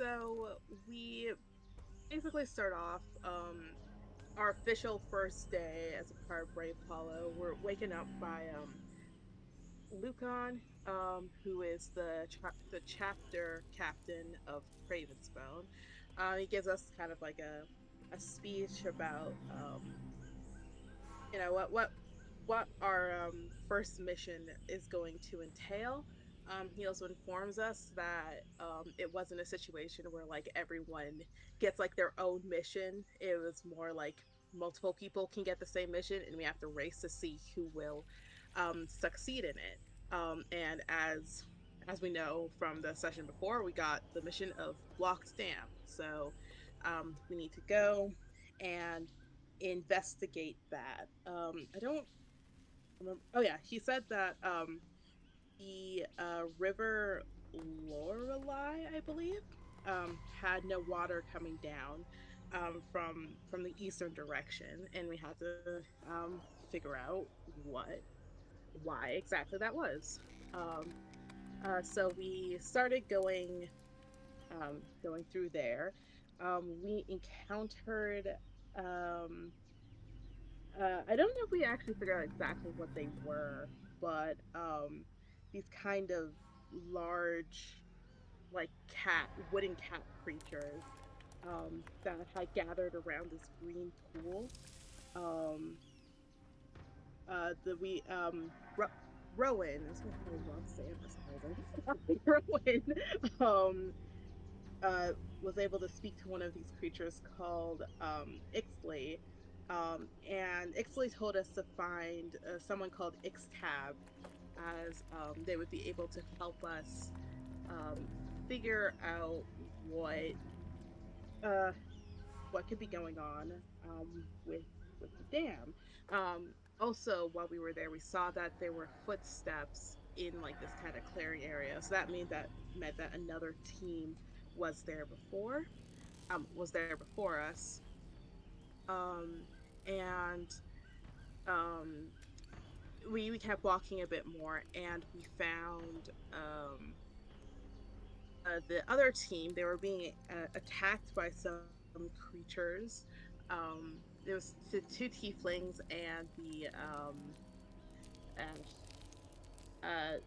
So we basically start off our official first day as a part of Brave Hollow. We're waken up by Lucan, who is the chapter captain of Cravensbone. He gives us kind of like a speech about what our first mission is going to entail. He also informs us that it wasn't a situation where like everyone gets like their own mission. It was more like multiple people can get the same mission, and we have to race to see who will succeed in it. And as we know from the session before, we got the mission of Blocked Dam. So we need to go and investigate that. I don't remember. Oh yeah, he said that the river Lorelei, I believe, had no water coming down from the eastern direction, and we had to figure out what why exactly that was. Um, so we started going through there. We encountered um I don't know if we actually figured out exactly what they were, but these kind of large, like wooden cat creatures that had gathered around this green pool. Um, the we Rowan, I was gonna call him Roxanne for some reason. Rowan um uh, was able to speak to one of these creatures called Ixley. And Ixley told us to find someone called Ixtab, as they would be able to help us um, figure out uh, what could be going on with the dam. Also, while we were there, we saw that there were footsteps in like this kind of clearing area. So that meant that another team was there before us. Um, and um, we kept walking a bit more, and we found the other team. They were being attacked by some creatures. There was the two tieflings and the and I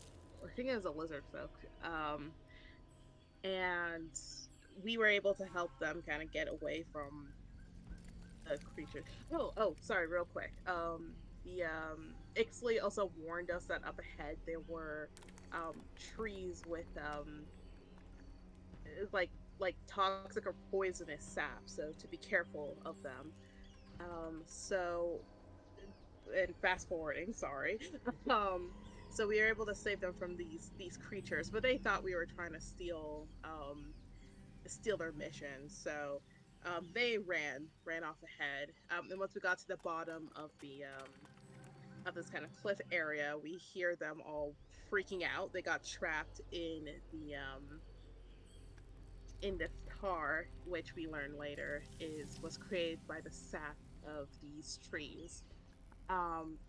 think it was a lizard folk. And we were able to help them kind of get away from the creatures. Sorry, real quick. The Ixley also warned us that up ahead there were trees with like toxic or poisonous sap, so to be careful of them. So and fast forwarding, sorry. um so we were able to save them from these creatures, but they thought we were trying to steal their mission. So they ran off ahead. And once we got to the bottom of this kind of cliff area, we hear them all freaking out. They got trapped in this tar, which we learn later is was created by the sap of these trees.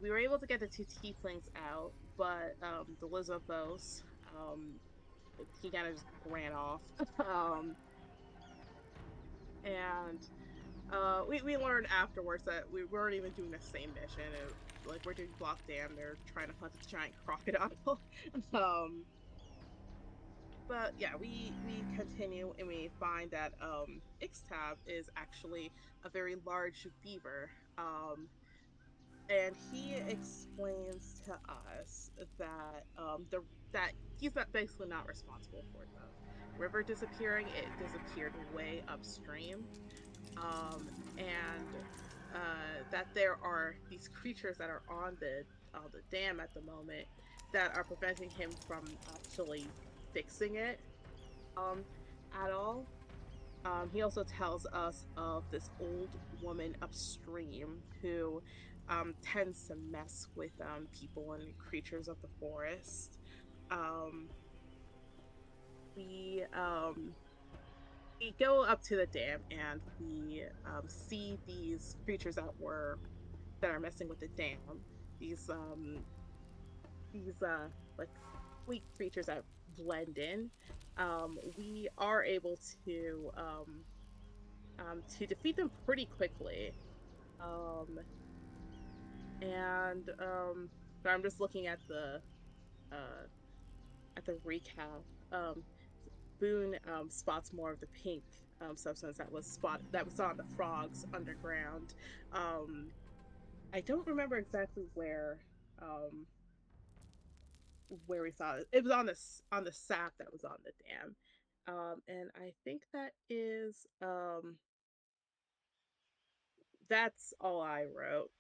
We were able to get the two tieflings out, but the Lizabos, um, he kind of just ran off. um, and we learned afterwards that we weren't even doing the same mission. Like we're doing Block Dam, they're trying to hunt a giant crocodile. um, but yeah, we continue and we find that Ixtab is actually a very large beaver. And he explains to us that he's not basically not responsible for the river disappearing. It disappeared way upstream, and that there are these creatures that are on the dam at the moment that are preventing him from actually fixing it um, at all. He also tells us of this old woman upstream who tends to mess with people and creatures of the forest. Um, we um, we go up to the dam and we see these creatures that are messing with the dam. These these like weak creatures that blend in, we are able to defeat them pretty quickly. Um, and so I'm just looking uh, at the recap. Boone spots more of the pink substance that was on the frogs underground. Um, I don't remember exactly um, where we saw it. It was on the sap that was on the dam, and I think that's all I wrote.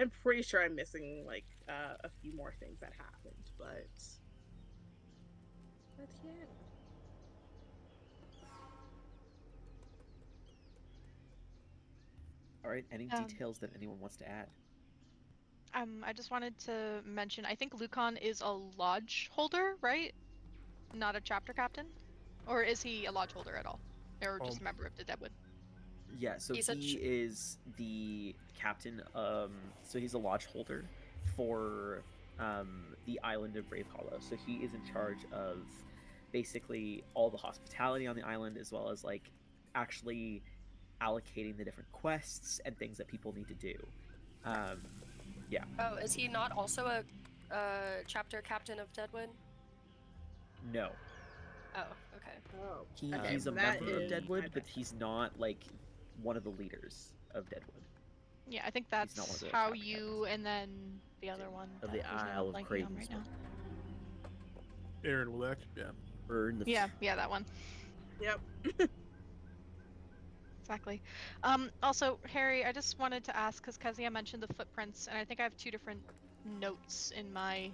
I'm pretty sure I'm missing like a few more things that happened, but yeah. All right, any Um, details that anyone wants to add? I just wanted to mention, I think Lucan is a lodge holder, right? Not a chapter captain? Or is he a lodge holder at all? Or just Um, a member of the Deadwood? Yeah, so He's a he is the captain. So he's a lodge holder for the island of Brave Hollow. So he is in charge of basically all the hospitality on the island, as well as like actually allocating the different quests and things that people need to do. Um, yeah, Oh, is he not also a chapter captain of Deadwood? no, Oh, okay. Oh, he okay. he's a That member of is my Deadwood, but bad. he's not like one of the leaders of Deadwood. Yeah, I think He's not one of that's the how chapter captains you and then the other one of the that whose name I'm Isle of blanking on right Cravenswood. now. Aaron Wilek, yeah. Or the Yeah, that one. Yep. Exactly. Also, Harry, I just wanted to ask because Kezia mentioned the footprints, and I think I have two different notes in my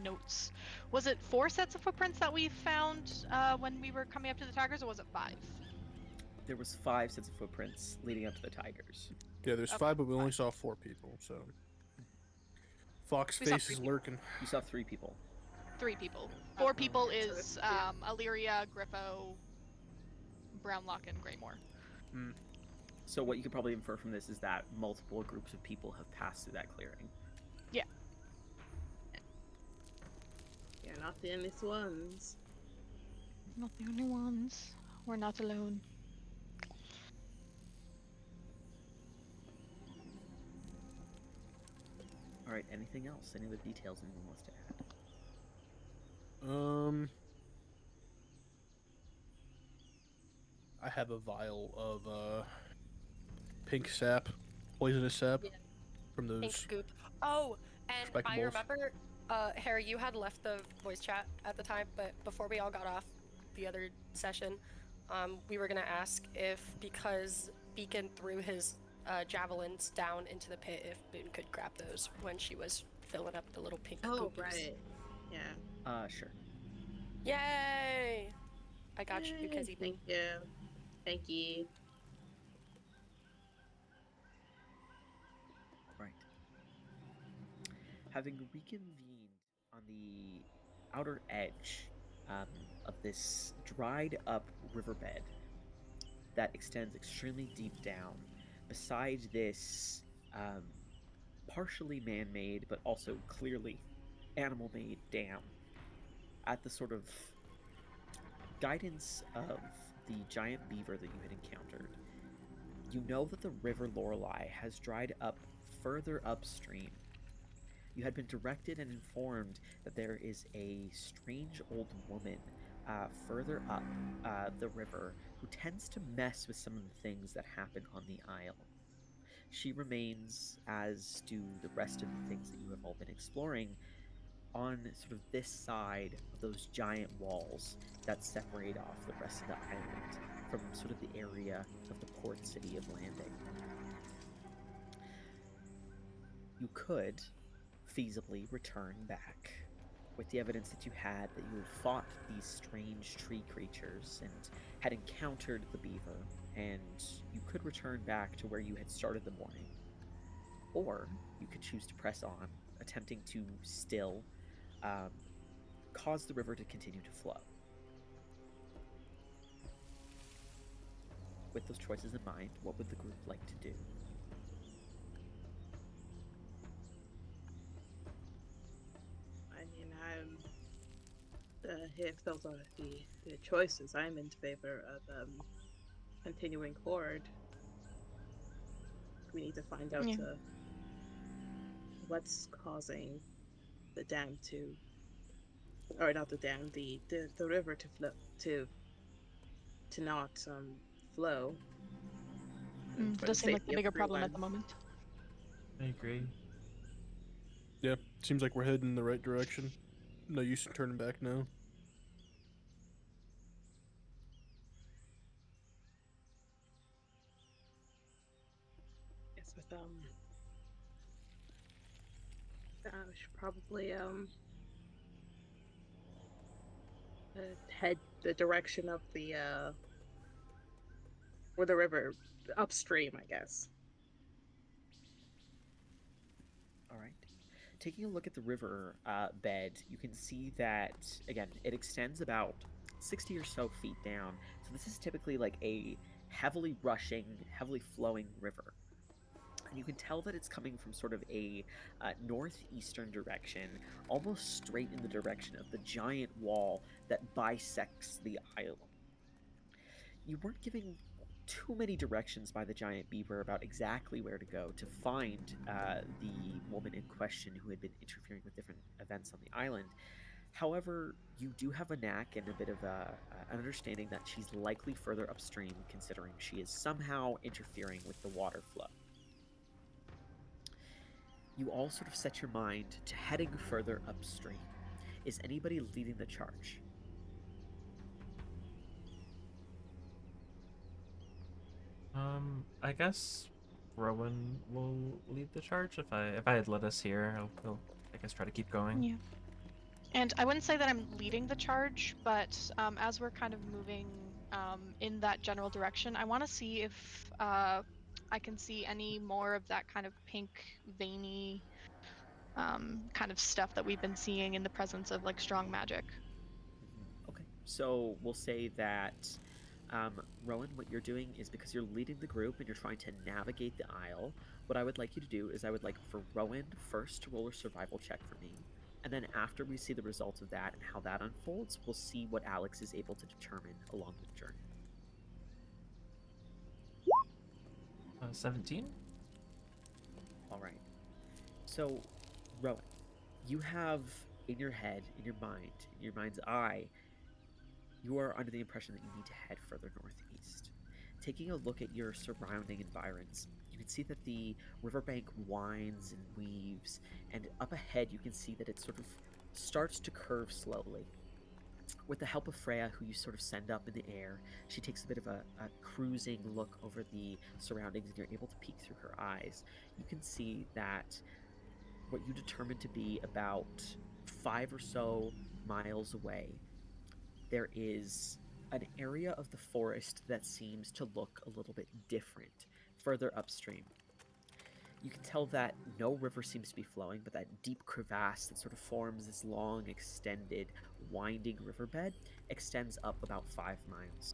notes. Was it 4 sets of footprints that we found when we were coming up to the tigers, or was it 5? There was 5 sets of footprints leading up to the tigers. Yeah, there's Okay, 5, but we only 5. saw 4 people, so. Fox We saw face 3 is people. lurking. You saw 3 people. 3 people. 4 people Okay, so is it's two. Illyria, Griffo, Brownlock, and Greymore. Hmm. So what you could probably infer from this is that multiple groups of people have passed through that clearing. Yeah. You're not the only ones. Not the only ones. We're not alone. All right. Anything else? Any other details anyone wants to add? I have a vial of pink sap, poisonous sap Yeah. from Pink those goop. Oh, and I spectacles. remember, Harry, you had left the voice chat at the time, but before we all got off the other session, we were gonna ask if, because Beacon threw his javelins down into the pit, if Boone could grab those when she was filling up the little pink Oh, goopies. right. Yeah. Sure. Yay! I got you, Yay, Kezzy thank Boone. you. Thank you. Right. Having reconvened on the outer edge of this dried up riverbed that extends extremely deep down, beside this partially man made but also clearly animal made dam, at the sort of guidance of the giant beaver that you had encountered, you know that the river Lorelei has dried up further upstream. You had been directed and informed that there is a strange old woman further up the river who tends to mess with some of the things that happen on the Isle. She remains, as do the rest of the things that you have all been exploring, on sort of this side of those giant walls that separate off the rest of the island from sort of the area of the port city of Landing. You could feasibly return back with the evidence that you had that you had fought these strange tree creatures and had encountered the beaver, and you could return back to where you had started the morning. Or you could choose to press on, attempting to still cause the river to continue to flow. With those choices in mind, what would the group like to do? I mean, if those are the choices, I'm in favor of continuing forward. We need to find out Yeah. what's causing the dam to, or not the dam, the river to flow to not flow It for the does seem like the safety of bigger problem at everyone. the moment. I agree. Yeah, seems like we're heading in the right direction. No use in turning back now. Yes, with we should probably head the direction of the or the river upstream, I guess. All right. Taking a look at the river bed, you can see that, again, it extends about 60 or so feet down. So this is typically like a heavily rushing, heavily flowing river. And you can tell that it's coming from sort of a northeastern direction, almost straight in the direction of the giant wall that bisects the island. You weren't giving too many directions by the giant beaver about exactly where to go to find the woman in question who had been interfering with different events on the island. However, you do have a knack and a bit of an understanding that she's likely further upstream, considering she is somehow interfering with the water flow. You all sort of set your mind to heading further upstream. Is anybody leading the charge? I guess Rowan will lead the charge. If I had led us here, I'll I guess try to keep going. Yeah. And I wouldn't say that I'm leading the charge, but as we're kind of moving in that general direction, I want to see if I can see any more of that kind of pink, veiny kind of stuff that we've been seeing in the presence of like strong magic. Okay, so we'll say that Rowan, what you're doing is because you're leading the group and you're trying to navigate the aisle. What I would like you to do is I would like for Rowan first to roll a survival check for me. And then after we see the results of that and how that unfolds, we'll see what Alex is able to determine along the journey. 17. All right. So, Rowan, you have in your head, in your mind, in your mind's eye, you are under the impression that you need to head further northeast. Taking a look at your surrounding environs, you can see that the riverbank winds and weaves, and up ahead you can see that it sort of starts to curve slowly. With the help of Freya, who you sort of send up in the air, she takes a bit of a cruising look over the surroundings, and you're able to peek through her eyes. You can see that what you determine to be about 5 or so miles away, there is an area of the forest that seems to look a little bit different further upstream. You can tell that no river seems to be flowing, but that deep crevasse that sort of forms this long, extended, winding riverbed extends up about 5 miles.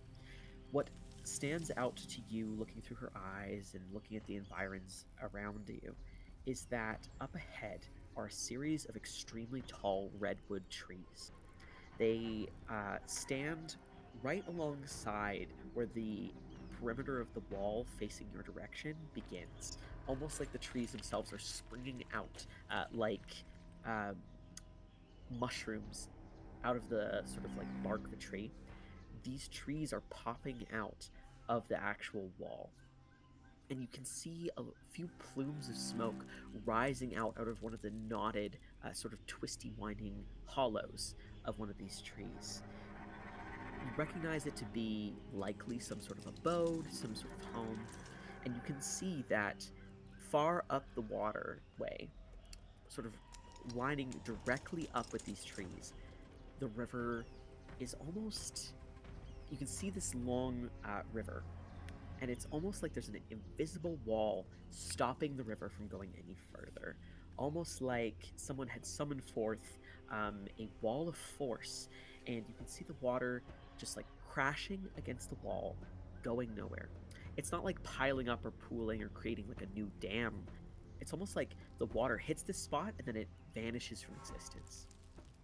What stands out to you looking through her eyes and looking at the environs around you is that up ahead are a series of extremely tall redwood trees. They stand right alongside where the perimeter of the wall facing your direction begins, almost like the trees themselves are springing out like uh, mushrooms out of the sort of like bark of a tree. These trees are popping out of the actual wall. And you can see a few plumes of smoke rising out of one of the knotted, sort of twisty, winding hollows of one of these trees. You recognize it to be likely some sort of abode, some sort of home, and you can see that far up the waterway, sort of lining directly up with these trees, the river is almost. You can see this long river, and it's almost like there's an invisible wall stopping the river from going any further. Almost like someone had summoned forth a wall of force, and you can see the water just like crashing against the wall, going nowhere. It's not like piling up or pooling or creating like a new dam. It's almost like the water hits this spot and then it vanishes from existence.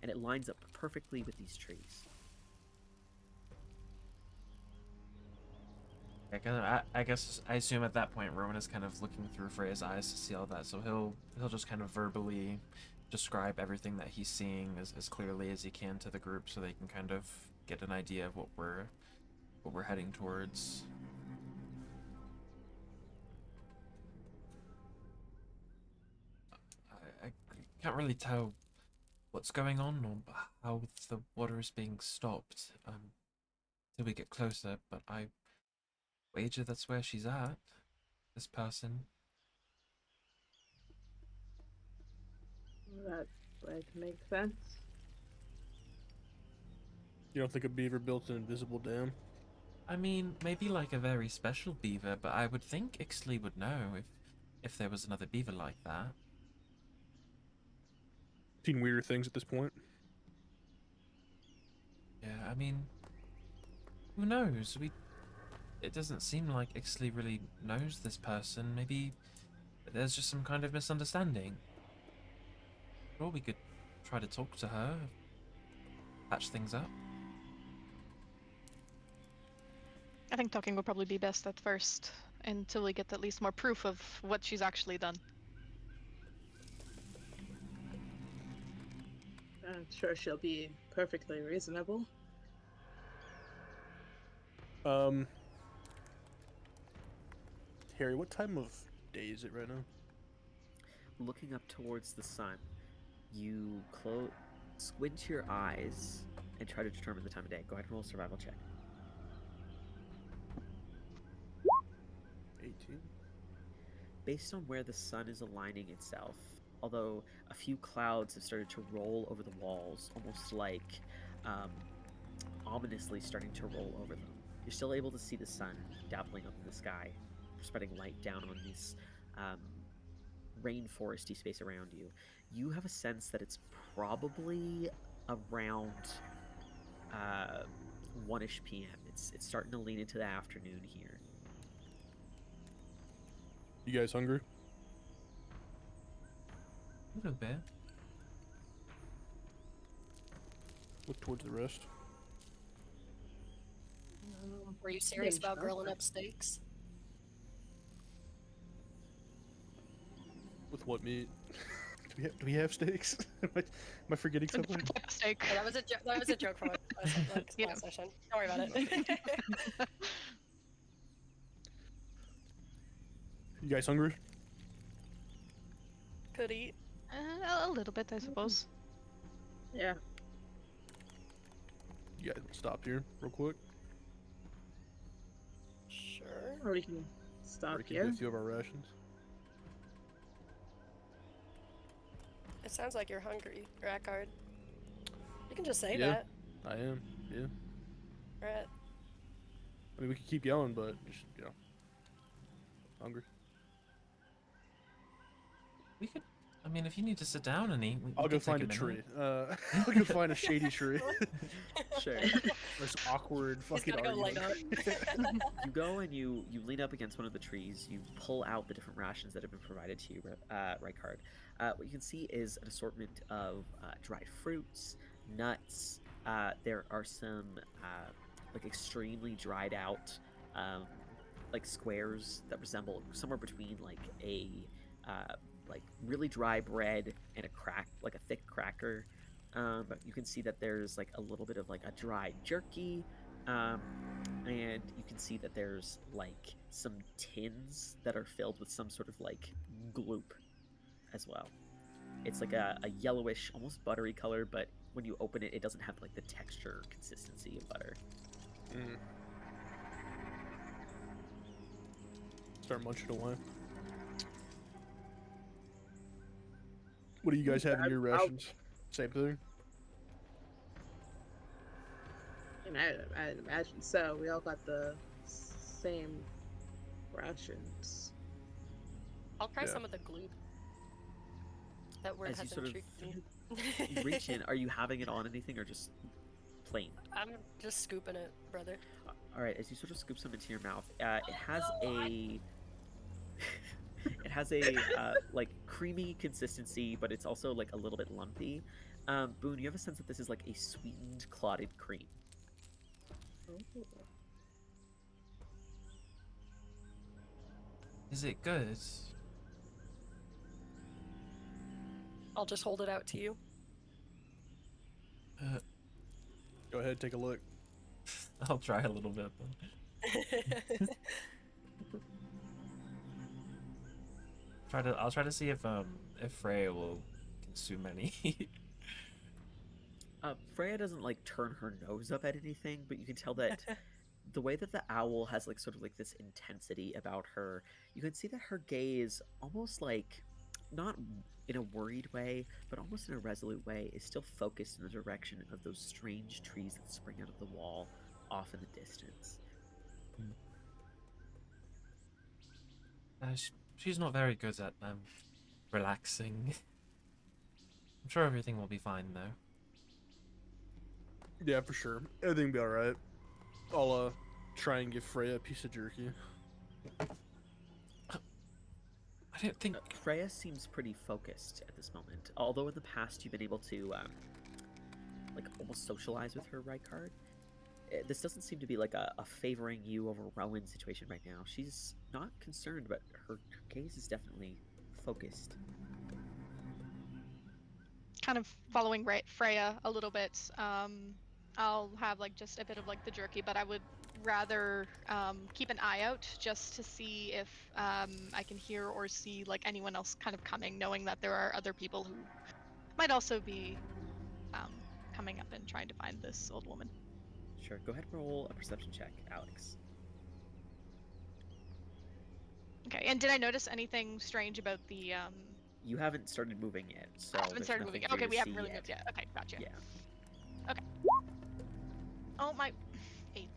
And it lines up perfectly with these trees. I guess I assume at that point Rowan is kind of looking through Freya's eyes to see all that, so he'll just kind of verbally describe everything that he's seeing as clearly as he can to the group, so they can kind of get an idea of what we're heading towards. I can't really tell what's going on or how the water is being stopped till we get closer, but I wager that's where she's at. This person. That would make sense. You don't think a beaver built an invisible dam? I mean, maybe like a very special beaver, but I would think Ixley would know if there was another beaver like that. Seen weirder things at this point. Yeah, I mean, who knows? It doesn't seem like Ixley really knows this person. Maybe there's just some kind of misunderstanding. Or we could try to talk to her, patch things up. I think talking would probably be best at first, until we get at least more proof of what she's actually done. I'm sure she'll be perfectly reasonable. Harry, what time of day is it right now? Looking up towards the sun, you squint your eyes and try to determine the time of day. Go ahead and roll a survival check. 18. Based on where the sun is aligning itself, although a few clouds have started to roll over the walls, almost like ominously starting to roll over them, you're still able to see the sun dappling up in the sky, spreading light down on this rainforesty space around you. You have a sense that it's probably around 1ish p.m. It's starting to lean into the afternoon here. You guys hungry? A little bit. Look towards the rest. Were you serious Didn't about show. grilling up steaks? With what meat? Do we have steaks? am I forgetting something? Steak. Yeah, that was a joke from last Yeah. session. Don't worry about it. You guys hungry? Could eat. A little bit, I suppose. Yeah. You guys stop here real quick. Sure. Or we can stop Or we can here. do a few of our rations. It sounds like you're hungry, Rackard. You can just say Yeah. that. I am. Yeah. Right. I mean, we could keep yelling, but just, hungry. We could. I mean, if you need to sit down and eat, I'll we go could take find a minute. tree. I'll go find a shady tree. Sure. This awkward He's fucking gotta go light argument. up. You go and you lean up against one of the trees. You pull out the different rations that have been provided to you, Rykard. What you can see is an assortment of dried fruits, nuts. There are some like extremely dried out like squares that resemble somewhere between like a like really dry bread and like a thick cracker. But you can see that there's like a little bit of like a dried jerky. And you can see that there's like some tins that are filled with some sort of like gloop as well. It's like a yellowish, almost buttery color, but when you open it, it doesn't have like the texture or consistency of butter. Start munching away. What do you guys have in your rations? Same thing? And I'd imagine so. We all got the same rations. I'll try Yeah. some of the glue. That word As you has sort of intrigued me. You reach in. Are you having it on anything or just plain? I'm just scooping it, brother. All right. As you sort of scoop some into your mouth, it has a it has a like creamy consistency, but it's also like a little bit lumpy. Boone, you have a sense that this is like a sweetened clotted cream. Oh. Is it good? I'll just hold it out to you. Go ahead, take a look. I'll try a little bit. Then. I'll try to see if Freya will consume any. Freya doesn't like turn her nose up at anything, but you can tell that the way that the owl has like sort of like this intensity about her, you can see that her gaze, almost like not in a worried way, but almost in a resolute way, is still focused in the direction of those strange trees that spring out of the wall off in the distance. She's not very good at relaxing. I'm sure everything will be fine though. Yeah, for sure. Everything will be alright. I'll try and give Freya a piece of jerky. I don't think. Freya seems pretty focused at this moment, although in the past you've been able to like almost socialize with her, Rykard. This doesn't seem to be like a favoring you over Rowan situation right now. She's not concerned, but her gaze is definitely focused. Kind of following Freya a little bit. I'll have like just a bit of like the jerky, but I would rather keep an eye out just to see if I can hear or see like anyone else kind of coming, knowing that there are other people who might also be coming up and trying to find this old woman. Sure, go ahead and roll a perception check, Alex. Okay, and did I notice anything strange about the You haven't started moving yet, so I haven't there's started nothing moving. for you Okay, to we haven't see really moved yet. Okay, gotcha. Yeah. Okay. Oh my 8.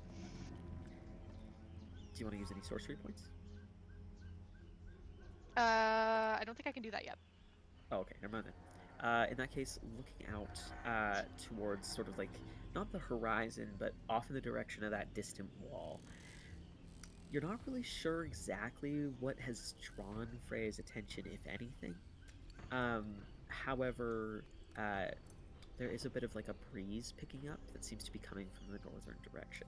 Do you want to use any sorcery points? I don't think I can do that yet. Oh, okay, never mind then. In that case, looking out towards sort of like, not the horizon, but off in the direction of that distant wall, you're not really sure exactly what has drawn Freya's attention, if anything. However, there is a bit of like a breeze picking up that seems to be coming from the northern direction.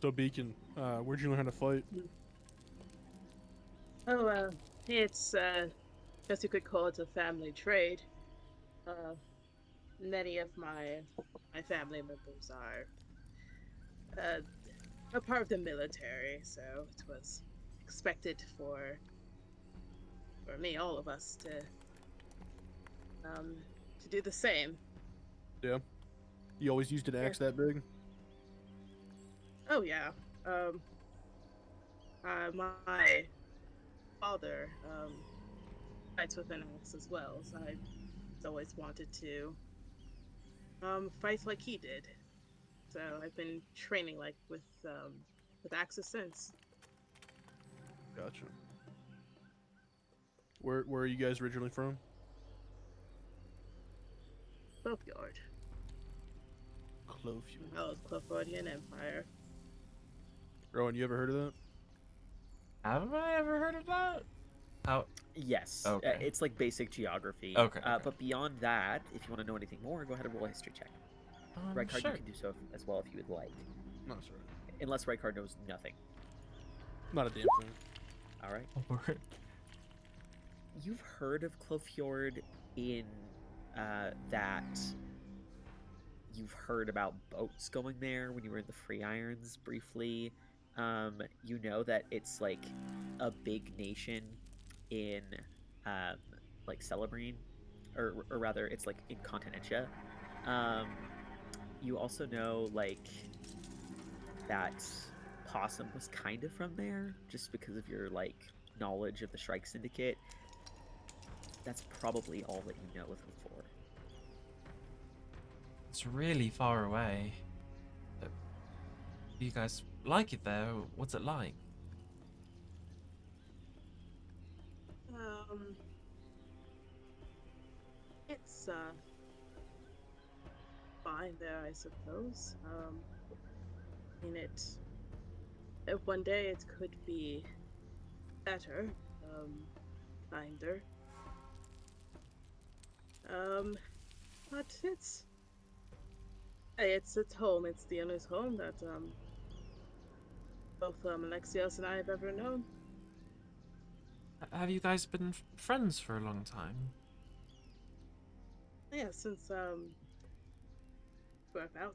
So, Beacon, where'd you learn how to fight? Oh, it's, guess you could call it a family trade. Many of my family members are, a part of the military, so it was expected for me, all of us, to do the same. Yeah. You always used an axe that big? Oh yeah. My father fights with an axe as well, so I always wanted to fight like he did. So I've been training like with axes since. Gotcha. Where are you guys originally from? Cloakyard. Clofjord. Oh, Cloffordian Empire. Rowan, you ever heard of that? Have I ever heard of that? How? Yes, Okay. it's like basic geography. Okay, But beyond that, if you want to know anything more, go ahead and roll a history check. Rykard, sure. you can do so as well if you would like. No, sorry. Unless Rykard knows nothing. Not a damn thing. All right. You've heard of Clofjord in that you've heard about boats going there when you were in the Free Irons briefly. You know that it's like a big nation in like Celebrine, or rather, it's like in Continentia. You also know like that Possum was kind of from there, just because of your like knowledge of the Shrike Syndicate. That's probably all that you know with Lefort. It's really far away. Do you guys like it there? What's it like? It's fine there, I suppose. In it, one day it could be better, kinder. But it's home. It's the only home that both Alexios and I have ever known. Have you guys been friends for a long time? Yeah, since we're about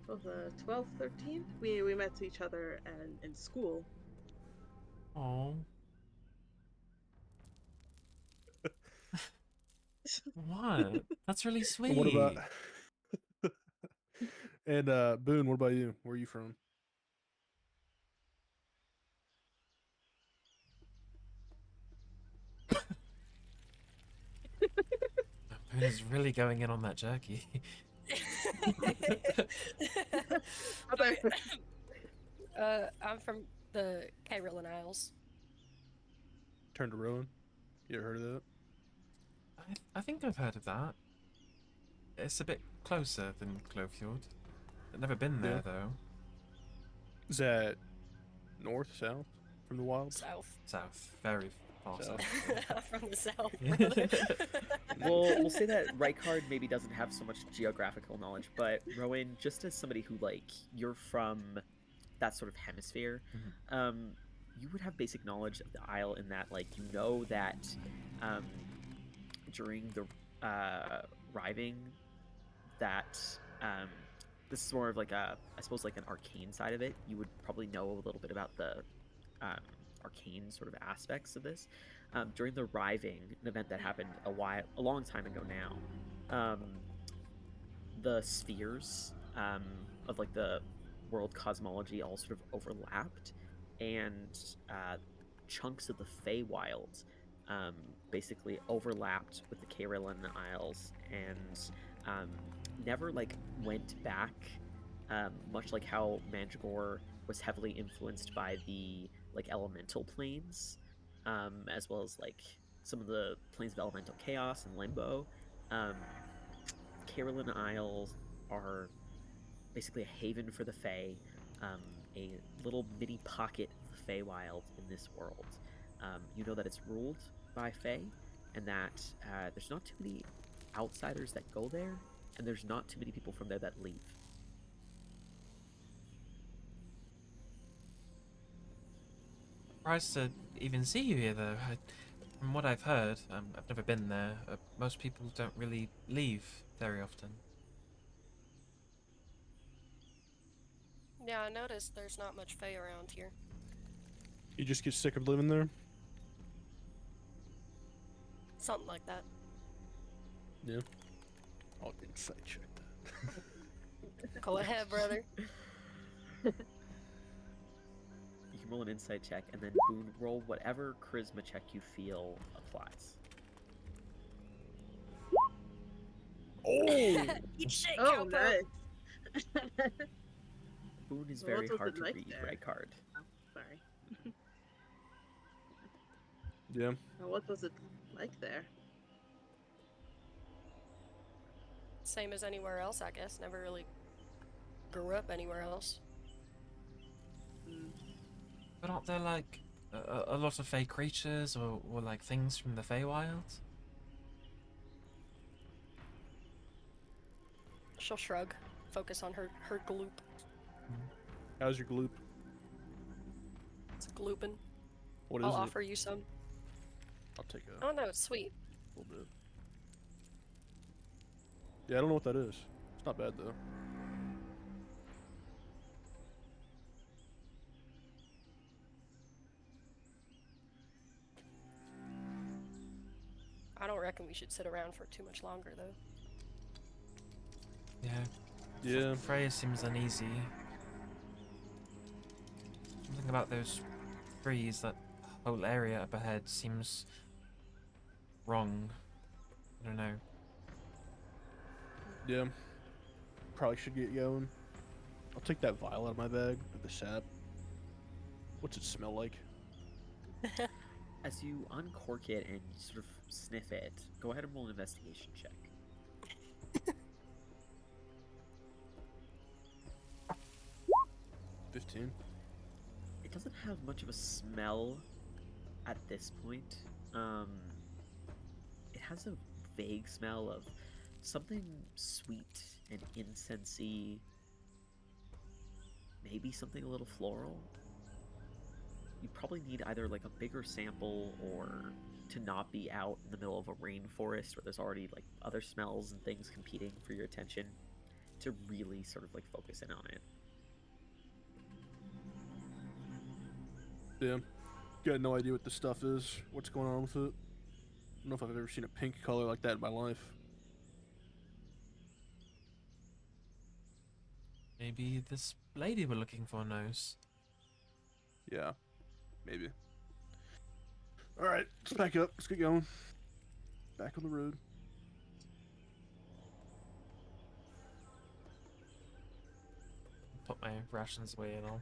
both 12, 13. We met each other in school. Oh. What? That's really And what about sweet. and Boone? What about you? Where are you from? Boone is really going in on that jerky. Other I'm from the Caroline Isles. Turn to Rowan. You ever heard of that? I think I've heard of that. It's a bit closer than Clovefjord. I've never been Yeah. there though. Is that north, south from the wilds? South. South, very far South. south. I'm from the south, brother. We'll say that Rykard maybe doesn't have so much geographical knowledge, but Rowan, just as somebody who like you're from that sort of hemisphere, you would have basic knowledge of the Isle in that like you know that during the riving that this is more of like a I suppose like an arcane side of it. You would probably know a little bit about the arcane sort of aspects of this. During the riving, an event that happened a long time ago now, the spheres of like the world cosmology all sort of overlapped, and chunks of the Feywild basically overlapped with the Caroline Isles and never like went back. Much like how Mandragore was heavily influenced by the like elemental planes, as well as like some of the planes of elemental chaos and limbo. Um, Caroline Isles are basically a haven for the Fae, a little mini pocket of the Feywild in this world. You know that it's ruled by Fae, and that there's not too many outsiders that go there, and there's not too many people from there that leave. Surprised to even see you here though. From what I've heard, I've never been there. Most people don't really leave very often. Yeah, I noticed there's not much Fae around here. You just get sick of living there? Something like that. Yeah. I'll insight check that. Go ahead, brother. You can roll an insight check, and then Boone roll whatever charisma check you feel applies. Oh! Eat shit, oh, cowpoke. nice. Boone is Well, very what was hard it to like read, there? Rykard. Oh, sorry. Yeah. Well, what was it like there? Same as anywhere else, I guess. Never really grew up anywhere else. Mm. But aren't there like a lot of Fey creatures or like things from the Feywild? She'll shrug, focus on her gloop. How's your gloop? It's glooping. What is I'll it? offer you some. I'll take a Oh no, it's sweet. little bit. Yeah, I don't know what that is. It's not bad though. I don't reckon we should sit around for too much longer, though. Yeah. Yeah. Freya seems uneasy. Something about those trees, that whole area up ahead seems wrong. I don't know. Yeah. Probably should get going. I'll take that vial out of my bag with the sap. What's it smell like? As you uncork it and sort of sniff it, go ahead and roll an investigation check. 15. It doesn't have much of a smell at this point. It has a vague smell of something sweet and incensey, maybe something a little floral. You probably need either like a bigger sample or to not be out in the middle of a rainforest where there's already like other smells and things competing for your attention to really sort of like focus in on it. Damn. Got no idea what this stuff is. What's going on with it? I don't know if I've ever seen a pink color like that in my life. Maybe this lady we're looking for knows. Yeah, maybe. Alright, let's back up. Let's get going. Back on the road. Put my rations away and all.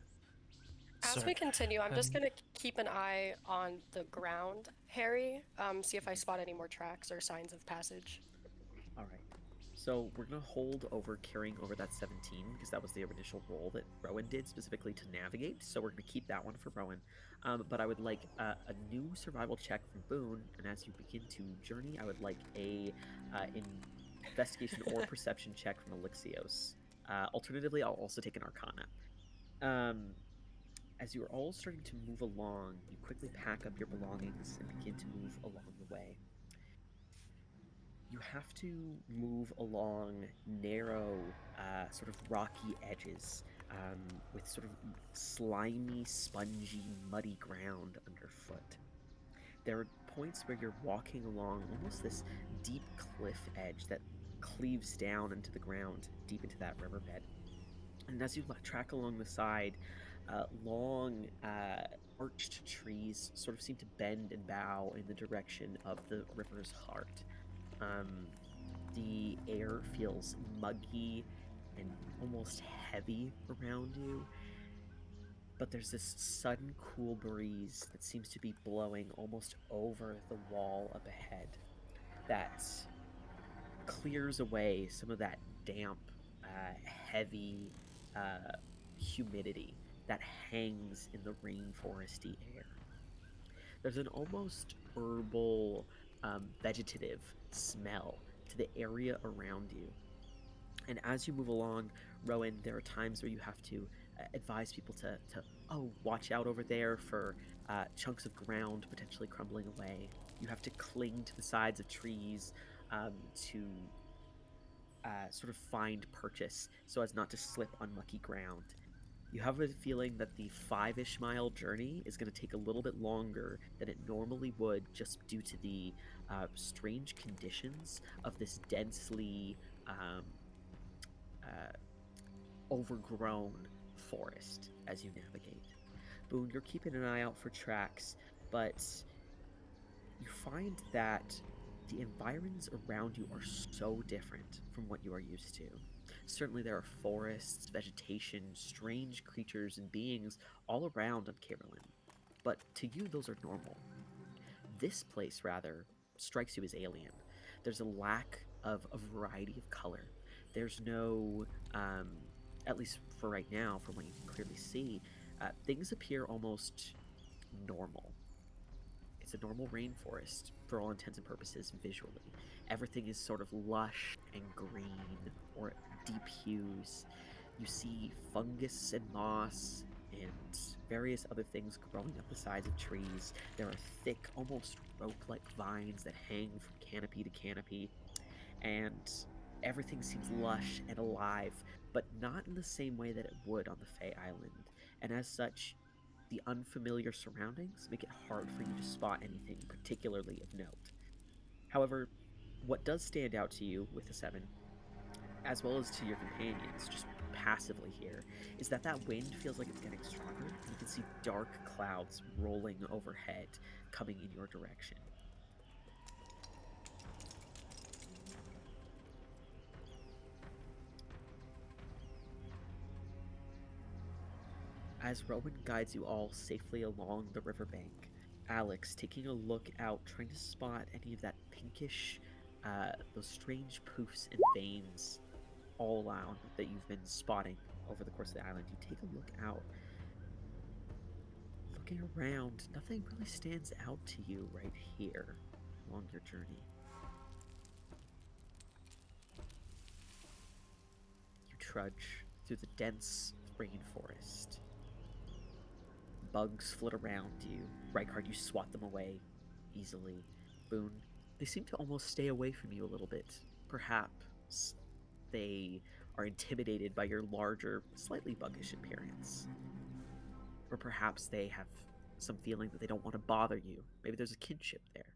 As So, we continue, I'm just um, gonna keep an eye on the ground, Harry. See if I spot any more tracks or signs of passage. All right. So we're gonna hold over carrying over that 17 because that was the initial roll that Rowan did specifically to navigate. So we're gonna keep that one for Rowan. But I would like a new survival check from Boone, and as you begin to journey, I would like a investigation or perception check from Elixios. Alternatively, I'll also take an Arcana. As you are all starting to move along, you quickly pack up your belongings and begin to move along the way. You have to move along narrow, sort of rocky edges with sort of slimy, spongy, muddy ground underfoot. There are points where you're walking along almost this deep cliff edge that cleaves down into the ground, deep into that riverbed. And as you track along the side, long arched trees sort of seem to bend and bow in the direction of the river's heart. The air feels muggy and almost heavy around you, but there's this sudden cool breeze that seems to be blowing almost over the wall up ahead that clears away some of that damp, heavy humidity that hangs in the rainforesty air. There's an almost herbal, vegetative smell to the area around you. And as you move along, Rowan, there are times where you have to advise people to watch out over there for chunks of ground potentially crumbling away. You have to cling to the sides of trees to sort of find purchase so as not to slip on mucky ground. You have a feeling that the 5-ish mile journey is going to take a little bit longer than it normally would just due to the strange conditions of this densely overgrown forest as you navigate. Boone, you're keeping an eye out for tracks, but you find that the environs around you are so different from what you are used to. Certainly, there are forests, vegetation, strange creatures, and beings all around on Caroline, but to you, those are normal. This place, rather, strikes you as alien. There's a lack of a variety of color. There's no, at least for right now, from what you can clearly see, things appear almost normal. It's a normal rainforest for all intents and purposes visually. Everything is sort of lush and green or deep hues. You see fungus and moss and various other things growing up the sides of trees. There are thick, almost rope-like vines that hang from canopy to canopy, and everything seems lush and alive, but not in the same way that it would on the Fae Island. And as such, the unfamiliar surroundings make it hard for you to spot anything particularly of note. However, what does stand out to you with the 7, as well as to your companions, just passively here, is that that wind feels like it's getting stronger, and you can see dark clouds rolling overhead, coming in your direction. As Rowan guides you all safely along the riverbank, Alex, taking a look out, trying to spot any of that pinkish, those strange poofs and veins all around that you've been spotting over the course of the island. You take a look out. Looking around, nothing really stands out to you right here along your journey. trudge through the dense rainforest. Bugs flit around you. Rykard, you swat them away easily. Boone, they seem to almost stay away from you a little bit. Perhaps they are intimidated by your larger, slightly buggish appearance. Or perhaps they have some feeling that they don't want to bother you. Maybe there's a kinship there.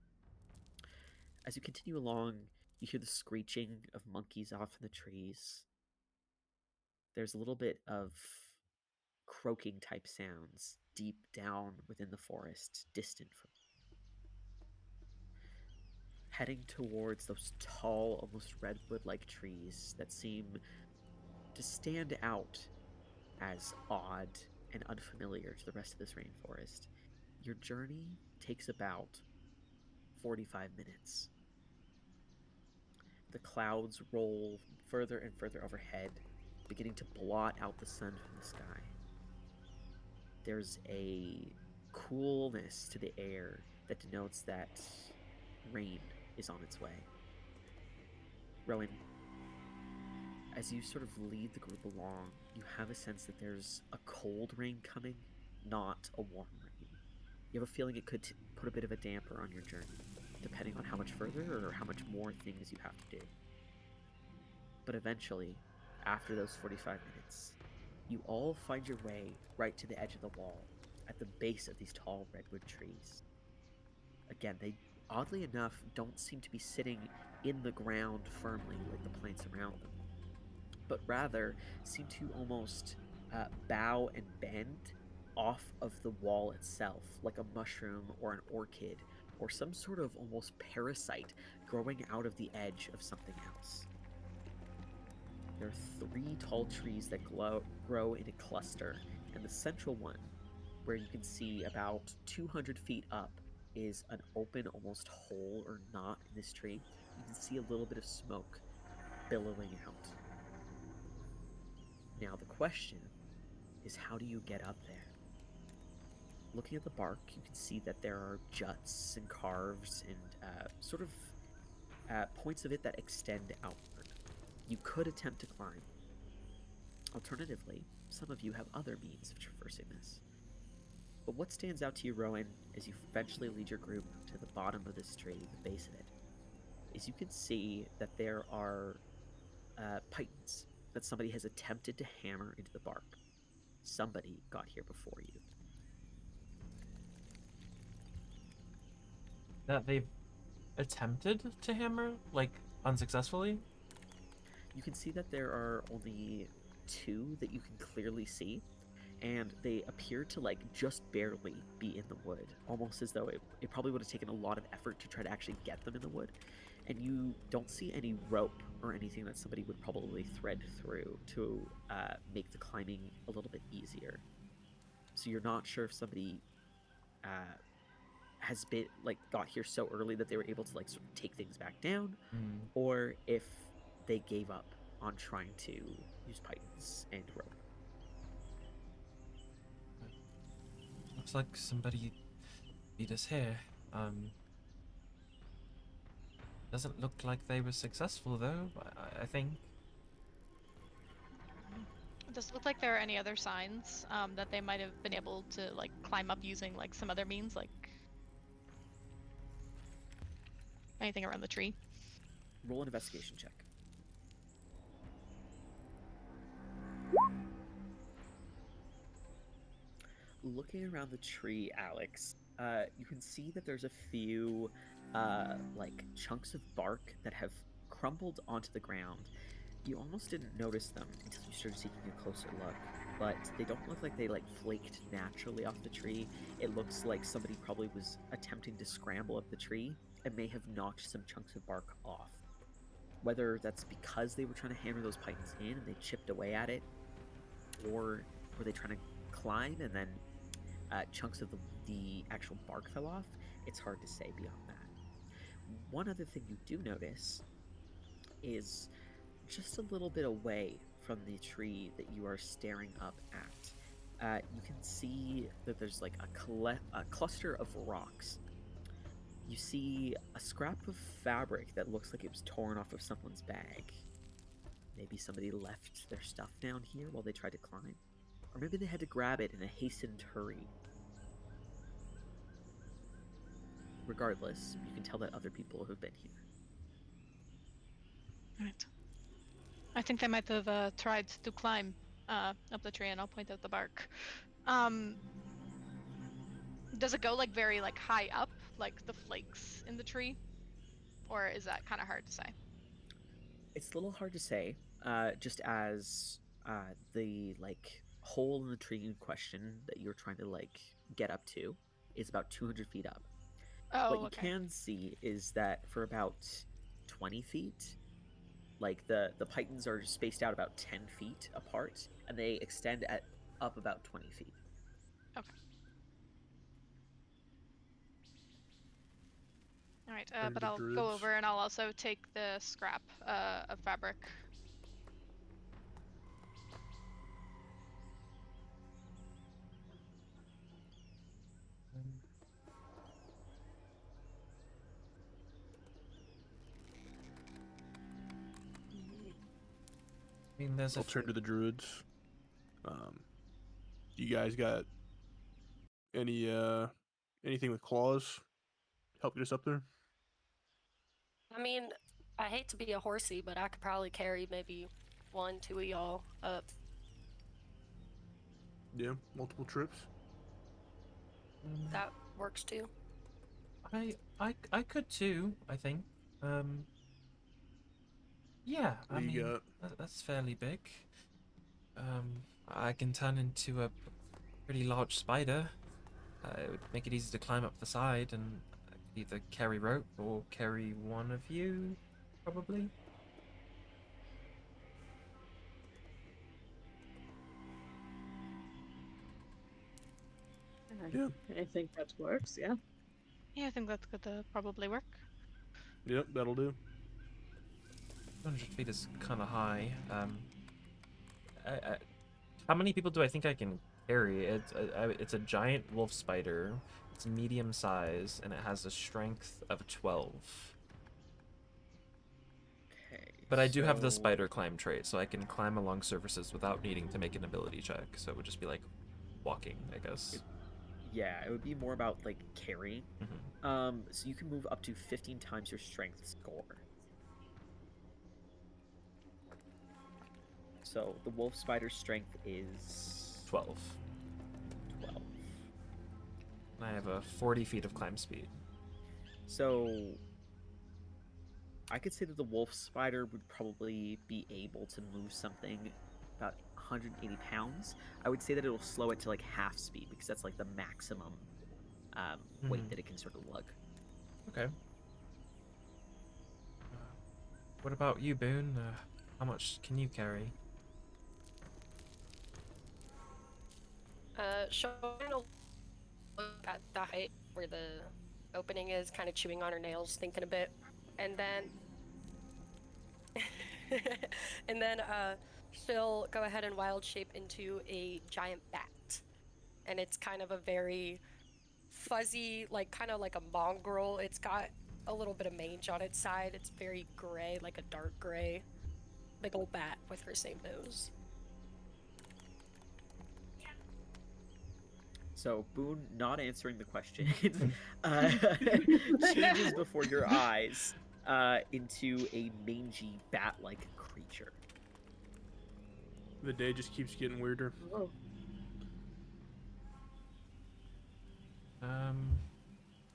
As you continue along, you hear the screeching of monkeys off in the trees. There's a little bit of croaking type sounds deep down within the forest, distant from you. Heading towards those tall, almost redwood-like trees that seem to stand out as odd and unfamiliar to the rest of this rainforest. Your journey takes about 45 minutes. The clouds roll further and further overhead, beginning to blot out the sun from the sky. There's a coolness to the air that denotes that rain is on its way. Rowan, as you sort of lead the group along, you have a sense that there's a cold rain coming, not a warm rain. You have a feeling it could put a bit of a damper on your journey, depending on how much further or how much more things you have to do. But eventually, after those 45 minutes, you all find your way right to the edge of the wall, at the base of these tall redwood trees. Again, they, oddly enough, don't seem to be sitting in the ground firmly like the plants around them, but rather seem to almost bow and bend off of the wall itself, like a mushroom or an orchid, or some sort of almost parasite growing out of the edge of something else. There are 3 tall trees that grow in a cluster, and the central one, where you can see about 200 feet up, is an open, almost hole or knot in this tree. You can see a little bit of smoke billowing out. Now the question is, how do you get up there? Looking at the bark, you can see that there are juts and carves and sort of points of it that extend outward. You could attempt to climb. Alternatively, some of you have other means of traversing this. But what stands out to you, Rowan, as you eventually lead your group to the bottom of this tree, the base of it, is you can see that there are pythons that somebody has attempted to hammer into the bark. Somebody got here before you. That they've attempted to hammer, like, unsuccessfully? You can see that there are only 2 that you can clearly see, and they appear to, like, just barely be in the wood, almost as though it probably would have taken a lot of effort to try to actually get them in the wood. And you don't see any rope or anything that somebody would probably thread through to make the climbing a little bit easier. So you're not sure if somebody has been, like, got here so early that they were able to, like, sort of take things back down, or if they gave up on trying to use pythons and rope. Looks like somebody beat us here. Doesn't look like they were successful though, I think. Does it look like there are any other signs that they might have been able to like climb up using like some other means, like anything around the tree? Roll an investigation check. Looking around the tree, Alex, you can see that there's a few like chunks of bark that have crumbled onto the ground. You almost didn't notice them until you started taking a closer look, but they don't look like they like flaked naturally off the tree. It looks like somebody probably was attempting to scramble up the tree and may have knocked some chunks of bark off. Whether that's because they were trying to hammer those pythons in and they chipped away at it, or were they trying to climb and then chunks of the actual bark fell off, it's hard to say beyond that. One other thing you do notice is just a little bit away from the tree that you are staring up at. You can see that there's like a cluster of rocks. You see a scrap of fabric that looks like it was torn off of someone's bag. Maybe somebody left their stuff down here while they tried to climb. Or maybe they had to grab it in a hastened hurry. Regardless, you can tell that other people have been here. Right. I think they might have tried to climb up the tree, and I'll point out the bark. Um, does it go like very like high up, like the flakes in the tree, or is that kind of hard to say? It's a little hard to say, just as the like hole in the tree in question that you're trying to like get up to is about 200 feet up. What Oh, you okay. can see is that for about 20 feet, like the pythons are spaced out about 10 feet apart, and they extend at up about 20 feet. Okay. All right. Are But the I'll go druids? over and I'll also take the scrap of fabric. Um, I mean, there's a I'll turn to the druids. You guys got any anything with claws? Help get us up there? I mean, I hate to be a horsey, but I could probably carry maybe 1, 2 of y'all up. Yeah, multiple trips. That works too. I could too, I think. Um, yeah, I What do you mean, got? that's fairly big. I can turn into a pretty large spider. It would make it easy to climb up the side, and I could either carry rope or carry one of you, probably. Yeah. I think that works. Yeah. Yeah, I think that could probably work. Yep, that'll do. 200 feet is kind of high. How many people do I think I can carry? It's a giant wolf spider. It's medium size, and it has a strength of 12. Okay. But I do have the spider climb trait, so I can climb along surfaces without needing to make an ability check. So it would just be like walking, I guess. Yeah, it would be more about like carrying. Hmm. So you can move up to 15 times your strength score. So the wolf spider's strength is 12. 12. And I have a 40 feet of climb speed. So I could say that the wolf spider would probably be able to move something about 180 pounds. I would say that it'll slow it to like half speed because that's like the maximum weight that it can sort of lug. Okay. What about you, Boone? How much can you carry? Showing a look at the height where the opening is, kind of chewing on her nails, thinking a bit, and then and then she'll go ahead and wild shape into a giant bat, and it's kind of a very fuzzy, like kind of like a mongrel. It's got a little bit of mange on its side. It's very gray, like a dark gray, big old bat with her same nose. So Boone, not answering the question, changes before your eyes into a mangy bat-like creature. The day just keeps getting weirder. Oh.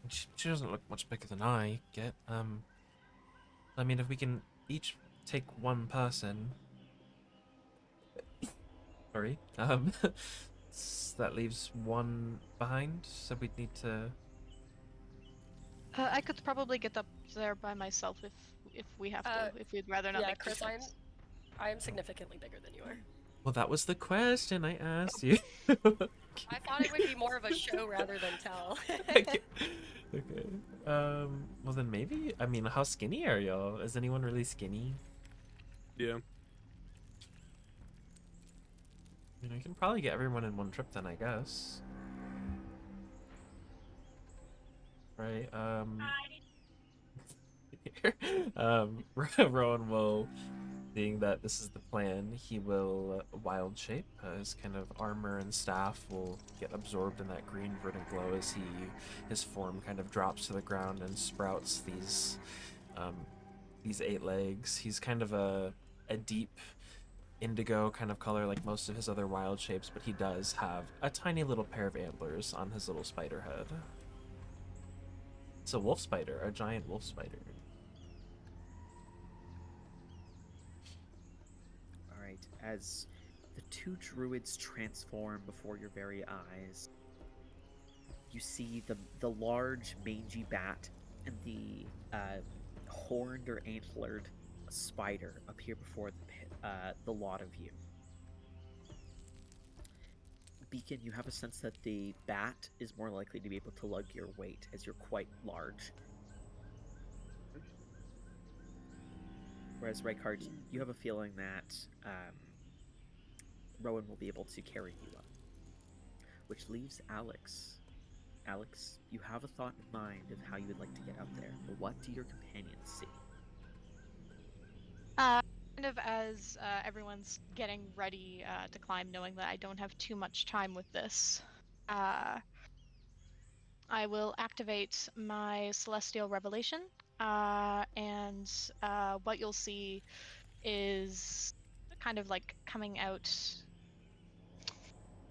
She doesn't look much bigger than I get. I mean, if we can each take one person. Sorry. That leaves one behind, so we'd need to. I could probably get up there by myself if we have to. If we'd rather not Yeah, make two Chris, trips. I am significantly bigger than you are. Well, that was the question I asked you. I thought it would be more of a show rather than tell. Okay. Okay. Well then maybe. I mean, how skinny are y'all? Is anyone really skinny? Yeah. I mean, I can probably get everyone in one trip then, I guess. Right. Rowan will Seeing that this is the plan, he will wild shape. His kind of armor and staff will get absorbed in that green verdant glow as his form kind of drops to the ground and sprouts these 8 legs. He's kind of a deep indigo kind of color like most of his other wild shapes, but he does have a tiny little pair of antlers on his little spider head. It's a wolf spider, a giant wolf spider. All right, as the 2 druids transform before your very eyes, you see the large mangy bat and the horned or antlered spider appear before the lot of you. Beacon, you have a sense that the bat is more likely to be able to lug your weight, as you're quite large. Whereas Rykard, you have a feeling that Rowan will be able to carry you up. Which leaves Alex. Alex, you have a thought in mind of how you would like to get up there, but what do your companions see? Kind of as everyone's getting ready to climb, knowing that I don't have too much time with this, I will activate my Celestial Revelation, and what you'll see is kind of like coming out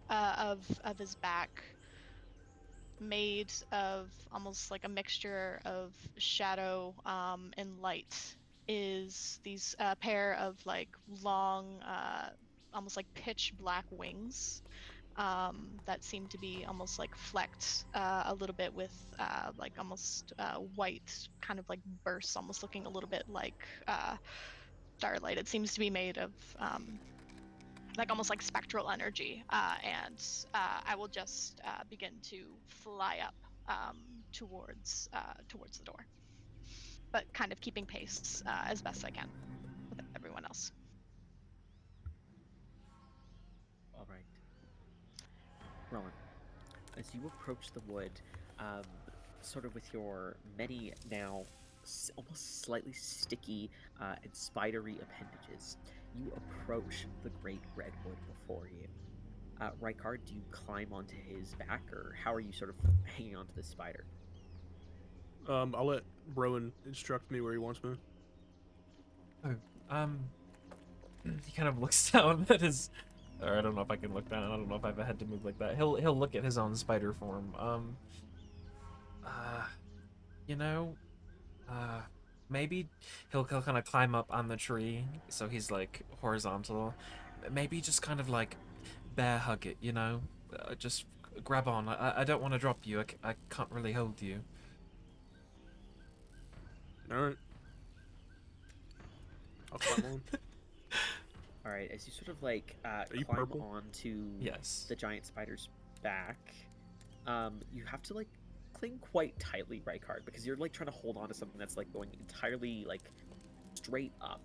of his back, made of almost like a mixture of shadow and light, is these pair of like long, almost like pitch black wings that seem to be almost like flecked a little bit with like almost white kind of like bursts, almost looking a little bit like starlight. It seems to be made of like almost like spectral energy, and I will just begin to fly up towards the door, but kind of keeping pace as best I can with everyone else. All right. Rowan, as you approach the wood, sort of with your many now almost slightly sticky and spidery appendages, you approach the great redwood before you. Rykard, do you climb onto his back, or how are you sort of hanging onto the spider? I'll let Rowan instruct me where he wants me. Oh, he kind of looks down at his. Or I don't know if I can look down. I don't know if I've had to move like that. He'll look at his own spider form. You know, maybe he'll kind of climb up on the tree, so he's like horizontal. Maybe just kind of like bear hug it, you know? Just grab on. I don't want to drop you. I can't really hold you. All right. I'll climb on. All right, as you sort of like you climb purple? onto Yes. the giant spider's back, you have to like cling quite tightly, Rykard, because you're like trying to hold on to something that's like going entirely like straight up,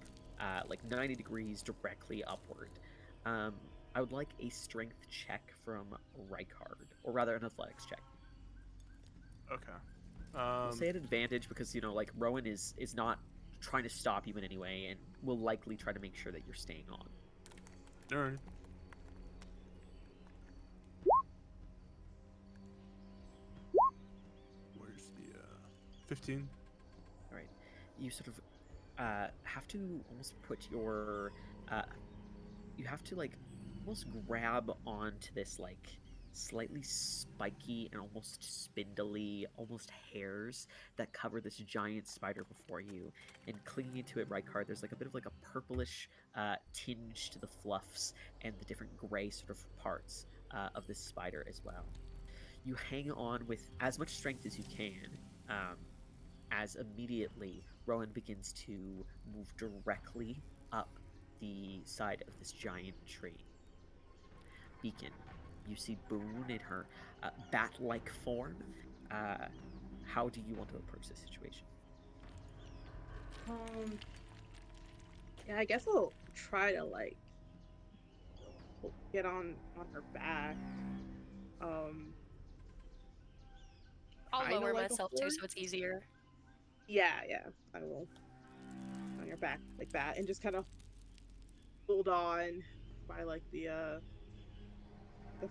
like 90 degrees directly upward. I would like a strength check from Rykard, or rather an athletics check. Okay. I'll say an advantage because, you know, like Rowan is not trying to stop you in any way and will likely try to make sure that you're staying on. All right. Where's the 15? All right, you sort of have to almost put your you have to like almost grab onto this like slightly spiky and almost spindly, almost hairs that cover this giant spider before you. And clinging to it, Rykard, there's like a bit of like a purplish tinge to the fluffs and the different gray sort of parts of this spider as well. You hang on with as much strength as you can, as immediately Rowan begins to move directly up the side of this giant tree. Beacon, you see Boone in her bat-like form. How do you want to approach this situation? Yeah, I guess I'll try to like get on her back. I'll Kinda lower like a myself too, horse. so it's easier. Yeah, I will. On your back like that, and just kind of pulled on by like the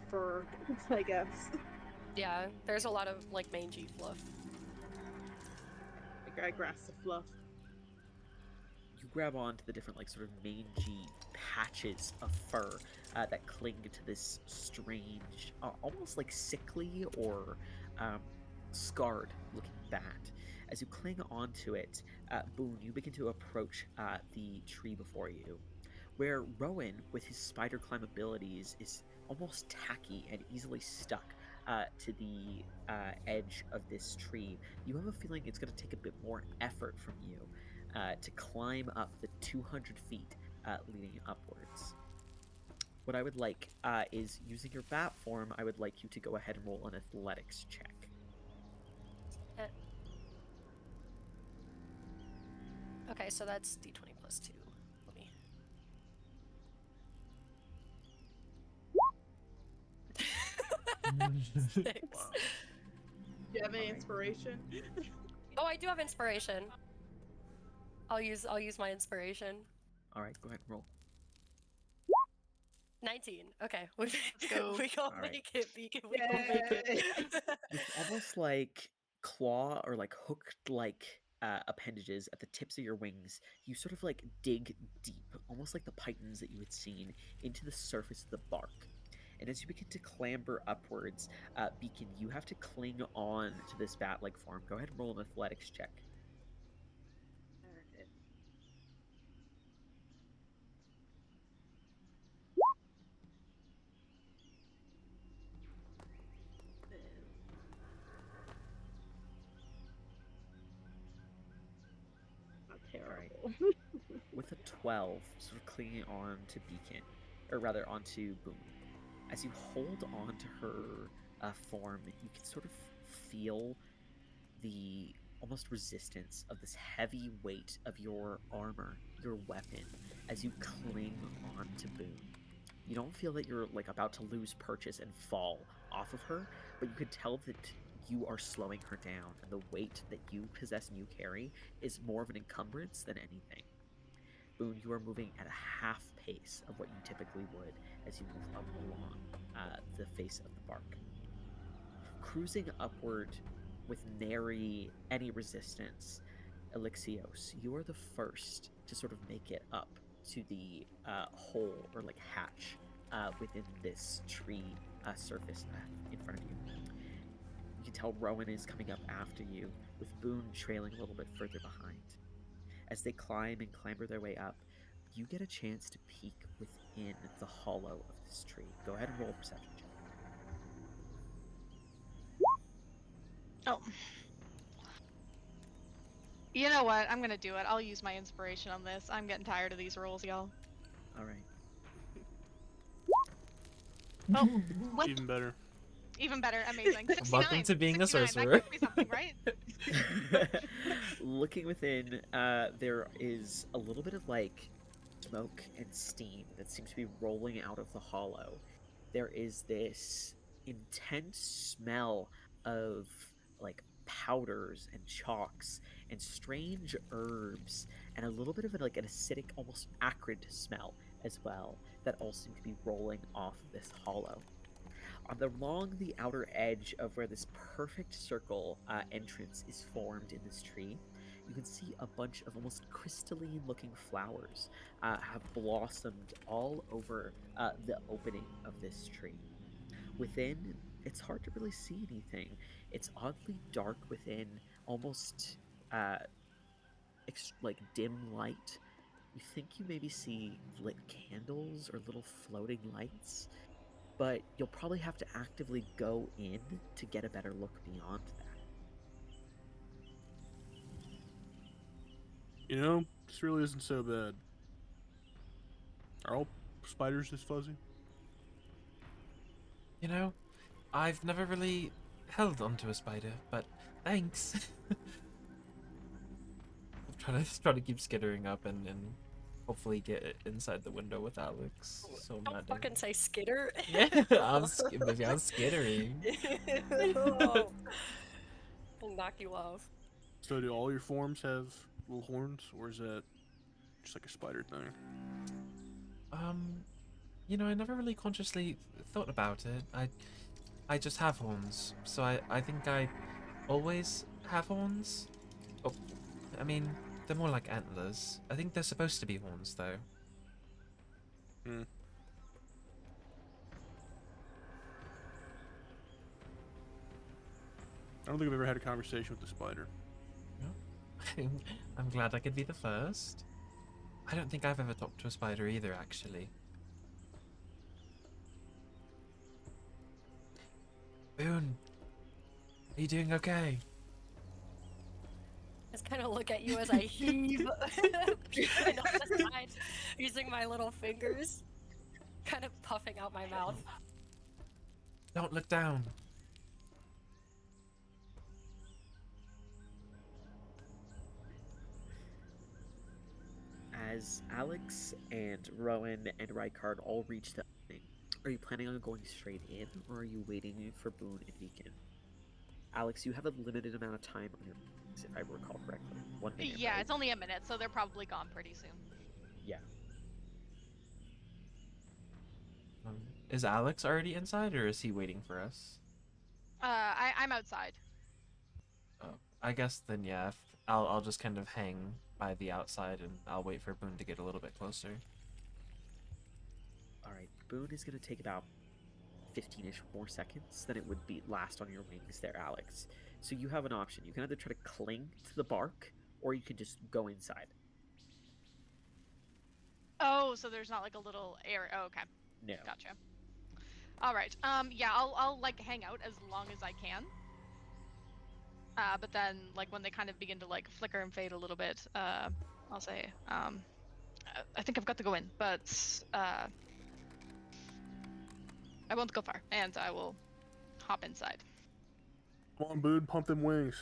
fur, I guess. Yeah, there's a lot of like mangy fluff. Like I grasp the fluff. You grab onto the different, like, sort of mangy patches of fur that cling to this strange, almost like sickly or um, scarred looking bat. As you cling onto it, Boone, you begin to approach the tree before you, where Rowan, with his spider climb abilities, is almost tacky and easily stuck to the edge of this tree. You have a feeling it's going to take a bit more effort from you to climb up the 200 feet leading upwards. What I would like is, using your bat form, I would like you to go ahead and roll an athletics check. Eh. Okay, so that's d20 plus 2. Let me. Six. Wow. Do you have any inspiration? Oh, I do have inspiration. I'll use my inspiration. All right, go ahead and roll. 19. Okay. We go. we gonna All right. make it, Beacon. We gonna make it. With almost like claw or like hooked like appendages at the tips of your wings, you sort of like dig deep, almost like the pythons that you had seen, into the surface of the bark. And as you begin to clamber upwards, Beacon, you have to cling on to this bat-like form. Go ahead and roll an athletics check. Alright. Not terrible. With a 12, sort of clinging on to Beacon, or rather onto Boone. As you hold on to her form, you can sort of feel the almost resistance of this heavy weight of your armor, your weapon, as you cling on to Boone. You don't feel that you're like about to lose purchase and fall off of her, but you can tell that you are slowing her down, and the weight that you possess and you carry is more of an encumbrance than anything. Boone, you are moving at a half pace of what you typically would as you move up along the face of the bark. Cruising upward with nary any resistance, Elixios, you are the first to sort of make it up to the hole or like hatch within this tree surface in front of you. You can tell Rowan is coming up after you, with Boone trailing a little bit further behind. As they climb and clamber their way up, you get a chance to peek within the hollow of this tree. Go ahead and roll a perception check. Oh. You know what? I'm gonna do it. I'll use my inspiration on this. I'm getting tired of these rolls, y'all. All right. Oh, what? Even better. Even better. Amazing. 69. Welcome to being a 69. sorcerer. That gives me something, right? Looking within, there is a little bit of like smoke and steam that seems to be rolling out of the hollow. There is this intense smell of like powders and chalks and strange herbs, and a little bit of like an acidic, almost acrid smell as well that all seem to be rolling off of this hollow. Along the outer edge of where this perfect circle entrance is formed in this tree, you can see a bunch of almost crystalline looking flowers have blossomed all over the opening of this tree. Within, it's hard to really see anything. It's oddly dark within, almost like dim light. You think you maybe see lit candles or little floating lights, but you'll probably have to actively go in to get a better look beyond that. You know, this really isn't so bad. Are all spiders this fuzzy? You know, I've never really held onto a spider, but thanks. I'm trying to keep skittering up and hopefully get inside the window with Alex. So I'm Don't not fucking doing... say skitter. Yeah, maybe I'm skittering. Oh. I'll knock you off. So do all your forms have little horns, or is that just like a spider thing? Um, I never really consciously thought about it. I just have horns, so I think I always have horns. Oh, I mean, they're more like antlers. I think they're supposed to be horns, though. Hmm. I don't think I've ever had a conversation with the spider. No? I'm glad I could be the first. I don't think I've ever talked to a spider either, actually. Boone, are you doing okay? Just kind of look at you as I heave Beacon on the side, using my little fingers, kind of puffing out my mouth. Don't look down. As Alex and Rowan and Rykard all reach the opening, are you planning on going straight in, or are you waiting for Boone and Beacon? Alex, you have a limited amount of time on your if I recall correctly. 1 minute, Yeah, right? it's only a minute, so they're probably gone pretty soon. Yeah. Is Alex already inside, or is he waiting for us? I'm outside. Oh, I guess then yeah. I'll just kind of hang by the outside, and I'll wait for Boone to get a little bit closer. All right. Boone is going to take about 15-ish more seconds than it would be last on your wings there, Alex. So you have an option. You can either try to cling to the bark, or you can just go inside. Oh, so there's not like a little area. Oh, okay, No. gotcha. All right. Yeah, I'll like hang out as long as I can. But then like when they kind of begin to like flicker and fade a little bit, I'll say, I think I've got to go in, but I won't go far, and I will hop inside. Come on, Boone, pump them wings.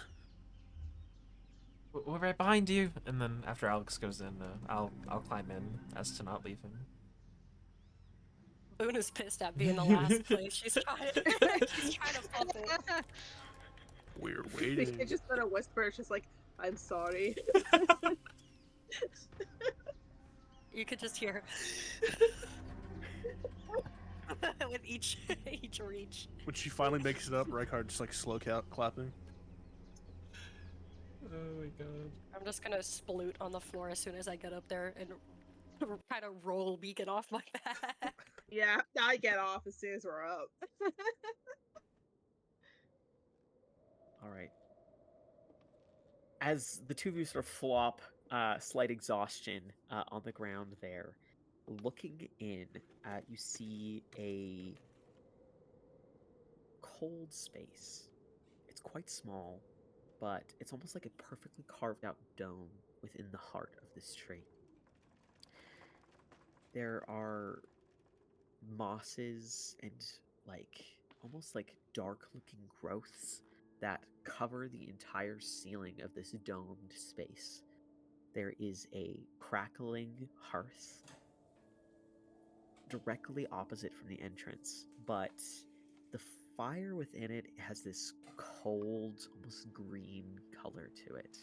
We're right behind you. And then after Alex goes in, I'll climb in as to not leave him. Boone is pissed at being the last place. She's trying, she's trying to pump it. We're They waiting. just gonna whisper. It's just like, I'm sorry. You could just hear with each reach. When she finally makes it up, Rykard just like slow clapping. Oh my god. I'm just gonna sploot on the floor as soon as I get up there and kind of roll Beacon off my back. Yeah, I get off as soon as we're up. All right. As the two of you sort of flop, slight exhaustion on the ground there, looking in, you see a cold space. It's quite small, but it's almost like a perfectly carved out dome within the heart of this tree. There are mosses and like almost like dark looking growths that cover the entire ceiling of this domed space. There is a crackling hearth directly opposite from the entrance, but the fire within it has this cold, almost green color to it.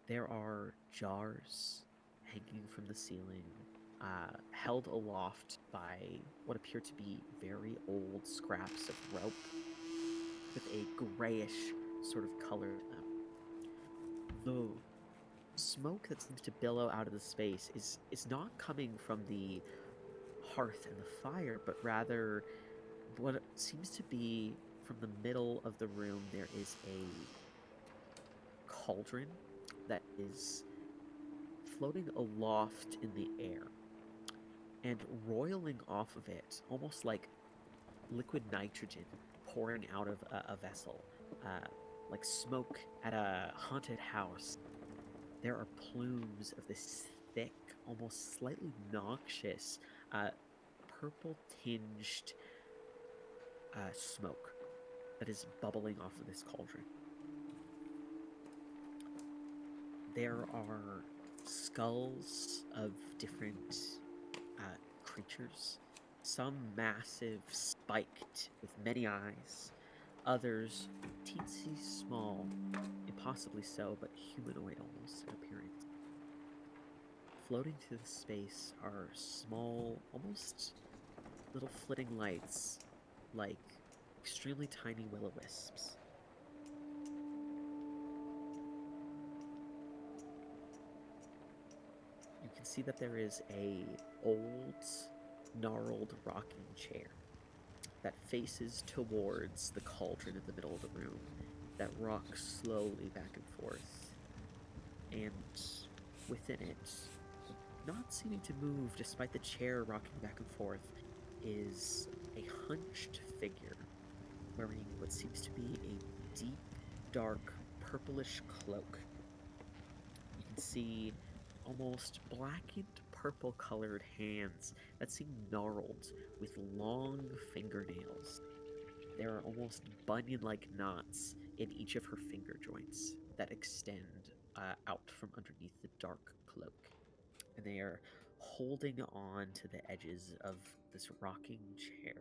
There are jars hanging from the ceiling, held aloft by what appear to be very old scraps of rope with a grayish sort of color to them. The smoke that seems to billow out of the space is not coming from the hearth and the fire, but rather what seems to be from the middle of the room. There is a cauldron that is floating aloft in the air, and roiling off of it, almost like liquid nitrogen pouring out of a vessel, like smoke at a haunted house. There are plumes of this thick, almost slightly noxious, purple tinged smoke that is bubbling off of this cauldron. There are skulls of different creatures, some massive, spiked, with many eyes, others teensy small, impossibly so, but humanoid almost in appearance. Floating through the space are small, almost little flitting lights, like extremely tiny will-o-wisps. You can see that there is a old, gnarled rocking chair that faces towards the cauldron in the middle of the room that rocks slowly back and forth. And within it, not seeming to move despite the chair rocking back and forth, is a hunched figure wearing what seems to be a deep, dark, purplish cloak. You can see almost blackened purple colored hands that seem gnarled with long fingernails. There are almost bunion like knots in each of her finger joints that extend out from underneath the dark cloak. And they are holding on to the edges of this rocking chair.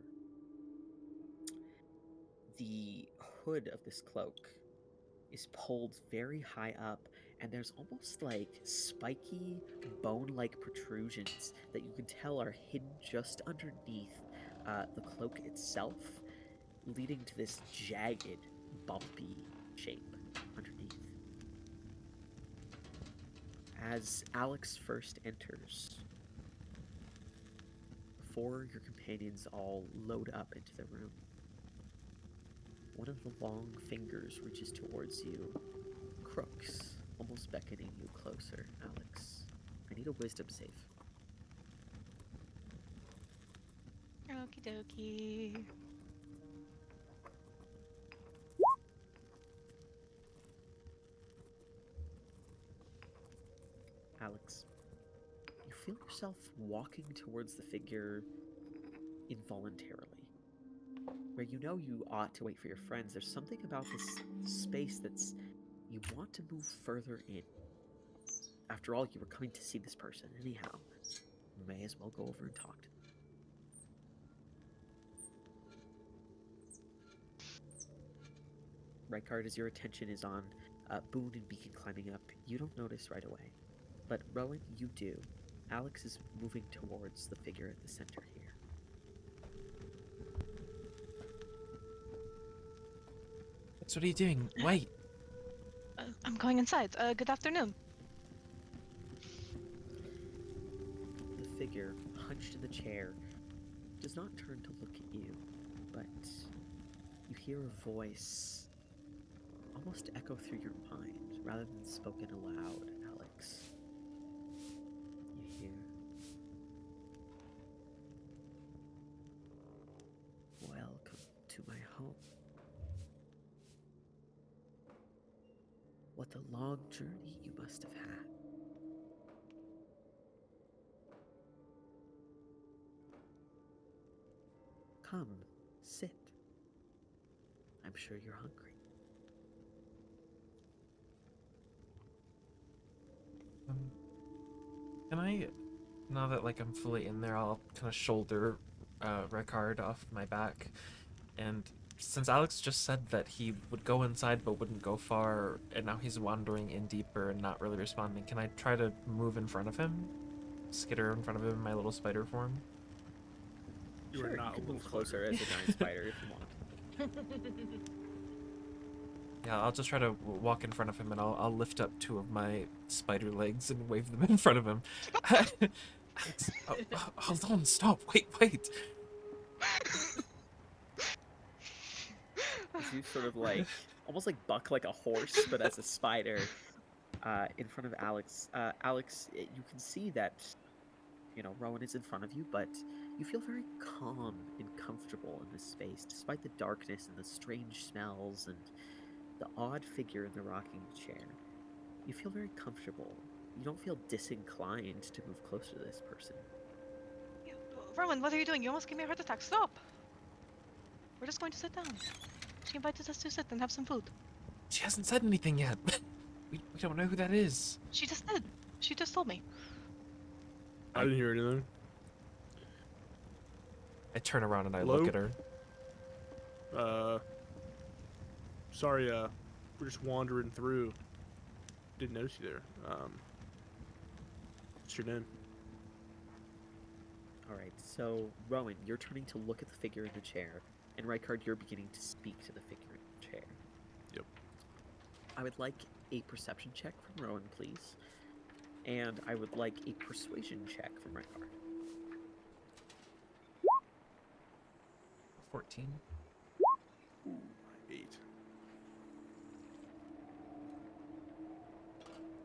The hood of this cloak is pulled very high up, and there's almost like spiky, bone-like protrusions that you can tell are hidden just underneath the cloak itself, leading to this jagged, bumpy shape underneath. As Alex first enters, before your companions all load up into the room, one of the long fingers reaches towards you, crooks, almost beckoning you closer, Alex. I need a wisdom save. Okie dokie. Alex, you feel yourself walking towards the figure involuntarily. Where you know you ought to wait for your friends, there's something about this space that's you want to move further in. After all, you were coming to see this person anyhow. You may as well go over and talk to them. Rykard, as your attention is on Boone and Beacon climbing up, you don't notice right away. But Rowan, you do. Alex is moving towards the figure at the center here. What are you doing? Wait. I'm going inside. Good afternoon. The figure, hunched in the chair, does not turn to look at you, but you hear a voice almost echo through your mind rather than spoken aloud, Alex. You hear, "Welcome to my home. What a long journey you must have had. Come, sit. I'm sure you're hungry." Can I, now that like I'm fully in there, I'll kind of shoulder Ricard off my back, and since Alex just said that he would go inside but wouldn't go far, and now he's wandering in deeper and not really responding, can I try to move in front of him? Skitter in front of him in my little spider form? You are Sure, not you a can little move closer spider. as a giant spider if you want. Yeah, I'll just try to walk in front of him, and I'll lift up two of my spider legs and wave them in front of him. Alex, hold on, stop, wait. As you sort of like, almost like buck like a horse, but as a spider, in front of Alex. Alex, you can see that, Rowan is in front of you, but you feel very calm and comfortable in this space, despite the darkness and the strange smells and the odd figure in the rocking chair. You feel very comfortable. You don't feel disinclined to move closer to this person. Rowan, what are you doing? You almost gave me a heart attack. Stop! We're just going to sit down. She invited us to sit and have some food. She hasn't said anything yet. we don't know who that is. She just did. She just told me. I didn't hear anything. I turn around and I Hello? look at her. Sorry, we're just wandering through. Didn't notice you there. What's your name? All right, so Rowan, you're turning to look at the figure in the chair, and Rykard, you're beginning to speak to the figure in the chair. Yep. I would like a perception check from Rowan, please, and I would like a persuasion check from Rykard. 14. Ooh, 8.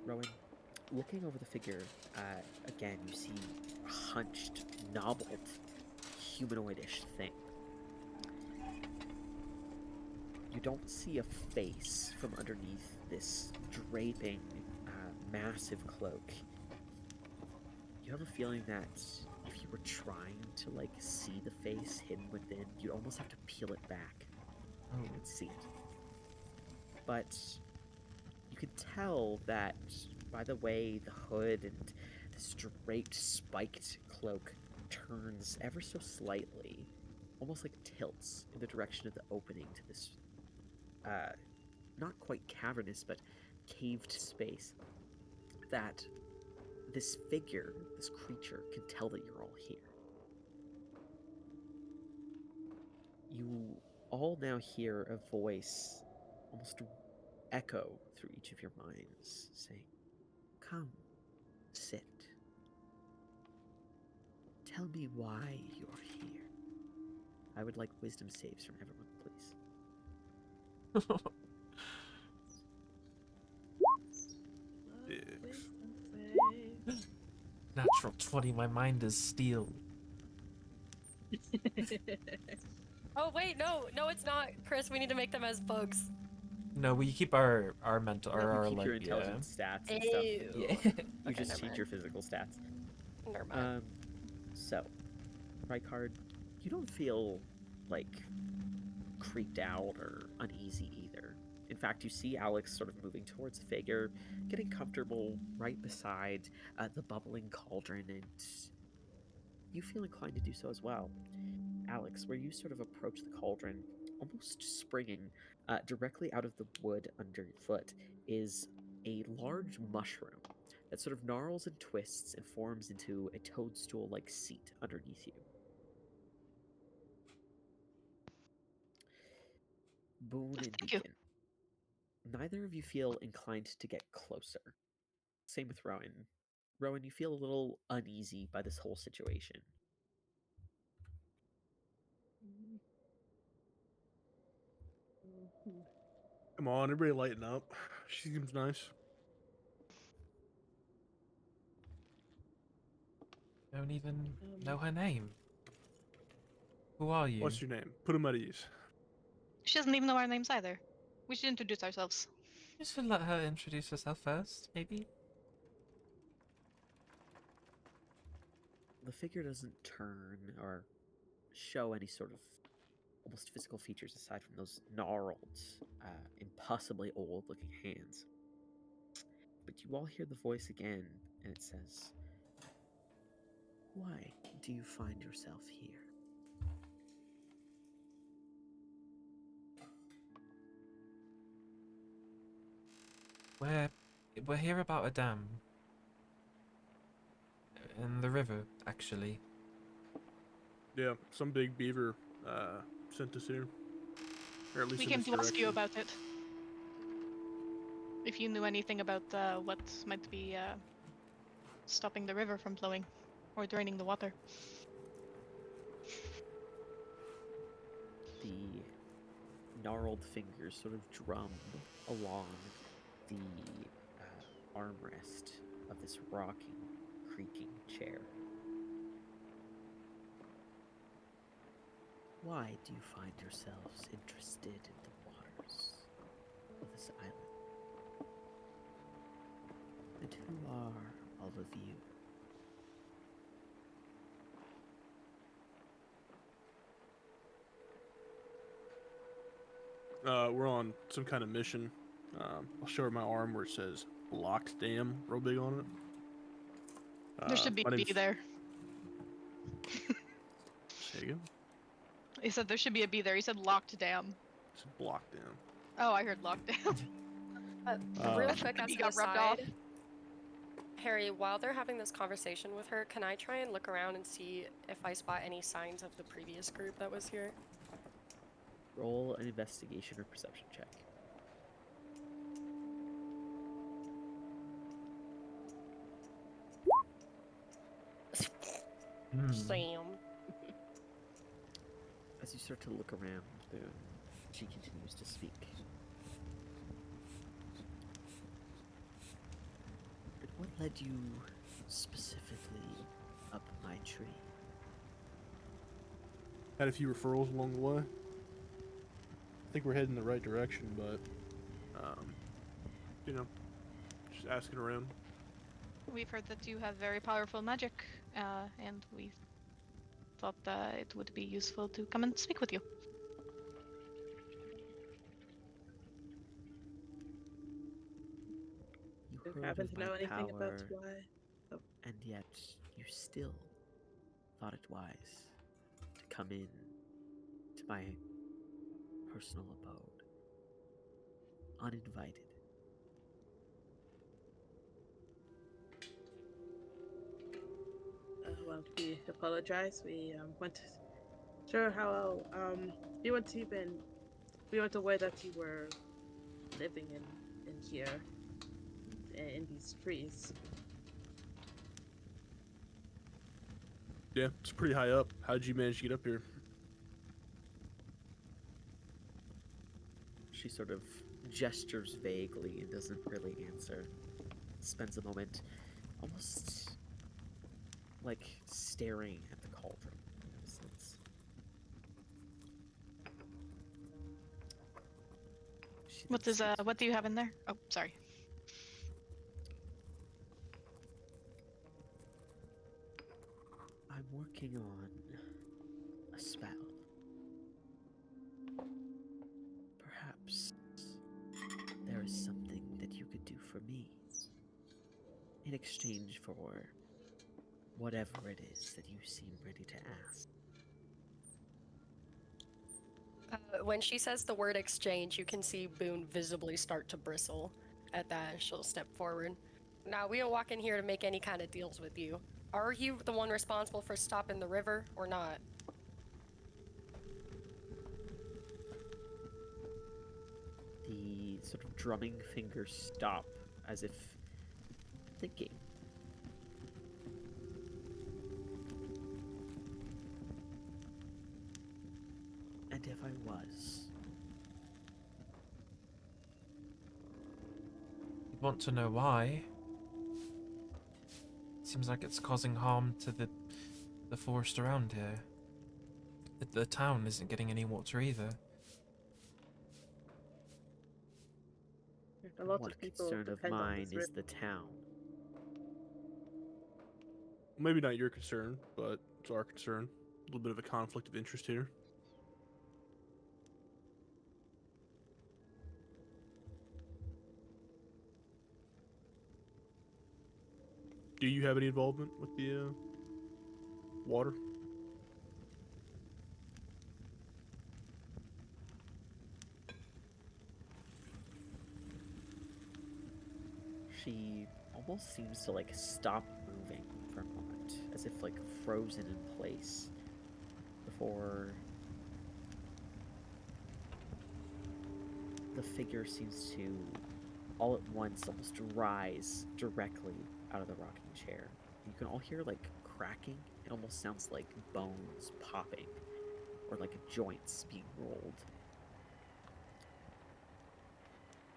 Rowan, looking over the figure, again, you see a hunched, knobbled, humanoidish thing. You don't see a face from underneath this draping, massive cloak. You have a feeling that if you were trying to, like, see the face hidden within, you'd almost have to peel it back Oh. and see it. But you can tell that by the way the hood and this draped, spiked cloak turns ever so slightly, almost like tilts in the direction of the opening to this, not quite cavernous, but caved space, that this figure, this creature, can tell that you're all here. You all now hear a voice almost echo through each of your minds, saying, "Come, sit. Tell me why you're here." I would like wisdom saves from everyone, please. Natural 20, my mind is steel. Oh wait, no, it's not, Chris. We need to make them as bugs. No, we keep our mental or You our keep like your intelligence stats and stuff. Ew. Yeah. You Okay, just never change mind. your physical stats. Never mind. So, Rykard, you don't feel, like, creeped out or uneasy either. In fact, you see Alex sort of moving towards the figure, getting comfortable right beside the bubbling cauldron, and you feel inclined to do so as well. Alex, where you sort of approach the cauldron, almost springing directly out of the wood underfoot, is a large mushroom that sort of gnarls and twists and forms into a toadstool-like seat underneath you. Boone and Thank you. Beacon. Neither of you feel inclined to get closer. Same with Rowan. Rowan, you feel a little uneasy by this whole situation. Come on, everybody lighten up. She seems nice. Don't even know her name. Who are you? What's your name? Put him at ease. She doesn't even know our names either. We should introduce ourselves. You should let her introduce herself first, maybe? The figure doesn't turn or show any sort of almost physical features aside from those gnarled, impossibly old looking hands. But you all hear the voice again, and it says, "Why do you find yourself here?" We're here about a dam. In the river, actually. Yeah, some big beaver sent us here. Or at least We in came this to ask you direction. about it. If you knew anything about what might be stopping the river from flowing or draining the water. The gnarled fingers sort of drum along the armrest of this rocking, creaking chair. Why do you find yourselves interested in the waters of this island? And who are all of you? We're on some kind of mission. I'll show her my arm where it says "Locked Dam" real big on it. There should be my a bee name's... there. Say again? He said there should be a bee there. He said locked dam. It's blocked down. Oh, I heard locked dam. Real Uh, quick, The as bee an got rubbed off. aside, Harry, while they're having this conversation with her, can I try and look around and see if I spot any signs of the previous group that was here? Roll an investigation or perception check. Sam. As you start to look around, Boone, she continues to speak. What led you specifically up my tree? Had a few referrals along the way. I think we're heading the right direction, but, you know, just asking around. We've heard that you have very powerful magic, and we thought that it would be useful to come and speak with you. You Do you heard happen of to my know anything about power, why? Oh, and yet you still thought it wise to come in to my personal abode, uninvited. well, we apologize. We went sure how we went to even we went aware that you were living in here in these trees. Yeah, it's pretty high up. How'd you manage to get up here? She sort of gestures vaguely and doesn't really answer. Spends a moment almost like staring at the cauldron in a sense. She then speaks What with do you have in there? Oh, sorry. I'm working on a spell. Perhaps there is something that you could do for me in exchange for whatever it is that you seem ready to ask. When she says the word exchange, you can see Boone visibly start to bristle at that, and she'll step forward. Now, we don't walk in here to make any kind of deals with you. Are you the one responsible for stopping the river, or not? The sort of drumming fingers stop as if thinking. And if I was, You want to know why? Seems like it's causing harm to the forest around here. The town isn't getting any water either. A lot what of people concern of depend on mine this is river. the town. Maybe not your concern, but it's our concern. A little bit of a conflict of interest here. Do you have any involvement with the water? She almost seems to like stop moving for a moment, as if like frozen in place before the figure seems to all at once almost rise directly out of the rocking chair. You can all hear like cracking. It almost sounds like bones popping or like joints being rolled.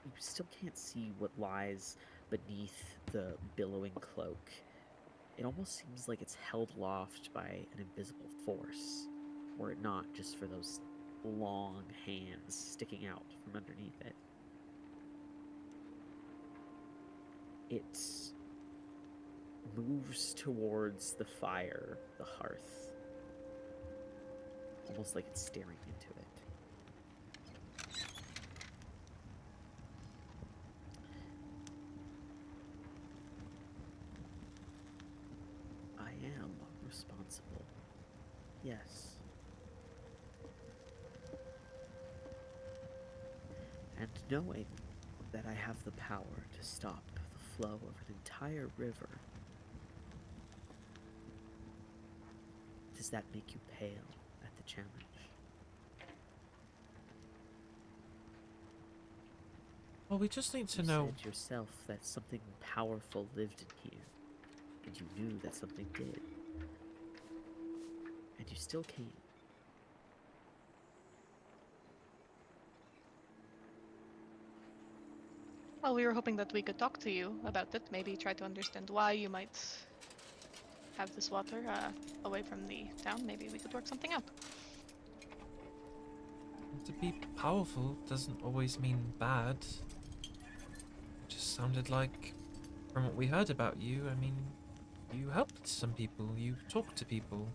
You still can't see what lies beneath the billowing cloak. It almost seems like it's held aloft by an invisible force, were it not just for those long hands sticking out from underneath it. It moves towards the fire, the hearth, almost like it's staring into it. I am responsible. Yes. And knowing that I have the power to stop the flow of an entire river. Does that make you pale at the challenge? Well, we just need to You know. said yourself that something powerful lived in here, and you knew that something did. And you still came. Well, we were hoping that we could talk to you about it, maybe try to understand why you might have this water away from the town. Maybe we could work something out. To be powerful doesn't always mean bad. It just sounded like, from what we heard about you, I mean, you helped some people, you talked to people.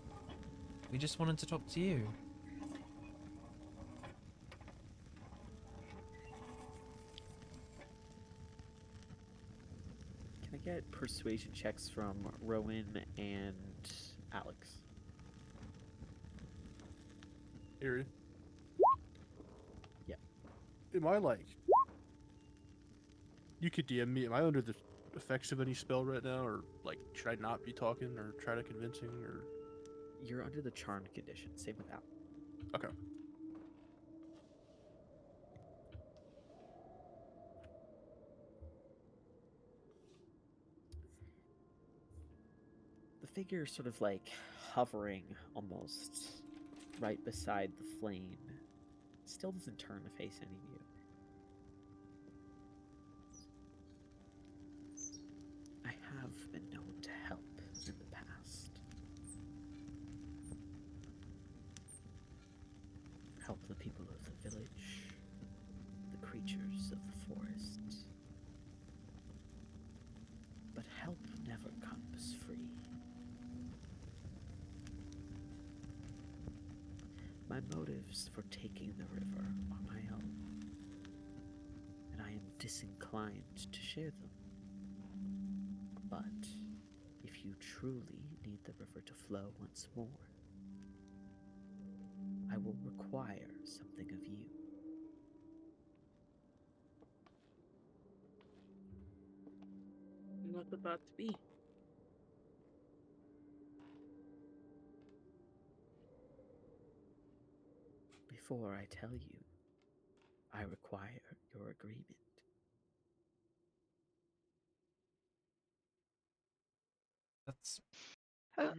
We just wanted to talk to you. Can I get persuasion checks from Rowan and Alex? Area. Yeah. Am I like? You could DM me. Am I under the effects of any spell right now, or like should I not be talking or try to convincing or? You're under the charmed condition. Same with Alex. Okay. The figure sort of like hovering almost right beside the flame still doesn't turn to face any of you. I have been known to help in the past. Help the people of the village, the creatures of the forest. But help never comes free. My motives for taking the river are my own, and I am disinclined to share them. But if you truly need the river to flow once more, I will require something of you. What's about to be? Before I tell you, I require your agreement. That's Uh,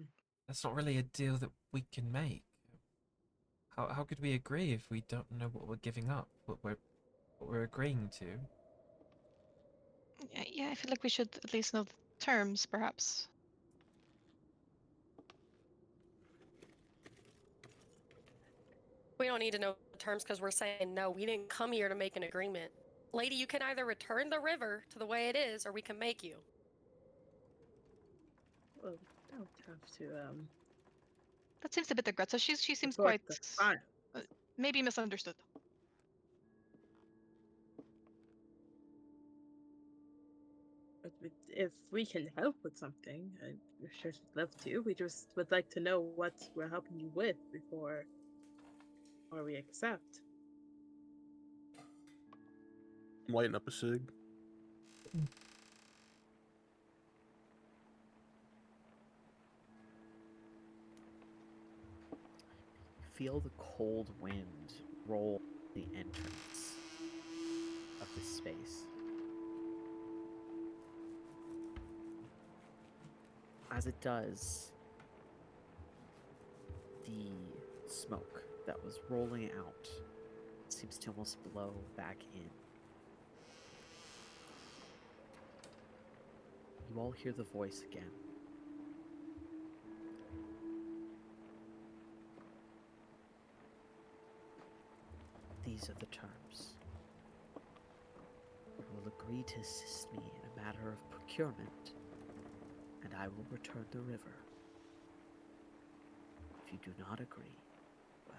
that's not really a deal that we can make. How could we agree if we don't know what we're giving up, what we're agreeing to? yeah, I feel like we should at least know the terms, perhaps. We don't need to know the terms because we're saying no. We didn't come here to make an agreement. Lady, you can either return the river to the way it is, or we can make you. Well, don't have to That seems a bit aggressive. She seems support quite the fire. maybe misunderstood. But if we can help with something, I'm sure she'd love to. We just would like to know what we're helping you with before or we accept. I'm lighting up a cig. Feel the cold wind roll the entrance of this space. As it does, the smoke that was rolling out seems to almost blow back in. You all hear the voice again. These are the terms. You will agree to assist me in a matter of procurement, and I will return the river. If you do not agree, well,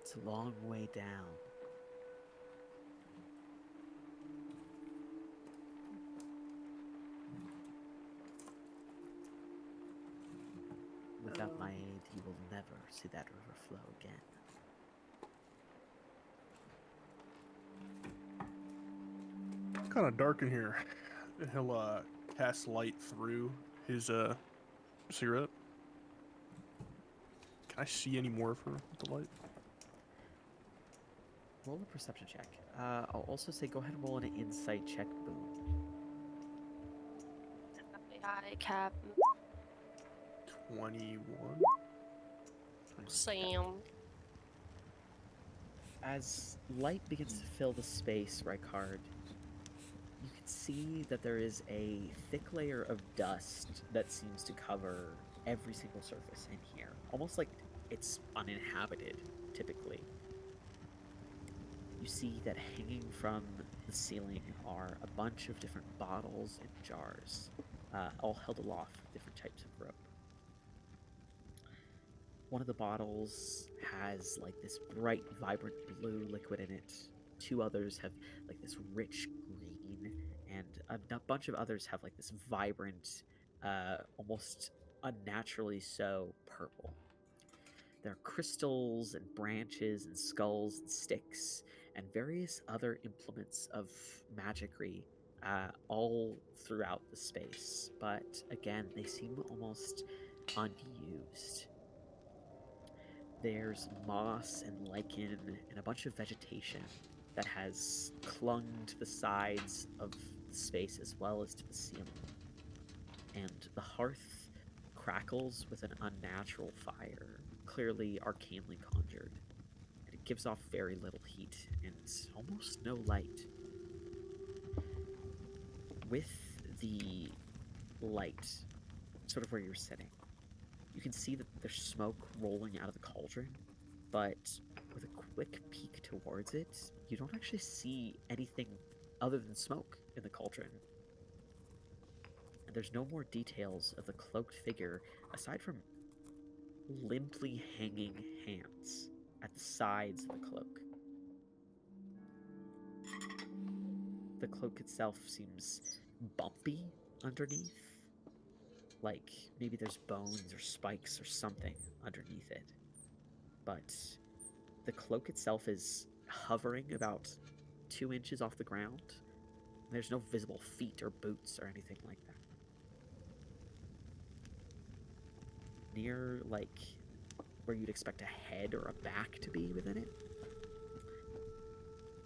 it's a long way down. Without my aid, you will never see that river flow again. kind of dark in here. He'll cast light through his cigarette. Can I see any more of her with the light? Roll a perception check. I'll also say go ahead and roll an insight check, Boone. I cap 21. Sam. As light begins to fill the space, Rykard, you can see that there is a thick layer of dust that seems to cover every single surface in here, almost like it's uninhabited, typically. You see that hanging from the ceiling are a bunch of different bottles and jars, all held aloft with different types of rope. One of the bottles has like this bright, vibrant blue liquid in it. Two others have like this rich green, and a bunch of others have like this vibrant, almost unnaturally so purple. There are crystals and branches and skulls and sticks and various other implements of magicry all throughout the space. But again, they seem almost unused. There's moss and lichen and a bunch of vegetation that has clung to the sides of the space as well as to the ceiling. And the hearth crackles with an unnatural fire, clearly arcanely conjured. And it gives off very little heat and almost no light. With the light, sort of where you're sitting, you can see that there's smoke rolling out of the cauldron, but with a quick peek towards it, you don't actually see anything other than smoke in the cauldron. And there's no more details of the cloaked figure aside from limply hanging hands at the sides of the cloak. The cloak itself seems bumpy underneath, like maybe there's bones or spikes or something underneath it. But the cloak itself is hovering about 2 inches off the ground. And there's no visible feet or boots or anything like that. Near, like, where you'd expect a head or a back to be within it,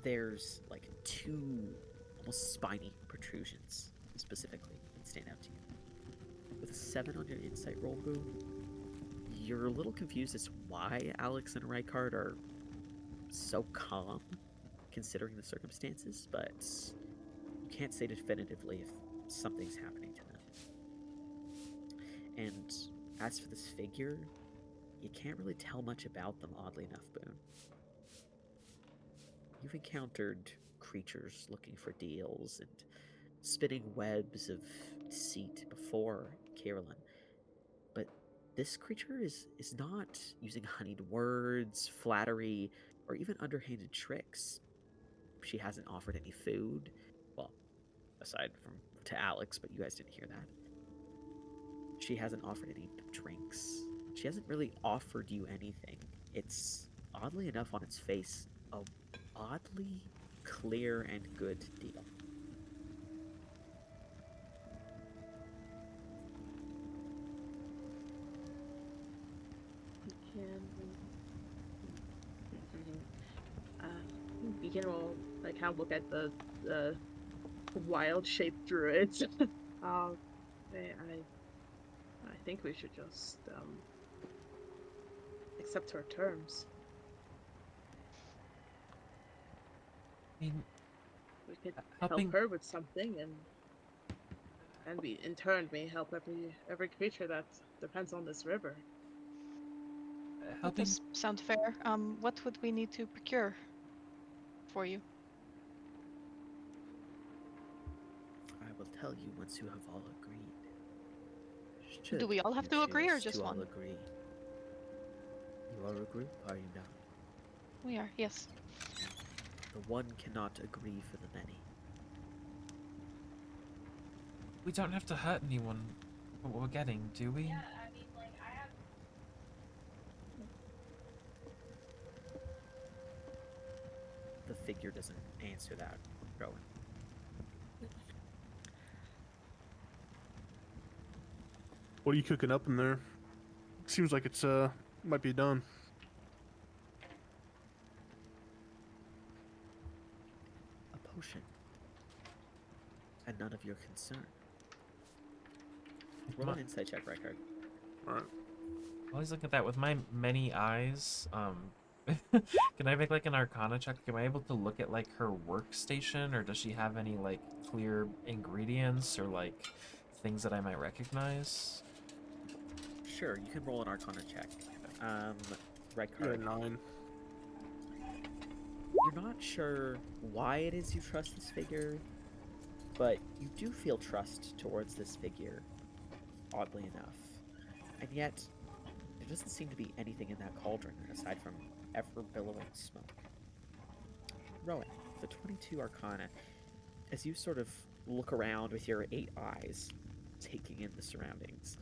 there's, like, 2 almost spiny protrusions, specifically, that stand out to you. With a 7 on your insight roll, Boo, you're a little confused as to why Alex and Rykard are so calm, considering the circumstances, but you can't say definitively if something's happening to them. And as for this figure, you can't really tell much about them, oddly enough, Boone. You've encountered creatures looking for deals and spinning webs of deceit before, Carolyn, but this creature is not using honeyed words, flattery, or even underhanded tricks. She hasn't offered any food, well, aside from to Alex, but you guys didn't hear that. She hasn't offered any drinks. She hasn't really offered you anything. It's, oddly enough on its face, a oddly clear and good deal. Beacon will like kind of look at the wild shaped druids. I think we should just accept her terms. I mean, We could helping help her with something, and we in turn may help every creature that depends on this river. That helping does sound fair. What would we need to procure for you? I will tell you once you have all agreed. Do we all have to agree or just to all one? agree? You are a group, are you not? We are, yes. The one cannot agree for the many. we don't have to hurt anyone for what we're getting, do we? The figure doesn't answer that, Rowan. What are you cooking up in there? Seems like it's might be done. A potion. And none of your concern. Roll an insight check, Rykard. All right. While he's looking at that, with my many eyes, can I make like an Arcana check? Am I able to look at like her workstation, or does she have any like clear ingredients or like things that I might recognize? Sure, you can roll an Arcana check. You got a Rykard, 9. you're not sure why it is you trust this figure, but you do feel trust towards this figure, oddly enough. And yet, there doesn't seem to be anything in that cauldron aside from ever-billowing smoke. Rowan, the 22 Arcana, as you sort of look around with your 8 eyes, taking in the surroundings,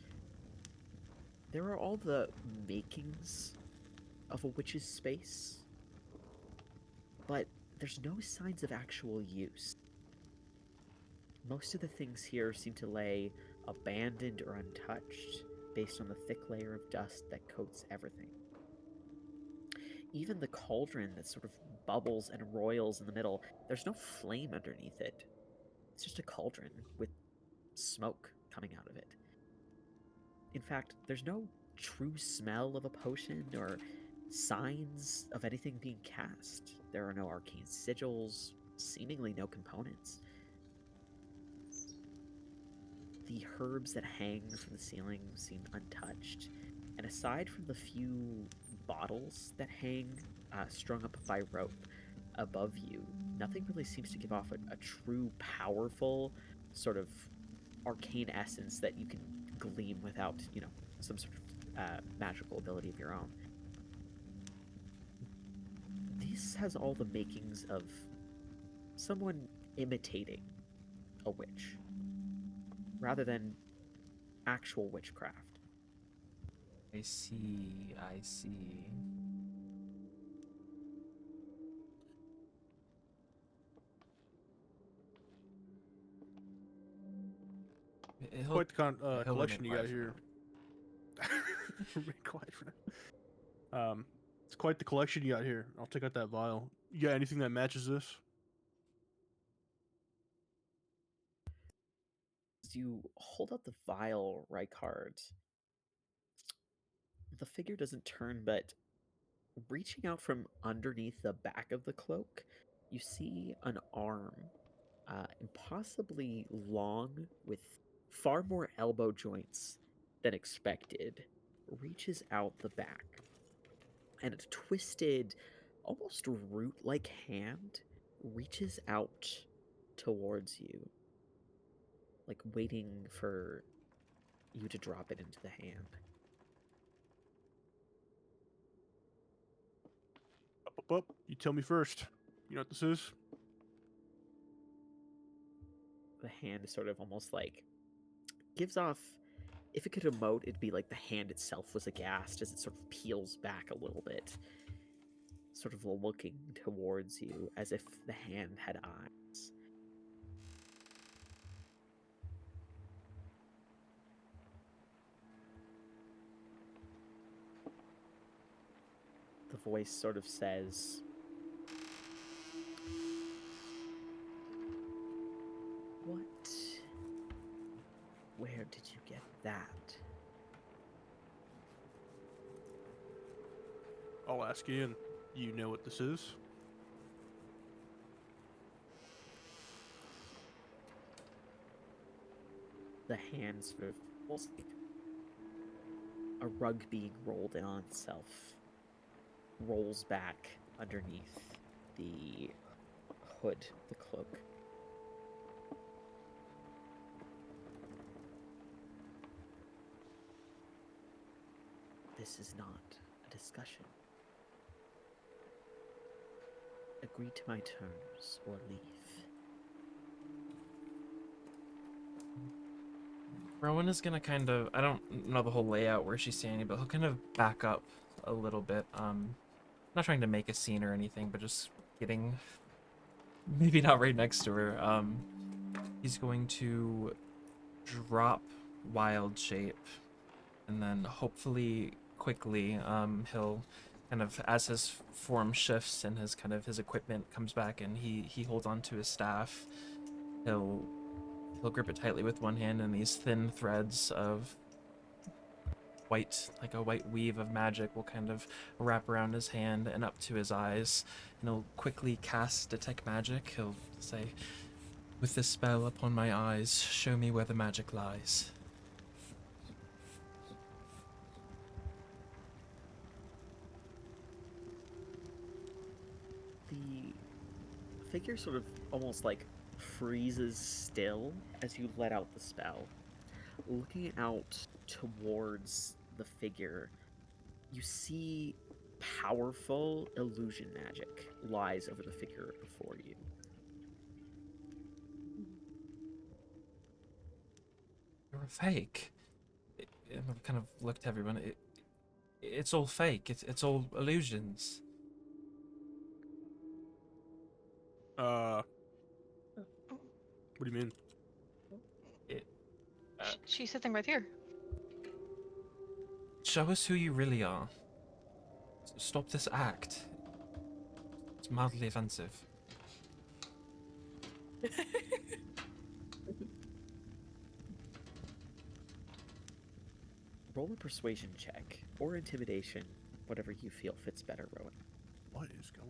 there are all the makings of a witch's space, but there's no signs of actual use. Most of the things here seem to lay abandoned or untouched, based on the thick layer of dust that coats everything. Even the cauldron that sort of bubbles and roils in the middle, there's no flame underneath it. It's just a cauldron with smoke coming out of it. In fact, there's no true smell of a potion or signs of anything being cast. There are no arcane sigils, seemingly no components. The herbs that hang from the ceiling seem untouched, and aside from the few bottles that hang strung up by rope above you, nothing really seems to give off a true powerful sort of arcane essence that you can glean without, some sort of magical ability of your own. This has all the makings of someone imitating a witch, rather than actual witchcraft. I see, I see. Quite the he'll collection remain you got quiet for here. now. Remain quiet for now. It's quite the collection you got here. I'll take out that vial. You got anything that matches this? As you hold out the vial, Rykard, the figure doesn't turn, but reaching out from underneath the back of the cloak, you see an arm, impossibly long, with far more elbow joints than expected, reaches out the back. And a twisted, almost root like hand reaches out towards you, like waiting for you to drop it into the hand. Up. You tell me first. You know what this is? The hand sort of almost like gives off, if it could emote, it'd be like the hand itself was aghast as it sort of peels back a little bit, sort of looking towards you as if the hand had eyes. The voice sort of says, "What? Where did you get that?" I'll ask you, and you know what this is? The hand sort of, almost like a rug being rolled in on itself, rolls back underneath the hood, the cloak. This is not a discussion. Agree to my terms or leave. Rowan is gonna kind of, I don't know the whole layout where she's standing, but he'll kind of back up a little bit. Not trying to make a scene or anything, but just getting, maybe not right next to her. He's going to drop Wild Shape and then hopefully quickly, he'll kind of, as his form shifts and his equipment comes back and he holds on to his staff, he'll grip it tightly with one hand, and these thin threads of white, like a white weave of magic, will kind of wrap around his hand and up to his eyes, and he'll quickly cast detect magic. He'll say, "With this spell upon my eyes, show me where the magic lies." The figure sort of almost like freezes still as you let out the spell. Looking out towards the figure, you see powerful illusion magic lies over the figure before you. You're a fake. And I've kind of looked at everyone. It's all fake. It's all illusions. What do you mean? It, She's sitting right here. show us who you really are. Stop this act. It's mildly offensive. Roll a persuasion check or intimidation, whatever you feel fits better, Rowan. What is going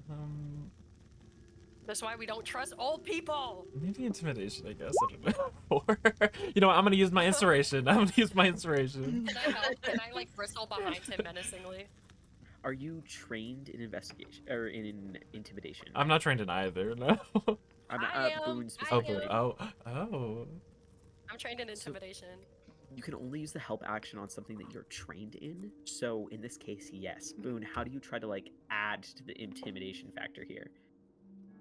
on? That's why we don't trust old people. Maybe intimidation, I guess. I don't know. Or, you know what? I'm gonna use my inspiration. I'm gonna use my inspiration. Can I help? Can I like bristle behind him menacingly? Are you trained in investigation or in intimidation? I'm not trained in either. No. I am. Boone Oh, specifically. oh. I'm trained in intimidation. You can only use the help action on something that you're trained in. So in this case, yes. Boone, how do you try to like add to the intimidation factor here?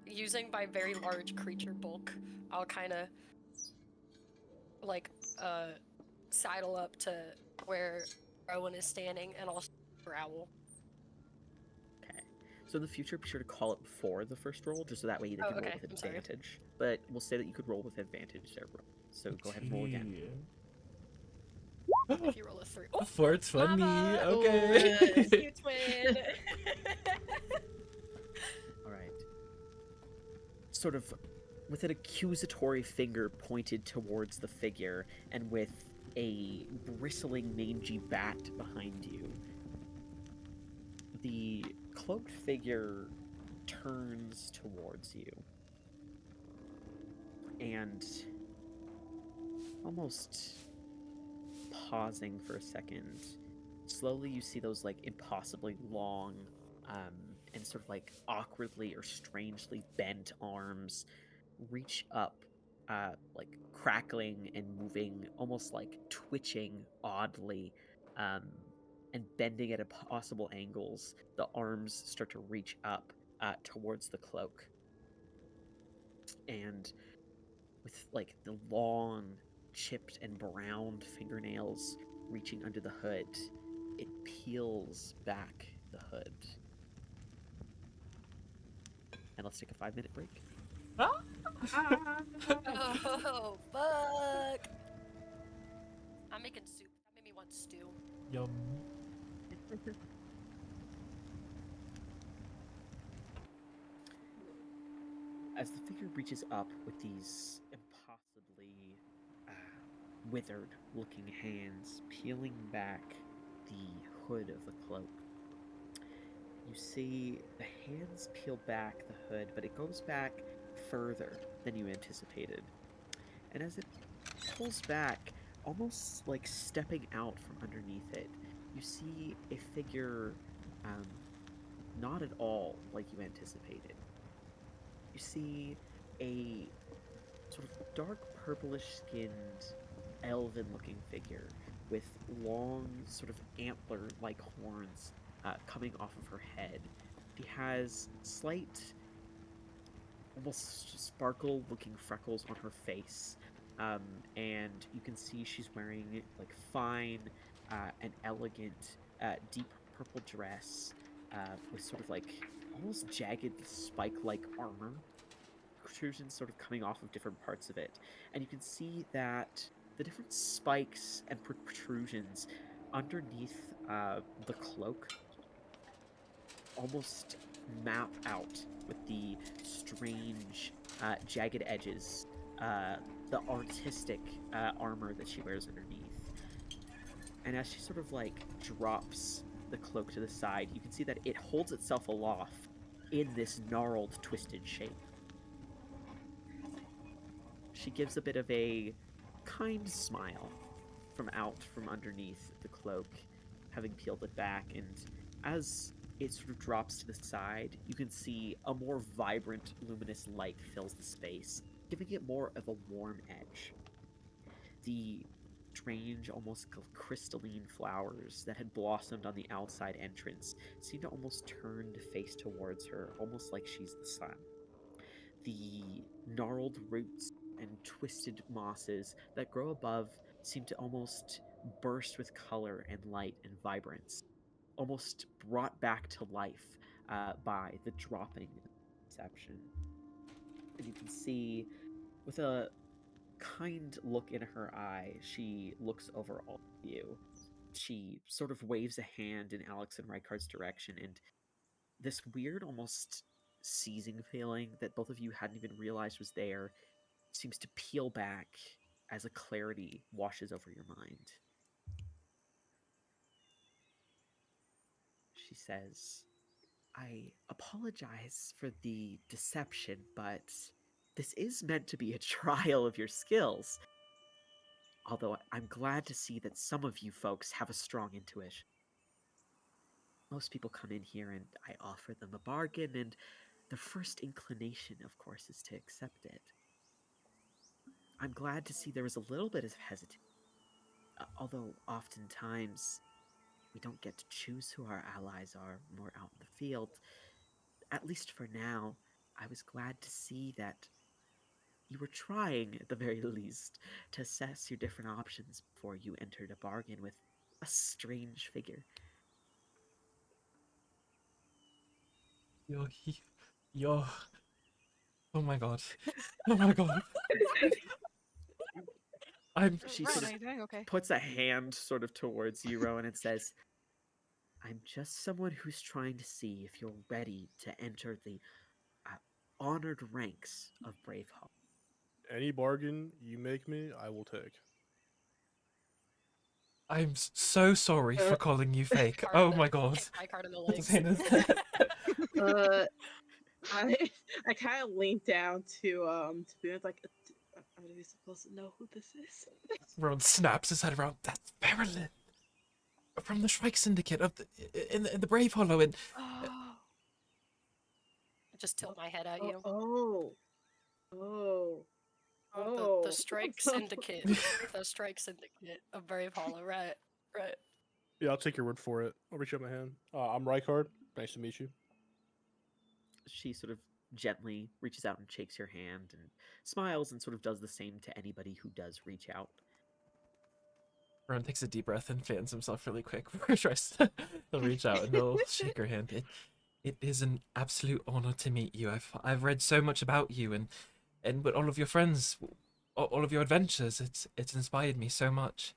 Using my very large creature bulk, I'll kind of like sidle up to where Rowan is standing, and I'll growl. Okay. So in the future, be sure to call it before the first roll, just so that way you Oh, can roll okay. with I'm sorry. advantage. But we'll say that you could roll with advantage there, Rowan. So go ahead and roll again. If you roll a 3. Oh, 420. lava! Okay. You twin. All right. Sort of with an accusatory finger pointed towards the figure and with a bristling mangy bat behind you, the cloaked figure turns towards you and, almost pausing for a second, slowly you see those like impossibly long and sort of like awkwardly or strangely bent arms reach up, like crackling and moving, almost like twitching oddly, and bending at impossible angles. The arms start to reach up towards the cloak, and with like the long, chipped and browned fingernails reaching under the hood, it peels back the hood. And let's take a 5-minute break. Oh, fuck. I'm making soup. That made me want stew. Yum. As the figure reaches up with these impossibly withered looking hands peeling back the hood of the cloak, you see the hands peel back the hood, but it goes back further than you anticipated. And as it pulls back, almost like stepping out from underneath it, you see a figure not at all like you anticipated. You see a sort of dark purplish skinned, elven looking figure with long, sort of antler like horns coming off of her head. She has slight, almost sparkle looking freckles on her face. And you can see she's wearing like fine and elegant deep purple dress with sort of like almost jagged spike-like armor protrusions sort of coming off of different parts of it. And you can see that the different spikes and protrusions underneath the cloak almost map out with the strange, jagged edges, the artistic armor that she wears underneath. And as she sort of like drops the cloak to the side, you can see that it holds itself aloft in this gnarled, twisted shape. She gives a bit of a kind smile from underneath the cloak, having peeled it back, and as it sort of drops to the side, you can see a more vibrant, luminous light fills the space, giving it more of a warm edge. The strange, almost crystalline flowers that had blossomed on the outside entrance seem to almost turn to face towards her, almost like she's the sun. The gnarled roots and twisted mosses that grow above seem to almost burst with color and light and vibrance, almost brought back to life by the dropping inception. And you can see, with a kind look in her eye, she looks over all of you. She sort of waves a hand in Alex and Rykard's direction, and this weird, almost seizing feeling that both of you hadn't even realized was there seems to peel back as a clarity washes over your mind. She says, I apologize for the deception, but this is meant to be a trial of your skills. Although I'm glad to see that some of you folks have a strong intuition. Most people come in here and I offer them a bargain, and their first inclination, of course, is to accept it. I'm glad to see there was a little bit of hesitation, although oftentimes we don't get to choose who our allies are when we're out in the field. At least for now, I was glad to see that you were trying, at the very least, to assess your different options before you entered a bargain with a strange figure. You're, you're. Oh my god. Oh my god. I'm. She Rowan, sort are of you doing okay? puts a hand sort of towards you, Rowan, and says, I'm just someone who's trying to see if you're ready to enter the uh, honored ranks of Braveheart. Any bargain you make me, I will take. I'm so sorry for calling you fake. Oh my god. Hit Rykard in the What to legs. say this? Uh, I I kind of leaned down to be like, are we supposed to know who this is? Ron snaps his head around. That's Marilyn from the Shrike Syndicate of in the Brave Hollow. And Oh, I just tilt my head at you. Oh, oh, The oh. Strike Syndicate. The Strike Syndicate of Brave Hollow. Right. Right. Yeah, I'll take your word for it. I'll reach out my hand. I'm Rykard. Nice to meet you. She sort of gently reaches out and shakes your hand and smiles and sort of does the same to anybody who does reach out. Ron takes a deep breath and fans himself really quick before he tries to he'll reach out and he'll shake her hand. It is an absolute honor to meet you. I've read so much about you and with all of your friends, all of your adventures. It's inspired me so much.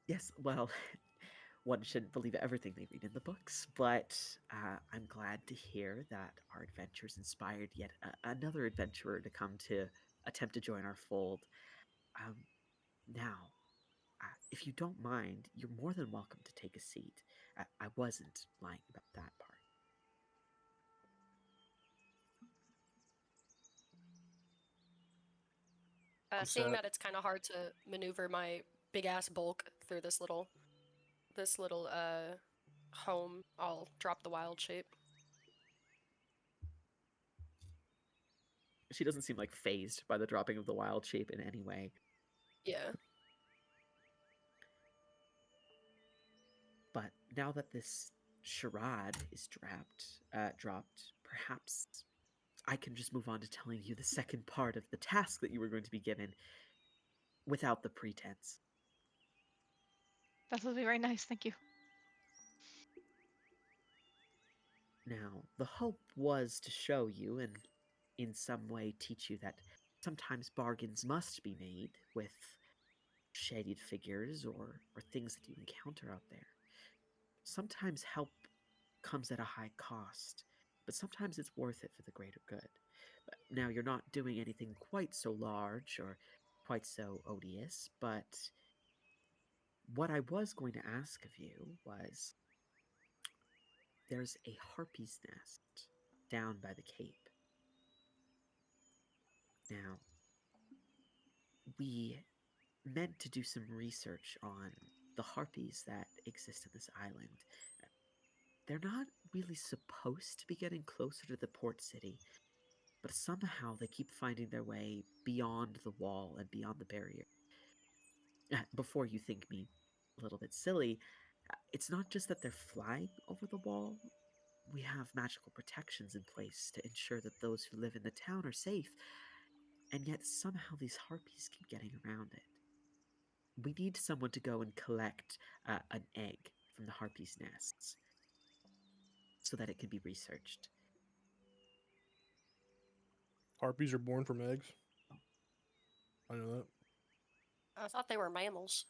Yes, well, one shouldn't believe everything they read in the books, but I'm glad to hear that our adventures inspired yet another adventurer to come to attempt to join our fold. Um, now, if you don't mind, you're more than welcome to take a seat. I wasn't lying about that part. I'm Seeing set. that it's kind of hard to maneuver my big ass bulk through this little home, I'll drop the wild shape. She doesn't seem like phased by the dropping of the wild shape in any way. Yeah. But now that this charade is dropped, perhaps I can just move on to telling you the second part of the task that you were going to be given without the pretense. that would be very nice. Thank you. Now, the hope was to show you and in some way teach you that sometimes bargains must be made with shaded figures or things that you encounter out there. Sometimes help comes at a high cost, but sometimes it's worth it for the greater good. Now, you're not doing anything quite so large or quite so odious, but what I was going to ask of you was there's a harpy's nest down by the cape. Now, we meant to do some research on the harpies that exist in this island. They're not really supposed to be getting closer to the port city, but somehow they keep finding their way beyond the wall and beyond the barrier. Before you think me a little bit silly, it's not just that they're flying over the wall. We have magical protections in place to ensure that those who live in the town are safe, and yet somehow these harpies keep getting around it. We need someone to go and collect an egg from the harpies' nests so that it can be researched. Harpies are born from eggs. I know that. I thought they were mammals.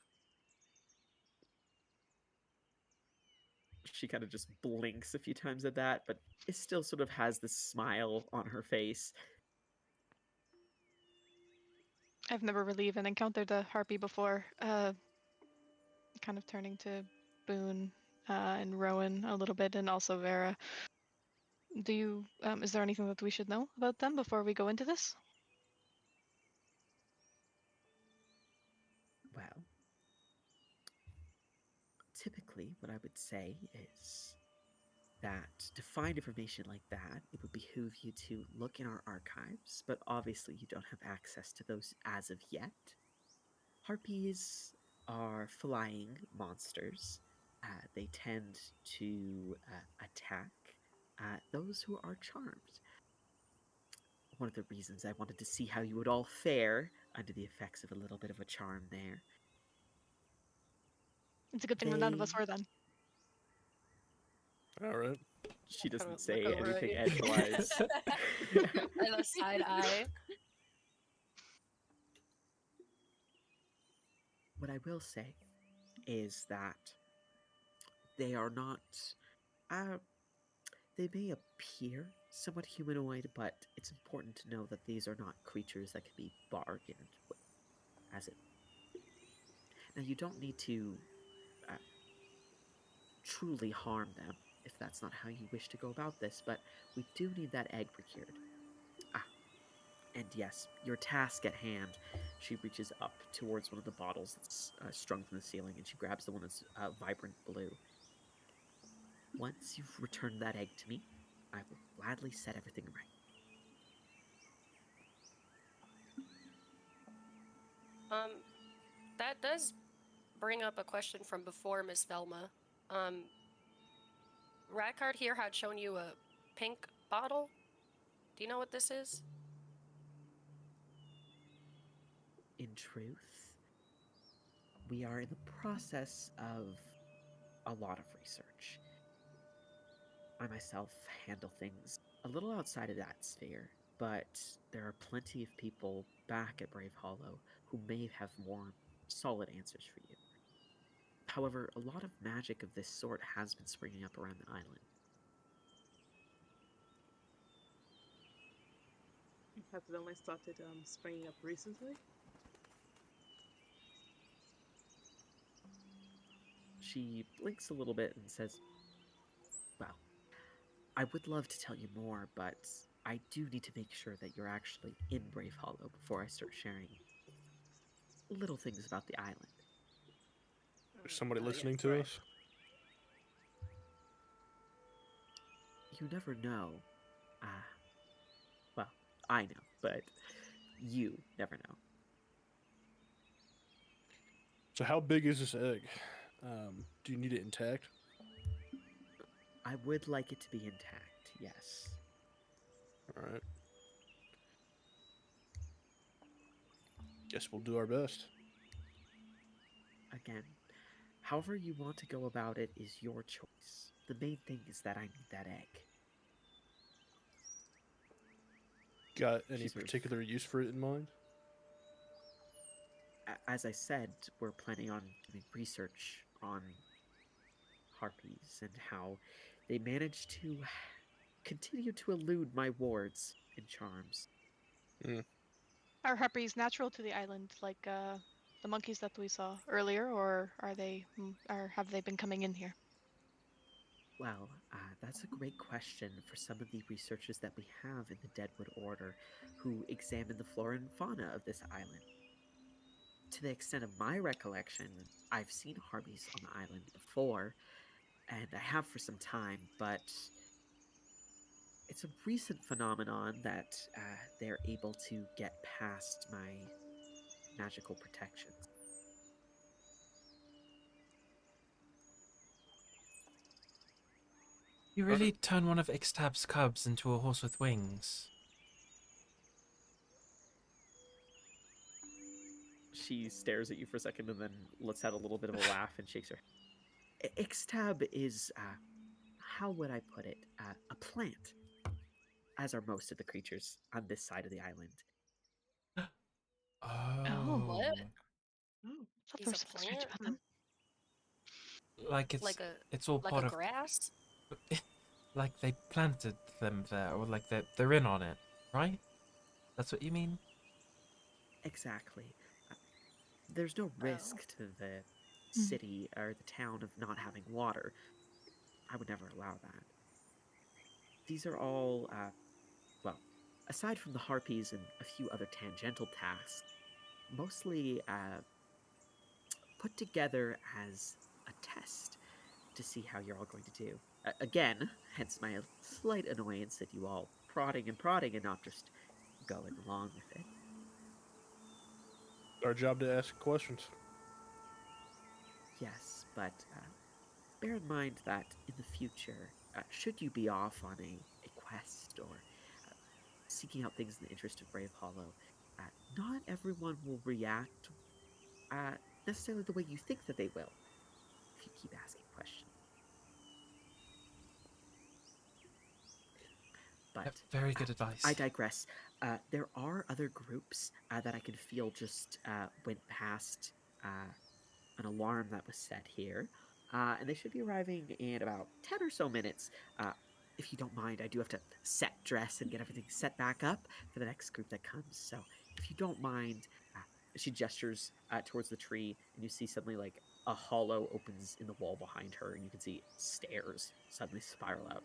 She kind of just blinks a few times at that, but it still sort of has this smile on her face. I've never really even encountered a harpy before. Kind of turning to Boone and Rowan a little bit, and also Vera. Do you? Is there anything that we should know about them before we go into this? Well, typically, what I would say is that to find information like that, it would behoove you to look in our archives, but obviously you don't have access to those as of yet. Harpies are flying monsters. They tend to attack those who are charmed. One of the reasons I wanted to see how you would all fare under the effects of a little bit of a charm there. It's a good thing that none of They us were then. All right. She Kind doesn't of look say over at anything you. edgewise. And a side eye. What I will say is that they are not. Uh, they may appear somewhat humanoid, but it's important to know that these are not creatures that can be bargained with. As it. Now, you don't need to uh, truly harm them if that's not how you wish to go about this, but we do need that egg procured. Ah, and yes, your task at hand. She reaches up towards one of the bottles that's strung from the ceiling, and she grabs the one that's vibrant blue. Once you've returned that egg to me, I will gladly set everything right. That does bring up a question from before, Miss Velma. Rackard here had shown you a pink bottle. Do you know what this is? In truth, we are in the process of a lot of research. I myself handle things a little outside of that sphere, but there are plenty of people back at Brave Hollow who may have more solid answers for you. However, a lot of magic of this sort has been springing up around the island. Has it only started springing up recently? She blinks a little bit and says, well, I would love to tell you more, but I do need to make sure that you're actually in Brave Hollow before I start sharing little things about the island. Is somebody Oh, listening yes, to right. us? You never know. Well, I know, but you never know. So how big is this egg? Do you need it intact? I would like it to be intact, yes. All right. Guess we'll do our best. Again, however you want to go about it is your choice. The main thing is that I need that egg. Got any She sort of- particular use for it in mind? As I said, we're planning on doing research on harpies and how they manage to continue to elude my wards and charms. Are harpies natural to the island, like the monkeys that we saw earlier, or or have they been coming in here? Well, that's a great question for some of the researchers that we have in the Deadwood Order who examine the flora and fauna of this island. To the extent of my recollection, I've seen harpies on the island before, and I have for some time, but it's a recent phenomenon that they're able to get past my magical protections. You really turn one of Ixtab's cubs into a horse with wings. She stares at you for a second and then lets out a little bit of a laugh and shakes her head. Ixtab is, how would I put it, a plant, as are most of the creatures on this side of the island. Oh. What? Oh, I thought He's there a was something strange plant? about them. Like it's all like part a of grass? like they planted them there, or like they're in on it, right? That's what you mean? Exactly. Uh, there's no Oh. risk to the city or the town of not having water. I would never allow that. These are all, well, aside from the harpies and a few other tangential tasks, mostly put together as a test to see how you're all going to do. Again, hence my slight annoyance at you all prodding and not just going along with it. Our job to ask questions. Yes, but bear in mind that in the future, should you be off on a quest or seeking out things in the interest of Brave Hollow, not everyone will react uh, necessarily the way you think that they will if you keep asking questions. But Very good I advice. digress. There are other groups that I can feel just went past an alarm that was set here, and they should be arriving in about 10 or so minutes. If you don't mind, I do have to set dress and get everything set back up for the next group that comes. So if you don't mind, she gestures towards the tree, and you see suddenly like a hollow opens in the wall behind her, and you can see stairs suddenly spiral out.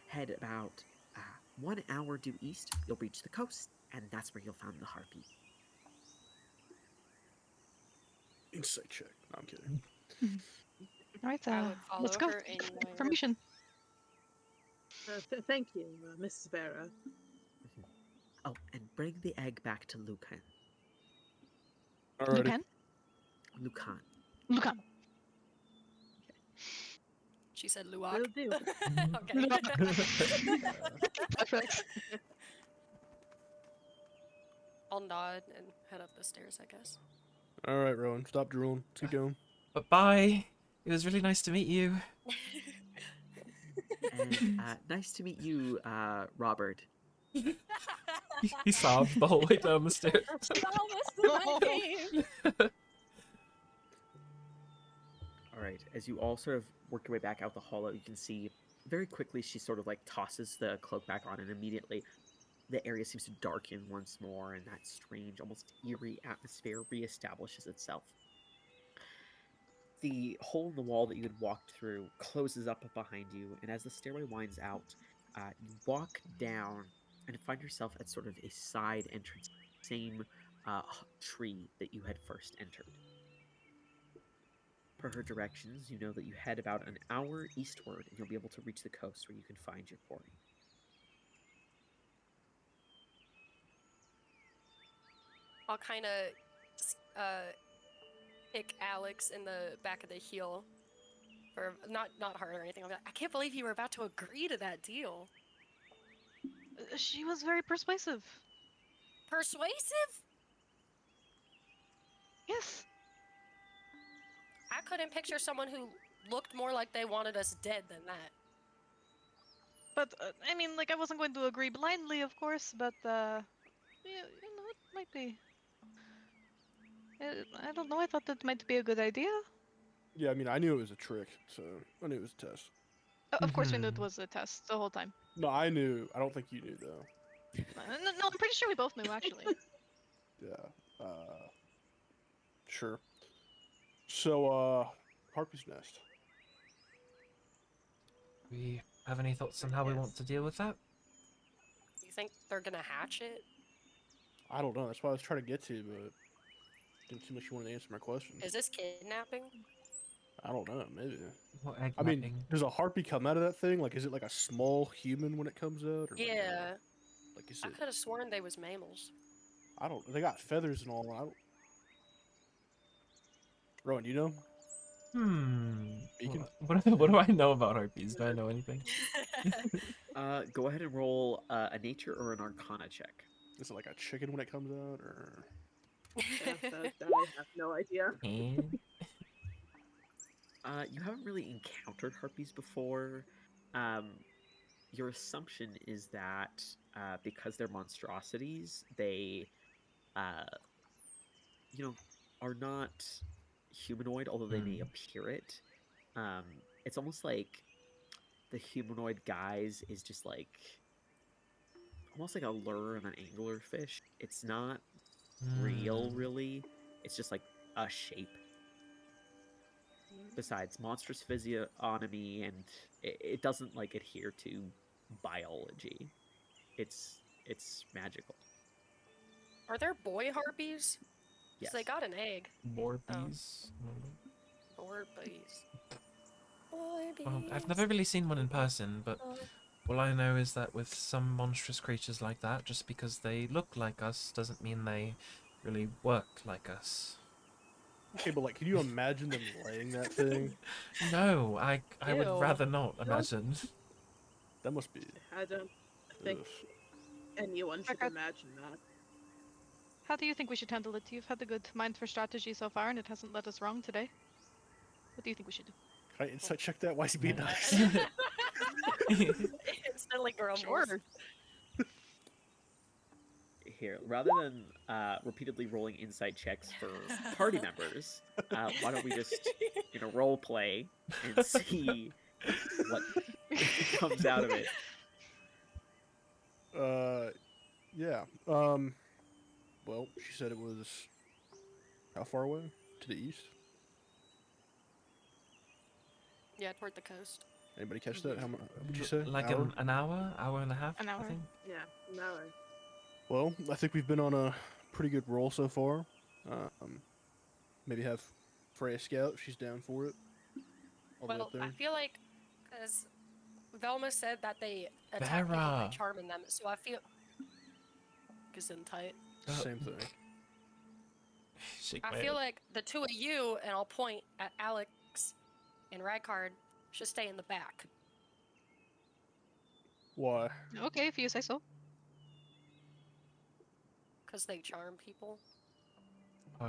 Head about 1 hour due east, you'll reach the coast, and that's where you'll find the harpy. Insight check. No, I'm kidding. All right, I would let's follow go. her Thank you for the anywhere. information. Thank you, Mrs. Vera. Oh, and bring the egg back to Lucan. Alrighty. Lucan? Lucan. Lucan. She said Will Luwak. do. Okay. Perfect. I'll nod and head up the stairs, I guess. All right, Rowan. Stop drooling. Let's get going. But bye. It was really nice to meet you. And nice to meet you, Robert. He sobbed the whole way down the stairs. All right, as you all sort of work your way back out the hollow, you can see very quickly she sort of like tosses the cloak back on, and immediately the area seems to darken once more, and that strange, almost eerie atmosphere reestablishes itself. The hole in the wall that you had walked through closes up behind you, and as the stairway winds out, you walk down and find yourself at sort of a side entrance, same tree that you had first entered. Per her directions, you know that you head about an hour eastward, and you'll be able to reach the coast where you can find your quarry. I'll kind of kick Alex in the back of the heel, or not hard or anything. I'm like, I can't believe you were about to agree to that deal. She was very persuasive. Persuasive? Yes. I couldn't picture someone who looked more like they wanted us dead than that. But I mean, like, I wasn't going to agree blindly, of course. But it might be. I don't know. I thought that might be a good idea. Yeah, I mean, I knew it was a trick, so I knew it was a test. Of course, we knew it Mhm. was a test the whole time. No, I knew. I don't think you knew though. No, I'm pretty sure we both knew actually. Yeah. Sure. So, Harpy's Nest. We have any thoughts on how we want Yes. to deal with that? You think they're gonna hatch it? I don't know. That's what I was trying to get to, but didn't seem like you wanted to answer my question. Is this kidnapping? I don't know. Maybe. What egg I mean, mapping? does a harpy come out of that thing? Like, is it like a small human when it comes out, or Yeah. like is I it? could have sworn they was mammals. I don't. They got feathers and all. I don't. Rowan, do you know? Beacon. What do I know about harpies? Do I know anything? Go ahead and roll a nature or an arcana check. Is it like a chicken when it comes out, or? That I have no idea. And You haven't really encountered harpies before. Your assumption is that because they're monstrosities, they, uh, are not humanoid, although they may appear it. It's almost like the humanoid guise is just like almost like a lure on an anglerfish. It's not real, really. It's just like a shape. Besides monstrous physiognomy, and it doesn't like adhere to biology. It's magical. Are there boy harpies? 'Cause Yes. they got an egg. more bees. Boy bees. Boy bees. Well, I've never really seen one in person, but all I know is that with some monstrous creatures like that, just because they look like us doesn't mean they really work like us. Okay, but like, can you imagine them laying that thing? No, I would Ew. rather not imagine. That must be. I don't think Ugh. anyone should Okay. imagine that. How do you think we should handle it? You've had a good mind for strategy so far, and it hasn't led us wrong today. What do you think we should do? Can I insight check that? Why is he being Yeah. nice? Instantly grumbles. Sure. Here, rather than repeatedly rolling insight checks for party members, why don't we just role play and see what comes out of it? Yeah. Well, she said it was how far away? To the east? Yeah, toward the coast. Anybody catch that? How much would you say? Like Hour? an hour and a half, An I hour. think. Yeah, no. Well, I think we've been on a pretty good roll so far. Maybe have Freya scout if she's down for it. All the way Well, up there. I feel like, because Velma said that they attack people by Vera. charming them, so I feel... Gesundheit. Same thing. Shake I my feel head. like the two of you, and I'll point at Alex and Ragcard, should stay in the back. Why? Okay, if you say so. Because they charm people. Oh,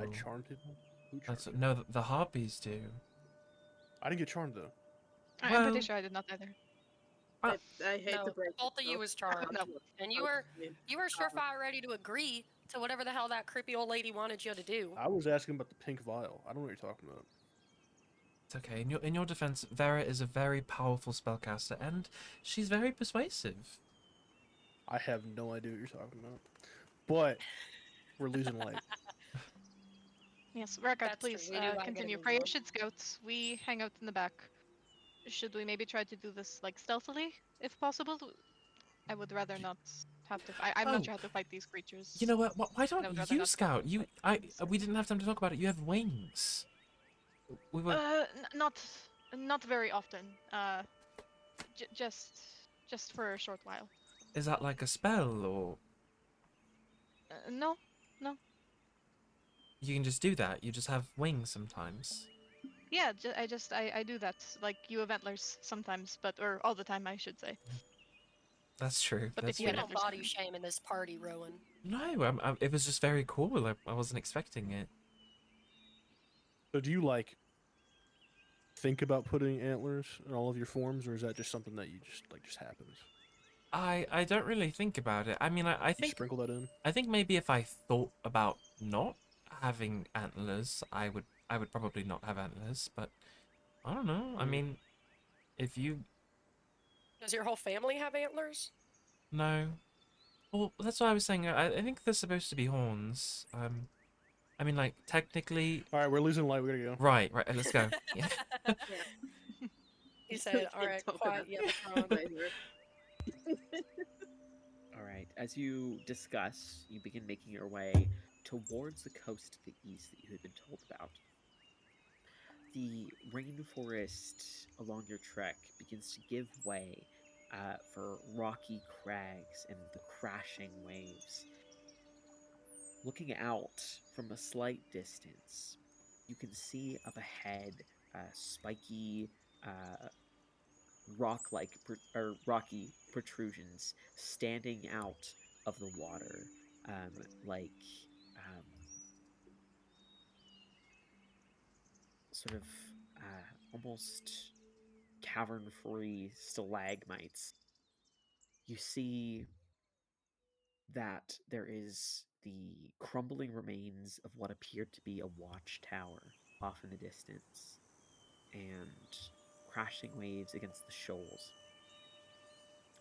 I charm people? Who charmed that's people? no. The harpies do. I didn't get charmed though. I'm Well- pretty sure I did not either. I hate No, to break both of you it, was charmed. No. And you were surefire ready to agree to whatever the hell that creepy old lady wanted you to do. I was asking about the pink vial. I don't know what you're talking about. It's okay. In your defense, Vera is a very powerful spellcaster, and she's very persuasive. I have no idea what you're talking about. But we're losing light. Yes, Ragard, That's true, please we do gotta get continue. a move Freya on. should scout. We hang out in the back. Should we maybe try to do this like stealthily, if possible? I would rather not have to. I'm Oh. not sure how to fight these creatures. You know what? Why I would don't rather you not scout? You, fight them. we didn't have time to talk about it. You have wings. We were. Not very often. Just for a short while. Is that like a spell, or No. you can just do that? You just have wings sometimes. Yeah, I do that like you eventlers sometimes, or all the time I should say. That's true. But That's if you We true. had don't body shame in this party, Rowan. No, it was just very cool. I wasn't expecting it. So do you like think about putting antlers in all of your forms, or is that just something that you just happens? I don't really think about it. I mean, I You think sprinkle that in. maybe if I thought about not having antlers, I would probably not have antlers. But I don't know. I Mm. mean, if you Does your whole family have antlers? know, well, that's what I was saying. I think they're supposed to be horns. I mean, like technically, All right, we're losing light. We gotta go. right, right. Let's go. Yeah. Yeah. He We said, "All can't right, talk quiet, about you have a throne." later. All right. As you discuss, you begin making your way towards the coast to the east that you had been told about. The rainforest along your trek begins to give way for rocky crags and the crashing waves. Looking out from a slight distance, you can see up ahead spiky rock-like or rocky protrusions standing out of the water, like um, sort of almost cavern-free stalagmites. You see that there is the crumbling remains of what appeared to be a watchtower off in the distance, and crashing waves against the shoals.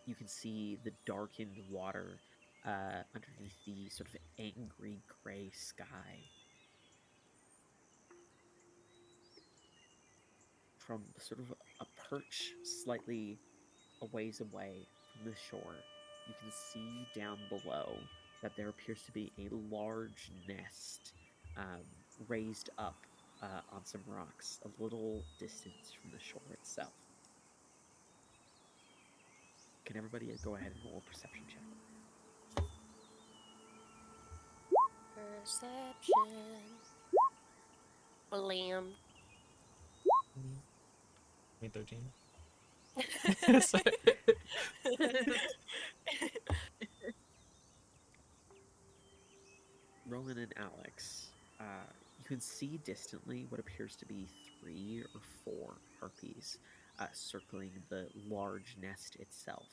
You can see the darkened water underneath the sort of angry gray sky. From sort of a perch slightly a ways away from the shore, you can see down below that there appears to be a large nest um, raised up on some rocks a little distance from the shore itself. Can everybody go ahead and roll a perception check? Perception. Blam. Me 13. So- Roland and Alex, you can see distantly what appears to be 3 or 4 harpies circling the large nest itself.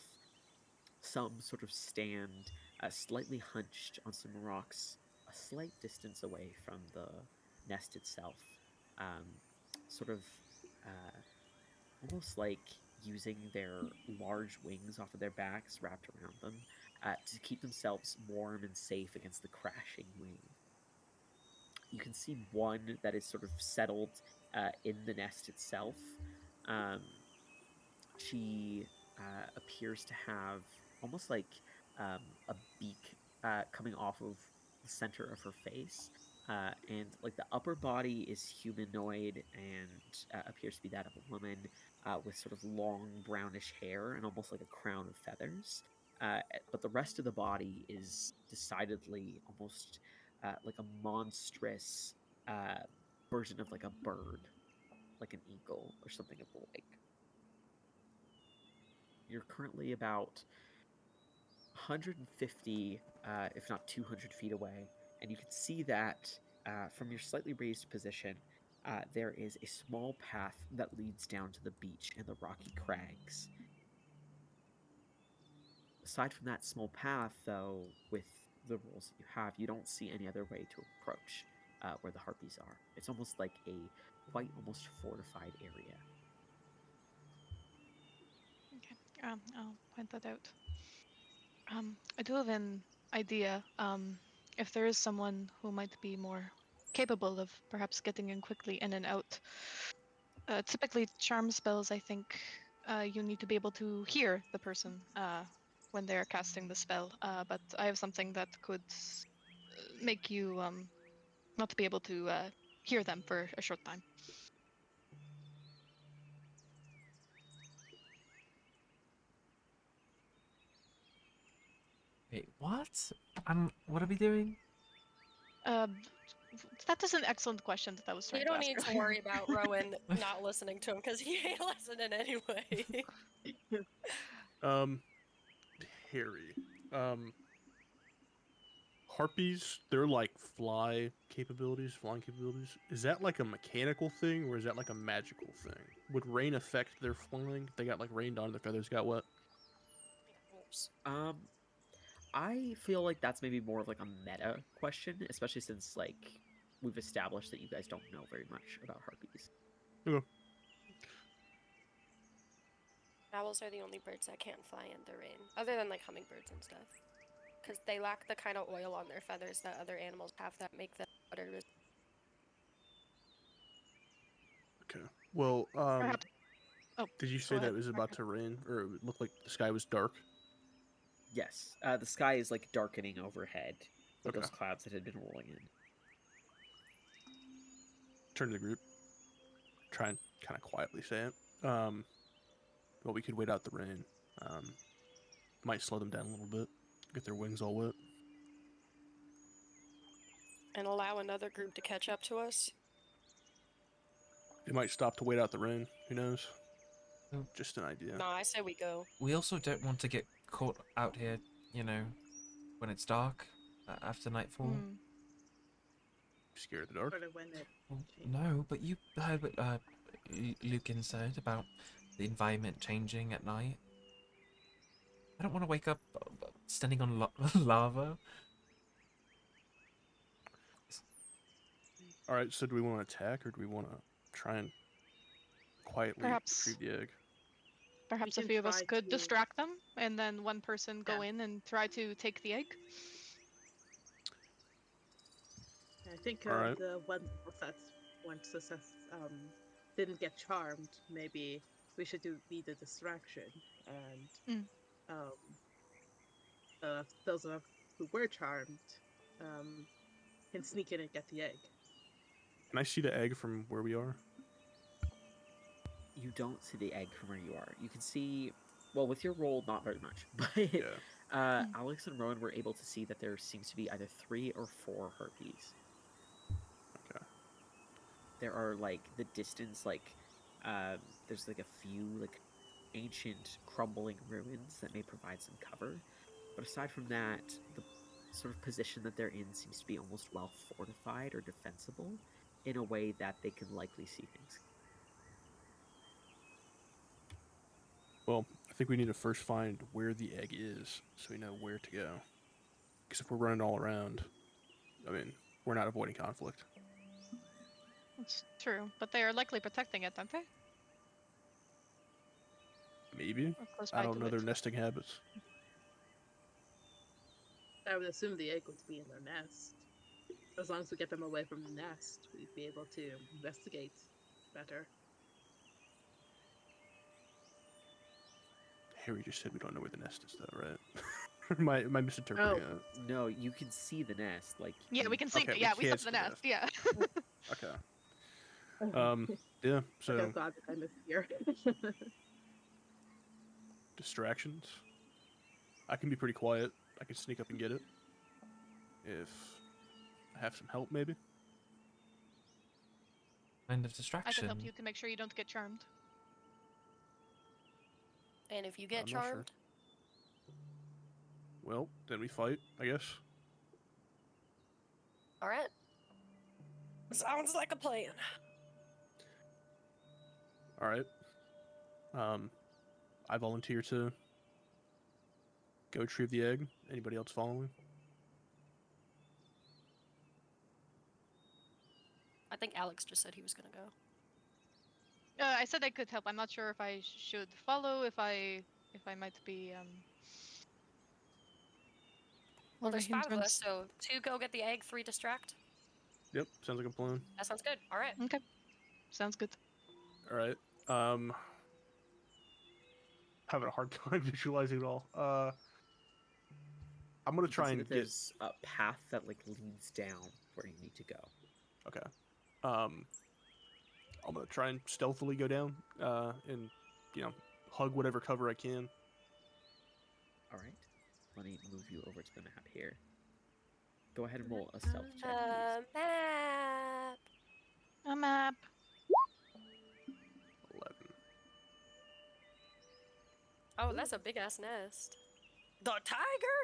Some sort of stand slightly hunched on some rocks a slight distance away from the nest itself, um, sort of uh, almost like using their large wings off of their backs wrapped around them to keep themselves warm and safe against the crashing wave. You can see one that is sort of settled in the nest itself. Um, she appears to have almost like a beak coming off of the center of her face. And like the upper body is humanoid and appears to be that of a woman with sort of long brownish hair and almost like a crown of feathers. But the rest of the body is decidedly almost like a monstrous uh, version of like a bird, like an eagle or something of the like. You're currently about 150, if not 200 feet away, and you can see that from your slightly raised position, there is a small path that leads down to the beach and the rocky crags. Aside from that small path, though, with the rules that you have, you don't see any other way to approach where the harpies are. It's almost like a quite almost fortified area. Okay, I'll point that out. I do have an idea. If there is someone who might be more capable of perhaps getting in quickly in and out. Typically, charm spells, I think you need to be able to hear the person when they're casting the spell. But I have something that could make you not be able to hear them for a short time. Wait, what? What are we doing? Uh, that is an excellent question that I was trying You to don't ask need to earlier. worry about Rowan not listening to him because he ain't listening anyway. Um, Harry. Um, harpies, they're like flying capabilities. Is that like a mechanical thing or is that like a magical thing? Would rain affect their flying? They got like rained on, their feathers got wet. Oops. I feel like that's maybe more of like a meta question, especially since like we've established that you guys don't know very much about harpies. Okay. Owls are the only birds that can't fly in the rain, other than like hummingbirds and stuff, because they lack the kind of oil on their feathers that other animals have that make them water resistant. Okay. Well, Perhaps. Oh, did you go say that ahead. it was about to rain, or it looked like the sky was dark? Yes, the sky is like darkening overhead with Okay. those clouds that had been rolling in. Turn to the group. Try and kind of quietly say it. But we could wait out the rain. Might slow them down a little bit. Get their wings all wet. And allow another group to catch up to us. They might stop to wait out the rain. Who knows? Oh. Just an idea. No, I say we go. We also don't want to get caught out here, you know, when it's dark after nightfall. Hmm. Scared of the dark? Sort of when it Well, changes. no, but you heard what Lucan said about the environment changing at night. I don't want to wake up standing on lava. All right. So do we want to attack or do we want to try and quietly Perhaps- retrieve the egg? Perhaps a can few of us try could to- distract them, and then one person go Yeah. in and try to take the egg. I think All right. the one success didn't get charmed. Maybe we should be the distraction, and Mm. those of us who were charmed can sneak in and get the egg. Can I see the egg from where we are? You don't see the egg from where you are. You can see, well, with your roll, not very much, but Yeah. Alex and Rowan were able to see that there seems to be either 3 or 4 harpies. Okay. There are like the distance, like there's like a few like ancient crumbling ruins that may provide some cover, but aside from that, the sort of position that they're in seems to be almost well fortified or defensible in a way that they can likely see things. Well, I think we need to first find where the egg is so we know where to go. Because if we're running all around, I mean, we're not avoiding conflict. It's true, but they are likely protecting it, aren't they? Maybe. Or close I by don't to know it. their nesting habits. I would assume the egg would be in their nest. As long as we get them away from the nest, we'd be able to investigate better. Harry just said we don't know where the nest is, though, right? am I misinterpreting it? No, you can see the nest. Like Yeah, we can see. Okay, we yeah, we can't have the see the nest. Yeah. Okay. Yeah. So Like, oh god, I missed here. distractions. I can be pretty quiet. I can sneak up and get it. If I have some help, maybe. Kind of I distraction. can help you to make sure you don't get charmed. And if you get I'm not sure. charmed, Well, then we fight, I guess. all right. Sounds like a plan. All right. I volunteer to go retrieve the egg. Anybody else following? I think Alex just said he was gonna go. I said I could help. I'm not sure if I should follow. If I might be Well, more of a there's 5 of us, hindrance. so 2 go get the egg, 3 distract. Yep, sounds like a plan. That sounds good. All right. Okay, sounds good. All right. Having a hard time visualizing it all. I'm gonna you try can see and that get. there's a path that like leads down where you need to go. Okay. I'm gonna try and stealthily go down. And hug whatever cover I can. All right. Let me move you over to the map here. Go ahead and roll a stealth check, please. Map. A map. 11. Oh, that's a big ass nest. The tiger.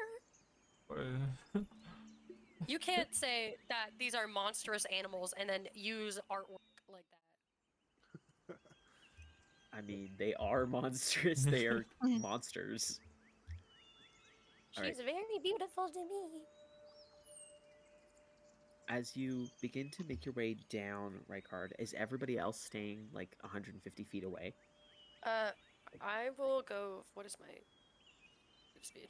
You can't say that these are monstrous animals and then use artwork like that. I mean, they are monstrous. They are monsters. All right. She's very beautiful to me. As you begin to make your way down Rykard, is everybody else staying like 150 feet away? I will go. What is my move speed?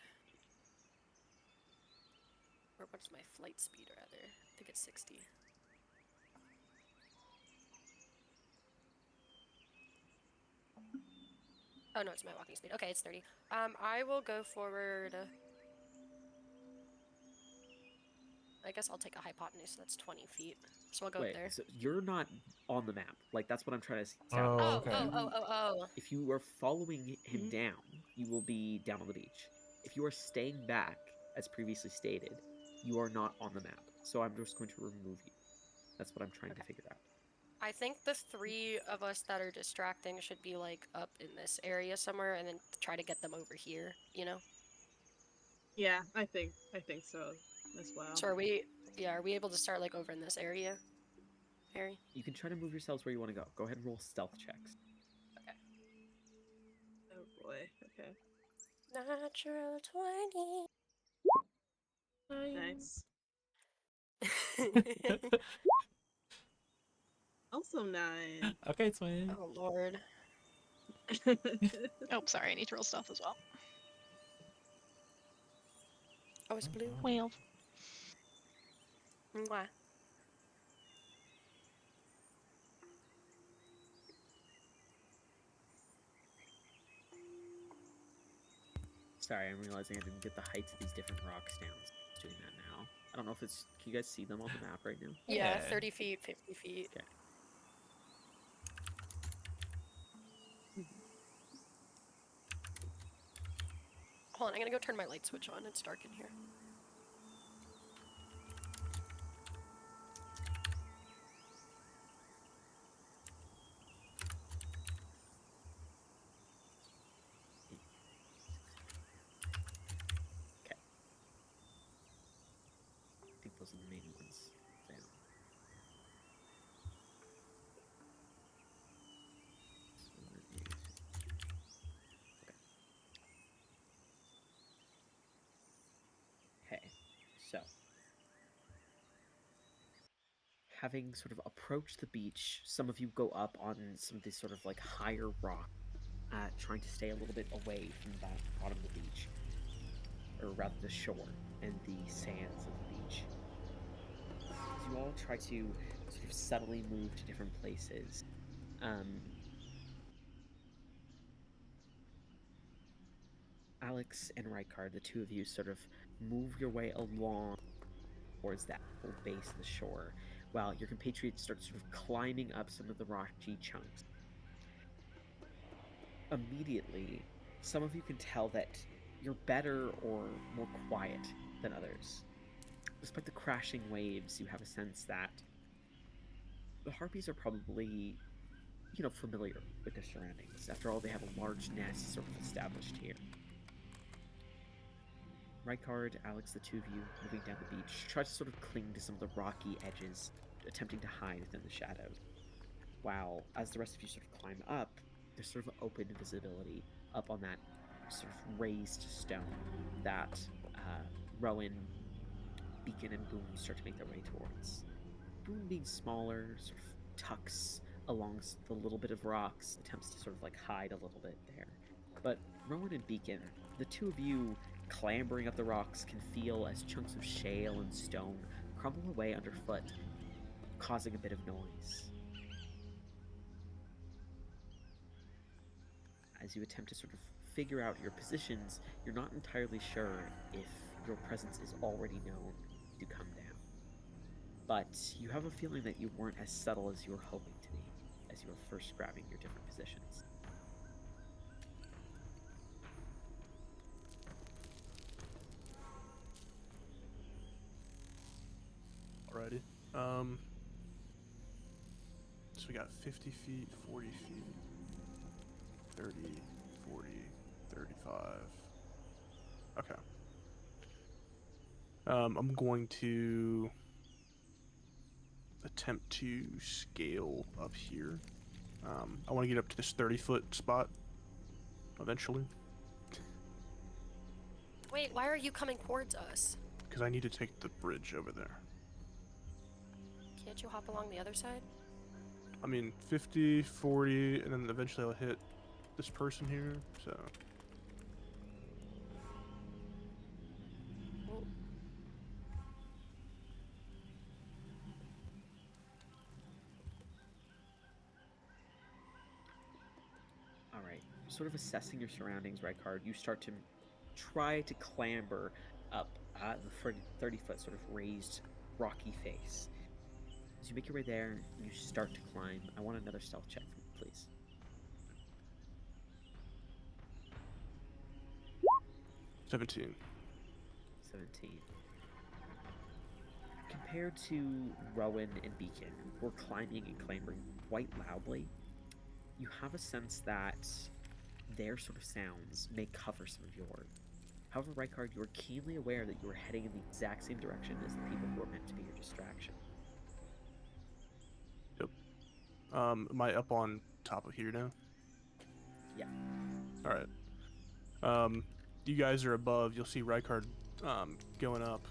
Or what is my flight speed, rather? I think it's 60. Oh, no, it's my walking speed. Okay, it's 30. I will go forward. I guess I'll take a hypotenuse, so that's 20 feet. So I'll go up Wait, there. so you're not on the map. Like, that's what I'm trying to Oh, establish. Oh, okay. oh. If you are following him down, you will be down on the beach. If you are staying back, as previously stated, you are not on the map. So I'm just going to remove you. That's what I'm trying to figure out. I think the 3 of us that are distracting should be like up in this area somewhere, and then try to get them over here. You know. Yeah, I think so as well. So are we? Yeah, are we able to start like over in this area, Harry? You can try to move yourselves where you want to go. Go ahead and roll stealth checks. Okay. Oh boy. Okay. Natural 20. Nice. Also 9. Okay, twin. Oh Lord. Oh, sorry, I need to roll stealth as well. Oh, it's blue. 12. Mwah. Sorry, I'm realizing I didn't get the heights of these different rocks down. Just doing that now. I don't know if it's. Can you guys see them on the map right now? Yeah, Yeah. 30 feet, 50 feet. Okay. Hold on, I'm gonna go turn my light switch on. It's dark in here. I think those are the main ones. Down. Okay, so having sort of approached the beach, some of you go up on some of these sort of like higher rock, trying to stay a little bit away from the bottom of the beach, or rather the shore and the sands of the beach. As you all try to sort of subtly move to different places, Alex and Rykard, the two of you sort of move your way along towards that whole base of the shore, while your compatriots start sort of climbing up some of the rocky chunks. Immediately, some of you can tell that you're better or more quiet than others. Despite the crashing waves, you have a sense that the harpies are probably, familiar with their surroundings. After all, they have a large nest sort of established here. Rykard, Alex, the two of you moving down the beach, try to sort of cling to some of the rocky edges, attempting to hide within the shadows. While, as the rest of you sort of climb up, there's sort of open visibility up on that sort of raised stone that Rowan, Beacon, and Boone start to make their way towards. Boone, being smaller, sort of tucks along the little bit of rocks, attempts to sort of like hide a little bit there. But Rowan and Beacon, the two of you clambering up the rocks, can feel as chunks of shale and stone crumble away underfoot, causing a bit of noise. As you attempt to sort of figure out your positions, you're not entirely sure if your presence is already known to come down. But you have a feeling that you weren't as subtle as you were hoping to be, as you were first grabbing your different positions. Alrighty. So we got 50 feet, 40 feet, 30, 40, 35. Okay. I'm going to attempt to scale up here. I want to get up to this 30-foot spot eventually, Wait, why are you coming towards us? because I need to take the bridge over there. Can't you hop along the other side? I mean, 50, 40, and then eventually I'll hit this person here, so... Well, All right. Sort of assessing your surroundings, Rykard, you start to try to clamber up the 30-foot sort of raised rocky face. As you make your way there, you start to climb. I want another stealth check from you, please. 17. 17. Compared to Rowan and Beacon, who are climbing and clambering quite loudly, you have a sense that their sort of sounds may cover some of yours. However, Rykard, you are keenly aware that you are heading in the exact same direction as the people who are meant to be your distraction. Yep. Am I up on top of here now? Yeah. Alright. You guys are above. You'll see Rykard going up,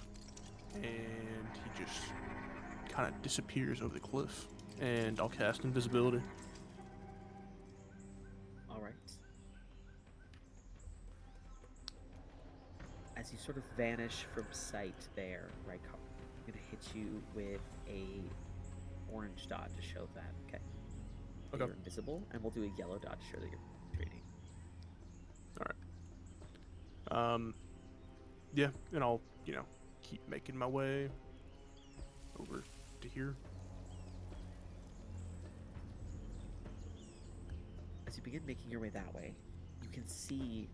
and he just kind of disappears over the cliff. And I'll cast invisibility. All right. As you sort of vanish from sight there, Rykard, I'm going to hit you with a orange dot to show that, okay? That Okay. you're invisible, and we'll do a yellow dot to show that you're retreating. Yeah, and I'll, keep making my way over to here. As you begin making your way that way, you can see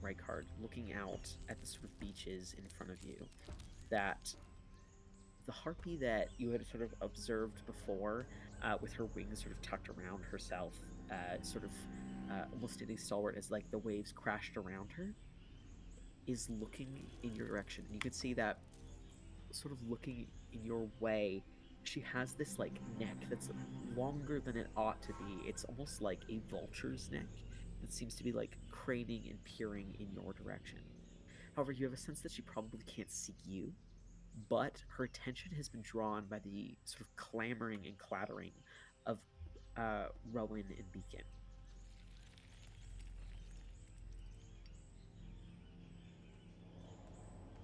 Rykard looking out at the sort of beaches in front of you, that the harpy that you had sort of observed before, with her wings sort of tucked around herself, almost standing stalwart as like the waves crashed around her, is looking in your direction. And you can see that sort of looking in your way, she has this like neck that's longer than it ought to be. It's almost like a vulture's neck that seems to be like craning and peering in your direction. However, you have a sense that she probably can't see you, but her attention has been drawn by the sort of clamoring and clattering of Rowan and Beacon.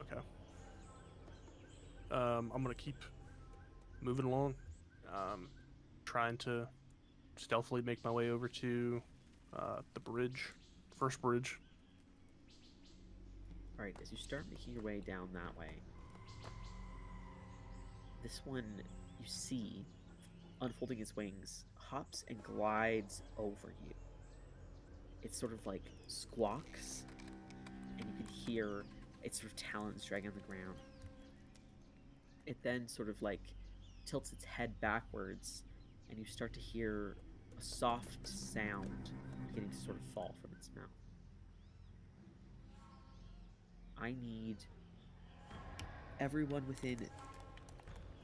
Okay. I'm gonna keep moving along, trying to stealthily make my way over to the bridge, first bridge. All right, as you start making your way down that way, this one you see, unfolding its wings, hops and glides over you. It sort of like squawks, and you can hear its sort of talons dragging on the ground. It then sort of like tilts its head backwards, and you start to hear a soft sound beginning to sort of fall from its mouth. I need everyone within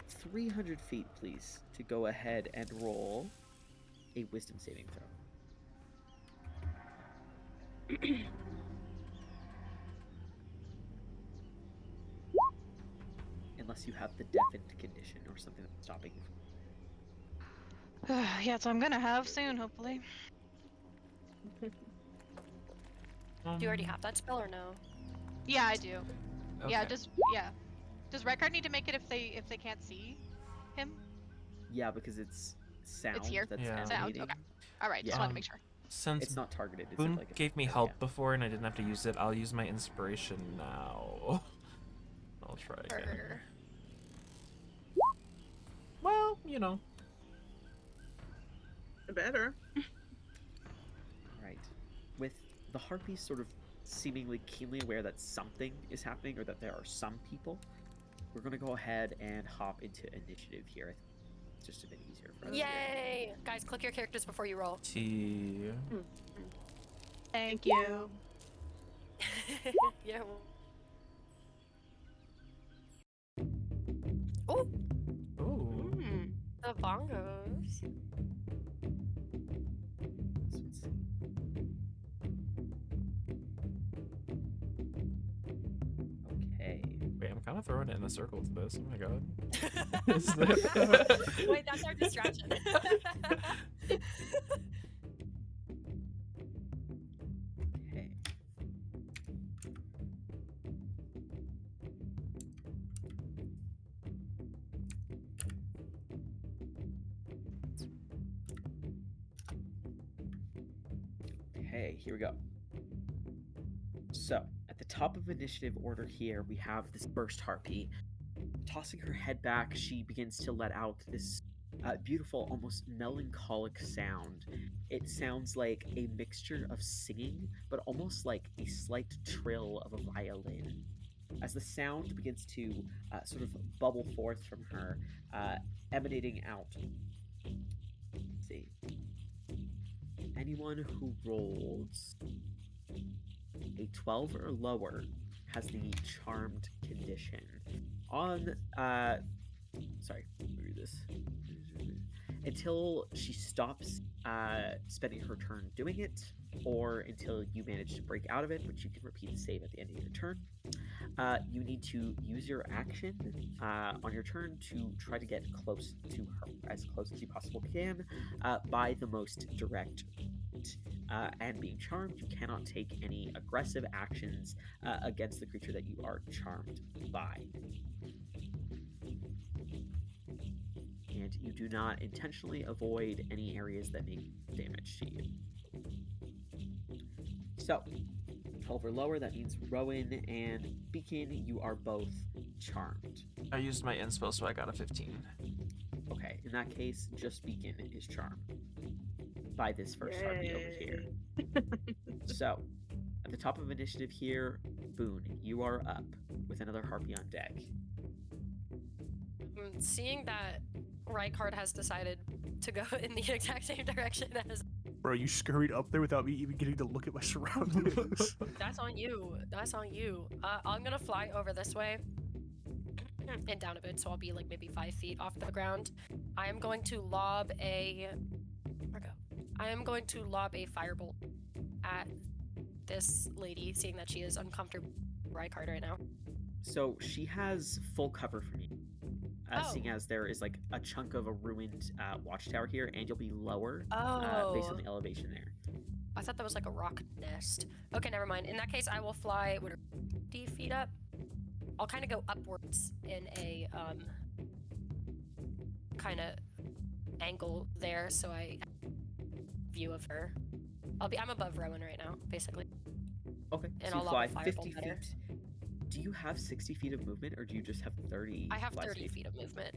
300 feet, please, to go ahead and roll a wisdom saving throw. Unless you have the deafened condition or something that's stopping you from. Yeah, so I'm gonna have soon, hopefully. do you already have that spell or no? Yeah, I do. Yeah, Okay. Does Rykard need to make it if they can't see him? Yeah, because it's sound here. that's Yeah. Sound, emanating. okay. All right, just Yeah. wanted to make sure. Since It's not targeted. It's Boone like a, gave me yeah. help before and I didn't have to use it, I'll use my inspiration now. I'll try again. Or... Well, you know. Better. Right. With the harpies sort of seemingly keenly aware that something is happening or that there are some people, we're going to go ahead and hop into initiative here. I think it's just a bit easier for us. Yay! Guys, click your characters before you roll. T. Thank you. Yeah. the bongos. Okay. Wait, I'm kind of throwing it in a circle to this. Oh my god. Wait, that's our distraction. Okay. Okay, here we go. So, at the top of initiative order here, we have this burst harpy. Tossing her head back, she begins to let out this beautiful, almost melancholic sound. It sounds like a mixture of singing, but almost like a slight trill of a violin. As the sound begins to sort of bubble forth from her, emanating out. Let's see. Anyone who rolls a 12 or lower has the charmed condition. On, sorry, let me read this. Until she stops spending her turn doing it, or until you manage to break out of it, which you can repeat the save at the end of your turn. You need to use your action on your turn to try to get close to her, as close as you possibly can, by the most direct route. And being charmed, you cannot take any aggressive actions against the creature that you are charmed by. And you do not intentionally avoid any areas that make damage to you. So, 12 or lower, that means Rowan and Beacon, you are both charmed. I used my inspo, so I got a 15. Okay, in that case, just Beacon is charmed by this first harpy over here. So, at the top of initiative here, Boone, you are up with another harpy on deck. Seeing that Rykard has decided to go in the exact same direction as... Bro, you scurried up there without me even getting to look at my surroundings. That's on you. That's on you. I'm gonna fly over this way and down a bit, so I'll be like maybe 5 feet off the ground. I am going to lob a... I am going to lob a firebolt at this lady, seeing that she is uncomfortable with Rykard right now. So she has full cover from you. Seeing as there is like a chunk of a ruined watchtower here, and you'll be lower based on the elevation there. I thought that was like a rock nest. Okay, never mind. In that case, I will fly 50 feet up. I'll kind of go upwards in a kind of angle there, so I view of her. I'm above Rowan right now, basically. Okay, And so I'll you fly lob a 50 fireball better. feet. Do you have 60 feet of movement, or do you just have 30? I have fly 30 speed? feet of movement.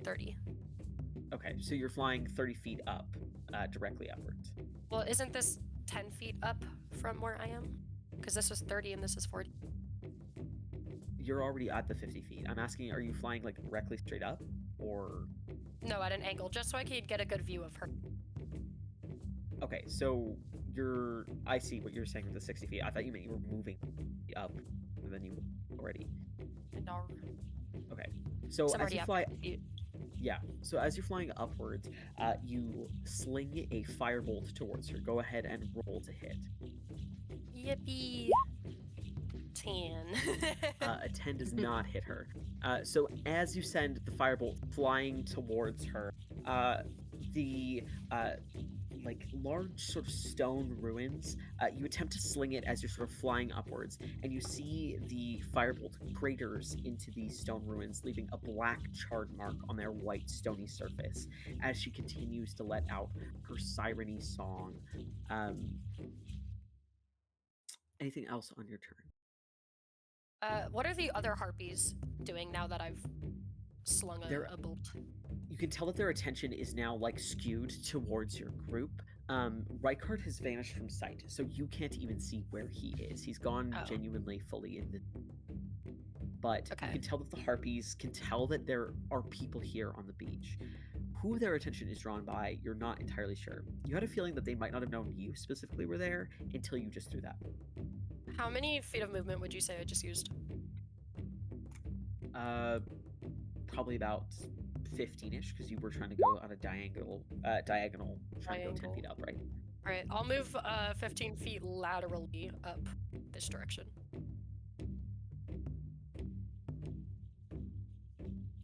30. Okay, so you're flying 30 feet up, directly upwards. Well, isn't this 10 feet up from where I am? Because this was 30 and this is 40. You're already at the 50 feet. I'm asking, are you flying like directly straight up, or? No, at an angle, just so I could get a good view of her. Okay, so I see what you're saying with the 60 feet. I thought you meant you were moving up than you already. No. Okay, so So I'm as you already fly, up 50 feet. yeah, so as you're flying upwards, you sling a firebolt towards her. Go ahead and roll to hit. Yippee. 10. A 10 does not hit her. So as you send the firebolt flying towards her, the like large sort of stone ruins, you attempt to sling it as you're sort of flying upwards, and you see the firebolt craters into these stone ruins, leaving a black charred mark on their white stony surface as she continues to let out her siren-y song. Anything else on your turn? What are the other harpies doing now that I've slung a bolt? You can tell that their attention is now like skewed towards your group. Rykard has vanished from sight, so you can't even see where he is. He's gone genuinely fully in the... But you can tell that the harpies can tell that there are people here on the beach. Who their attention is drawn by, you're not entirely sure. You had a feeling that they might not have known you specifically were there until you just threw that. How many feet of movement would you say I just used? Probably about 15ish because you were trying to go on a diagonal, trying to go 10 feet up, right? All right, I'll move 15 feet laterally up this direction.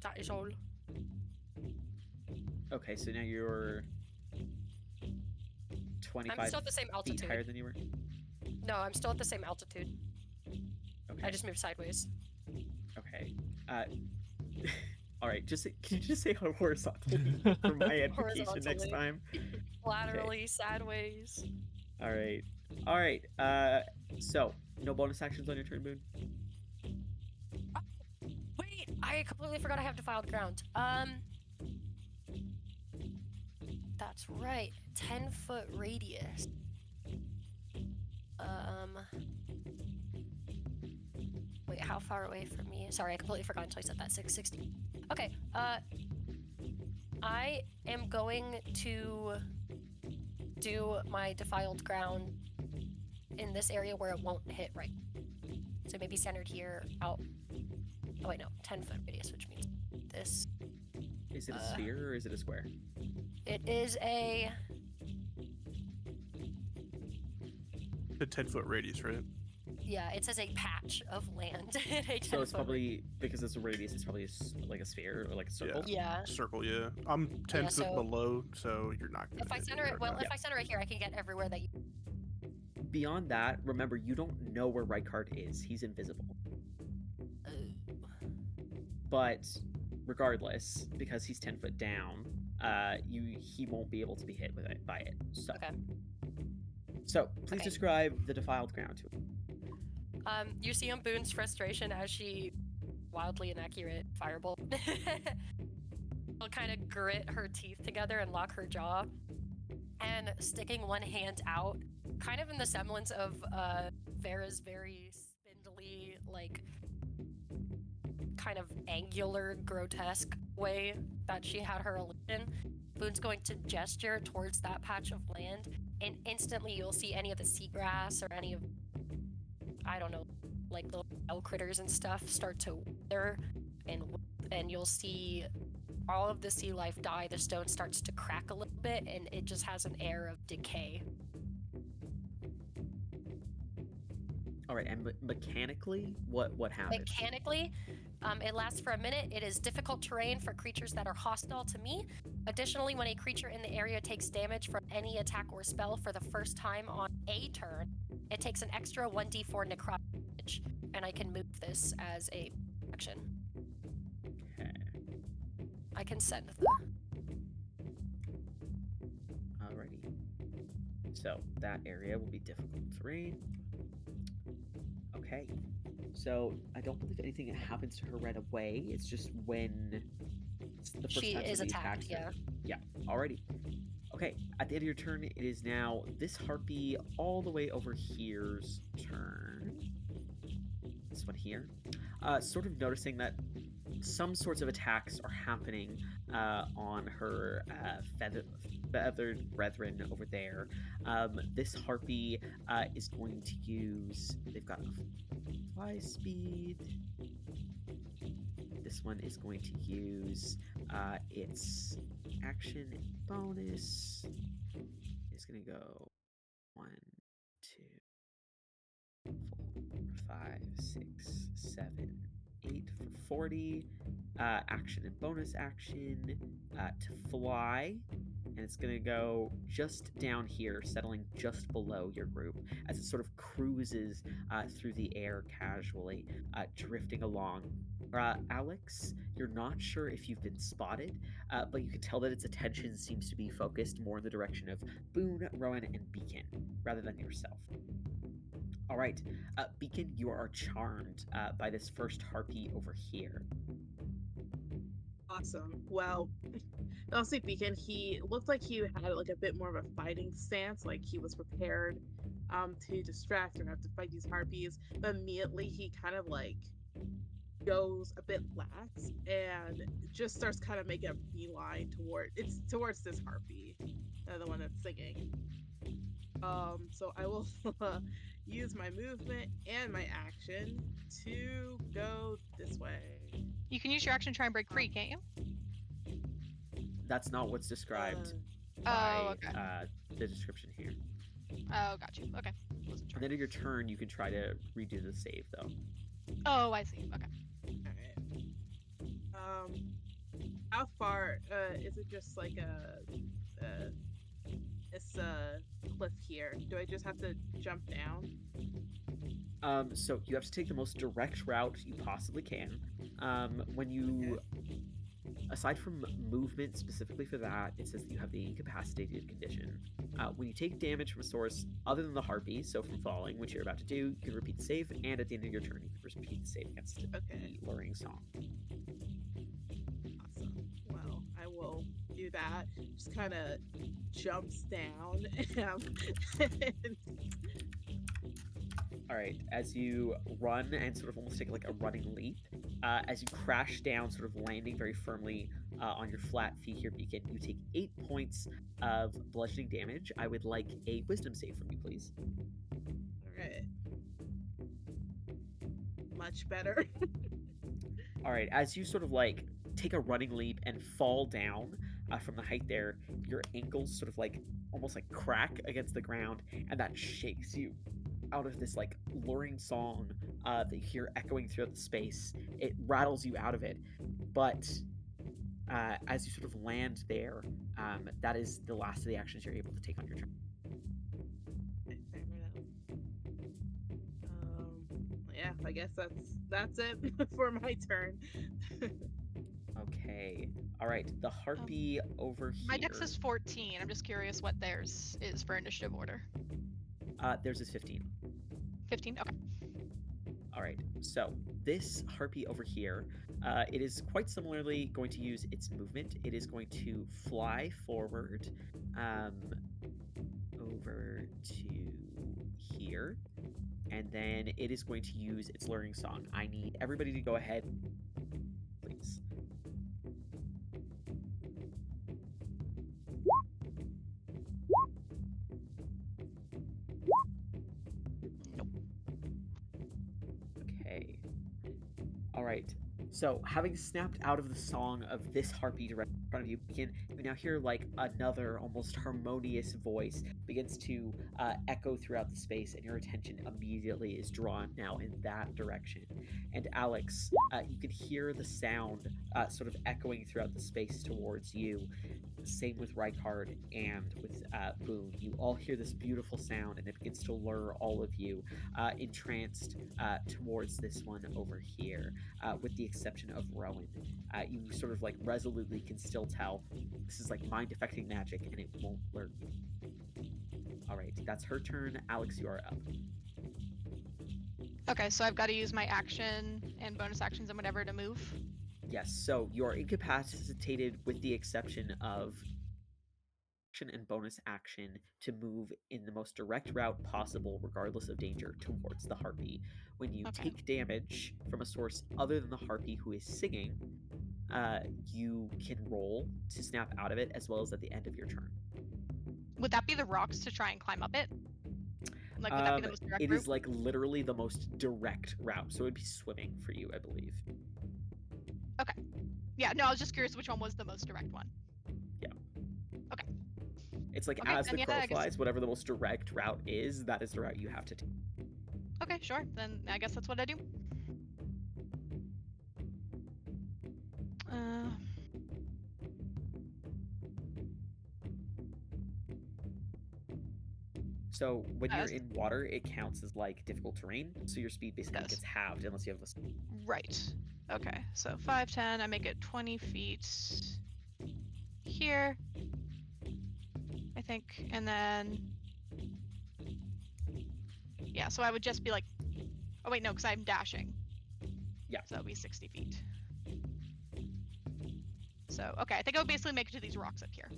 That is all. Okay, so now you're 25 I'm still at the same feet altitude. higher than you were. No, I'm still at the same altitude. Okay. I just moved sideways. Okay. All right. Can you just say horizontally for my edification next Horizontally. time? Laterally, sideways. All right. All right. So no bonus actions on your turn, Boone. Wait, I completely forgot I have defiled ground. That's right. 10-foot radius. Wait, how far away from me? Sorry, I completely forgot until I said that. 660. Okay, I am going to do my defiled ground in this area where it won't hit right. So maybe centered here, out. Oh wait, no, 10-foot radius, which means this. Is it a sphere or is it a square? It is a The 10-foot radius, right? yeah. It says a patch of land. In a So it's 10-foot probably because it's a radius. It's probably like a sphere or like a circle. yeah. Circle, yeah. I'm 10 foot so- below, so you're not gonna If I hit center me it, right well, now. if I center it here, I can get everywhere that you. Beyond that, remember you don't know where Rykard is. He's invisible. But regardless, because he's 10 foot down, he won't be able to be hit by it. So. Okay. So please Okay. describe the defiled ground to him. You see on Boone's frustration as she wildly inaccurate firebolt. Will kind of grit her teeth together and lock her jaw, and sticking one hand out, kind of in the semblance of Vera's very spindly, like kind of angular, grotesque way that she had her illusion. Boone's going to gesture towards that patch of land, and instantly you'll see any of the seagrass or any of, I don't know, like little bell critters and stuff start to wither, and you'll see all of the sea life die. The stone starts to crack a little bit, and it just has an air of decay. All right, and mechanically, what happens? Mechanically, it lasts for a minute. It is difficult terrain for creatures that are hostile to me. Additionally, when a creature in the area takes damage from any attack or spell for the first time on a turn, it takes an extra 1d4 necrotic damage, and I can move this as a action. Okay. I can send the. Alrighty. So that area will be difficult terrain. Okay. So I don't believe anything happens to her right away. It's just when it's the first She time is somebody attacked, attacks her. Yeah. Alrighty. Okay. At the end of your turn, it is now this harpy all the way over here's turn. This one here. Sort of noticing that some sorts of attacks are happening on her feathered brethren over there. This harpy is going to use. They've got fly speed. This one is going to use its action and bonus. It's going to go 1, 2, 4, 5, 6, 7, 8 for 40. Action and bonus action to fly. And it's going to go just down here, settling just below your group as it sort of cruises through the air casually, drifting along. Alex, you're not sure if you've been spotted, but you can tell that its attention seems to be focused more in the direction of Boone, Rowan, and Beacon, rather than yourself. All right, Beacon, you are charmed by this first harpy over here. Awesome. Well, I'll say Beacon, he looked like he had like a bit more of a fighting stance, like he was prepared to distract or have to fight these harpies, but immediately he kind of like goes a bit lax and just starts kind of making a beeline towards this harpy, the one that's singing. So I will use my movement and my action to go this way. You can use your action to try and break free, can't you? That's not what's described Oh, by okay. the description here. Oh, got you. Okay. Wasn't At sure. the end of your turn, you can try to redo the save, though. Oh, I see. Okay. All right. How far is it? Just like it's a cliff here. Do I just have to jump down? So you have to take the most direct route you possibly can. When you, aside from movement specifically for that, it says that you have the incapacitated condition. When you take damage from a source other than the harpy, so from falling, which you're about to do, you can repeat the save, and at the end of your turn, you can repeat the save against the luring song. Awesome. Well, I will do that. Just kind of jumps down. All right, as you run and sort of almost take like a running leap, as you crash down, sort of landing very firmly on your flat feet here, Beacon, you take 8 points of bludgeoning damage. I would like a wisdom save from you, please. All right. Much better. All right, as you sort of like take a running leap and fall down from the height there, your ankles sort of like almost like crack against the ground, and that shakes you out of this like luring song that you hear echoing throughout the space. It rattles you out of it, but as you sort of land there, that is the last of the actions you're able to take on your turn. Yeah, I guess that's it for my turn. Okay. All right. The harpy over here. My dex is 14. I'm just curious what theirs is for initiative order. Theirs is 15. 15? Okay. All right. So this harpy over here, it is quite similarly going to use its movement. It is going to fly forward over to here. And then it is going to use its luring song. I need everybody to go ahead, please. Nope. Okay. All right. So, having snapped out of the song of this harpy directly in front of you, you now hear like another almost harmonious voice begins to echo throughout the space, and your attention immediately is drawn now in that direction. And Alex, you can hear the sound sort of echoing throughout the space towards you. Same with Rykard and with Boone. You all hear this beautiful sound, and it begins to lure all of you entranced towards this one over here, with the exception of Rowan. You sort of like resolutely can still tell this is like mind affecting magic, and it won't lure you. All right, that's her turn. Alex, you are up. Okay, so I've got to use my action and bonus actions and whatever to move. Yes, so you are incapacitated with the exception of action and bonus action to move in the most direct route possible, regardless of danger, towards the harpy. When you take damage from a source other than the harpy who is singing, you can roll to snap out of it, as well as at the end of your turn. Would that be the rocks to try and climb up it? Like, would that be the most direct It route? is like literally the most direct route, so it would be swimming for you, I believe. Okay. Yeah, no, I was just curious which one was the most direct one. Yeah. Okay. It's like Okay, as the then, crow yeah, I guess- flies, whatever the most direct route is, that is the route you have to take. Okay, sure. Then I guess that's what I do. So when you're in water, it counts as like difficult terrain, so your speed basically Yes. gets halved unless you have a. Right. Okay, so 5, 10, I make it 20 feet here, I think, and then, yeah, so I would just be like, oh wait, no, because I'm dashing. Yeah. So that would be 60 feet. So, okay, I think I would basically make it to these rocks up here.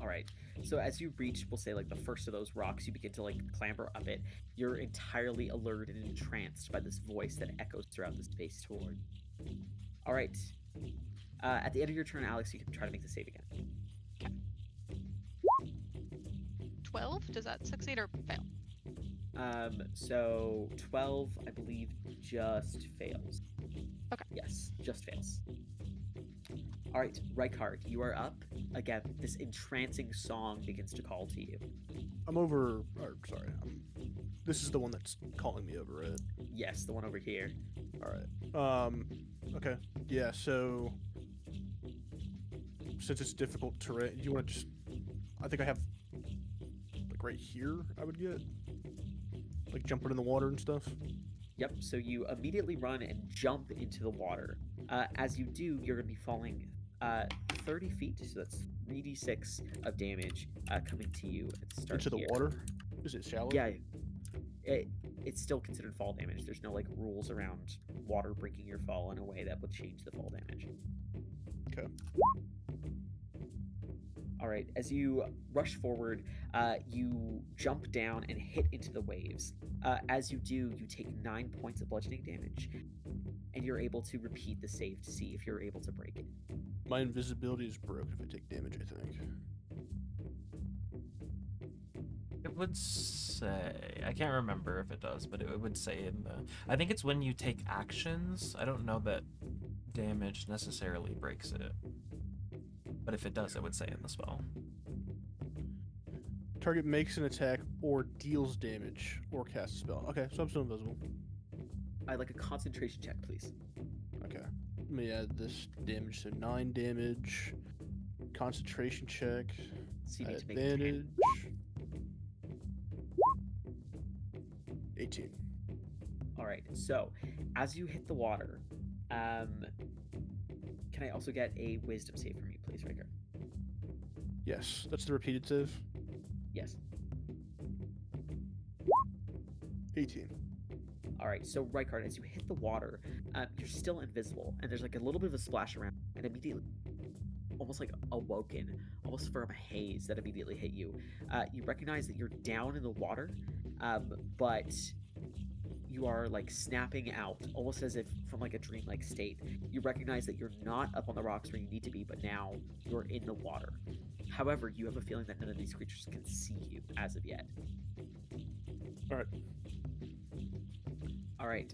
All right. So as you reach, we'll say like the first of those rocks, you begin to like clamber up it. You're entirely alert and entranced by this voice that echoes throughout the space toward. All right. At the end of your turn, Alex, you can try to make the save again. Okay. 12? Does that succeed or fail? So 12, I believe, just fails. Okay. Yes, just fails. All right, Rykard, you are up. again, this entrancing song begins to call to you. This is the one that's calling me over, right? Yes, the one over here. All right. Okay. Yeah. So, since it's difficult terrain, you want to just? I think I have like right here. I would get like jumping in the water and stuff. Yep, so you immediately run and jump into the water. As you do, you're going to be falling 30 feet, so that's 3d6 of damage coming to you at the start Into the here. water? Is it shallow? Yeah, it's still considered fall damage. There's no like rules around water breaking your fall in a way that would change the fall damage. Okay. All right, as you rush forward, you jump down and hit into the waves. As you do, you take 9 points of bludgeoning damage, and you're able to repeat the save to see if you're able to break it. My invisibility is broken if I take damage, I think. It would say, I can't remember if it does, but it would say in the, I think it's when you take actions. I don't know that damage necessarily breaks it, but if it does, it would say in the spell. Target makes an attack or deals damage or casts a spell. Okay, so I'm still invisible. I'd like a concentration check, please. Okay. Let me add this damage, so 9 damage. Concentration check. So you need to make Advantage. 18. All right, so as you hit the water, can I also get a wisdom save from you, please, Riker? Yes, that's the repeated save. Yes. 18. All right, so Rykard, as you hit the water, you're still invisible, and there's like a little bit of a splash around, and immediately, almost like awoken, almost from a haze that immediately hit you. You recognize that you're down in the water, but you are like snapping out, almost as if from like a dreamlike state. You recognize that you're not up on the rocks where you need to be, but now you're in the water. However, you have a feeling that none of these creatures can see you as of yet. All right. All right.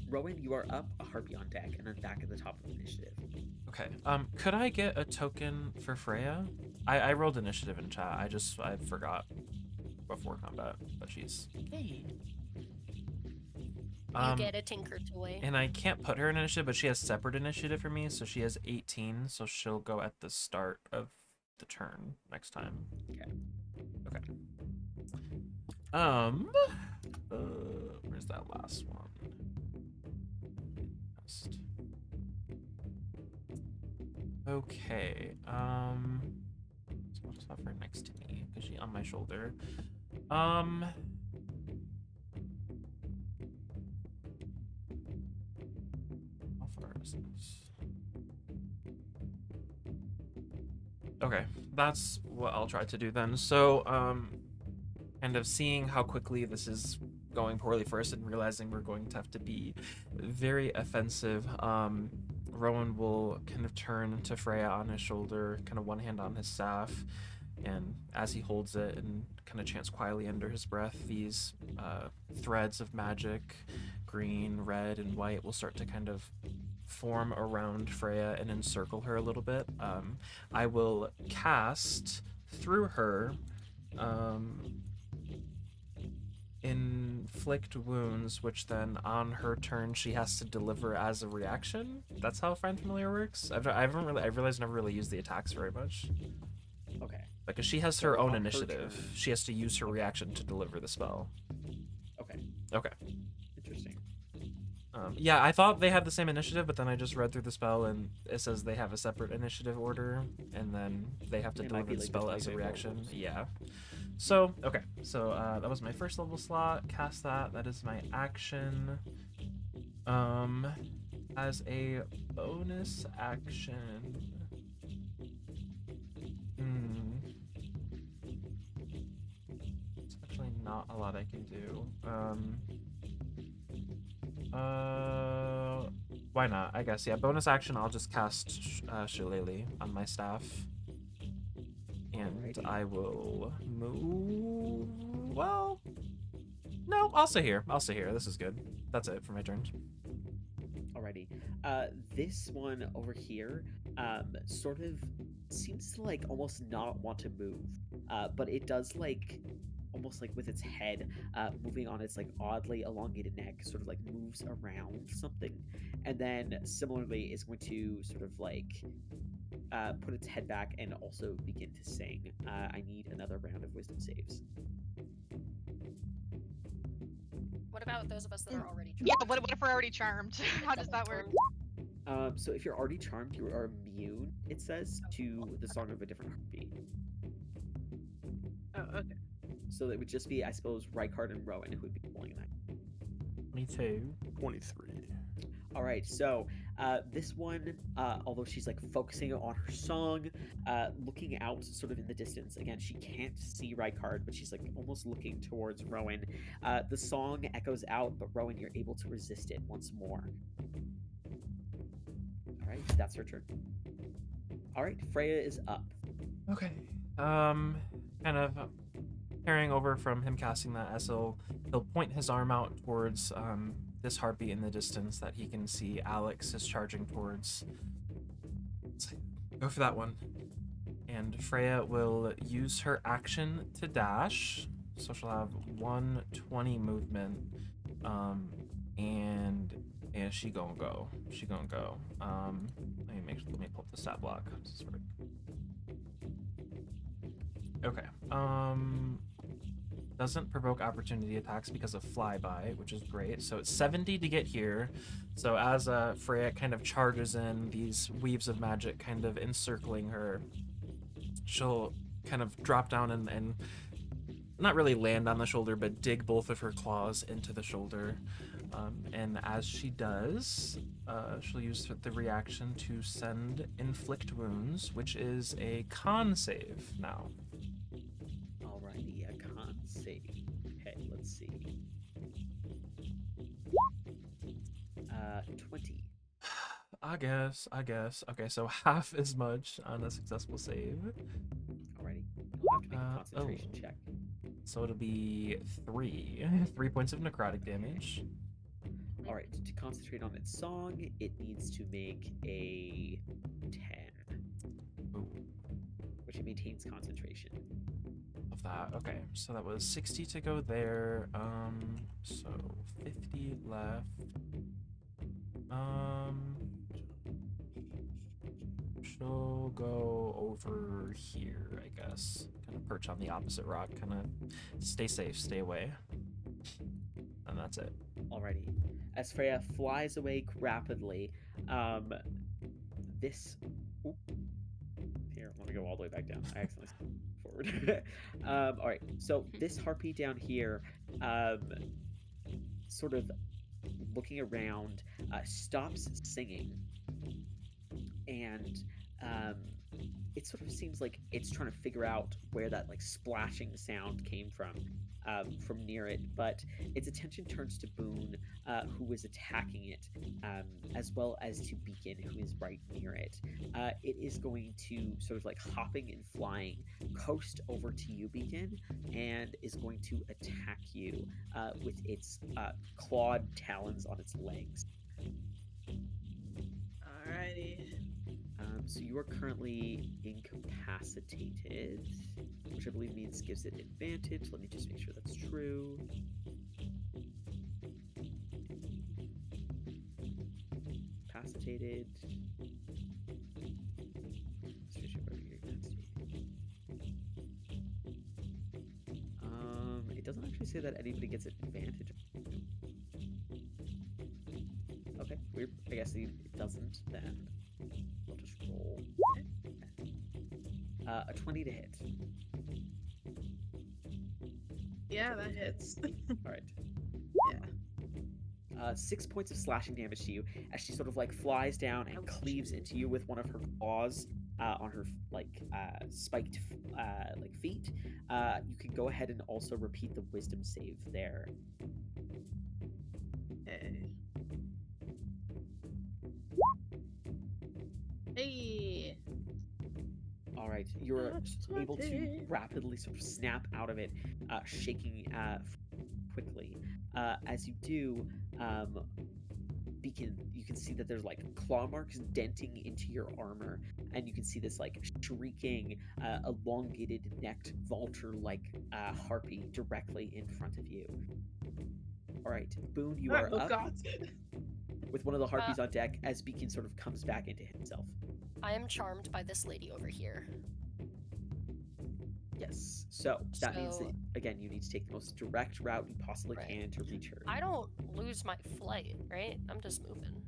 Rowan, you are up, a harpy on deck, and then back at the top of the initiative. Okay. Could I get a token for Freya? I rolled initiative in chat. I forgot before combat, but she's. Hey. Um, You get a tinker toy. And I can't put her in initiative, but she has separate initiative for me, so she has 18, so she'll go at the start of the turn next time. Okay. Okay. Where's that last one? Okay. So I'll just have her next to me because she's on my shoulder. How far is this? Okay, that's what I'll try to do then. So, kind of seeing how quickly this is going poorly for us and realizing we're going to have to be very offensive, Rowan will kind of turn to Freya on his shoulder, kind of one hand on his staff, and as he holds it and kind of chants quietly under his breath, these threads of magic, green, red, and white, will start to kind of form around Freya and encircle her a little bit. I will cast through her inflict wounds, which then on her turn she has to deliver as a reaction. That's how Find Familiar works. I realized I never really used the attacks very much. Okay. Because she has So her own on her initiative. turn- She has to use her reaction to deliver the spell. Okay. Okay. Interesting. Yeah, I thought they had the same initiative, but then I just read through the spell and it says they have a separate initiative order, and then they have to It might deliver be the like spell the as a 25 reaction. levels. Yeah. So, okay. So, that was my first level slot. Cast that. That is my action. As a bonus action. It's actually not a lot I can do. Why not? I guess, yeah. Bonus action, I'll just cast Shillelagh on my staff. And Alrighty. I will move. Well, no, I'll stay here. I'll stay here. This is good. That's it for my turn. Alrighty. This one over here sort of seems to like almost not want to move, but it does like almost like with its head moving on its like oddly elongated neck, sort of like moves around something, and then similarly is going to sort of like put its head back and also begin to sing. I need another round of wisdom saves. What about those of us that are already Yeah, charmed? what if we're already charmed? How does that work? So if you're already charmed, you are immune, it says, to the song of a different harpy. Oh, okay. So it would just be, I suppose, Rykard and Rowan who would be pulling that. Me too. 23. All right, so this one, although she's like focusing on her song, looking out sort of in the distance. Again, she can't see Rykard, but she's like almost looking towards Rowan. The song echoes out, but Rowan, you're able to resist it once more. All right, that's her turn. All right, Freya is up. Okay. Kind of carrying over from him casting that Essel, he'll point his arm out towards this harpy in the distance that he can see Alex is charging towards. Go for that one. And Freya will use her action to dash. So she'll have 120 movement. And she gonna go. She gonna go. Let me pull up the stat block. Sorry. Okay. Doesn't provoke opportunity attacks because of flyby, which is great. So it's 70 to get here. So as Freya kind of charges in, these weaves of magic kind of encircling her, she'll kind of drop down and not really land on the shoulder, but dig both of her claws into the shoulder. And as she does, she'll use the reaction to send inflict wounds, which is a con save now. Alrighty, a con save. Okay, let's see. 20. I guess. Okay, so half as much on a successful save. Alrighty. I'll have to make a concentration check. So it'll be 3 points of necrotic damage. Alright, to concentrate on its song, it needs to make a 10. Ooh. Which it maintains concentration. Of that. Okay, so that was 60 to go there. So 50 left. She'll go over here, I guess. Kind of perch on the opposite rock, kind of stay safe, stay away. And that's it. Alrighty. As Freya flies away rapidly, this... Oop. Here, let me go all the way back down. I accidentally forward. Alright, so this harpy down here, sort of looking around, stops singing, and it sort of seems like it's trying to figure out where that like splashing sound came from near it, but its attention turns to Boone, who is attacking it, as well as to Beacon, who is right near it. It is going to sort of like hopping and flying, coast over to you, Beacon, and is going to attack you with its clawed talons on its legs. Alrighty. So you are currently incapacitated, which I believe means gives it advantage. Let me just make sure that's true. Incapacitated. It doesn't actually say that anybody gets an advantage. Okay, weird. I guess it doesn't then. I'll just roll. A 20 to hit. Yeah, that hits. Alright. Yeah. 6 points of slashing damage to you as she sort of like flies down and cleaves into you with one of her claws on her spiked like feet. You can go ahead and also repeat the wisdom save there. Okay. Hey. All right, you're That's able to 20. rapidly sort of snap out of it, shaking quickly. As you do, Beacon, you can see that there's like claw marks denting into your armor, and you can see this like shrieking, elongated necked vulture-like harpy directly in front of you. All right, Boone, you are Oh up god. with one of the harpies on deck as Beacon sort of comes back into himself. I am charmed by this lady over here. Yes. So that means that So- again, you need to take the most direct route you possibly Right. can to reach her. I don't lose my flight, right? I'm just moving.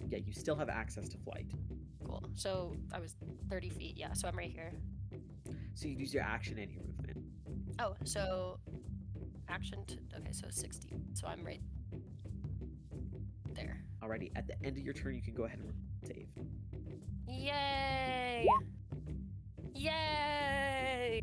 Yeah, you still have access to flight. Cool. So I was 30 feet. Yeah, so I'm right here. So you use your action and your movement. Oh, so action to. Okay, so 60. So I'm right there. Alrighty, at the end of your turn, you can go ahead and save. Yay! Yay!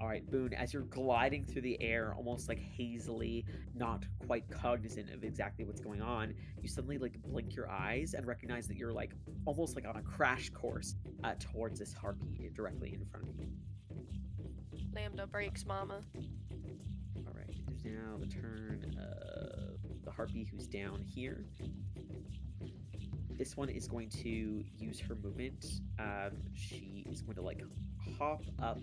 All right, Boone, as you're gliding through the air, almost like hazily, not quite cognizant of exactly what's going on, you suddenly like blink your eyes and recognize that you're like almost like on a crash course towards this harpy directly in front of you. Lambda breaks, mama. All right, it is now the turn of the harpy who's down here. This one is going to use her movement. She is going to like hop up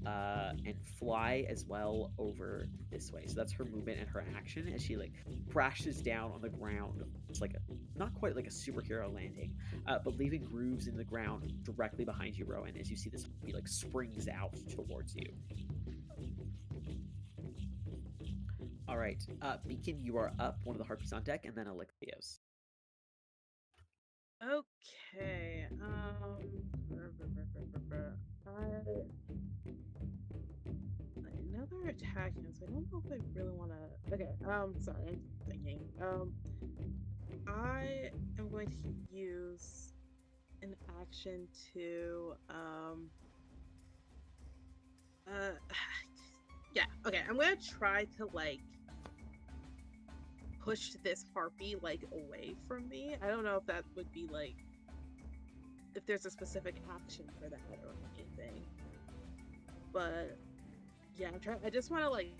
and fly as well over this way. So that's her movement and her action as she like crashes down on the ground. It's like not quite like a superhero landing, but leaving grooves in the ground directly behind you, Rowan, as you see this harpy like springs out towards you. All right, Beacon, you are up. One of the harpies on deck, and then Alexios. Okay. I know they're attacking, so I don't know if I really want to. Okay. Sorry, I'm thinking. I am going to use an action to yeah. Okay. I'm gonna try to like push this harpy like away from me. I don't know if that would be like if there's a specific action for that or anything. But yeah, I'm trying. I just want to like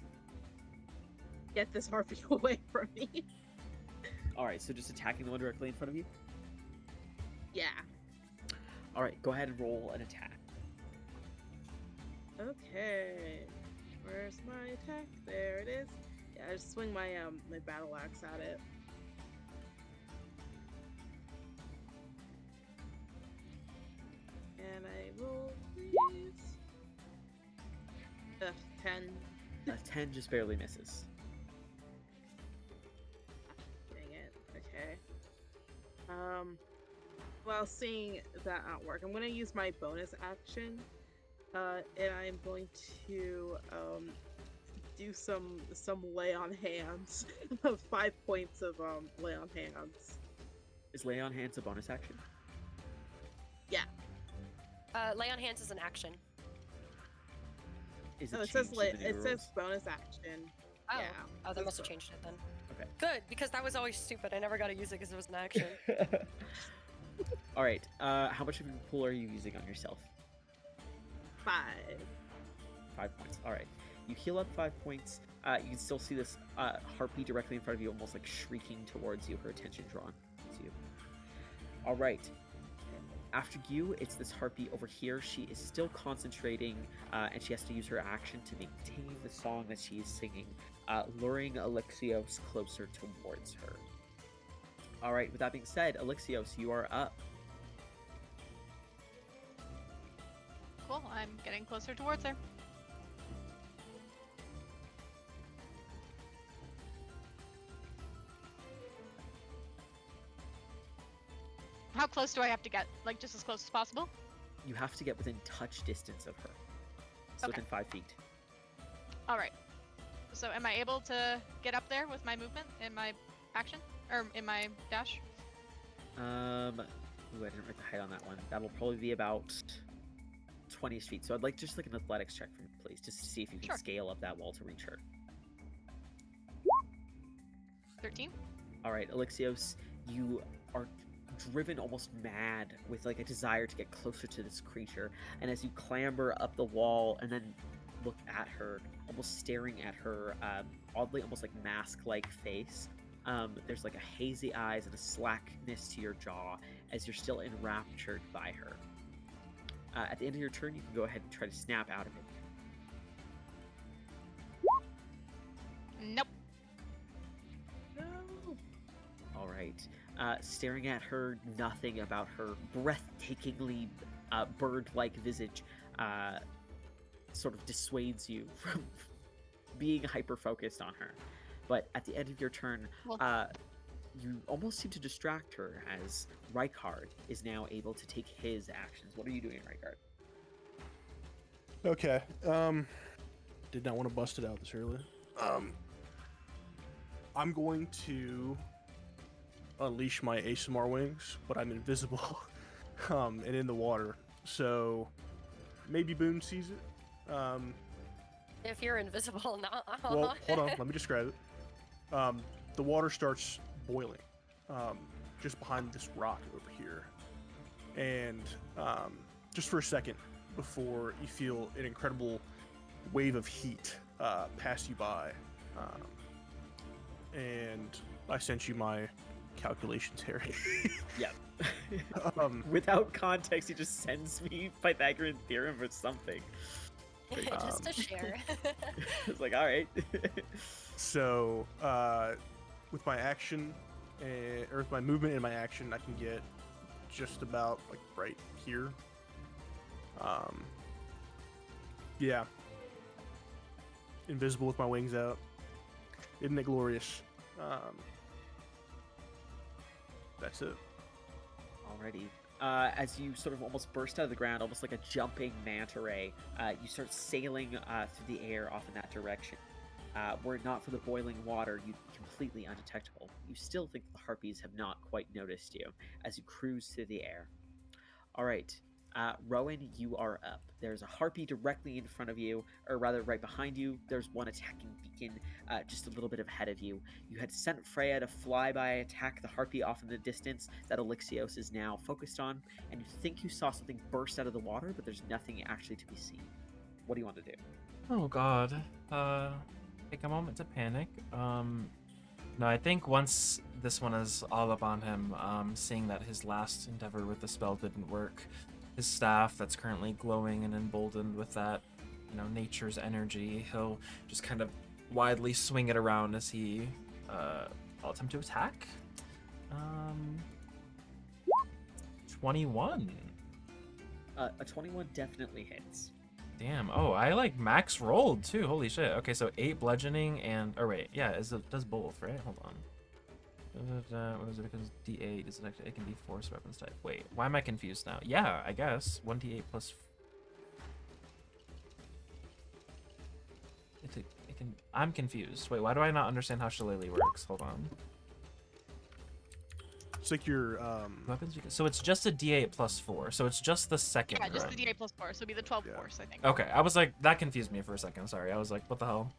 get this harpy away from me. All right, so just attacking the one directly in front of you. Yeah. All right, go ahead and roll an attack. Okay. Where's my attack? There it is. Yeah, I just swing my my battle axe at it. And I roll these. 10. 10 just barely misses. Dang it. Okay. Well, seeing that not work, I'm gonna use my bonus action, and I'm going to do some lay on hands. 5 points of lay on hands. Is lay on hands a bonus action? Yeah. Lay on hands is an action. Is Oh, it changed says in the new it says rules? bonus action. Oh, Yeah. oh, they must have changed it then. Okay. Good, because that was always stupid. I never got to use it because it was an action. All right. How much of your pool are you using on yourself? 5. 5 points. All right. You heal up 5 points. You can still see this harpy directly in front of you, almost like shrieking towards you, her attention drawn to you. All right. After you, it's this harpy over here. She is still concentrating, and she has to use her action to maintain the song that she is singing, luring Alexios closer towards her. All right, with that being said, Alexios, you are up. Cool, I'm getting closer towards her. How close do I have to get? Like, just as close as possible? You have to get within touch distance of her. So Okay. within 5 feet. Alright. So am I able to get up there with my movement in my action? Or in my dash? Ooh, I didn't write the height on that one. That'll probably be about 20 feet. So I'd like just like an athletics check from you, please, just to see if you can Sure. scale up that wall to reach her. 13? All right, Alexios, you are driven almost mad with like a desire to get closer to this creature, and as you clamber up the wall and then look at her, almost staring at her oddly almost like mask-like face, There's like a hazy eyes and a slackness to your jaw as you're still enraptured by her. At the end of your turn, you can go ahead and try to snap out of it. Nope. No. All right. Staring at her, nothing about her breathtakingly bird-like visage sort of dissuades you from being hyper-focused on her. But at the end of your turn, Well- you almost seem to distract her as Rykard is now able to take his actions. What are you doing, Rykard? Okay. Did not want to bust it out this early. I'm going to unleash my ASMR wings, but I'm invisible, and in the water. So maybe Boone sees it. If you're invisible, not. Well, hold on. Let me describe it. The water starts boiling, just behind this rock over here, and just for a second before you feel an incredible wave of heat pass you by, and I sent you my calculations, Harry. Yeah. um, Without context, he just sends me Pythagorean theorem or something. Just to share. It's like, all right. So, with my action, or with my movement and my action, I can get just about like right here. Yeah. Invisible with my wings out. Isn't it glorious? That's it. Alrighty. As you sort of almost burst out of the ground, almost like a jumping manta ray, you start sailing through the air off in that direction. Were it not for the boiling water, you'd be completely undetectable. You still think the harpies have not quite noticed you as you cruise through the air. Alright, Rowan, you are up. There's a harpy directly in front of you, or rather right behind you. There's one attacking Beacon just a little bit ahead of you. You had sent Freya to fly by attack the harpy off in the distance that Elixios is now focused on, and you think you saw something burst out of the water, but there's nothing actually to be seen. What do you want to do? Oh god. Take a moment to panic. No, I think once this one is all up on him, seeing that his last endeavor with the spell didn't work, his staff that's currently glowing and emboldened with that, nature's energy, he'll just kind of widely swing it around as he will attempt to attack. 21. A 21 definitely hits. Damn. Oh, I like max rolled too. Holy shit. Okay, so 8 bludgeoning and wait, yeah, it does both, right? Hold on. What is it? Because D8 is it can be force weapons type. Wait, why am I confused now? Yeah, I guess 1d8 plus. It can. I'm confused. Wait, why do I not understand how Shillelagh works? Hold on. It's like your Weapons. So it's just a D8 plus 4. So it's just the second. Yeah, just run. the D8 plus 4, so it'd be the 12 Yeah. force, I think. Okay, I was like, that confused me for a second. Sorry, I was like, what the hell?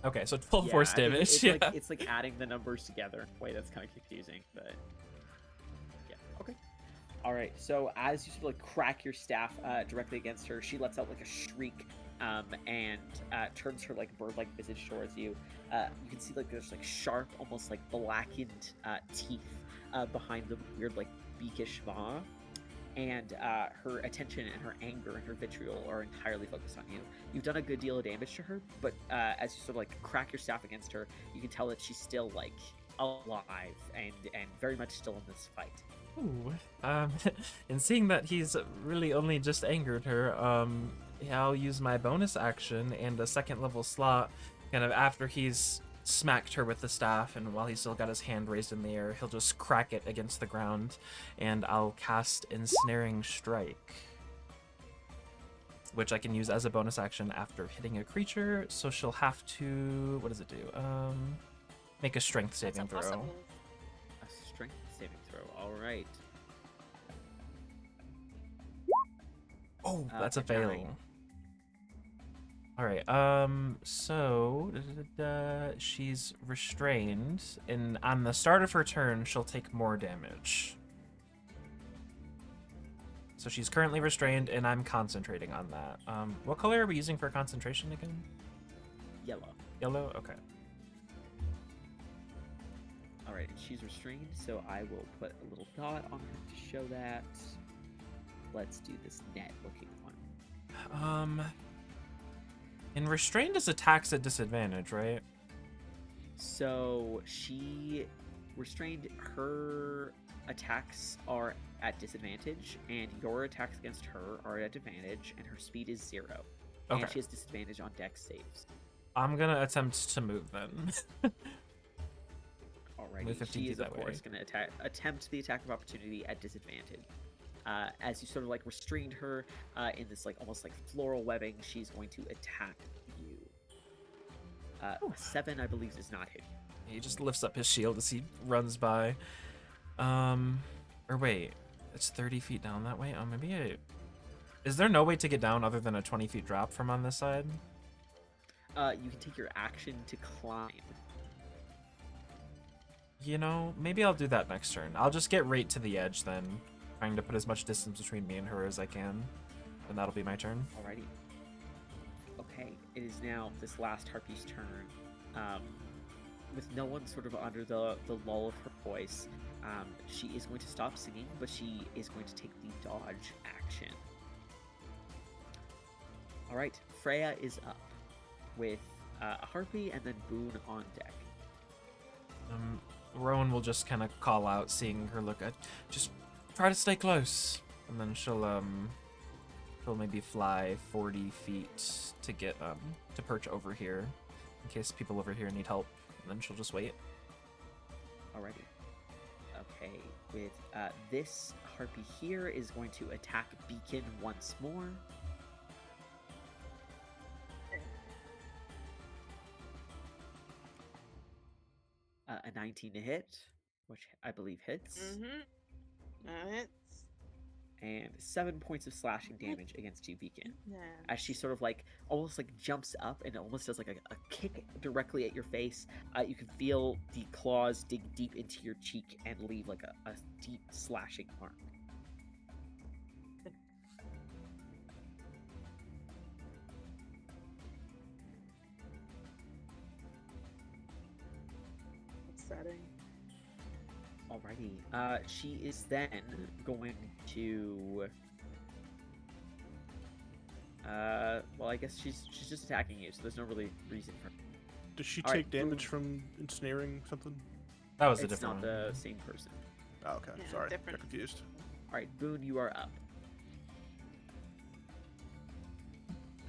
Okay, so 12 force I think damage. It's, Yeah. it's like adding the numbers together. Wait, that's kind of confusing, but yeah. Okay. All right. So as you sort of like crack your staff directly against her, she lets out like a shriek and turns her like bird-like visage towards you. You can see like there's like sharp, almost like blackened teeth behind the weird like beakish maw. And her attention and her anger and her vitriol are entirely focused on you. You've done a good deal of damage to her, but as you sort of like crack your staff against her, you can tell that she's still like alive and very much still in this fight. Ooh. And seeing that he's really only just angered her, yeah, I'll use my bonus action and a second level slot, kind of after he's smacked her with the staff, and while he's still got his hand raised in the air, he'll just crack it against the ground, and I'll cast Ensnaring Strike, which I can use as a bonus action after hitting a creature. So she'll have to, what does it do? Make a strength saving throw. Awesome. A strength saving throw. All right. Oh, that's a a nine. fail. All right. So she's restrained, and on the start of her turn, she'll take more damage. So she's currently restrained, and I'm concentrating on that. What color are we using for concentration again? Yellow. Yellow. Okay. All right, and she's restrained, so I will put a little dot on her to show that. Let's do this net-looking one. And restrained is attacks at disadvantage, right? So she restrained. Her attacks are at disadvantage, and your attacks against her are at advantage, and her speed is 0. Okay. And she has disadvantage on dex saves. I'm gonna attempt to move then. Alrighty, Move 15 she feet is of that way. course going to attempt the attack of opportunity at disadvantage. As you sort of like restrained her in this like almost like floral webbing, she's going to attack you. A 7, I believe, is not hit. He just lifts up his shield as he runs by. Or wait, it's 30 feet down that way? Oh, maybe Is there no way to get down other than a 20 feet drop from on this side? You can take your action to climb. You know, maybe I'll do that next turn. I'll just get right to the edge then, trying to put as much distance between me and her as I can. And that'll be my turn. Alrighty. Okay, it is now this last harpy's turn. With no one sort of under the lull of her voice, she is going to stop singing, but she is going to take the dodge action. Alright, Freya is up with a harpy and then Boone on deck. Rowan will just kind of call out, seeing her look at, just try to stay close, and then she'll maybe fly 40 feet to get to perch over here, in case people over here need help, and then she'll just wait. Alrighty. Okay, with this harpy here is going to attack Beacon once more. A 19 to hit, which I believe hits. That hits. And 7 points of slashing damage against you, Beacon. Yeah. As she sort of like almost like jumps up and almost does like a kick directly at your face. You can feel the claws dig deep into your cheek and leave like a deep slashing mark. Upsetting. Alrighty. She is then going to. Well, I guess she's just attacking you, so there's no really reason for. Does she All right, take damage Boone. from ensnaring something? That was a It's different not one. the same person. Oh, okay. Yeah, Sorry. different. Got confused. All right, Boone, you are up.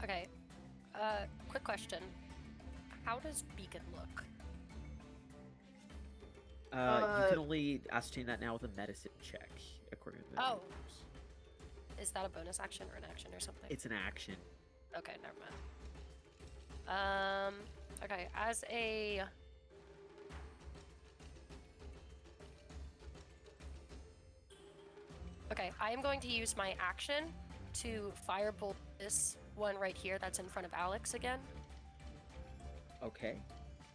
Okay. Quick question. How does Beacon look? You can only ascertain that now with a medicine check, according to the Oh. rules. Is that a bonus action or an action or something? It's an action. Okay, never mind. Okay, as a... Okay, I am going to use my action to firebolt this one right here that's in front of Alex again. Okay.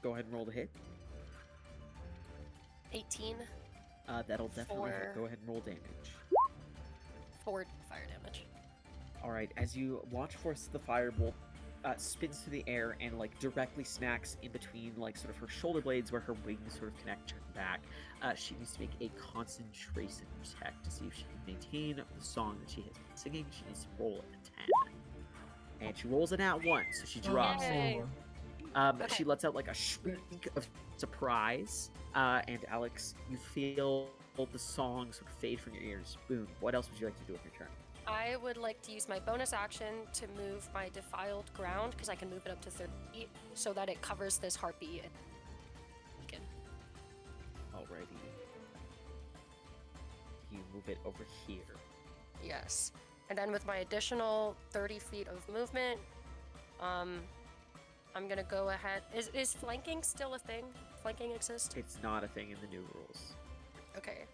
Go ahead and roll the hit. 18 That'll definitely hit. For- Go ahead and roll damage. 4 fire damage. Alright, as you watch force the firebolt spins through the air and like directly smacks in between like sort of her shoulder blades where her wings sort of connect to her back. She needs to make a concentration check to see if she can maintain the song that she has been singing. She needs to roll a 10. And she rolls an at 1, so she drops it. Yay. She Okay. lets out like a shriek of surprise. And Alex, you feel the song sort of fade from your ears. Boom. What else would you like to do with your turn? I would like to use my bonus action to move my defiled ground, because I can move it up to 30 feet, so that it covers this harpy. And... Beacon. Alrighty. You move it over here. Yes. And then with my additional 30 feet of movement, I'm gonna go ahead. Is flanking still a thing? Flanking exists? It's not a thing in the new rules. Okay.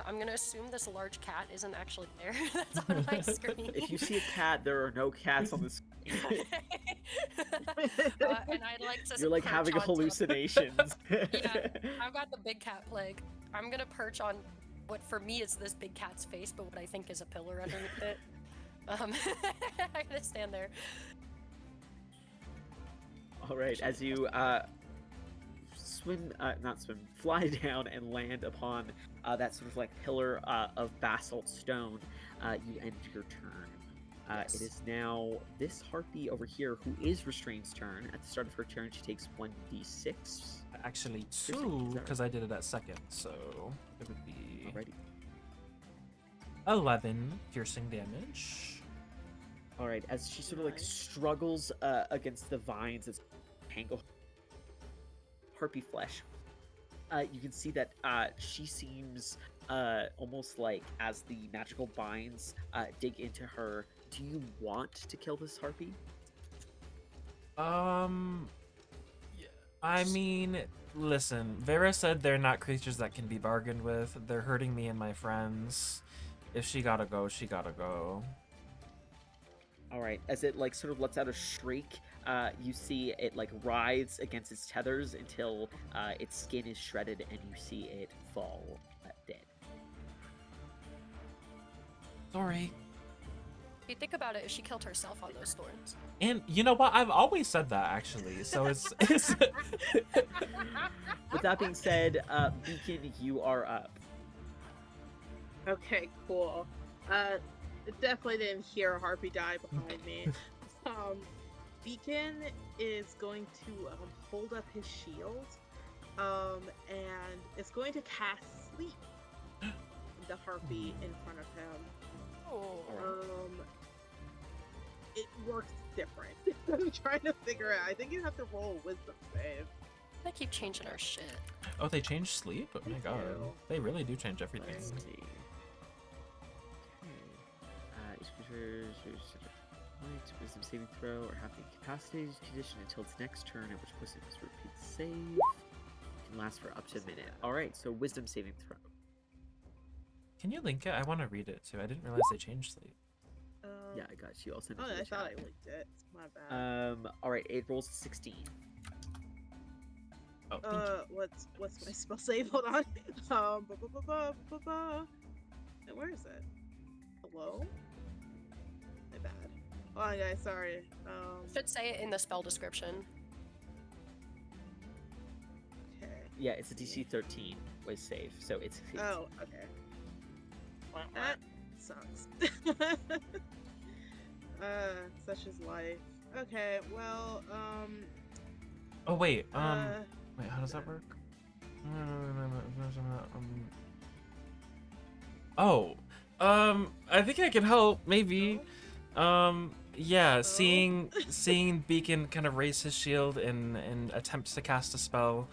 I'm gonna assume this large cat isn't actually there. That's on my screen. If you see a cat, there are no cats on the screen. And I'd like to. You're like perch having on top- hallucinations. Yeah, I've got the big cat plague. I'm gonna perch on what for me is this big cat's face, but what I think is a pillar underneath it. I'm gonna stand there. fly down and land upon that sort of like pillar of basalt stone. You end your turn. Yes. It is now this harpy over here who is restrained's turn. At the start of her turn, she takes 1d6. Actually, Seriously, two, is that because I did it at second, so it would be Alrighty. 11 piercing damage. All right, as she sort of like Nice. struggles against the vines that tangle harpy flesh, you can see that she seems almost like as the magical binds dig into her. Do you want to kill this harpy? I mean, listen, Vera said they're not creatures that can be bargained with. They're hurting me and my friends. If she gotta go, she gotta go. All right, as it like sort of lets out a shriek, you see it like writhes against its tethers until its skin is shredded, and you see it fall dead. Sorry. If you think about it, she killed herself on those thorns. And you know what? I've always said that, actually. So it's With that being said, Beacon, you are up. Okay, cool. Definitely didn't hear a harpy die behind me. Beacon is going to hold up his shield, and is going to cast sleep. The harpy in front of him. Oh. It works different. I'm trying to figure out. I think you have to roll a wisdom save. They keep changing our shit. Oh, they changed sleep? Oh my god. do. They really do change everything. Let's see. Okay. Each creature wisdom saving throw or have the incapacitated condition until its next turn, at which point it must repeat the save. It can last for up to a minute. Alright, so wisdom saving throw. Can you link it? I want to read it too. I didn't realize they changed sleep. Yeah, I got you. I'll send it Oh, to the I thought I chat. linked it. My bad. Alright, it rolls a 16. Oh, thank you. What's my spell save? Hold on. Where is it? Hello? My bad. Oh, guys, sorry. Should say it in the spell description. Okay. Yeah, it's a DC 13 with save, so it's Oh, okay. That sucks. Such is life. Okay, well, Oh wait, wait, how does that work? I think I can help, maybe. Yeah, seeing Beacon kind of raise his shield and attempt to cast a spell,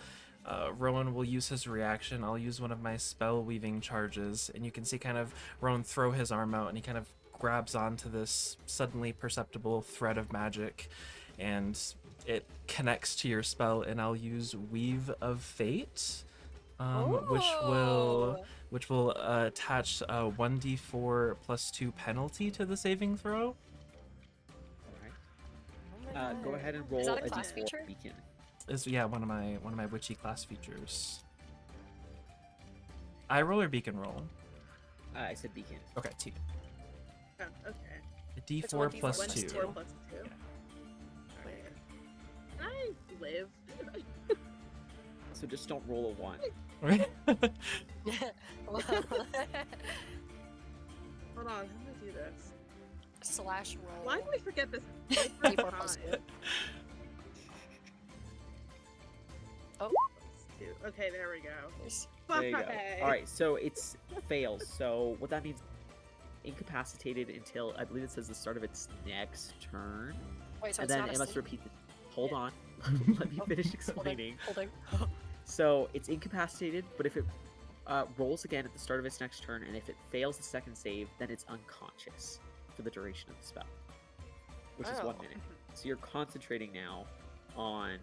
Rowan will use his reaction. I'll use one of my spell weaving charges, and you can see kind of Rowan throw his arm out, and he kind of grabs onto this suddenly perceptible thread of magic, and it connects to your spell, and I'll use Weave of Fate, which will attach a 1d4 plus 2 penalty to the saving throw. Alright. Go ahead and roll Is that a a class D4 feature? Beacon. Is one of my witchy class features. I roll or Beacon roll? I said Beacon. Okay, T. oh, okay. A It's D4 1d4 plus plus 2. 4 plus 2. Yeah. Okay. I live. So just don't roll a 1. Well, Hold on, how do I do this? slash roll. Why do I forget this? D4 plus 2. Oh. Okay, there we go. There you go. Bye. Alright, so it's fails. So what that means, incapacitated until, I believe it says the start of its next turn. Wait, so And it's then not it must asleep? repeat the... Hold on. Let me finish explaining. Holding. So it's incapacitated, but if it rolls again at the start of its next turn, and if it fails the second save, then it's unconscious for the duration of the spell, which is 1 Oh. minute. So you're concentrating now on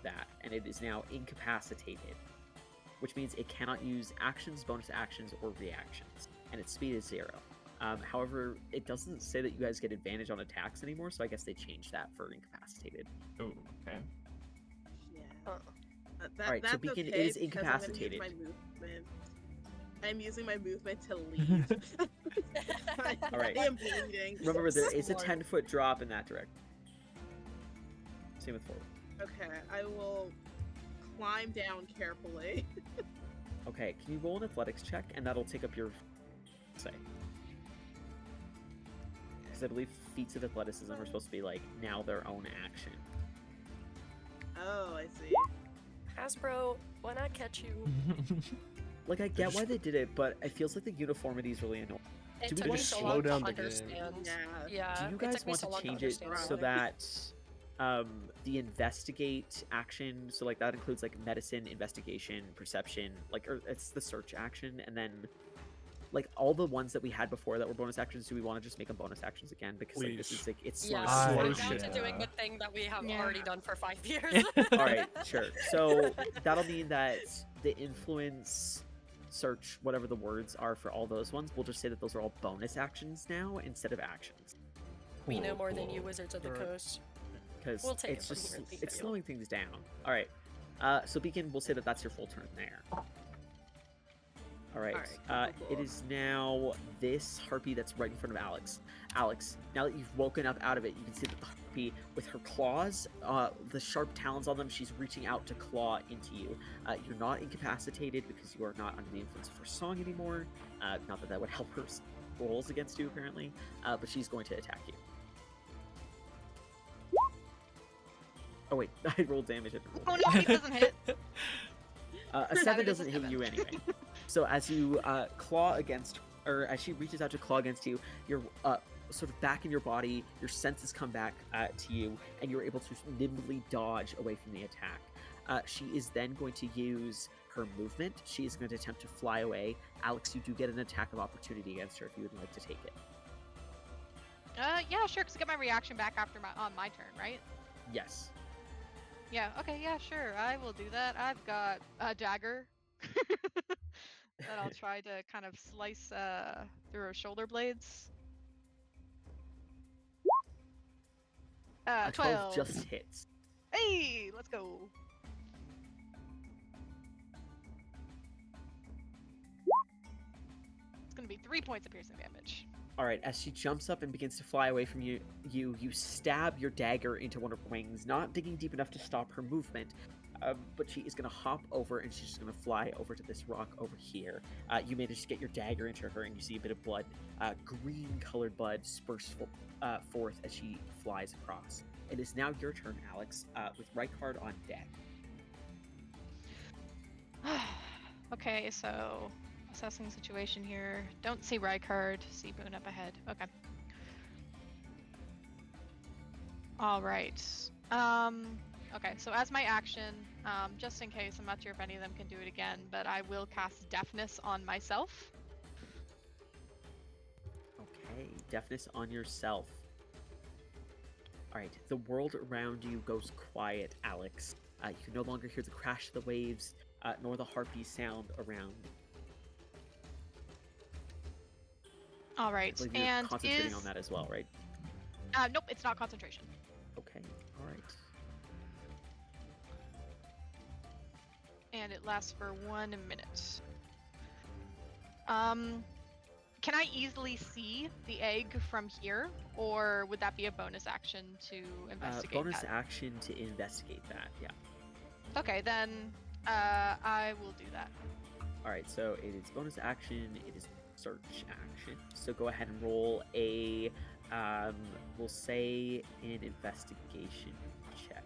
that, and it is now incapacitated, which means it cannot use actions, bonus actions, or reactions, and its speed is 0. However, it doesn't say that you guys get advantage on attacks anymore, so I guess they changed that for incapacitated. Oh, okay. Yeah. Huh. Alright, so That's Beacon okay is because I'm gonna use incapacitated. my movement. I'm using my movement to leave. Alright. I am bleeding. Remember, there is a Smart. 10-foot drop in that direction. Same with forward. Okay, I will climb down carefully. Okay, can you roll an athletics check, and that'll take up your say. Because I believe feats of athleticism are supposed to be like now their own action. Oh, I see. Hasbro, why not catch you? Like I get why they did it, but it feels like the uniformity is really annoying. It Do we took me just so slow long down to the game? understand. Yeah. Yeah. Do you it guys took me want so to long change it understand so why. that the investigate action, so like that includes like medicine, investigation, perception, like or it's the search action, and then like all the ones that we had before that were bonus actions, do we want to just make them bonus actions again? Because like this Please. is like it's Yeah, I- I'm slow down to shit doing the yeah. thing that we have Yeah. already done for 5 years. Alright, sure. So that'll mean that the influence search, whatever the words are for all those ones, we'll just say that those are all bonus actions now instead of actions. We know Cool, more than you, cool. Wizards of the Alright. Coast. Because We'll take it's it from just here, leave it's it. slowing things down. Alright. So Beacon, we'll say that that's your full turn there. Alright. Alright, cool. It is now this harpy that's right in front of Alex. Alex, now that you've woken up out of it, you can see that the harpy, with her claws, the sharp talons on them, she's reaching out to claw into you. You're not incapacitated because you are not under the influence of her song anymore. Not that that would help her rolls against you, apparently. But she's going to attack you. Oh wait, I rolled damage. Oh no, he doesn't hit. A 7 doesn't hit you anyway. So as you claw against, or as she reaches out to claw against you, you're sort of back in your body, your senses come back to you, and you're able to nimbly dodge away from the attack. She is then going to use her movement. She is going to attempt to fly away. Alex, you do get an attack of opportunity against her if you would like to take it. Yeah, sure, because I get my reaction back after my turn, right? Yes. Yeah, okay, yeah, sure, I will do that. I've got a dagger that I'll try to kind of slice through her shoulder blades. 12. Just hits. Hey, let's go. It's gonna be 3 points of piercing damage. All right, as she jumps up and begins to fly away from you, you stab your dagger into one of her wings, not digging deep enough to stop her movement. But she is going to hop over and she's just going to fly over to this rock over here. You manage to get your dagger into her and you see a bit of blood, green-colored blood spurts forth as she flies across. It is now your turn, Alex, with Rykard on deck. Okay, so assessing the situation here. Don't see Rykard, see Boone up ahead. Okay. All right. Okay, so as my action, just in case, I'm not sure if any of them can do it again, but I will cast Deafness on myself. Okay, deafness on yourself. All right, the world around you goes quiet, Alex. You can no longer hear the crash of the waves, nor the harpy sound around. All I right, believe you're and concentrating on that as well, right? Nope, it's not concentration. Okay, all right. And it lasts for 1 minute. Can I easily see the egg from here, or would that be a bonus action to investigate Bonus that? action to investigate that, yeah. Okay, then I will do that. All right, so it is bonus action, it is search action. So go ahead and roll a, we'll say an investigation check.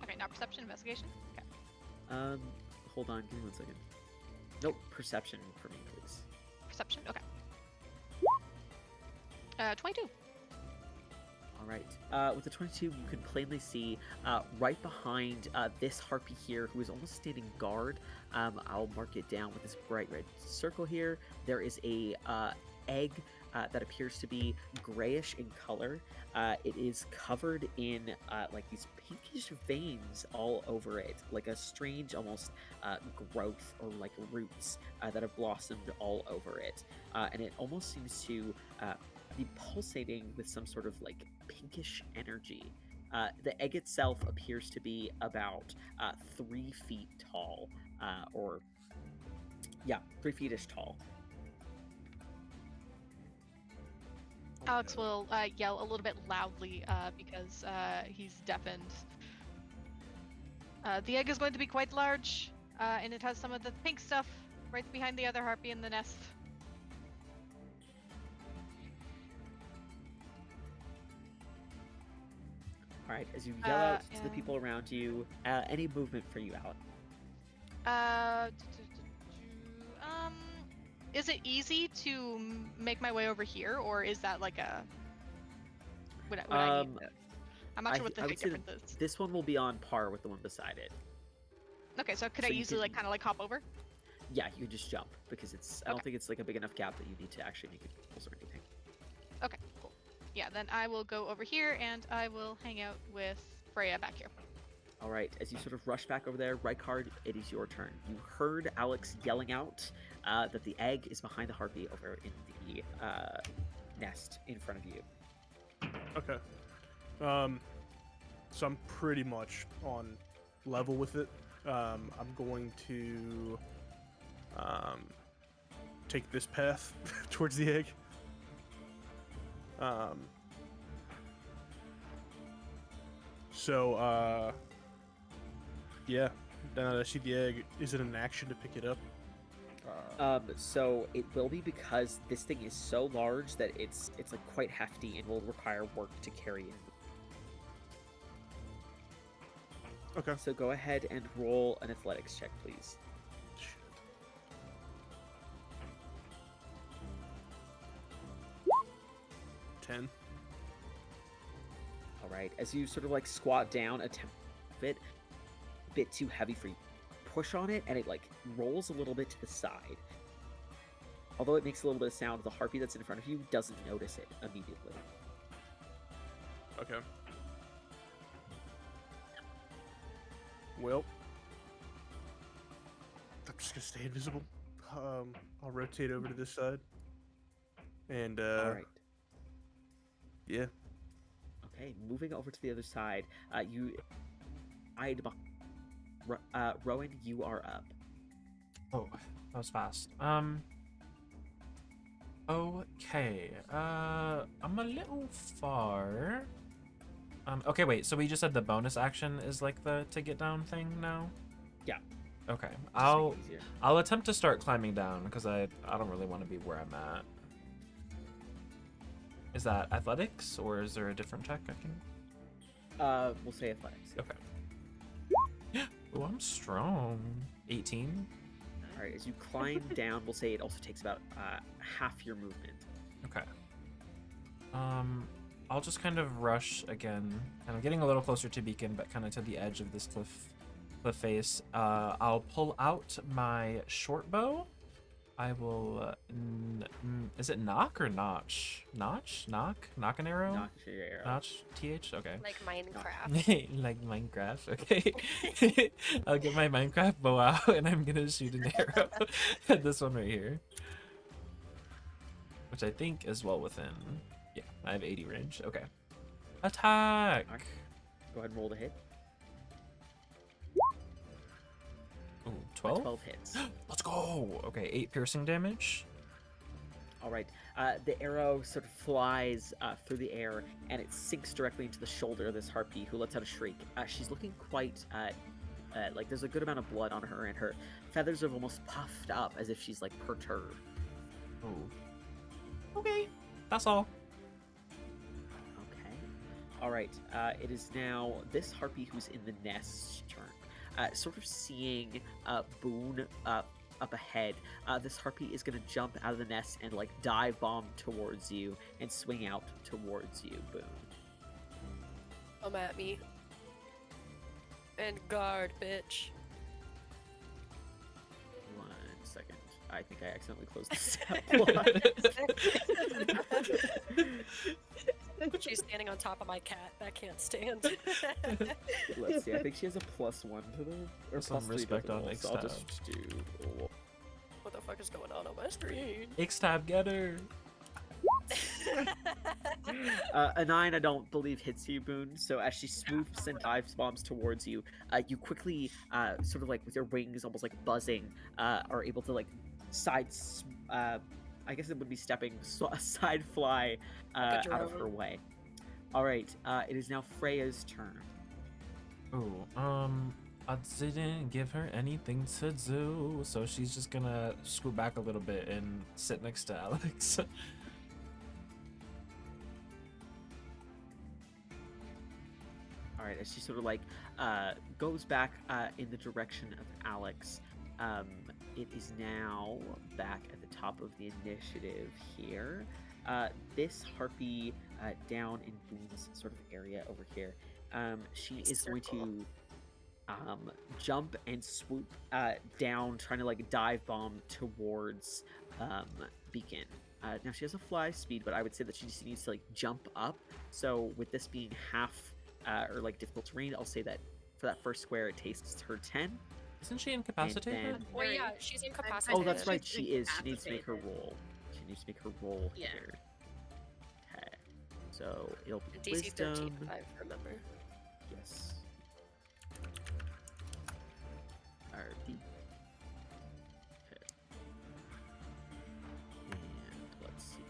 Okay, now perception, investigation. Okay, Hold on, give me 1 second. Nope, perception for me, please. perception. Okay. 22. All right. With the 22, you can plainly see right behind this harpy here, who is almost standing guard. I'll mark it down with this bright red circle here. There is a egg that appears to be grayish in color. It is covered in like these pinkish veins all over it, like a strange almost growth or like roots that have blossomed all over it. And it almost seems to be pulsating with some sort of like pinkish energy. The egg itself appears to be about 3 feet tall, or yeah, 3 feet-ish tall. Alex will yell a little bit loudly because he's deafened. The egg is going to be quite large, and it has some of the pink stuff right behind the other harpy in the nest. All right, as you yell out to the and- people around you, any movement for you, Alex? Is it easy to make my way over here, or is that like a? Would I need? I'm not sure what the I height would say difference is. this one will be on par with the one beside it. Okay, so could so I you easily like can- kind of like hop over? Yeah, you can just jump because it's. I don't Okay. think it's like a big enough gap that you need to actually make it pulse or anything. Okay, cool. Yeah, then I will go over here and I will hang out with Freya back here. All right, as you sort of rush back over there, Rykard, it is your turn. You heard Alex yelling out that the egg is behind the harpy over in the nest in front of you. Okay. So I'm pretty much on level with it. I'm going to take this path towards the egg. Yeah. Now that I see the egg, is it an action to pick it up? So it will be because this thing is so large that it's like quite hefty and will require work to carry in. Okay. So go ahead and roll an athletics check, please. Shit. 10. All right, as you sort of like squat down, attempt it, a bit too heavy for you. Push on it, and it like rolls a little bit to the side. Although it makes a little bit of sound, the harpy that's in front of you doesn't notice it immediately. Okay. Well, I'm just gonna stay invisible. I'll rotate over to this side. And All right. yeah. Okay, moving over to the other side, you eyed Rowan, you are up. Oh, that was fast. Okay. I'm a little far. Okay, wait. So we just said the bonus action is like the to get down thing now? Yeah. Okay. Just make I'll it easier. I'll attempt to start climbing down because I don't really want to be where I'm at. Is that athletics or is there a different check I can? We'll say athletics. Okay. Oh, I'm strong. 18. All right, as you climb down, we'll say it also takes about half your movement. Okay. I'll just kind of rush again, and I'm getting a little closer to Beacon, but kind of to the edge of this cliff face. I'll pull out my short bow. I will. Is it knock or notch? Notch? Knock an arrow? Not your arrow. Notch? TH? Okay. Like Minecraft. Like Minecraft, okay. I'll get my Minecraft bow out and I'm gonna shoot an arrow at this one right here. Which I think is well within. Yeah, I have 80 range. Okay. Attack! Alright. Go ahead and roll the hit. Ooh, 12? 12 hits. Let's go! Okay, 8 piercing damage. All right. The arrow sort of flies through the air, and it sinks directly into the shoulder of this harpy, who lets out a shriek. She's looking quite like there's a good amount of blood on her, and her feathers have almost puffed up as if she's like perturbed. Ooh. Okay, that's all. Okay. All right. It is now this harpy who's in the nest's turn. Sort of seeing Boone up ahead, this harpy is going to jump out of the nest and like dive bomb towards you and swing out towards you, Boone. Come at me. And guard, bitch. 1 second. I think I accidentally closed the stat block. She's standing on top of my cat. That can't stand. Let's see. I think she has a +1 to the or Some +3 respect to the on roll, so I'll just X-tab. do. What the fuck is going on my screen? X-tab, get her! A 9, I don't believe, hits you, Boone. So as she swoops and dives bombs towards you, you quickly, sort of like with your wings almost like buzzing, are able to like I guess it would be stepping, side fly Like a out of her drone. way. All right, it is now Freya's turn. Ooh, I didn't give her anything to do, so she's just gonna scoot back a little bit and sit next to Alex. All right, as she sort of like goes back in the direction of Alex, it is now back at the top of the initiative here. This harpy down in Boone's sort of area over here, she is going to jump and swoop down, trying to like dive bomb towards Beacon. Now she has a fly speed, but I would say that she just needs to like jump up. So with this being half or like difficult terrain, I'll say that for that first square it takes her 10. Isn't she incapacitated? then- Well, yeah, she's incapacitated. Oh, that's right, She's she is. She needs to make her incapacitated. roll. She needs to make her roll Yeah. here. Okay. So it'll be DC 13, wisdom. if I remember. Yes. RP. Okay. And let's see.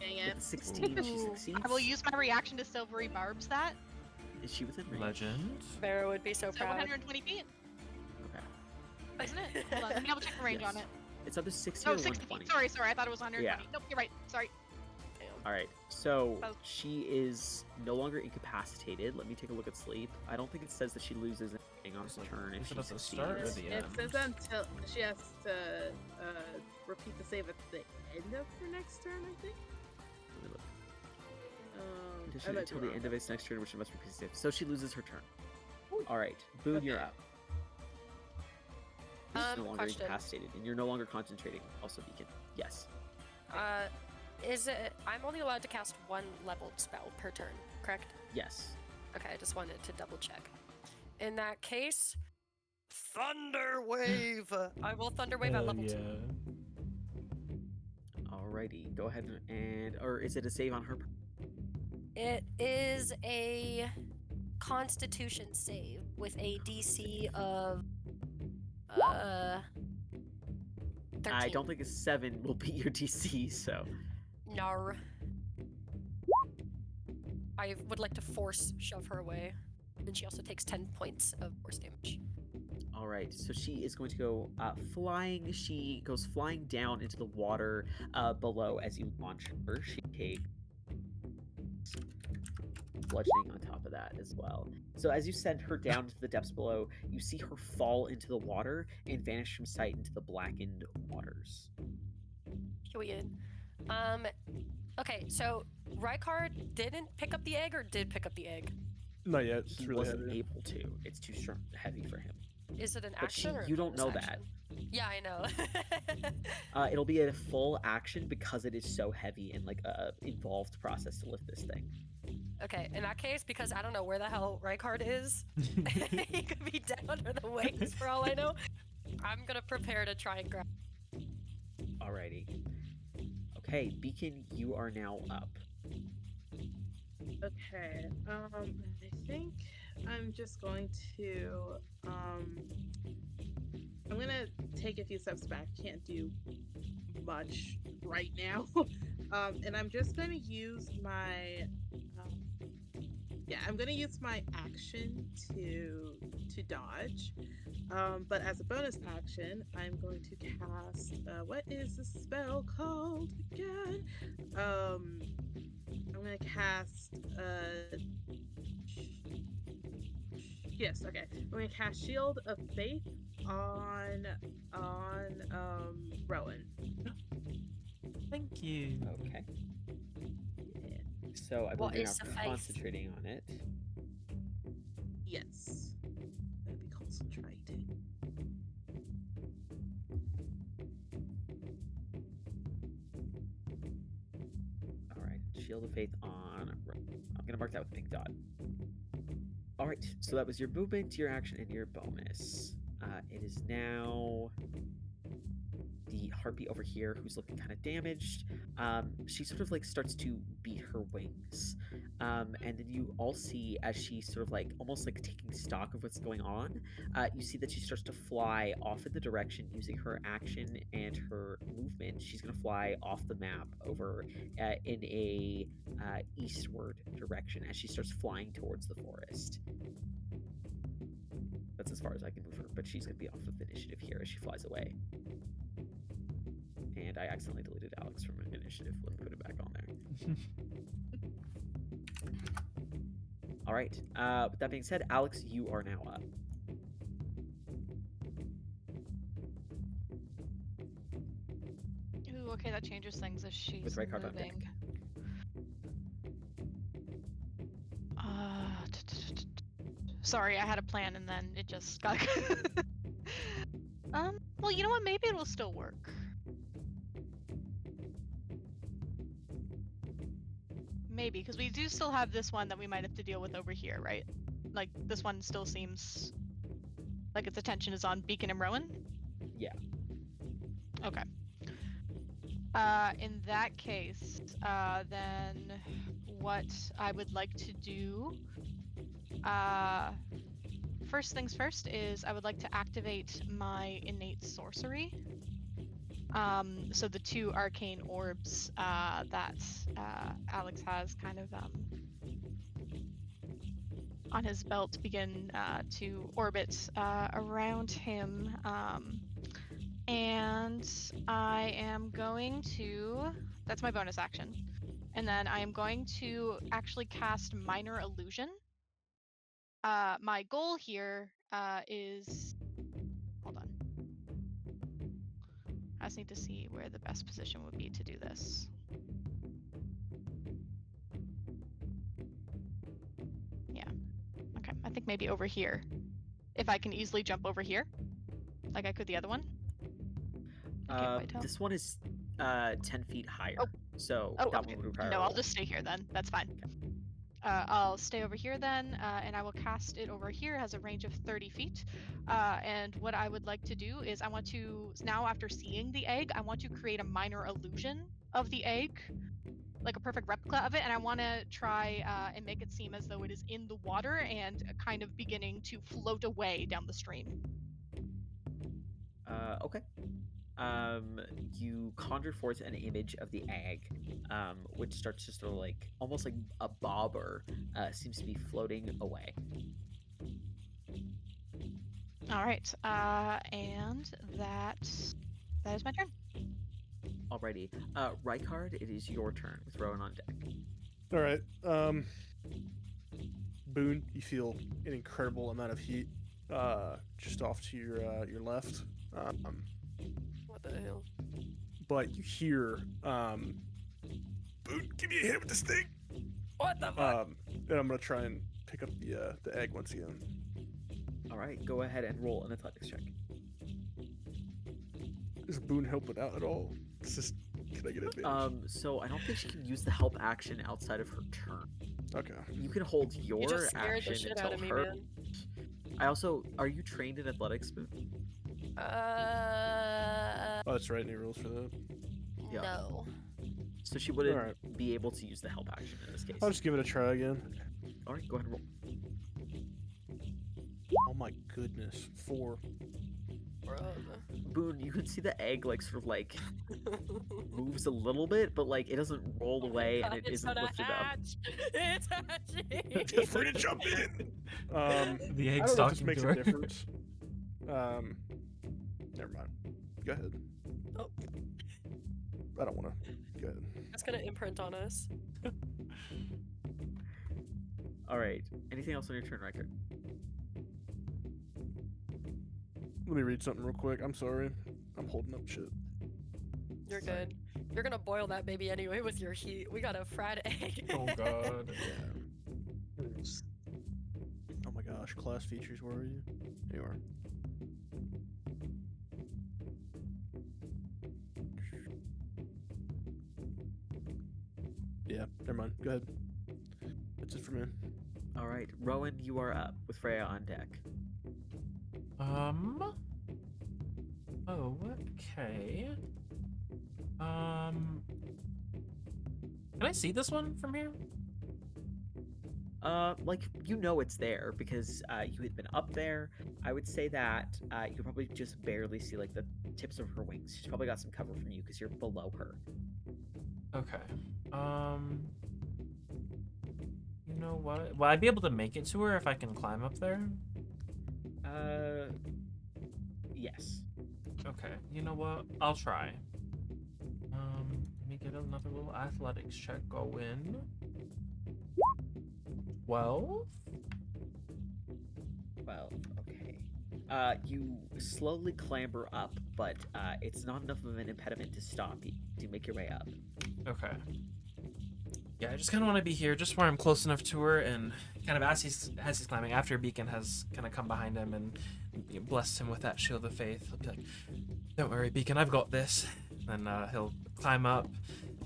Dang With it. the 16, she Ooh. succeeds. I will use my reaction to silvery barbs that. Is she within range? Legend. Vera would be so So proud. 120 feet, Okay. isn't it? Hold on, let me double check the range Yes. on it. It's either 60 Oh, or 60 120. feet. Sorry, I thought it was 120. Yeah. Nope, you're right. Sorry. All right. So Oh. she is no longer incapacitated. Let me take a look at sleep. I don't think it says that she loses anything on Is her it- turn if is it she at the start or succeeds. the It end? says until she has to repeat the save at the end of her next turn, I think. Let me look. I Condition might be until the wrong. end of its next turn, which it must repeat the save. So she loses her turn. All right, Boone, you're Okay. up. She's no longer Question. incapacitated, and you're no longer concentrating. Also, Beacon. Yes. Is it? I'm only allowed to cast one leveled spell per turn, correct? Yes. Okay, I just wanted to double check. In that case, Thunder Wave. I will Thunder Wave at Hell level 2. yeah. Alrighty, go ahead or is it a save on her? It is a Constitution save with a DC of 13. I don't think a 7 will beat your DC, so. Nar. I would like to force shove her away, and she also takes 10 points of force damage. All right, so she is going to go flying. She goes flying down into the water below as you launch her. She takes bludgeoning on top of that as well. So as you send her down into the depths below, you see her fall into the water and vanish from sight into the blackened waters. Period. Okay, so Rykard didn't pick up the egg or did pick up the egg? Not yet. It's He really wasn't heavy. able to. It's too strong, heavy for him. Is it an But action or a you don't bonus know action? Yeah, I know. It'll be a full action because it is so heavy and like a involved process to lift this thing. Okay, in that case, because I don't know where the hell Rykard is, he could be down under the waves for all I know. I'm gonna prepare to try and grab. Alrighty. Okay, Beacon, you are now up. Okay. I think I'm just going to I'm gonna take a few steps back. Can't do much right now. And I'm just gonna use my I'm gonna use my action to dodge. But as a bonus action, I'm going to cast what is the spell called again? I'm gonna cast yes, okay. I'm gonna cast Shield of Faith on Rowan. Thank you. Okay. So I What believe you're is now the faith? concentrating on it. Yes. That'd be concentrating. Alright, Shield of Faith on. I'm gonna mark that with a big dot. Alright, so that was your movement, your action, and your bonus. It is now the harpy over here who's looking kind of damaged. She sort of like starts to beat her wings. And then you all see as she sort of like almost like taking stock of what's going on, you see that she starts to fly off in the direction using her action and her movement. She's going to fly off the map over in a eastward direction as she starts flying towards the forest. That's as far as I can move her, but she's going to be off of initiative here as she flies away. And I accidentally deleted Alex from initiative. Let me put it back on there. All right. With that being said, Alex, you are now up. Ooh, okay, that changes things as she's With Rykard on deck. moving. Sorry, I had a plan and then it just got. Well, you know what? Maybe it'll still work. Maybe, because we do still have this one that we might have to deal with over here, right? Like, this one still seems like its attention is on Beacon and Rowan? Yeah. Okay. In that case, then what I would like to do, first things first is I would like to activate my innate sorcery. So the 2 arcane orbs that Alex has kind of on his belt begin to orbit around him. And I am going to, that's my bonus action. And then I am going to actually cast Minor Illusion. My goal here is, hold on. I just need to see where the best position would be to do this. Yeah, okay, I think maybe over here. If I can easily jump over here, like I could the other one. I can't quite tell. This one is 10 feet higher, so that okay. one would require. No, I'll just stay here then. That's fine. Okay. I'll stay over here then, and I will cast it over here. It has a range of 30 feet. And what I would like to do is I want to, now after seeing the egg, I want to create a minor illusion of the egg, like a perfect replica of it, and I want to try and make it seem as though it is in the water and kind of beginning to float away down the stream. Okay. You conjure forth an image of the egg, which starts to sort of like almost like a bobber, seems to be floating away. All right, and that is my turn. Alrighty, Rykard, it is your turn with Rowan on deck. All right. Boone, you feel an incredible amount of heat just off to your left. What the hell? But you hear, Boone, give me a hit with this thing. What the fuck? And I'm gonna try and pick up the egg once again. All right, go ahead and roll an athletics check. Does Boone help with that at all? It's just, can I get advantage? So I don't think she can use the help action outside of her turn. Okay. You can hold your You just scared action the shit until out of me, her. man. I also, are you trained in athletics, Boone? Oh, that's right. Any rules for that? Yeah. No. So she wouldn't Alright. be able to use the help action in this case. I'll just give it a try again. All right, go ahead and roll. Oh my goodness. 4. Boone, you can see the egg like sort of like moves a little bit, but like it doesn't roll away and it It's isn't gonna lifted up. hatch. It's hatching. Feel free to jump in. The I egg's don't know if this talking makes to a her. difference. Never mind. Go ahead. Oh. I don't want to. Go ahead. It's gonna imprint on us. All right. Anything else on your turn, Riker? Let me read something real quick. I'm sorry. I'm holding up shit. You're Sorry. good. You're gonna boil that baby anyway with your heat. We got a fried egg. Oh god. Oh my gosh. Class features. Where are you? There you are. Yeah. Never mind. Go ahead. That's it for me. All right, Rowan, you are up with Freya on deck. Oh, okay. Can I see this one from here? Like you know it's there because you had been up there. I would say that you could probably just barely see like the tips of her wings. She's probably got some cover from you because you're below her. Okay. You know what? Will I be able to make it to her if I can climb up there? Yes. Okay. You know what? I'll try. Let me get another little athletics check going. 12? Well, okay. You slowly clamber up, but it's not enough of an impediment to stop you to make your way up. Okay. Yeah, I just kind of want to be here, just where I'm close enough to her, and kind of as he's climbing, after Beacon has kind of come behind him and blessed him with that shield of faith, he'll be like, "Don't worry, Beacon, I've got this." Then he'll climb up,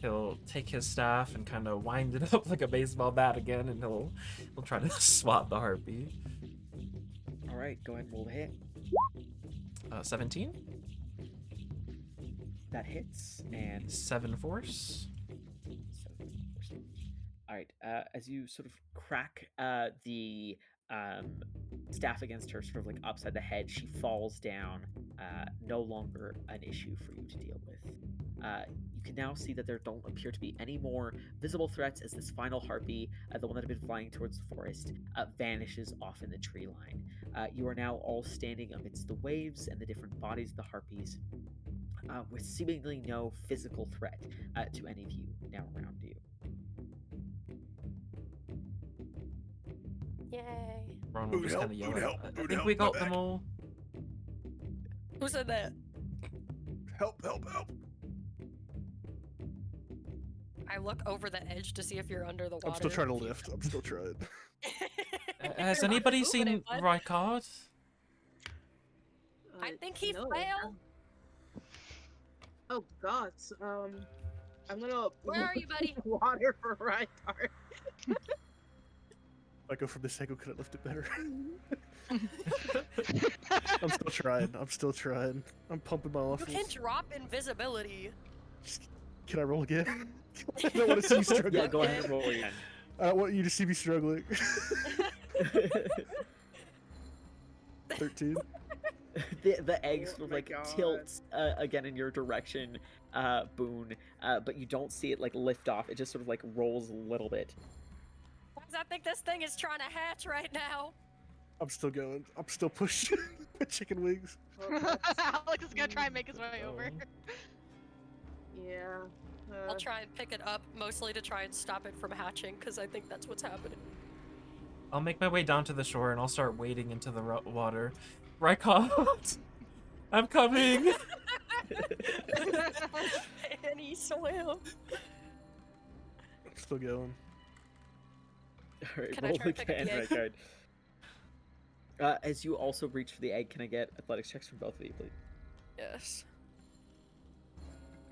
he'll take his staff and kind of wind it up like a baseball bat again, and he'll try to swat the harpy. All right, go ahead and roll the hit. 17, That hits, and 7 force. all right. As you sort of crack the staff against her, sort of like upside the head, she falls down. No longer an issue for you to deal with. You can now see that there don't appear to be any more visible threats as this final harpy, the one that had been flying towards the forest, vanishes off in the tree line. You are now all standing amidst the waves and the different bodies of the harpies, with seemingly no physical threat to any of you now around you. Yay. Ron will Boot just help, kind of yell boot out, help, I boot think help, we my got back." them all. Who said that? Help, help, help. I look over the edge to see if you're under the water. I'm still trying to lift. I'm still trying. Has You're not anybody moving seen it, bud. Rykard? I think he no, fell. Oh God. I'm gonna Where are you, buddy? water for Reinhardt. If I go from this angle, could I lift it better? I'm still trying. I'm still trying. I'm pumping my You muscles. can drop invisibility. Can I roll again? I don't want to see you struggle. Yeah, go ahead and roll again. I don't want you to see me struggling. 13. The egg Oh sort of my like God. tilts again in your direction, Boone, but you don't see it like lift off. It just sort of like rolls a little bit. Guys, I think this thing is trying to hatch right now. I'm still going. I'm still pushing my chicken wings. Alex is gonna try and make his way over. Yeah. I'll try and pick it up, mostly to try and stop it from hatching, because I think that's what's happening. I'll make my way down to the shore and I'll start wading into the water. Rykard, I'm coming. And he swam. I'm still going. All right, Can I roll try and pick up again, the egg? Rykard. As you also reach for the egg, can I get athletics checks from both of you, please? Yes.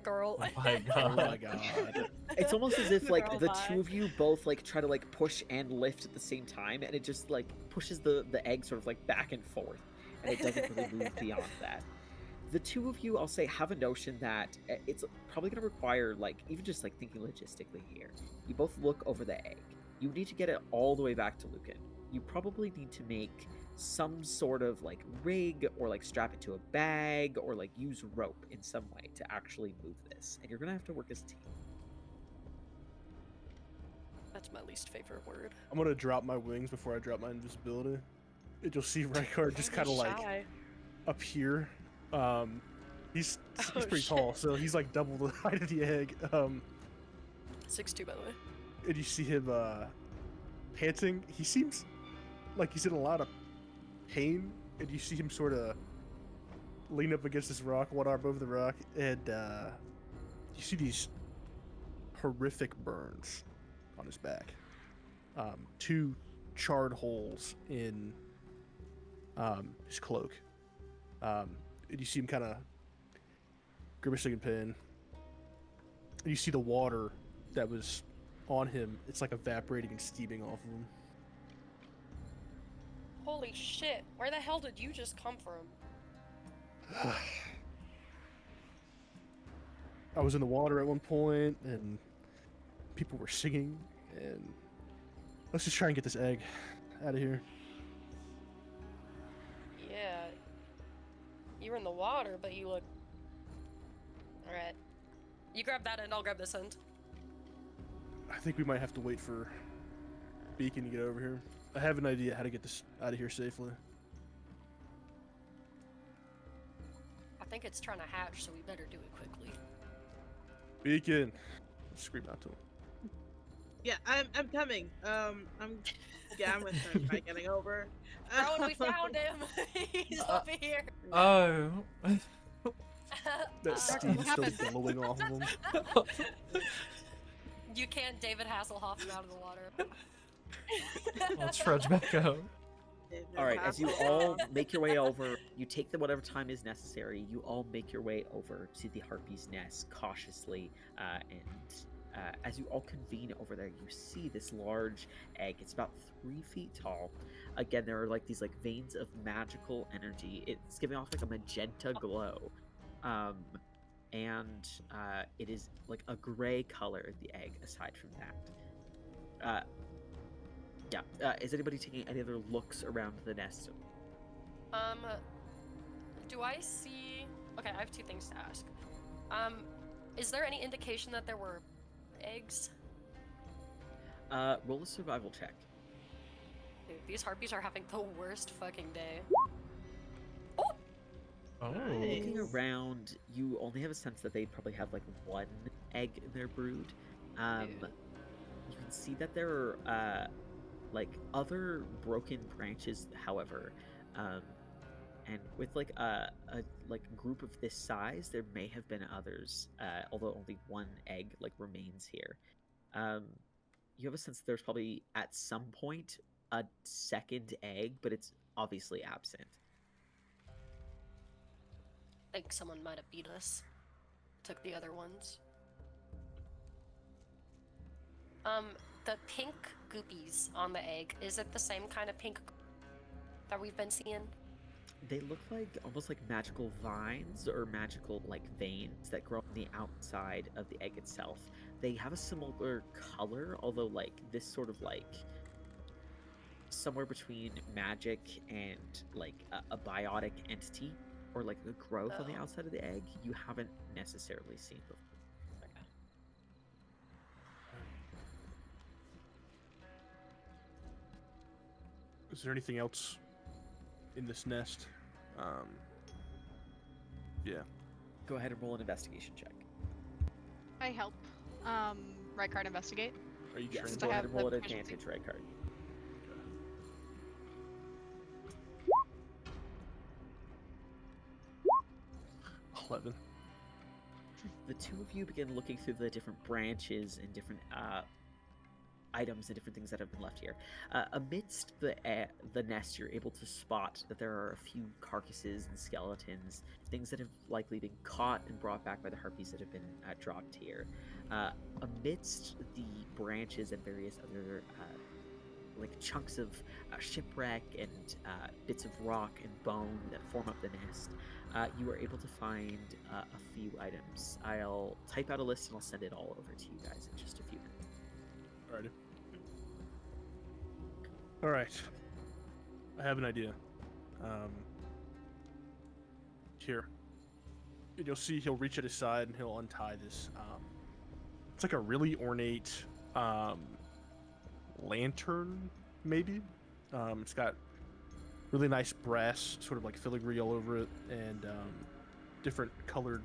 Girl. Oh my Oh my god. god. It's almost as if like Girl, the bye. two of you both like try to like push and lift at the same time, and it just like pushes the egg sort of like back and forth, and it doesn't really move beyond that. The two of you, I'll say, have a notion that it's probably going to require like even just like thinking logistically here. You both look over the egg. You need to get it all the way back to Lucan. You probably need to make some sort of like rig or like strap it to a bag or like use rope in some way to actually move this, and you're gonna have to work as a team. That's my least favorite word. I'm gonna drop my wings before I drop my invisibility. And you'll see Rykard just kind of like Shy. up here. He's Oh, pretty shit. tall, so he's like double the height of the egg. 6'2", by the way. And you see him panting. He seems like he's in a lot of pain, and you see him sort of lean up against this rock, one arm over the rock, and you see these horrific burns on his back. Two charred holes in his cloak. And you see him kind of grimacing in pain. And you see the water that was on him, it's like evaporating and steaming off of him. Holy shit. Where the hell did you just come from? I was in the water at one point, and people were singing, and let's just try and get this egg out of here. Yeah. You were in the water, but you look... Alright. You grab that end, I'll grab this end. I think we might have to wait for Beacon to get over here. I have an idea how to get this out of here safely. I think it's trying to hatch, so we better do it quickly. Beacon! Scream out to him. Yeah, I'm coming. I'm gonna start by getting over. Rowan, we found him! He's over here! Oh. That steam what still happened? blowing off of him. You can't David Hasselhoff him out of the water. Let's trudge back out. All right, as you all make your way over, you take the whatever time is necessary. You all make your way over to the harpy's nest cautiously, and as you all convene over there, you see this large egg. It's about 3 feet tall. Again, there are like these like veins of magical energy. It's giving off like a magenta glow, and it is like a gray color. The egg, aside from that. Yeah. Is anybody taking any other looks around the nest? Do I see... Okay, I have 2 things to ask. Is there any indication that there were eggs? Roll a survival check. Dude, these harpies are having the worst fucking day. Oh. Looking around, you only have a sense that they probably have like 1 egg in their brood. You can see that there are like other broken branches, however, and with like a like group of this size, there may have been others, although only 1 egg like remains here. You have a sense that there's probably at some point a second egg, but it's obviously absent. I think someone might have beat us. Took the other ones. The pink goopies on the egg, is it the same kind of pink that we've been seeing? They look like almost like magical vines or magical like veins that grow on the outside of the egg itself. They have a similar color, although like this sort of like somewhere between magic and like a biotic entity or like a growth on the outside of the egg you haven't necessarily seen before. Is there anything else in this nest? Yeah. Go ahead and roll an investigation check. I help. Right card investigate. Are you Yes, trained? I go ahead have and roll the an proficiency. advantage, right card. Okay. 11. The 2 of you begin looking through the different branches and different items and different things that have been left here. Amidst the nest, you're able to spot that there are a few carcasses and skeletons, things that have likely been caught and brought back by the harpies that have been dropped here. Amidst the branches and various other like chunks of shipwreck and bits of rock and bone that form up the nest, you are able to find a few items. I'll type out a list and I'll send it all over to you guys in just a few minutes. Alrighty. Alright. I have an idea. Here. And you'll see he'll reach at his side and he'll untie this. It's like a really ornate lantern, maybe. It's got really nice brass, sort of like filigree all over it, and different colored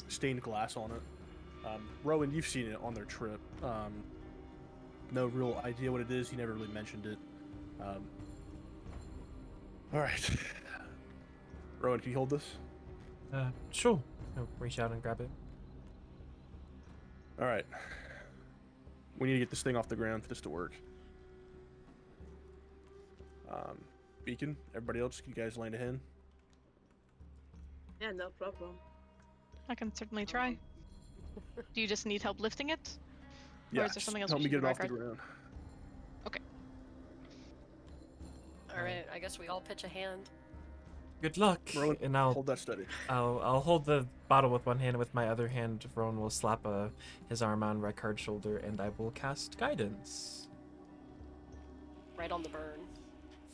stained glass on it. Rowan, you've seen it on their trip. No real idea what it is. He never really mentioned it. All right. Rowan, can you hold this? Sure. I'll reach out and grab it. All right. We need to get this thing off the ground for this to work. Beacon, everybody else, can you guys lend a hand? Yeah, no problem. I can certainly try. Do you just need help lifting it? Yeah, Or is there something else help we me should get it do, off the Rykard? ground. Alright, I guess we all pitch a hand. Good luck. Rowan, And I'll hold that steady. I'll hold the bottle with one hand. With my other hand, Rowan will slap his arm on Rykard's shoulder, and I will cast guidance. Right on the burn.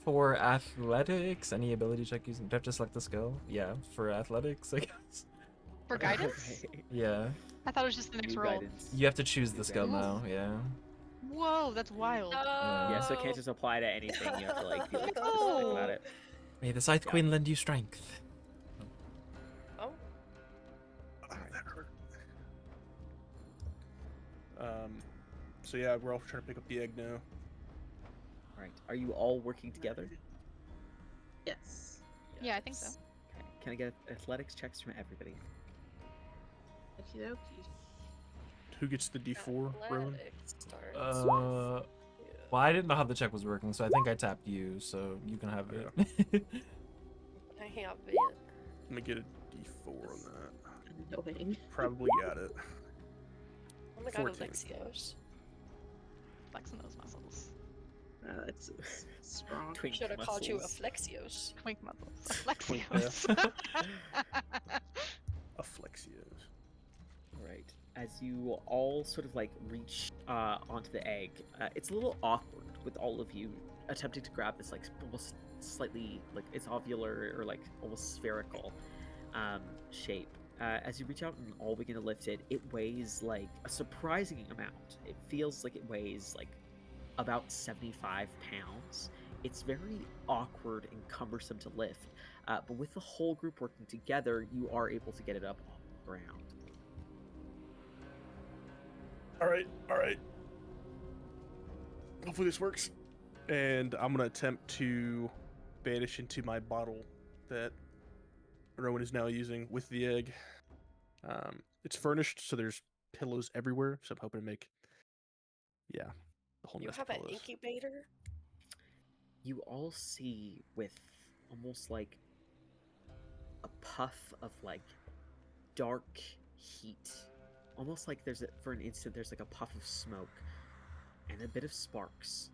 For athletics, any ability check using. Do I have to select the skill? Yeah, for athletics, I guess. For guidance? Alright. Yeah. I thought it was just the next New roll. guidance. You have to choose the New skill guidance. now, yeah. Whoa, that's wild. Yeah, so it Oh. can't just apply to anything. You have to like be like No. specific about it. May the Scythe Yeah. Queen lend you strength. Oh. That hurt. So yeah, we're all trying to pick up the egg now. Alright. Are you all working together? Yes. Yeah, I think so. Okay. Can I get athletics checks from everybody? Okie dokie. Who gets the D4, Rowan? Athletics starts Well, I didn't know how the check was working, so I think I tapped you, so you can have it. I have it. Let me get a D4 on that. Annoying. Probably got it. Oh my god, 14. Alexios. Flexing those muscles. It's strong. Twink Should have called you muscles. Aflexios. Twink muscles. Twink, Flexios. Afflexios. Alright. As you all sort of like reach onto the egg, it's a little awkward with all of you attempting to grab this like almost slightly like it's ovular or like almost spherical shape. As you reach out and all begin to lift it, it weighs like a surprising amount. It feels like it weighs like about 75 pounds. It's very awkward and cumbersome to lift, but with the whole group working together, you are able to get it up off the ground. All right. Hopefully this works. And I'm gonna attempt to banish into my bottle that Rowan is now using with the egg. It's furnished, so there's pillows everywhere. So I'm hoping to make, a whole You mess have of an pillows. incubator? You all see with almost like a puff of like dark heat, almost like for an instant there's like a puff of smoke and a bit of sparks.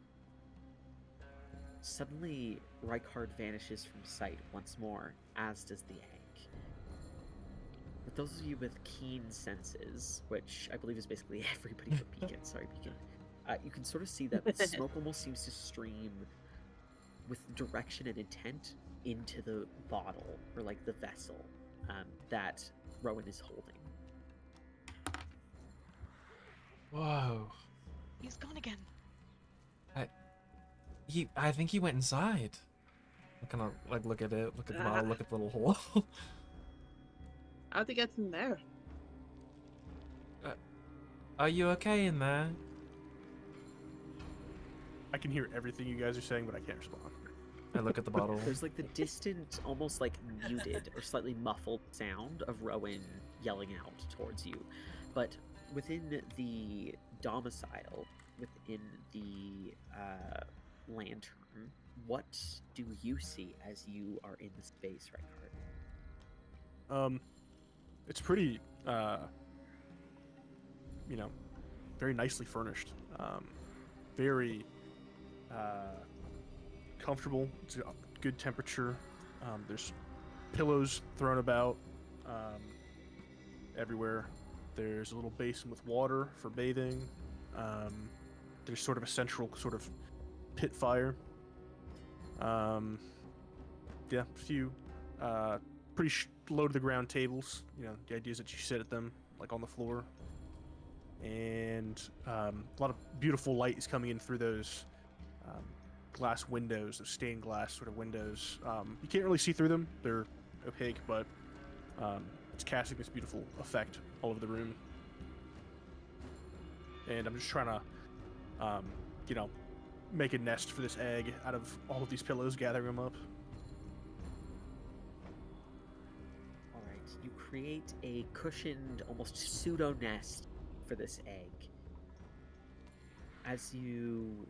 Suddenly Rykard vanishes from sight once more, as does the egg. With those of you with keen senses, which I believe is basically everybody but Beacon, sorry Beacon, you can sort of see that the smoke almost seems to stream with direction and intent into the bottle or like the vessel that Rowan is holding. Whoa. He's gone again. I think he went inside. I kind of like look at it, look at the bottle, look at the little hole. How'd they get in there? Are you okay in there? I can hear everything you guys are saying, but I can't respond. I look at the bottle. There's like the distant, almost like muted or slightly muffled sound of Rowan yelling out towards you. But within the domicile, within the lantern, what do you see as you are in the space, Rykard? It's pretty, very nicely furnished. Very comfortable. It's a good temperature. There's pillows thrown about everywhere. There's a little basin with water for bathing. There's sort of a central sort of pit fire. A few pretty low to the ground tables. The idea is that you sit at them like on the floor. And a lot of beautiful light is coming in through those glass windows, those stained glass sort of windows. You can't really see through them; they're opaque, but it's casting this beautiful effect all over the room. And I'm just trying to, make a nest for this egg out of all of these pillows, gathering them up. Alright, you create a cushioned, almost pseudo nest for this egg. As you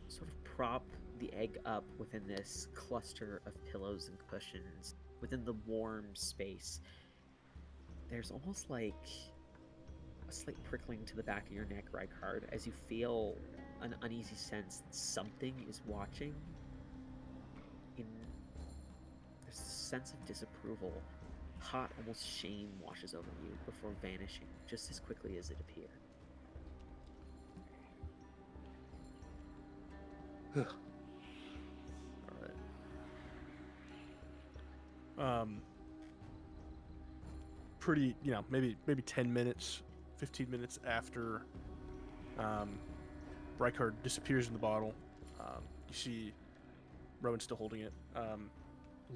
sort of prop the egg up within this cluster of pillows and cushions, within the warm space, there's almost like a slight prickling to the back of your neck, Rykard, as you feel an uneasy sense that something is watching. There's sense of disapproval, hot, almost shame washes over you before vanishing just as quickly as it appeared. All right. Pretty, maybe 10 minutes, 15 minutes after Rykard disappears in the bottle, you see Rowan still holding it.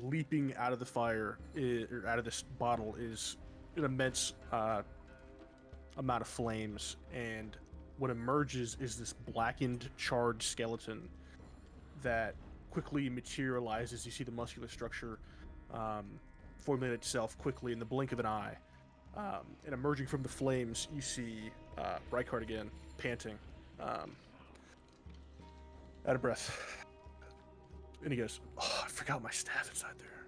Leaping out of the fire, or out of this bottle, is an immense amount of flames, and what emerges is this blackened, charred skeleton that quickly materializes. You see the muscular structure formulate itself quickly in the blink of an eye. And emerging from the flames, you see Rykard again, panting, out of breath. And he goes, "Oh, I forgot my staff inside there."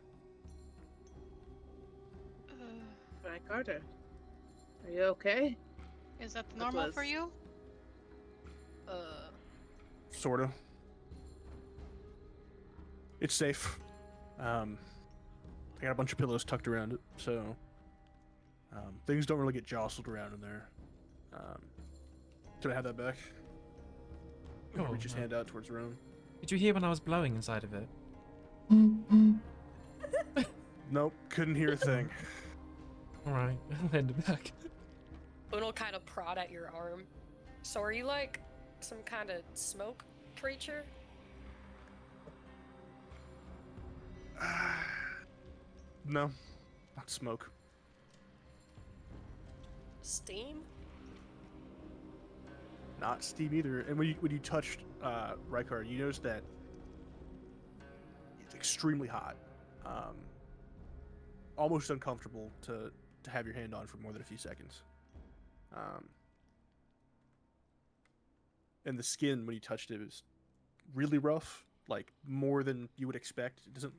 Right, Carter. Are you okay? Is that That normal for was- you? Sorta. It's safe. I got a bunch of pillows tucked around it, so things don't really get jostled around in there. Can I have that back? Oh, Reach his hand out towards Rowan. Did you hear when I was blowing inside of it? Nope, couldn't hear a thing. Alright, I'll hand it back. Uno kind of prod at your arm. So are you like some kind of smoke creature? No, not smoke. Steam? Not steam either. And when you touched Rykard, you noticed that it's extremely hot. Almost uncomfortable to have your hand on for more than a few seconds. And the skin, when you touched it, was really rough, like more than you would expect. It doesn't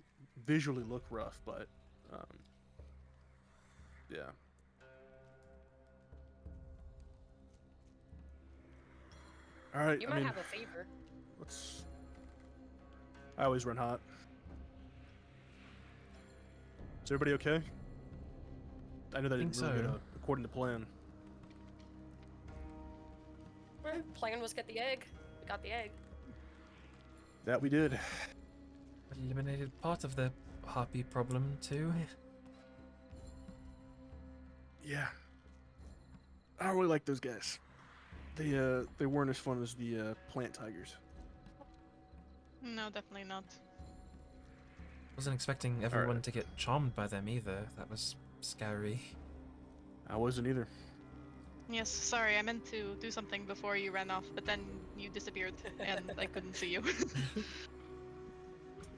visually look rough, but yeah. All right. You I might mean, have a fever. let's. I always run hot. Is everybody okay? I know that Think didn't really so. go according to plan. Plan was get the egg. We got the egg. That we did. Eliminated part of the harpy problem too. Yeah. I don't really like those guys. They weren't as fun as the plant tigers. No, definitely not. Wasn't expecting everyone to get charmed by them either. That was scary. I wasn't either. Yes, sorry, I meant to do something before you ran off, but then you disappeared and I couldn't see you.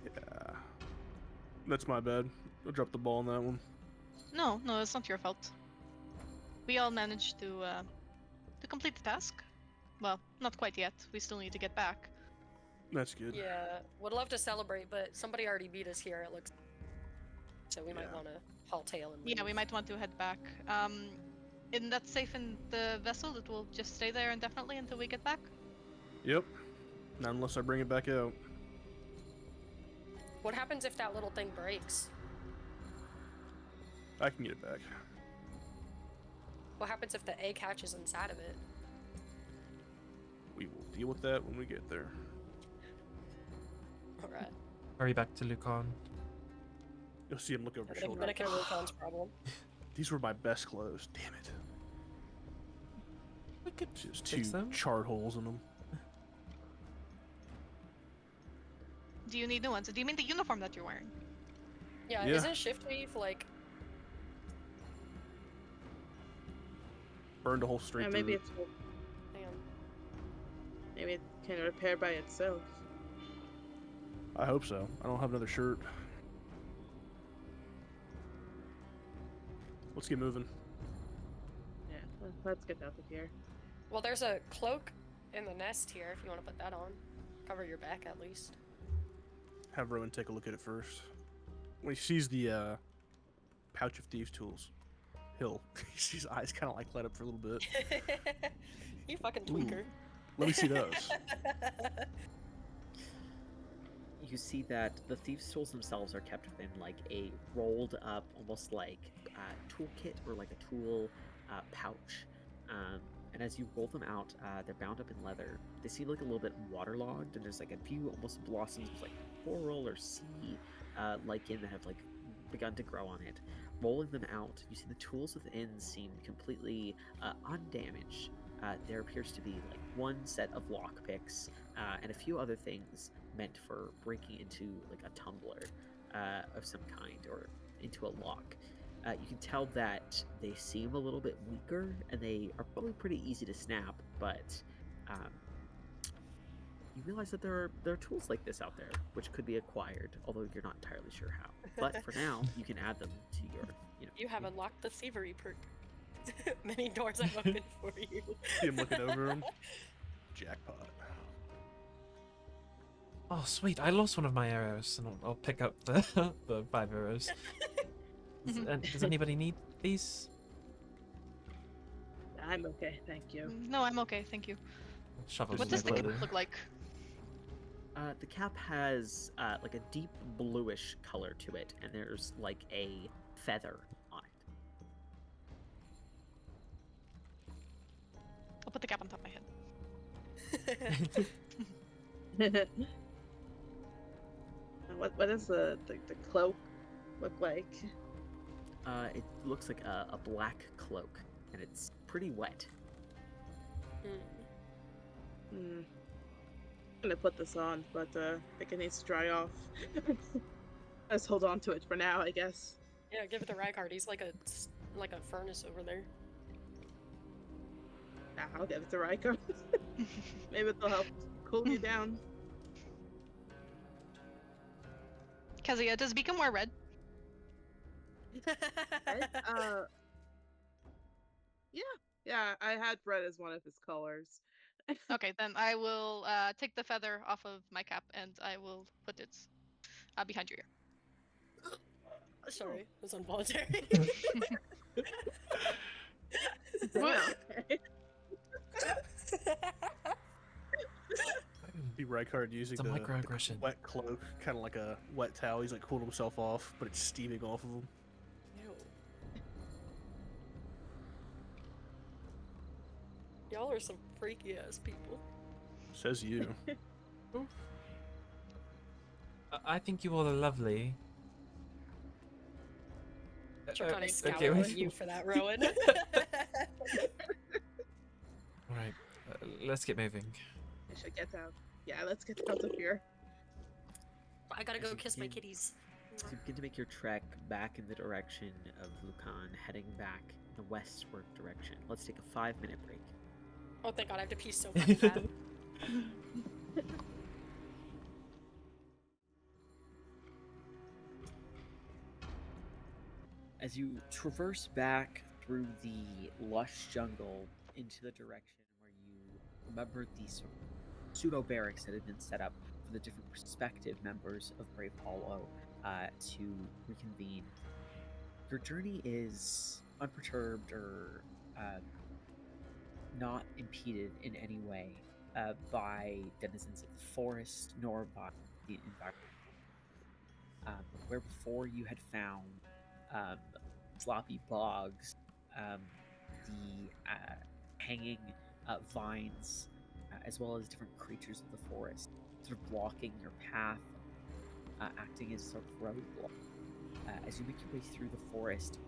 Yeah. That's my bad. I dropped the ball on that one. No, it's not your fault. We all managed to complete the task. Well, not quite yet. We still need to get back. That's good. Yeah, would love to celebrate, but somebody already beat us here, it looks. So we might Yeah. want to haul tail and leave. Yeah, we might want to head back. Isn't that safe in the vessel? It will just stay there indefinitely until we get back? Yep. Not unless I bring it back out. What happens if that little thing breaks? I can get it back. What happens if the egg hatches inside of it? We will deal with that when we get there. Alright. Hurry back to Lucan. You'll see him look over his I'm shoulder. gonna kill Lucan's problem. These were my best clothes. Damn it. We could Just fix two them. charred holes in them. Do you need new ones? Do you mean the uniform that you're wearing? Yeah, Yeah. isn't shift wave like Burned a hole straight Yeah, through. maybe it. it's damn. maybe it can repair by itself. I hope so. I don't have another shirt. Let's get moving. Yeah, let's get out of here. Well, there's a cloak in the nest here if you want to put that on. Cover your back at least. Have Rowan take a look at it first. When he sees the pouch of thieves' tools, he'll his eyes kind of like light up for a little bit. You fucking Ooh. tweaker. Let me see those. you see that the thieves' tools themselves are kept within like a rolled up, almost like toolkit or like a tool pouch. And as you roll them out, they're bound up in leather. They seem like a little bit waterlogged, and there's like a few almost blossoms of like coral or sea lichen that have like begun to grow on it. Rolling them out, you see the tools within seem completely undamaged. There appears to be like one set of lockpicks and a few other things meant for breaking into like a tumbler of some kind or into a lock. You can tell that they seem a little bit weaker and they are probably pretty easy to snap, but you realize that there are tools like this out there which could be acquired, although you're not entirely sure how. But for now, you can add them to your, You have unlocked the thievery perk. Many doors have opened for you. See him looking over him. Jackpot. Oh, sweet! I lost one of my arrows, and I'll pick up the the 5 arrows. Does anybody need these? I'm okay, thank you. No, I'm okay, thank you. Shove What them does the in my cap clothing. look like? The cap has like a deep bluish color to it, and there's like a feather on it. I'll put the cap on top of my head. What does the cloak look like? It looks like a black cloak, and it's pretty wet. I'm gonna put this on, but I think it needs to dry off. Let's hold on to it for now, I guess. Yeah, give it to Rykard. He's like a furnace over there. Nah, I'll give it to Riker. Maybe it'll help cool you down. Kezia, does Beacon wear red? Red? Yeah, I had red as one of his colors. Okay, then I will take the feather off of my cap and I will put it behind your ear. Sorry, it was involuntary. Well, Be Rykard using It's a the microaggression. wet cloak, kind of like a wet towel. He's like cooling himself off, but it's steaming off of him. Ew. Y'all are some freaky ass people. Says you. I think you all are lovely. She'll kind of scowl okay, at you for that, Rowan. Alright, let's get moving. I should get out. Yeah, let's get out of here. I gotta go kiss my kitties. So you begin to make your trek back in the direction of Lucan, heading back in the westward direction. Let's take a 5-minute break. Oh, thank God, I have to pee so fucking bad. As you traverse back through the lush jungle into the direction where you remember the sort of pseudo barracks that had been set up for the different prospective members of Brave Hollow to reconvene, your journey is unperturbed or not impeded in any way by denizens of the forest nor by the environment. Where before you had found sloppy bogs, the hanging vines, as well as different creatures of the forest, sort of blocking your path, acting as sort of roadblock. As you make your way through the forest,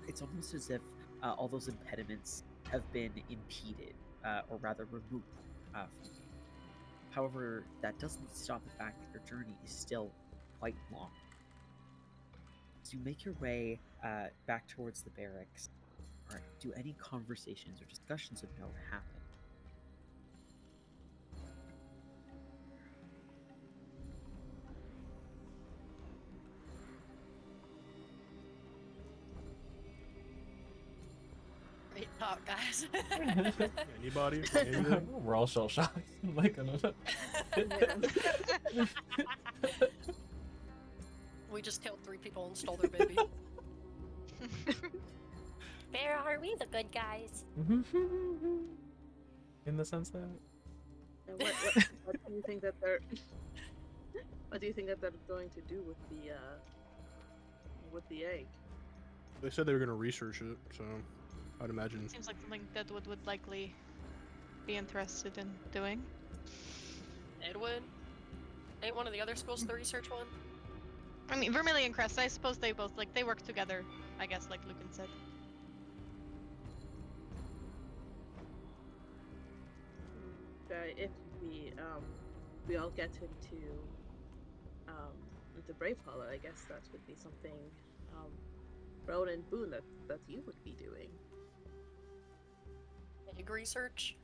it's almost as if all those impediments have been impeded, or rather removed from you. However, that doesn't stop the fact that your journey is still quite long. As you make your way back towards the barracks, or do any conversations or discussions of note happen? Great talk, guys. Anybody? Anything? We're all shell shocked. Like, We just killed 3 people and stole their baby. Where are we, the good guys? in the sense that And what do you think that they're? What do you think that they're going to do with the egg? They said they were going to research it, so I'd imagine. Seems like something Deadwood would likely be interested in doing. Edwin? Ain't one of the other schools the research one? I mean, Vermilion Crest, I suppose they both, like, they work together, I guess, like Lucan said. If we all get into Brave Hollow, I guess that would be something, Rowan and Boone, that you would be doing. Egg research?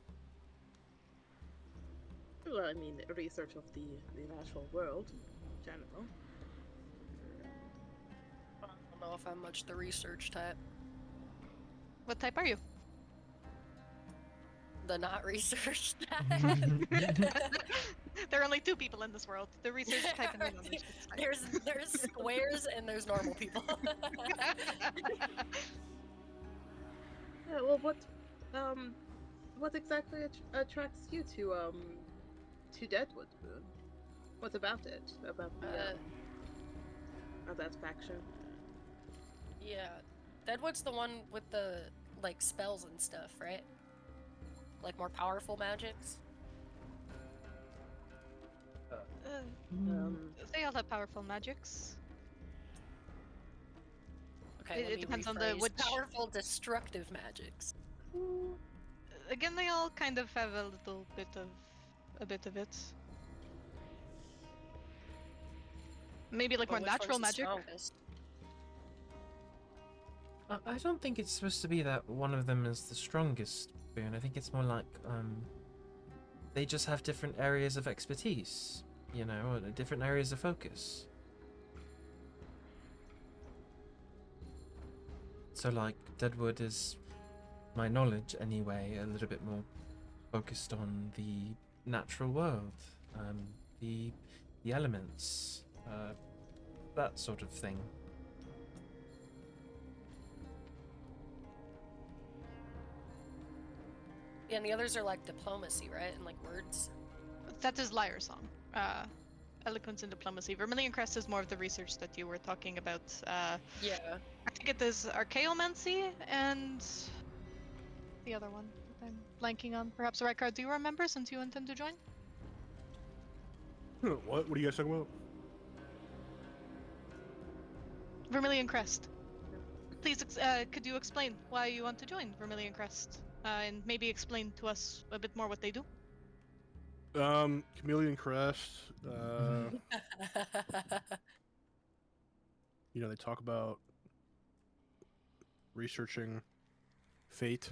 Well, I mean, research of the natural world in general. I don't know if I'm much the research type. What type are you? The not research type. There are only two people in this world. The research type and the non-research type. There's squares and there's normal people. Yeah, well, what exactly attracts you to Deadwood, Boone? What about it? About the of that faction? Yeah, Deadwood's the one with the like spells and stuff, right? Like more powerful magics. They all have powerful magics. Okay, It depends on the which powerful destructive magics. Again, they all kind of have a bit of it. Maybe like But more which natural one's the magic. strongest? I don't think it's supposed to be that one of them is the strongest, Boone. I think it's more like, they just have different areas of expertise, you know, or different areas of focus. So, like, Deadwood is, my knowledge anyway, a little bit more focused on the natural world, the elements, that sort of thing. Yeah, and the others are like diplomacy, right? And like words. That is Liar Song. Eloquence and diplomacy. Vermilion Crest is more of the research that you were talking about. Yeah. I think it is Archaeomancy and the other one that I'm blanking on. Perhaps Rykard, do you remember since you intend to join? What? What are you guys talking about? Vermilion Crest. Please, could you explain why you want to join Vermilion Crest? And maybe explain to us a bit more what they do? Chameleon Crest, you know, they talk about researching fate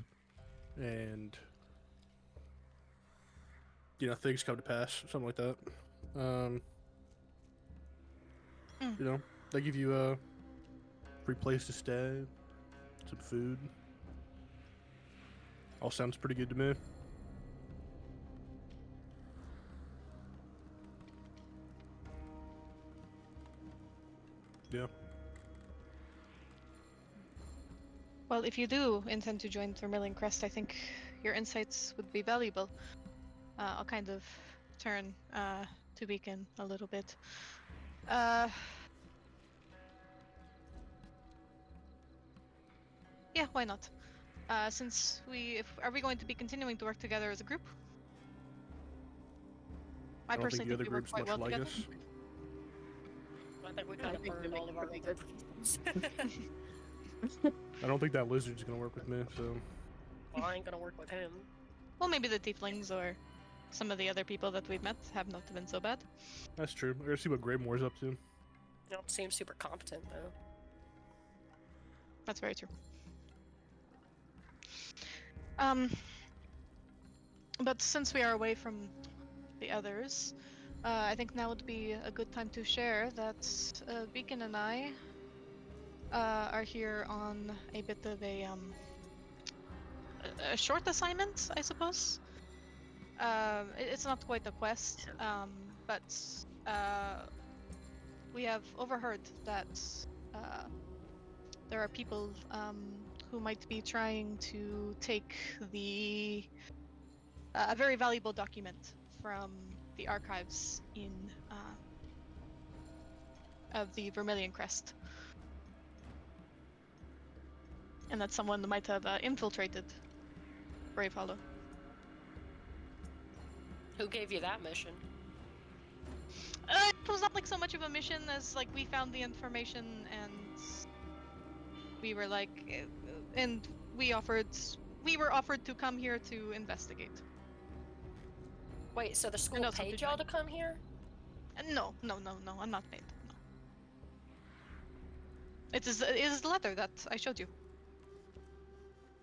and, you know, things come to pass, something like that. You know, they give you a free place to stay, some food. All sounds pretty good to me. Yeah. Well, if you do intend to join Vermilion Crest, I think your insights would be valuable. I'll kind of turn to Beacon a little bit. Yeah, why not? Since are we going to be continuing to work together as a group? I don't personally think the think other we work group's quite much well like together. us. I think we I kind of think we burned make all of our pretty other good. friends. I don't think that lizard's gonna work with me, so. Well, I ain't gonna work with him. Well, maybe the tieflings or some of the other people that we've met have not been so bad. That's true. I gotta see what Greymore's up to. You don't seem super competent though. That's very true. But since we are away from the others, I think now would be a good time to share that Beacon and I are here on a bit of a short assignment, I suppose. It's not quite a quest, but we have overheard that there are people who might be trying to take a very valuable document from the archives in of the Vermilion Crest. And that someone might have infiltrated Brave Hollow. Who gave you that mission? It was not like so much of a mission as like we found the information and we were like, and we were offered to come here to investigate. Wait, so the school also paid to y'all join. to come here? No, I'm not paid. No. It is the letter that I showed you.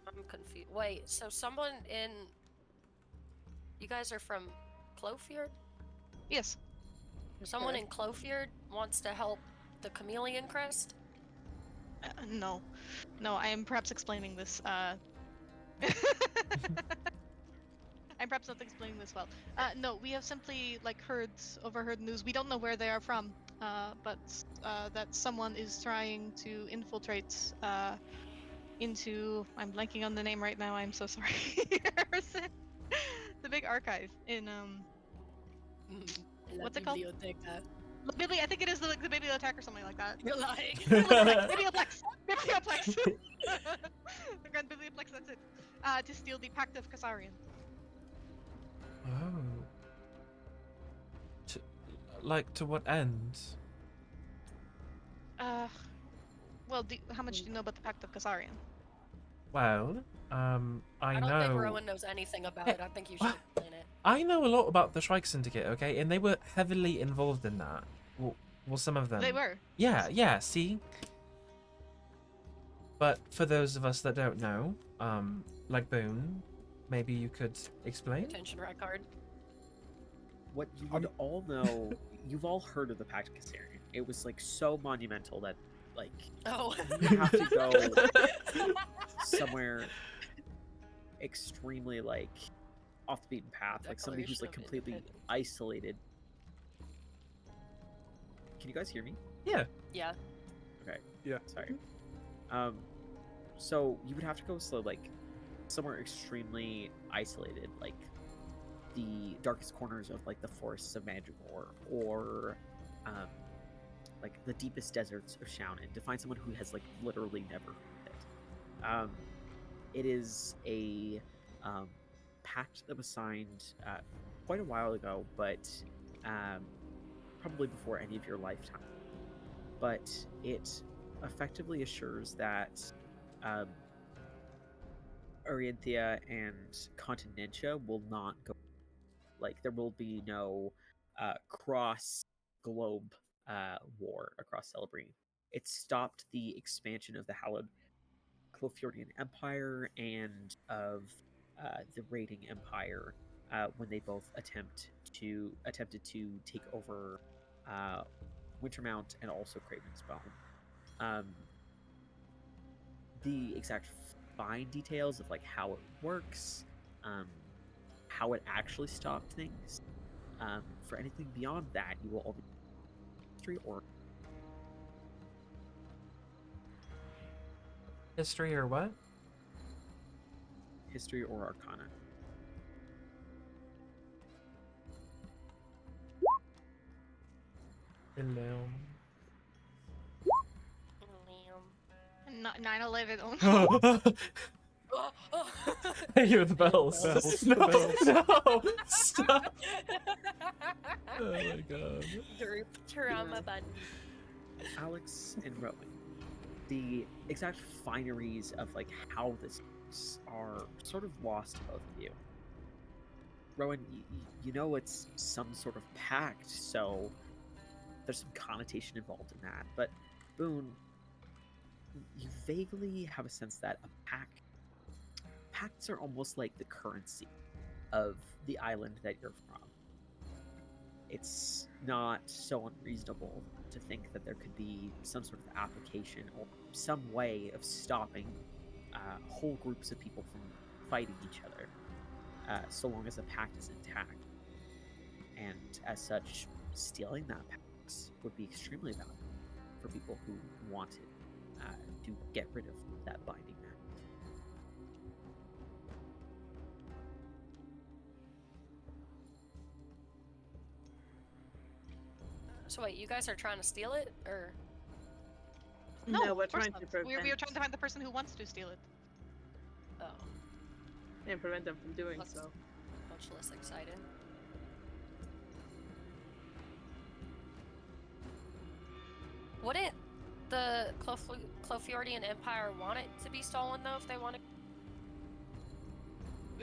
I'm confused. Wait, so someone in... You guys are from Clofjord? Yes. Someone in Clofjord wants to help the Chameleon Crest? No, I am perhaps explaining this. I'm perhaps not explaining this well. No, we have simply like overheard news. We don't know where they are from, but that someone is trying to infiltrate into. I'm blanking on the name right now. I'm so sorry. Harrison. The big archive in What's it called? Biblioteca. I think it is the bibliothèque or something like that. You're lying. Biblioplex. The Grand Biblioplex. That's it. To steal the Pact of Kasarian. Oh. To what end? Well, how much do you know about the Pact of Kasarian? Well, I I know. don't think Rowan knows anything about it. I think you should explain it. I know a lot about the Shrike Syndicate, okay? And they were heavily involved in that. Well, some of them. They were. Yeah, see? But for those of us that don't know, like Boone, maybe you could explain? Attention record. What you would all know, you've all heard of the Pact of Kasarian. It was like so monumental that like Oh. you have to go somewhere extremely like off the beaten path, like somebody who's like Declaration of completely Independence. isolated. Can you guys hear me? Yeah. Yeah. Okay. Yeah. Sorry. So you would have to go slow, like somewhere extremely isolated, like the darkest corners of like the forests of Madrigal, or like the deepest deserts of Shaunen, to find someone who has like literally never heard it. It is a pact that was signed quite a while ago, but probably before any of your lifetime. But it effectively assures that Orienthia and Continentia will not go. Like, there will be no cross globe war across Celebrine. It stopped the expansion of the hallowed Clofjordian Empire and of the Raiding Empire when they both attempted to take over Wintermount and also Craven's Bone. The exact fine details of like how it works, how it actually stopped things. For anything beyond that, you will only history or History or what? history or arcana. Hello. 9/11. Oh, oh. I hear the bells. Bells, No, the bells. no, stop. Oh my god. Group trauma button. Alex and Rowan, the exact fineries of like how this works are sort of lost to both of you. Rowan, you know it's some sort of pact, so there's some connotation involved in that. But Boone, you vaguely have a sense that pacts are almost like the currency of the island that you're from. It's not so unreasonable to think that there could be some sort of application or some way of stopping whole groups of people from fighting each other, so long as the pact is intact. And as such, stealing that pact would be extremely valuable for people who wanted to get rid of that binding man. So wait, you guys are trying to steal it, or? No, we're of course trying to not. prevent We were trying to find the person who wants to steal it. Oh, and prevent them from doing that's so. much less exciting. Wouldn't the Clothiordian Empire want it to be stolen though, if they want it?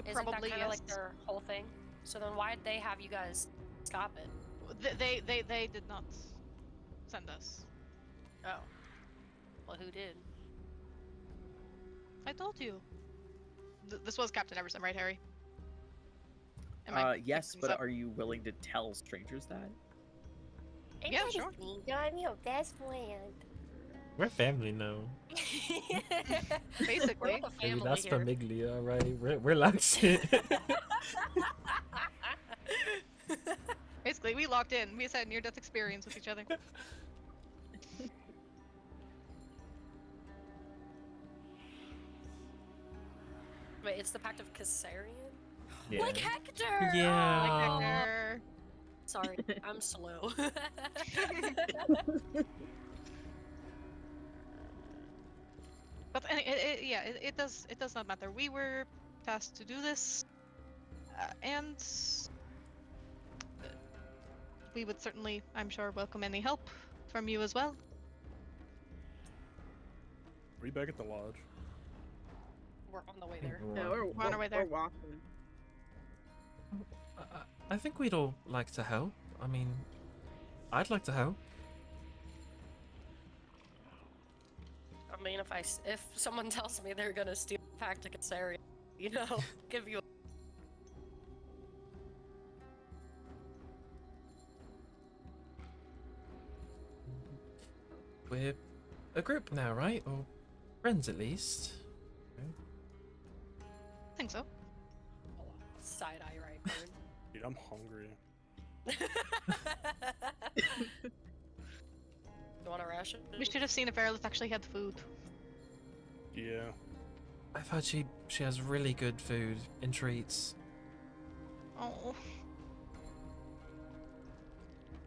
Isn't Probably, that kind of yes. like their whole thing? So then why'd they have you guys stop it? They did not send us. Oh. Well, who did? I told you. This was Captain Everson, right, Harry? Am I Yes, mixing but this up? are you willing to tell strangers that? Yeah, sure. I'm your best friend. We're family now. Basically. We're not the Maybe family that's here. Famiglia, right? Relax it. Basically, we locked in. We had near-death experience with each other. Wait, it's the Pact of Caesarion? Yeah. Like Hector! Yeah. Like Aw. Hector. Sorry, I'm slow. But it does not matter. We were tasked to do this, and we would certainly, I'm sure, welcome any help from you as well. Are you back at the lodge? We're on the way there. Yeah, Right. We're on our way there. We're walking. I think we'd all like to help. I mean, I'd like to help. I mean, if someone tells me they're gonna steal the Pact of Caesarion, you know, give you. We're a group now, right? Or friends at least. I think so. Side eye, right, Vern? Dude, I'm hungry. You want a ration? We should have seen if Erilith actually had food. Yeah. I've heard she has really good food and treats. Oh,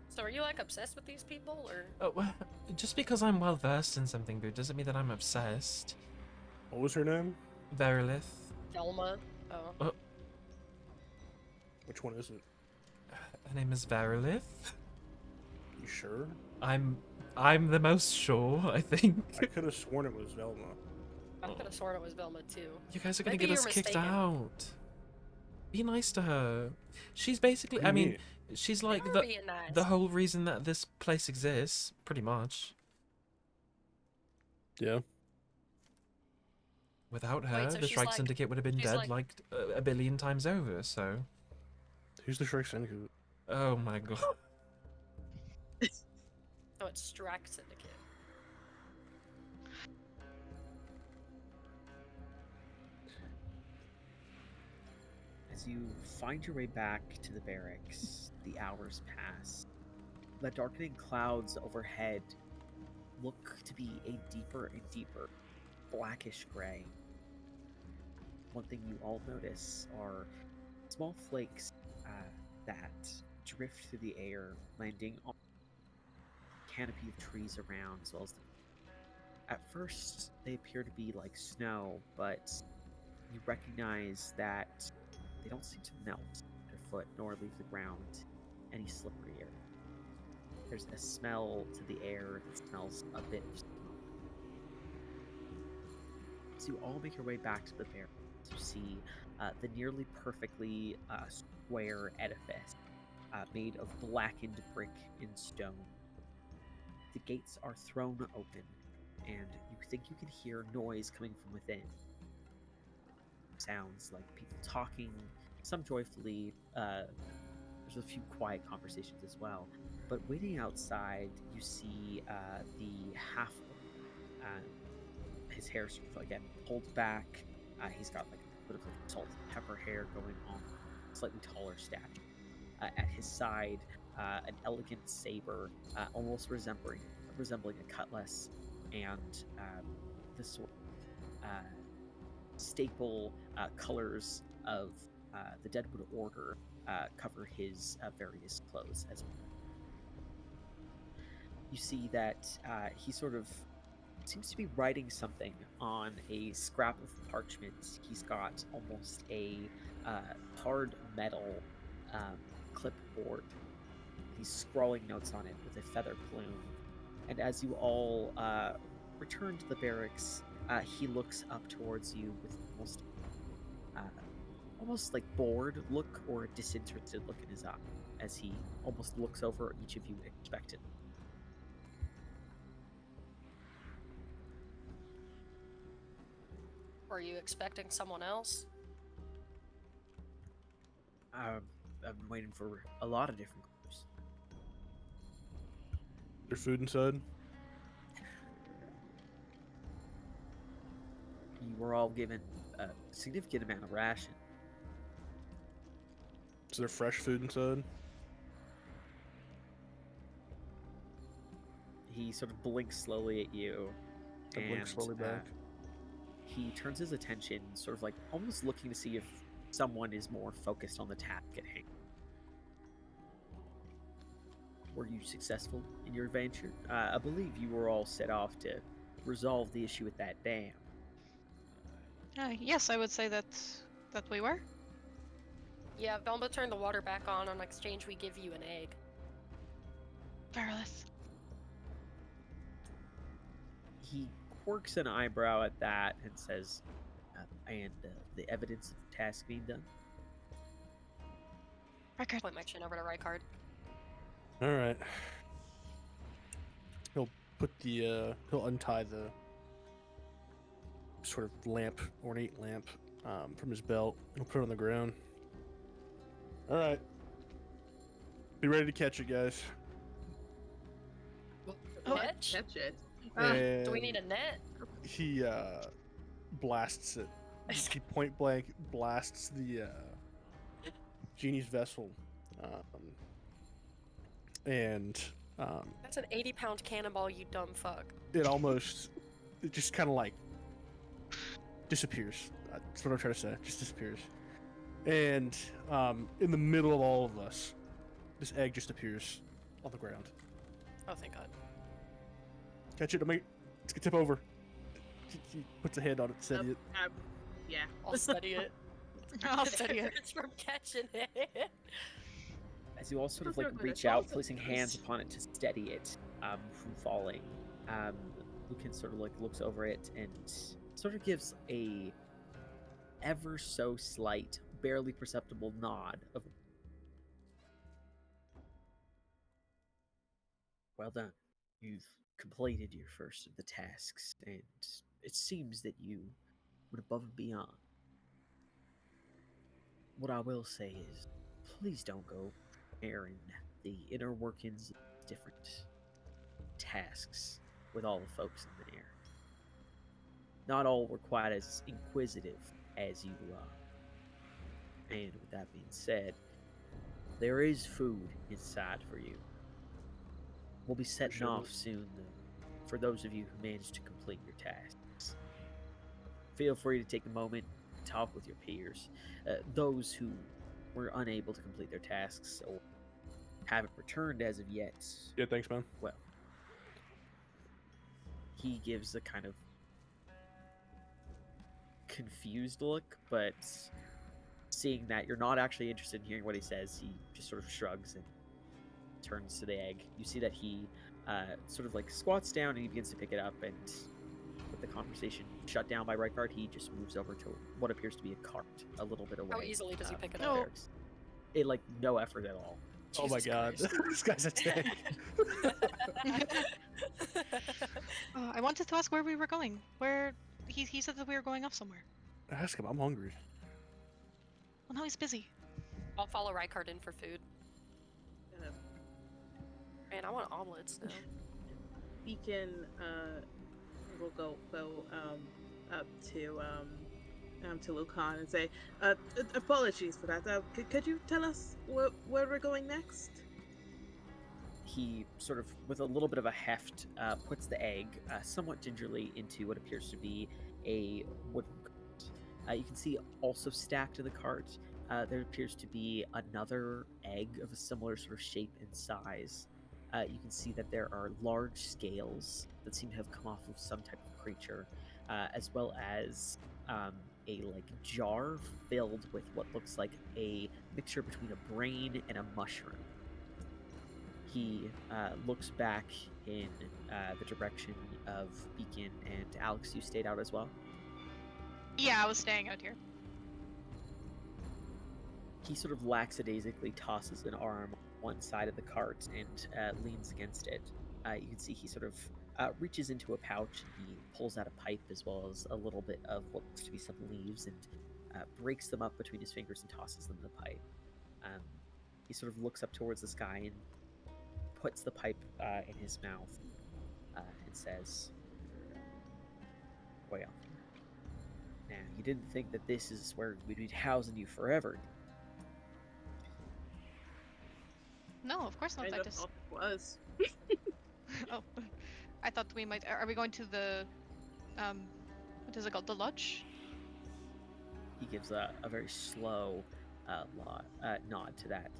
So are you like obsessed with these people, or? Oh, well, just because I'm well versed in something good doesn't mean that I'm obsessed. What was her name? Verilith. Velma? Oh. Which one is it? Her name is Verilith. You sure? I'm the most sure, I think. I could have sworn it was Velma. I could have sworn it was Velma too. You guys are gonna Maybe get us you're kicked mistaken. out. Be nice to her. She's basically, What do I you mean, mean? she's like You're the being nice. the whole reason that this place exists, pretty much. Yeah. Without her, so the she's Shrike like- Syndicate would have been she's dead like- like a billion times over, so. Who's the Shrike Syndicate? Oh my god. Oh, it's Strack Syndicate. As you find your way back to the barracks, the hours pass. The darkening clouds overhead look to be a deeper and deeper blackish gray. One thing you all notice are small flakes that drift through the air, landing on the canopy of trees around, as well as at first they appear to be like snow, but you recognize that they don't seem to melt underfoot nor leave the ground any slipperier. There's a smell to the air that smells a bit of smoke. So you all make your way back to the barracks. You see the nearly perfectly square edifice made of blackened brick and stone. The gates are thrown open, and you think you can hear noise coming from within. Sounds like people talking, some joyfully. There's a few quiet conversations as well. But waiting outside, you see the half. His hair sort of again pulled back. He's got like a bit of like salt and pepper hair going on, slightly taller stature. At his side, an elegant saber, almost resembling a cutlass, and the sort of staple colors of the Deadwood Order cover his various clothes as well. you see that he sort of seems to be writing something on a scrap of parchment. He's got almost a hard metal clipboard. He's scrawling notes on it with a feather plume. And as you all return to the barracks, he looks up towards you with uh, almost like bored look or a disinterested look in his eye as he almost looks over each of you expectantly. Were you expecting someone else? I'm waiting for a lot of different groups. There's food inside. You were all given a significant amount of ration. Is there fresh food inside? He sort of blinks slowly at you. I blink slowly back. He turns his attention, sort of like almost looking to see if someone is more focused on the task at hand. Were you successful in your adventure? I believe you were all set off to resolve the issue with that dam. Yes, I would say that we were. Yeah, Velma turned the water back on. In exchange, we give you an egg. Marvelous. He quirks an eyebrow at that and says, and the evidence of the task being done? Record. Point my chin over to Rykard. All right. He'll put the he'll untie the sort of lamp, ornate lamp, from his belt. He'll put it on the ground. All right. Be ready to catch it, guys. Catch? Catch it. Do we need a net? He blasts it. He point blank blasts the genie's vessel, and That's an 80-pound cannonball, you dumb fuck. it just kind of like disappears. That's what I'm trying to say. Just disappears. And in the middle of all of us, this egg just appears on the ground. Oh, thank God. Catch it. It's gonna tip over. He puts a hand on it, steady it. Yeah. I'll study it. I'll study it. It's from catching it. As you all sort of like It's reach out, also placing nice. hands upon it to steady it from falling, Lucan sort of like looks over it and sort of gives a ever so slight, barely perceptible nod of well done. You've completed your first of the tasks, and it seems that you went above and beyond. What I will say is, please don't go airing the inner workings of different tasks with all the folks in there. Not all were quite as inquisitive as you are. And with that being said, there is food inside for you. We'll be setting Appreciate off it. soon, though, for those of you who managed to complete your tasks. Feel free to take a moment and talk with your peers. Those who were unable to complete their tasks or haven't returned as of yet, Yeah, thanks, man. well, he gives a kind of confused look, but seeing that you're not actually interested in hearing what he says, he just sort of shrugs and turns to the egg. You see that he sort of like squats down and he begins to pick it up, and with the conversation shut down by Rykard, he just moves over to what appears to be a cart a little bit away. How easily does he pick it from up? the barracks. It like no effort at all. Oh my Jesus god, Christ. this guy's a tank. I wanted to ask where we were going. Where he said that we were going off somewhere. Ask him. I'm hungry. Well, now he's busy. I'll follow Rykard in for food. Uh, Man, I want omelets now. Beacon will go up to Lucan and say, apologies for that. Could you tell us where we're going next? He sort of, with a little bit of a heft, puts the egg somewhat gingerly into what appears to be a wooden cart. You can see also stacked in the cart, there appears to be another egg of a similar sort of shape and size. You can see that there are large scales that seem to have come off of some type of creature, as well as a like jar filled with what looks like a mixture between a brain and a mushroom. He looks back in the direction of Beacon and Alex. You stayed out as well. Yeah, I was staying out here. He sort of lackadaisically tosses an arm on one side of the cart and leans against it. You can see he sort of reaches into a pouch and he pulls out a pipe as well as a little bit of what looks to be some leaves and breaks them up between his fingers and tosses them in the pipe. He sort of looks up towards the sky and puts the pipe in his mouth and says, "Well, now you didn't think that this is where we'd be housing you forever." No, of course not. I I just just. thought it was. Oh, I thought we might. Are we going to the what is it called? The lodge? He gives a very slow nod to that.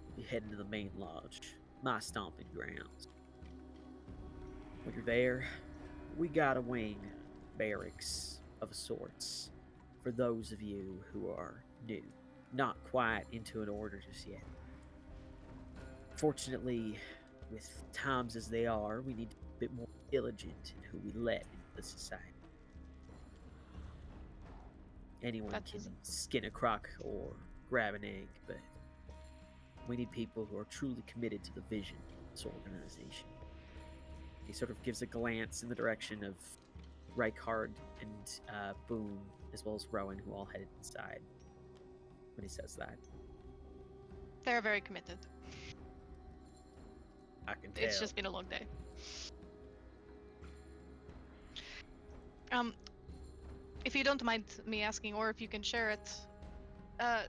We'll be heading to the main lodge, my stomping grounds. When you're there, we got a wing barracks of sorts for those of you who are new, not quite into an order just yet. Fortunately, with times as they are, we need to be a bit more diligent in who we let into the society. Anyone That can isn't- skin a croc or grab an egg, but we need people who are truly committed to the vision of this organization. He sort of gives a glance in the direction of Reichard and Boone, as well as Rowan, who all headed inside when he says that. They're very committed. I can tell. It's just been a long day. If you don't mind me asking, or if you can share it,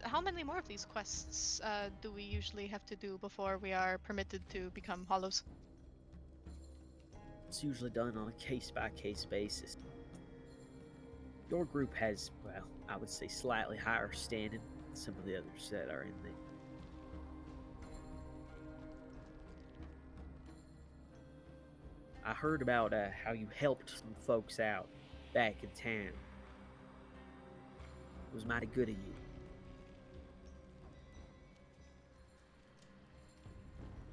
how many more of these quests do we usually have to do before we are permitted to become hollows? It's usually done on a case-by-case basis. Your group has, well, I would say slightly higher standing than some of the others that are in the... I heard about how you helped some folks out back in town. It was mighty good of you.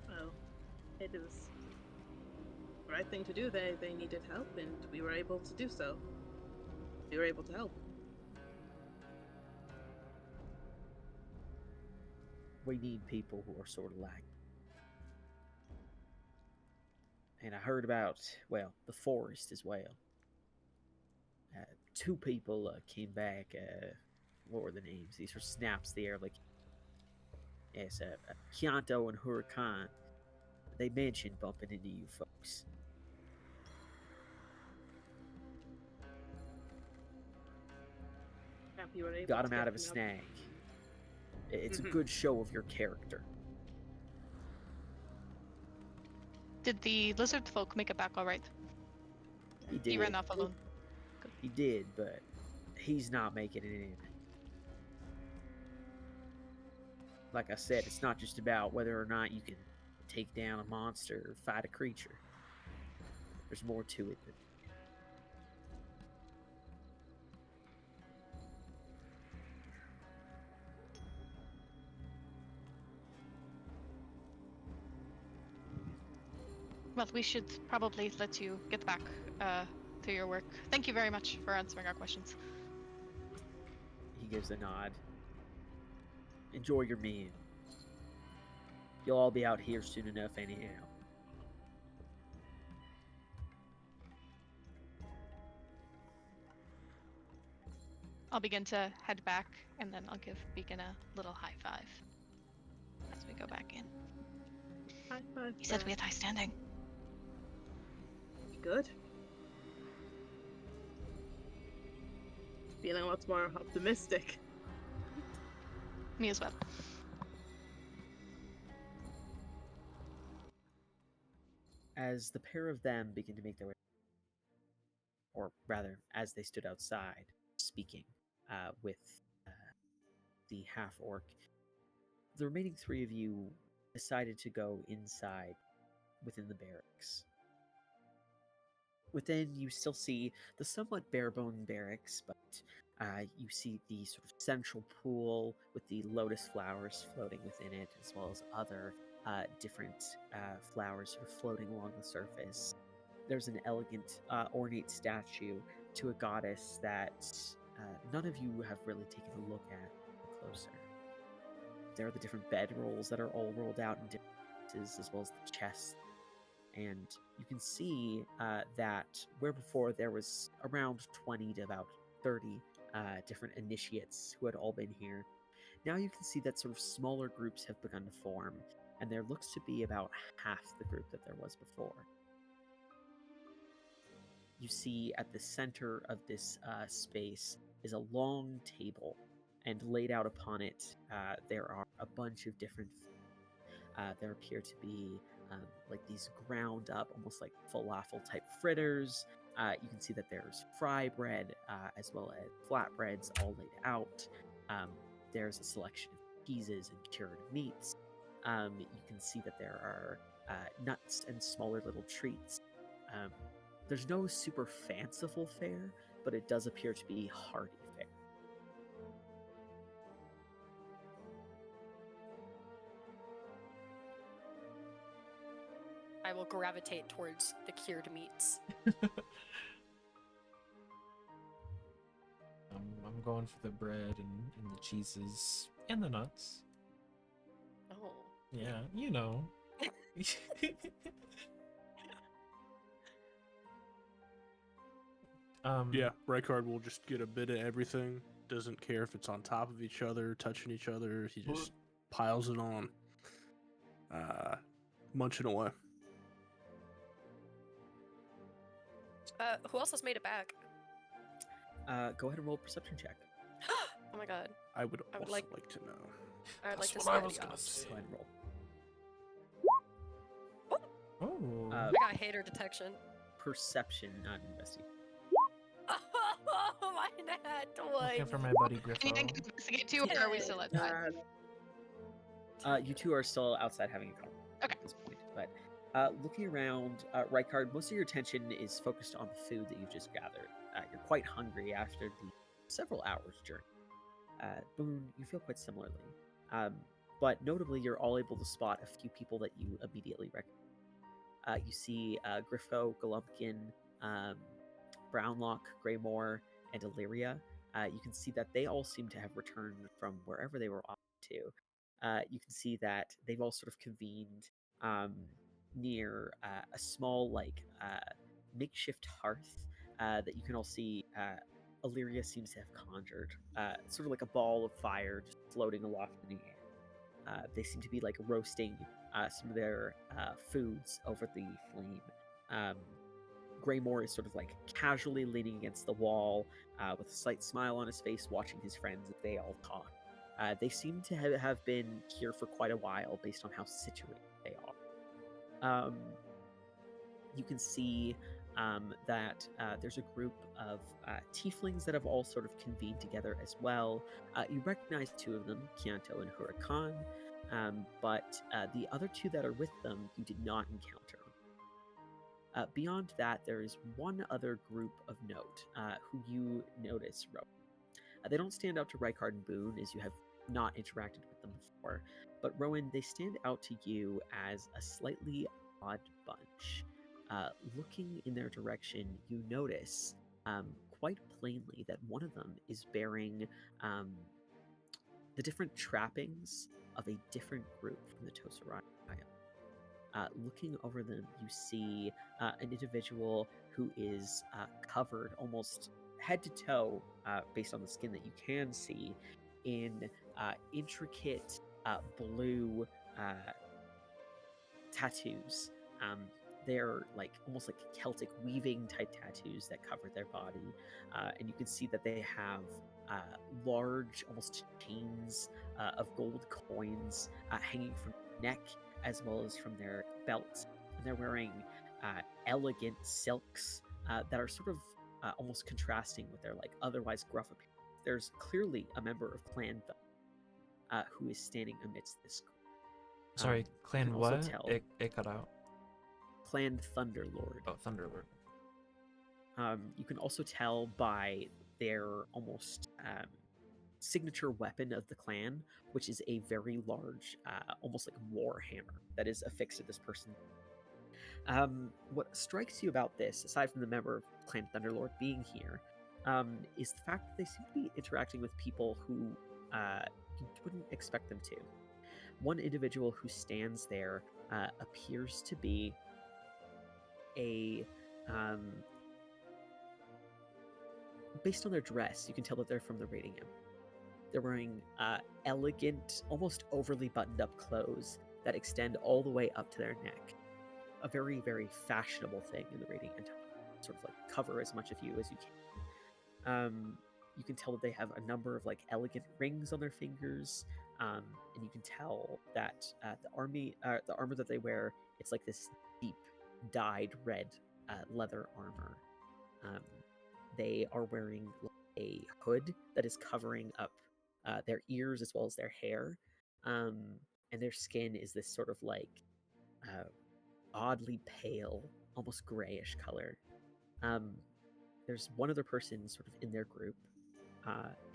Well, it was the right thing to do. They needed help, and we were able to do so. We were able to help. We need people who are sort of like... And I heard about, well, the forest as well. Two people came back. What were the names? These were snaps there, like... Yes, Chianto and Huracan. They mentioned bumping into you folks. Happy you were able Got to him get out of a them snag. It's a Mhm. good show of your character. Did the lizard folk make it back all right? He He ran did. off alone. He did, but he's not making it in. Like I said, it's not just about whether or not you can take down a monster or fight a creature. There's more to it than... Well, we should probably let you get back to your work. Thank you very much for answering our questions. He gives a nod. Enjoy your meal. You'll all be out here soon enough anyhow. I'll begin to head back, and then I'll give Beacon a little high five as we go back in. High five. He said we had high standing. Good. Feeling lots more optimistic. Me as well. As the pair of them begin to make their way, or rather, as they stood outside speaking with the half orc, the remaining three of you decided to go inside within the barracks. Within, you still see the somewhat bare-bone barracks, but you see the sort of central pool with the lotus flowers floating within it, as well as other different flowers sort of floating along the surface. There's an elegant, ornate statue to a goddess that none of you have really taken a look at closer. There are the different bedrolls that are all rolled out in different places, as well as the chests. And you can see that where before there was around 20 to about 30 different initiates who had all been here, now you can see that sort of smaller groups have begun to form, and there looks to be about half the group that there was before. You see at the center of this space is a long table, and laid out upon it there are a bunch of different there appear to be like these ground up, almost like falafel type fritters. You can see that there's fry bread as well as flatbreads all laid out. There's a selection of cheeses and cured meats. You can see that there are nuts and smaller little treats. There's no super fanciful fare, but it does appear to be hearty fare. I will gravitate towards the cured meats. I'm going for the bread and the cheeses and the nuts. Oh. Yeah, you know. Yeah, Rykard will just get a bit of everything. Doesn't care if it's on top of each other, touching each other. He just piles it on, munching away. Who else has made it back? Go ahead and roll a perception check. Oh my god. I would I would also like- like to know. I would like That's to what I swear was the gonna odds. say. Go ahead and roll. Oh. I got hater detection. Perception, not investigation. Oh, my nat Looking for my boy. buddy Can you Griffo. investigate too, or are we still outside? You two are still outside having a conversation Okay. at this point. But looking around, Rykard, most of your attention is focused on the food that you've just gathered. You're quite hungry after the several hours journey. Boone, you feel quite similarly. But notably, you're all able to spot a few people that you immediately recognize. You see Griffo, Golumpkin, Brownlock, Greymore, and Illyria. You can see that they all seem to have returned from wherever they were off to. You can see that they've all sort of convened near a small, like, makeshift hearth that you can all see Illyria seems to have conjured. Sort of like a ball of fire just floating aloft in the air. They seem to be like roasting some of their foods over the flame. Greymore is sort of like casually leaning against the wall with a slight smile on his face, watching his friends as they all talk. They seem to have been here for quite a while based on how situated they are. You can see that there's a group of tieflings that have all sort of convened together as well. You recognize two of them, Kianto and Hurakan, but the other two that are with them you did not encounter. Beyond that, there is one other group of note who you notice, Rowan. They don't stand out to Rykard and Boone, as you have not interacted with them before, but Rowan, they stand out to you as a slightly odd bunch. Looking in their direction, you notice quite plainly that one of them is bearing the different trappings of a different group from the Tosarai. Looking over them, you see an individual who is covered almost head to toe, based on the skin that you can see, in intricate blue tattoos. They're like almost like Celtic weaving type tattoos that cover their body, and you can see that they have large, almost chains of gold coins hanging from their neck as well as from their belts. And they're wearing elegant silks that are sort of almost contrasting with their like otherwise gruff appearance. There's clearly a member of Clan who is standing amidst this group. Sorry, You clan can also what? tell- It cut out. clan Thunderlord. Oh, Thunderlord. You can also tell by their almost signature weapon of the clan, which is a very large, almost like war hammer that is affixed to this person. What strikes you about this, aside from the member of Clan Thunderlord being here, is the fact that they seem to be interacting with people who you wouldn't expect them to. One individual who stands there appears to be a based on their dress, you can tell that they're from the Rating Imp. They're wearing elegant, almost overly buttoned up clothes that extend all the way up to their neck. A very, very fashionable thing in the Rating Imp. Sort of like cover as much of you as you can. You can tell that they have a number of like elegant rings on their fingers, and you can tell that the armor that they wear, it's like this deep dyed red leather armor. They are wearing a hood that is covering up their ears as well as their hair, and their skin is this sort of like oddly pale, almost grayish color. There's one other person sort of in their group,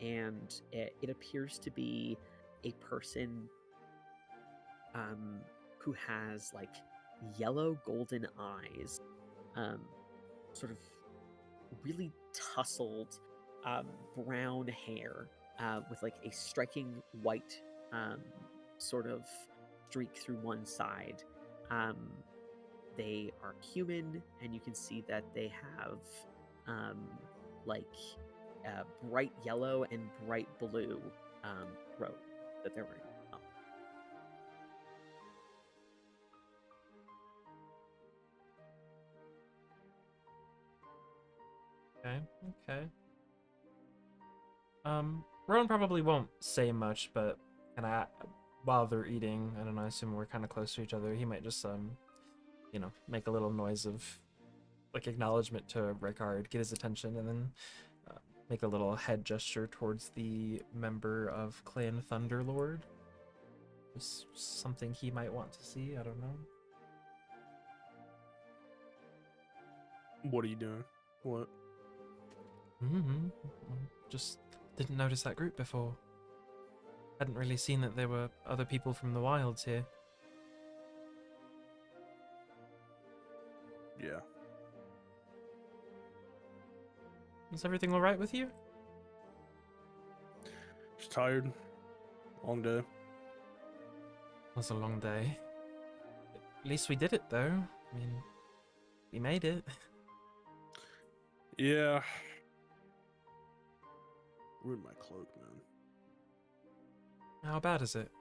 and it appears to be a person who has like yellow golden eyes, sort of really tousled brown hair with like a striking white sort of streak through one side. They are human, and you can see that they have like bright yellow and bright blue robe that they're wearing. Okay. Rowan probably won't say much, but while they're eating, I don't know, I assume we're kind of close to each other, he might just, make a little noise of, like, acknowledgement to Ricard, get his attention, and then make a little head gesture towards the member of Clan Thunderlord. Just something he might want to see, I don't know. What are you doing? What? Just didn't notice that group before. Hadn't really seen that there were other people from the wilds here. Yeah. Is everything alright with you? Just tired. Long day. Was a long day. At least we did it, though. I mean, we made it. Yeah. Ruined my cloak, man. How bad is it?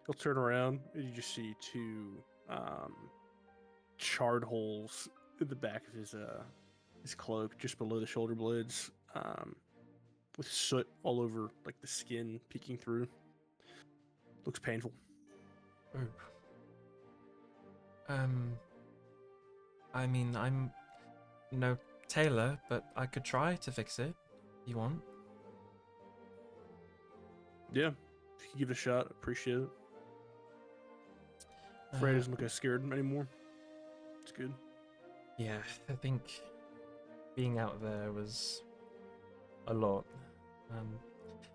He'll turn around and you just see two charred holes in the back of his cloak, just below the shoulder blades, with soot all over like the skin peeking through. Looks painful. Oh. I mean, I'm no tailor, but I could try to fix it. You want? Yeah, if you could give it a shot, appreciate it. Afraid doesn't look as scared anymore. It's good. Yeah, I think being out there was a lot.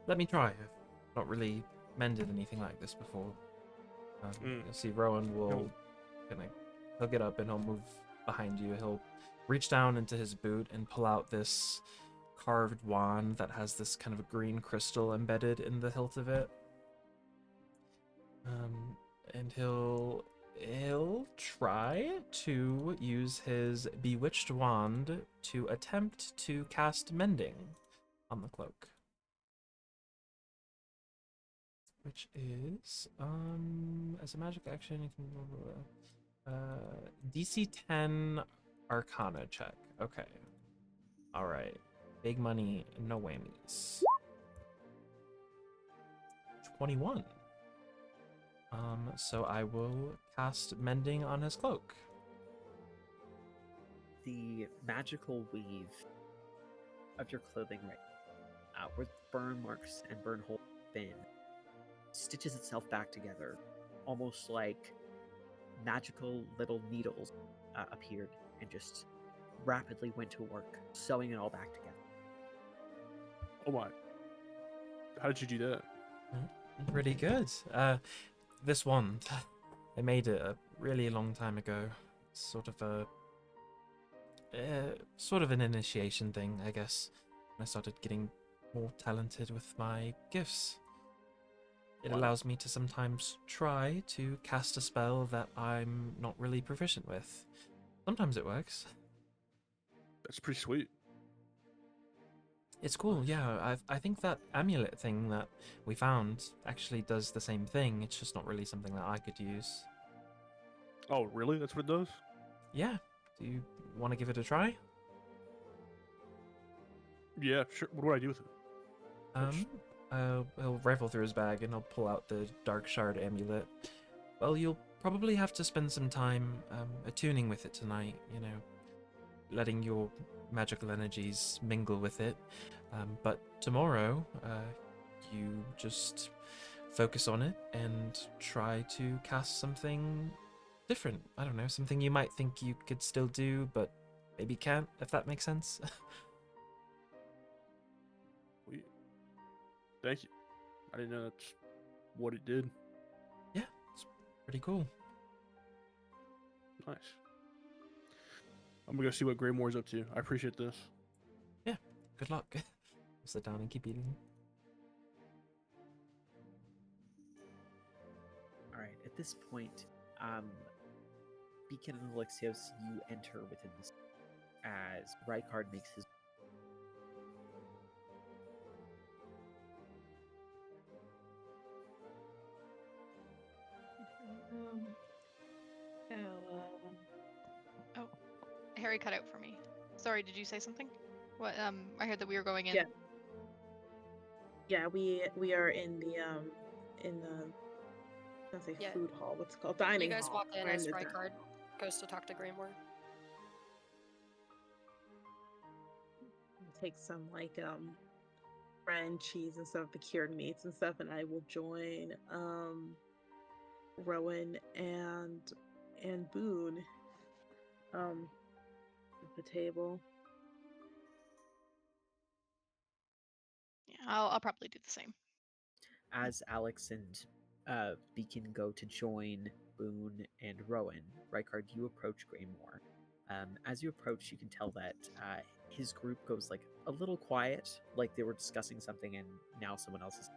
Let me try. I've not really mended anything like this before. You'll see Rowan will he'll get up and he'll move behind you. He'll reach down into his boot and pull out this carved wand that has this kind of a green crystal embedded in the hilt of it. And he'll try to use his bewitched wand to attempt to cast mending on the cloak. Which is, as a magic action, you can DC 10 Arcana check. Okay. Alright. Big money, no whammies. 21. So I will cast mending on his cloak. The magical weave of your clothing right where burn marks and burn holes have been stitches itself back together, almost like magical little needles appeared and just rapidly went to work, sewing it all back together. Oh my! How did you do that? Pretty good. This wand, I made it a really long time ago. Sort of an initiation thing, I guess. I started getting more talented with my gifts. It Wow. allows me to sometimes try to cast a spell that I'm not really proficient with. Sometimes it works. That's pretty sweet. It's cool, yeah. I think that amulet thing that we found actually does the same thing. It's just not really something that I could use. Oh, really? That's what it does? Yeah. Do you want to give it a try? Yeah, sure. What do I do with it? He'll rifle through his bag and he'll pull out the Dark Shard amulet. Well, you'll probably have to spend some time attuning with it tonight, letting your magical energies mingle with it. But tomorrow, you just focus on it and try to cast something different. I don't know, something you might think you could still do, but maybe can't, if that makes sense. Sweet. Thank you. I didn't know that's what it did. Yeah, it's pretty cool. Nice. I'm gonna go see what Greymore's up to. I appreciate this. Yeah, good luck. Sit down and keep eating. All right, at this point, Beacon and Alexios, you enter within this as Rykard makes his. Oh, Harry cut out for me. Sorry, did you say something? What? I heard that we were going in. Yeah. Yeah, we are in the I don't say Yeah. food hall. What's it called? Dining You guys hall. walk in We're as the Rykard goes to talk to Greymore. take some like bread, cheese, and stuff, the cured meats and stuff, and I will join Rowan and Boone at the table. Yeah, I'll probably do the same. As Alex and Beacon go to join Boone and Rowan, Rykard, you approach Greymore. As you approach, you can tell that his group goes like a little quiet, like they were discussing something and now someone else is.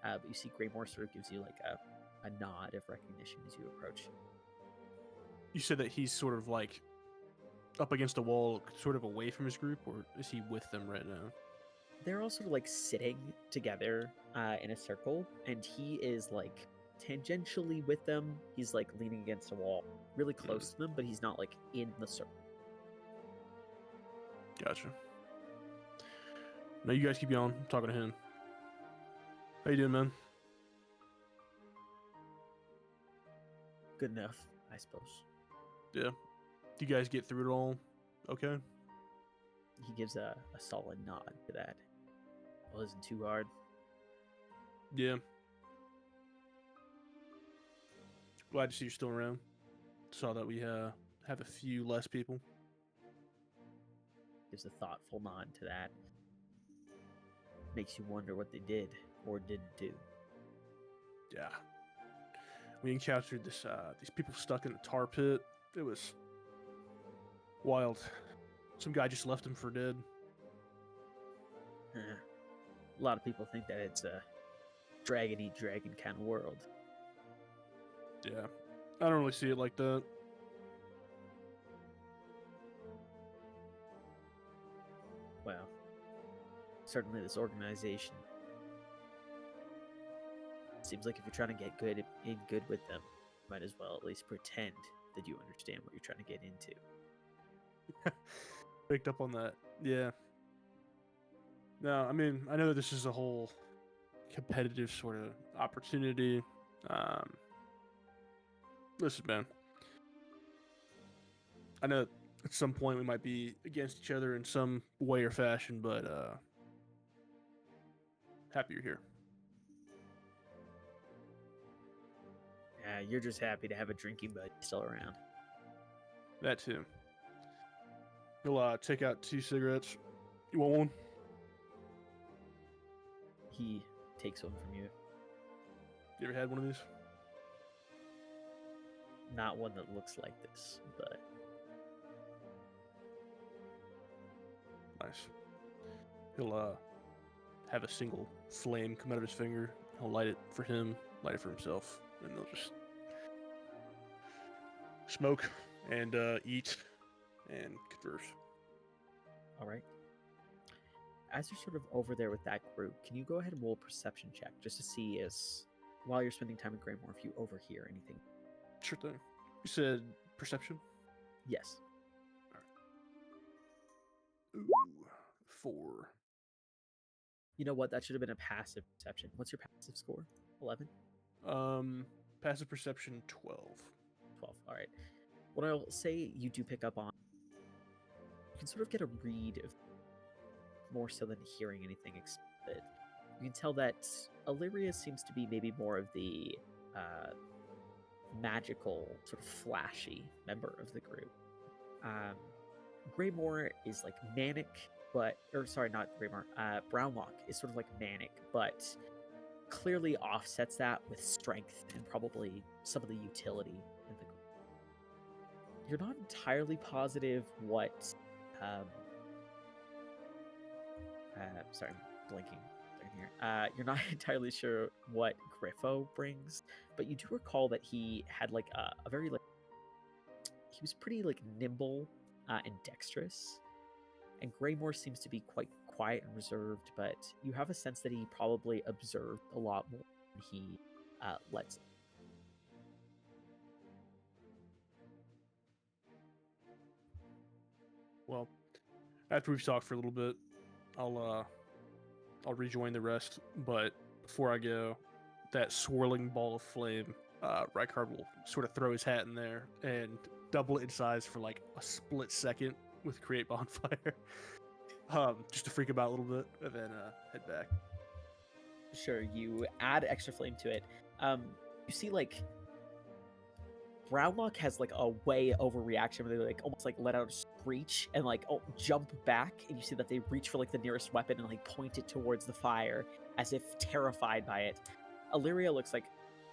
But you see Greymore sort of gives you like a nod of recognition as you approach. You said that he's sort of like up against a wall, sort of away from his group, or is he with them right now? They're all sort of like sitting together in a circle, and he is like tangentially with them. He's like leaning against a wall, really close to them, but he's not like in the circle. Gotcha. Now you guys keep going. I'm talking to him. How you doing, man? Good enough, I suppose. Yeah. Do you guys get through it all? Okay. He gives a solid nod to that. Well, isn't too hard. Yeah. Glad to see you're still around. Saw that we have a few less people. Gives a thoughtful nod to that. Makes you wonder what they did or didn't do. Yeah. We encountered these people stuck in a tar pit. It was wild. Some guy just left them for dead. A lot of people think that it's a dragon eat dragon kind of world. Yeah. I don't really see it like that. Well, certainly this organization seems like if you're trying to get good with them, you might as well at least pretend that you understand what you're trying to get into. Picked up on that. Yeah. No, I mean, I know this is a whole competitive sort of opportunity. Listen, man. I know at some point we might be against each other in some way or fashion, but happy you're here. You're just happy to have a drinking buddy still around. That too. He'll take out 2 cigarettes. You want one? He takes one from you. You ever had one of these? Not one that looks like this, but Nice. He'll have a single flame come out of his finger. He'll light it for him, light it for himself, and they'll just smoke and eat and converse. all right. As you're sort of over there with that group, can you go ahead and roll a perception check just to see as while you're spending time with Greymore if you overhear anything? Sure thing. You said perception? Yes. Ooh, 4. You know what? That should have been a passive perception. What's your passive score? 11? Passive perception 12. 12. All right. What I'll say you do pick up on, you can sort of get a read of more so than hearing anything explicit. You can tell that Illyria seems to be maybe more of the magical, sort of flashy member of the group. Greymore is like manic, but, or sorry, not Greymore, Brownlock is sort of like manic, but clearly offsets that with strength and probably some of the utility in the group. You're not entirely positive what, sorry, I'm blinking here. You're not entirely sure what Griffo brings, but you do recall that he had like a very like, he was pretty like nimble and dexterous, and Greymore seems to be quite quiet and reserved, but you have a sense that he probably observed a lot more than he lets. Well, after we've talked for a little bit, I'll rejoin the rest. But before I go, that swirling ball of flame, Rykard will sort of throw his hat in there and double it in size for like a split second with create bonfire, just to freak him out a little bit, and then head back. Sure, you add extra flame to it. You see like Brownlock has like a way overreaction where they like almost like let out a screech and like jump back, and you see that they reach for like the nearest weapon and like point it towards the fire as if terrified by it. Illyria looks like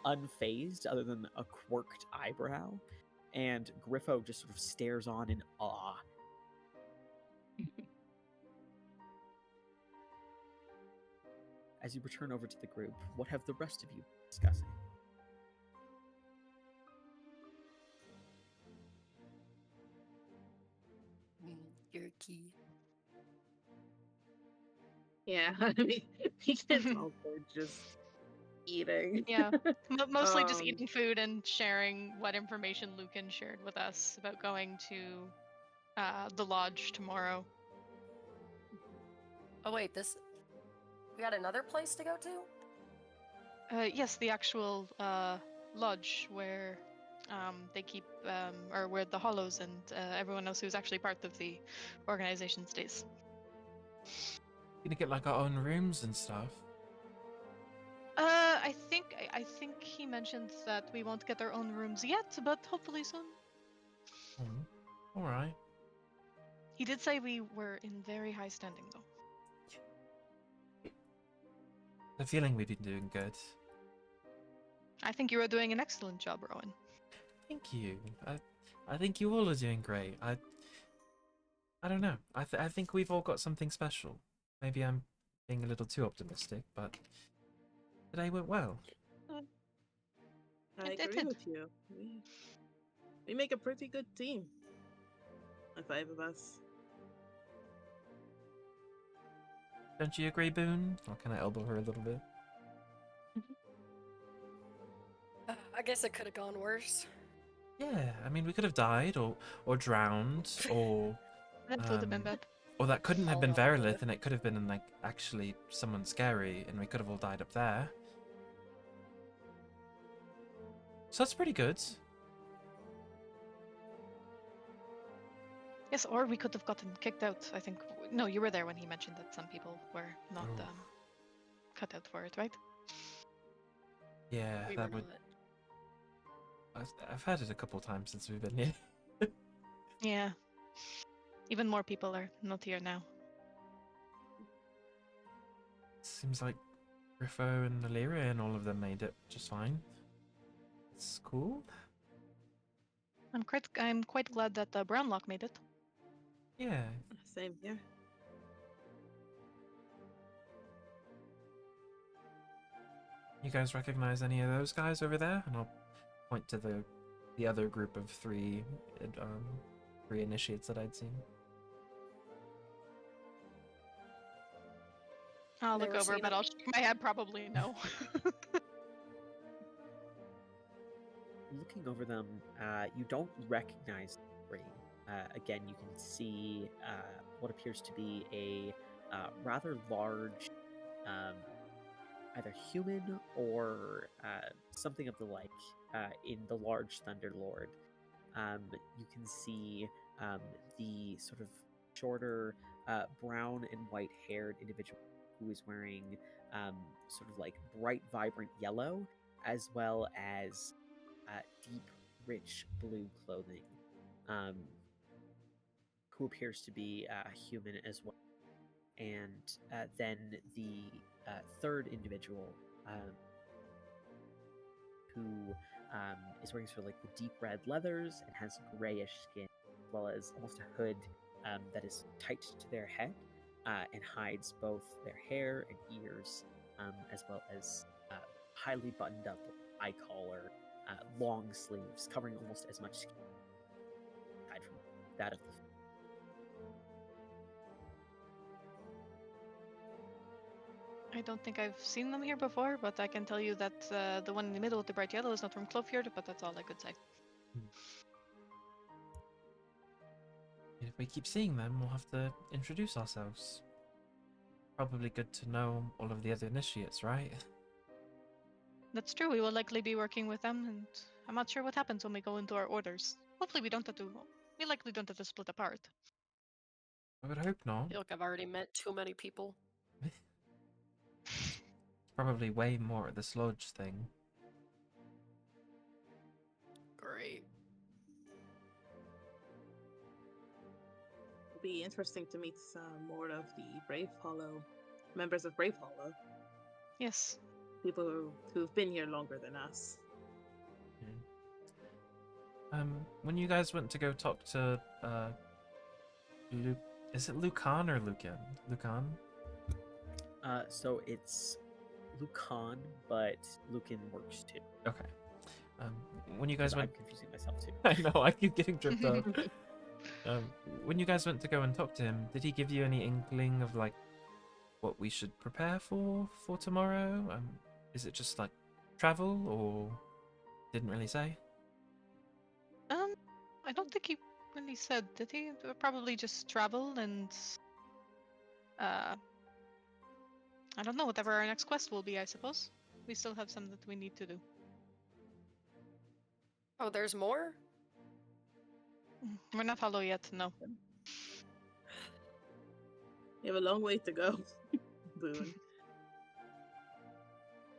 unfazed other than a quirked eyebrow, and Griffo just sort of stares on in awe. As you return over to the group, what have the rest of you been discussing? Your key. Yeah, I mean, we can also just eating. Yeah, mostly just Um, eating food and sharing what information Lucan shared with us about going to the lodge tomorrow. Oh wait, we got another place to go to? Yes, the actual lodge where they keep, or where the Hollows and everyone else who's actually part of the organization stays. Gonna get like our own rooms and stuff. I think he mentioned that we won't get our own rooms yet, but hopefully soon. All right. He did say we were in very high standing, though. The feeling we've been doing good. I think you are doing an excellent job, Rowan. Thank you. I think you all are doing great. I don't know. I think we've all got something special. Maybe I'm being a little too optimistic, but today went well. I It agree did. with you. We make a pretty good team. The 5 of us. Don't you agree, Boone? Or can I elbow her a little bit? I guess it could have gone worse. Yeah, I mean, we could have died, or drowned, or That would have been bad. or that couldn't have Oh, been no. Verilith, and it could have been like actually someone scary, and we could have all died up there. So that's pretty good. Yes, or we could have gotten kicked out. I think. No, you were there when he mentioned that some people were not Oh. cut out for it, right? Yeah, We that were would. not. I've had it a couple times since we've been here. Yeah. Even more people are not here now. Seems like Griffo and Illyria and all of them made it just fine. It's cool. I'm quite glad that Brownlock made it. Yeah. Same here. You guys recognize any of those guys over there? And I'll point to the other group of three initiates that I'd seen. I'll look Never over, seen but it. I'll shake my head probably no. Looking over them, you don't recognize the three. Again, you can see what appears to be a rather large, either human or something of the like in the large Thunder Lord. You can see the sort of shorter brown and white haired individual who is wearing sort of like bright, vibrant yellow, as well as deep, rich blue clothing, who appears to be human as well. And then the third individual, who is wearing sort of like the deep red leathers and has grayish skin, as well as almost a hood that is tight to their head and hides both their hair and ears, as well as highly buttoned up eye collar, long sleeves, covering almost as much skin aside from that of the. I don't think I've seen them here before, but I can tell you that the one in the middle with the bright yellow is not from Clovefjord, but that's all I could say. If we keep seeing them, we'll have to introduce ourselves. Probably good to know all of the other initiates, right? That's true, we will likely be working with them, and I'm not sure what happens when we go into our orders. Hopefully we likely don't have to split apart. I would hope not. I feel like I've already met too many people. Probably way more at this lodge thing. Great. It'll be interesting to meet some more of the Brave Hollow, members of Brave Hollow, Yes. people who've been here longer than us. When you guys went to go talk to is it Lucan or Lucan? Lucan? So it's Lucan, but Lucan works too. Okay. When you guys I'm went, confusing myself too. I know I keep getting tripped up. When you guys went to go and talk to him, did he give you any inkling of like what we should prepare for tomorrow? Is it just like travel, or didn't really say? I don't think he really said, did he? Probably just travel and I don't know, whatever our next quest will be, I suppose. We still have some that we need to do. Oh, there's more? We're not hollow yet, no. You have a long way to go, Boone.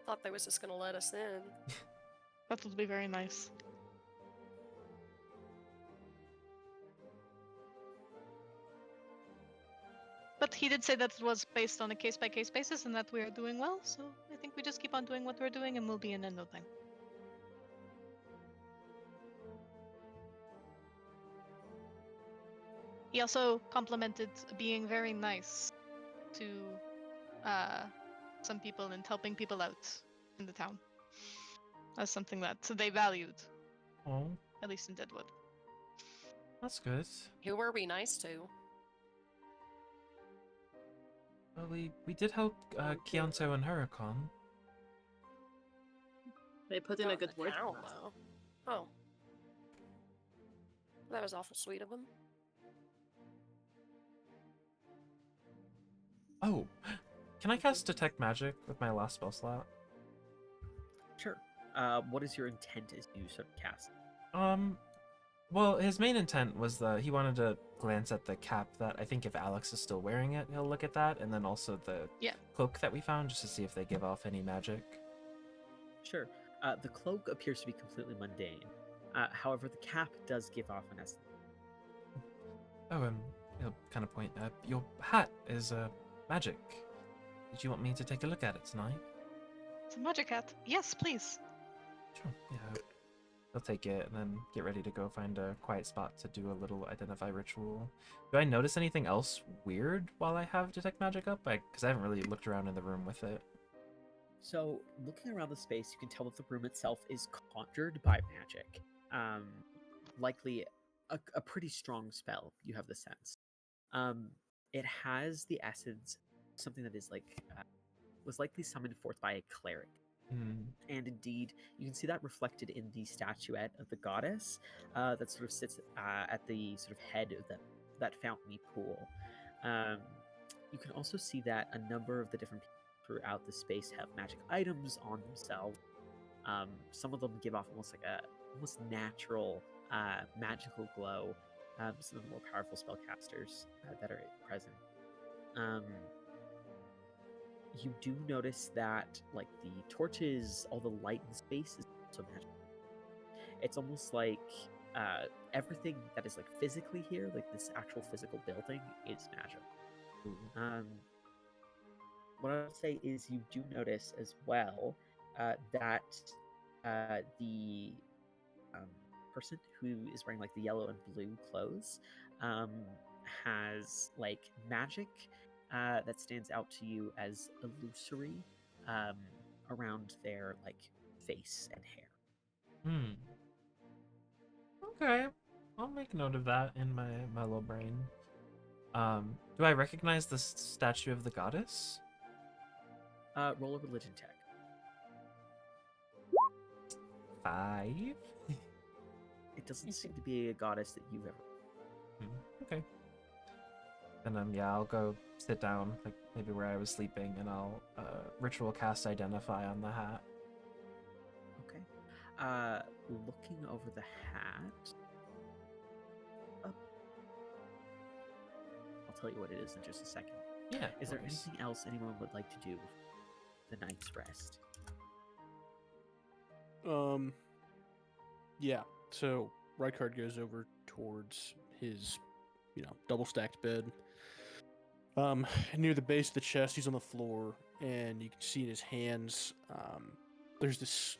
Thought they was just gonna let us in. That would be very nice. But he did say that it was based on a case-by-case basis and that we are doing well, so I think we just keep on doing what we're doing and we'll be in no time. He also complimented being very nice to some people and helping people out in the town. That's something that they valued, Oh, at least in Deadwood. that's good. Who were we nice to? Well, we did help Kianto and Huracan. They put in a Not good the word town, for us. though. Oh. That was awful sweet of them. Oh, can I cast Detect Magic with my last spell slot? Sure. What is your intent as you sort of cast? Well, his main intent was that he wanted to glance at the cap that I think if Alex is still wearing it, he'll look at that, and then also the cloak that we found, just to see if they give off any magic. Sure. The cloak appears to be completely mundane. However, the cap does give off an essence. Oh, he'll kind of point. Your hat is magic. Did you want me to take a look at it tonight? It's a magic hat. Yes, please. Sure. Yeah. He'll take it and then get ready to go find a quiet spot to do a little identify ritual. Do I notice anything else weird while I have detect magic up? Because I haven't really looked around in the room with it. So, looking around the space, you can tell that the room itself is conjured by magic. Likely a pretty strong spell, you have the sense. It has the essence, something that is was likely summoned forth by a cleric. And indeed, you can see that reflected in the statuette of the goddess that sort of sits at the sort of head of that fountainy pool. You can also see that a number of the different people throughout the space have magic items on themselves. Some of them give off almost like a almost natural magical glow. Some of the more powerful spellcasters that are present. You do notice that, like, the torches, all the light in space is also magical. It's almost like everything that is, like, physically here, like this actual physical building, is magical. What I would say is you do notice as well that the person who is wearing, like, the yellow and blue clothes has, like, magic that stands out to you as illusory around their, like, face and hair. Okay. I'll make note of that in my little brain. Do I recognize the statue of the goddess? Roll a religion check. 5. It doesn't seem to be a goddess that you've ever. Okay. And yeah, I'll go sit down, like maybe where I was sleeping, and I'll ritual cast identify on the hat. Okay. Looking over the hat. I'll tell you what it is in just a second. Yeah. Is there anything else anyone would like to do the night's rest? Yeah. So Rykard goes over towards his, double stacked bed. Near the base of the chest, he's on the floor, and you can see in his hands, there's this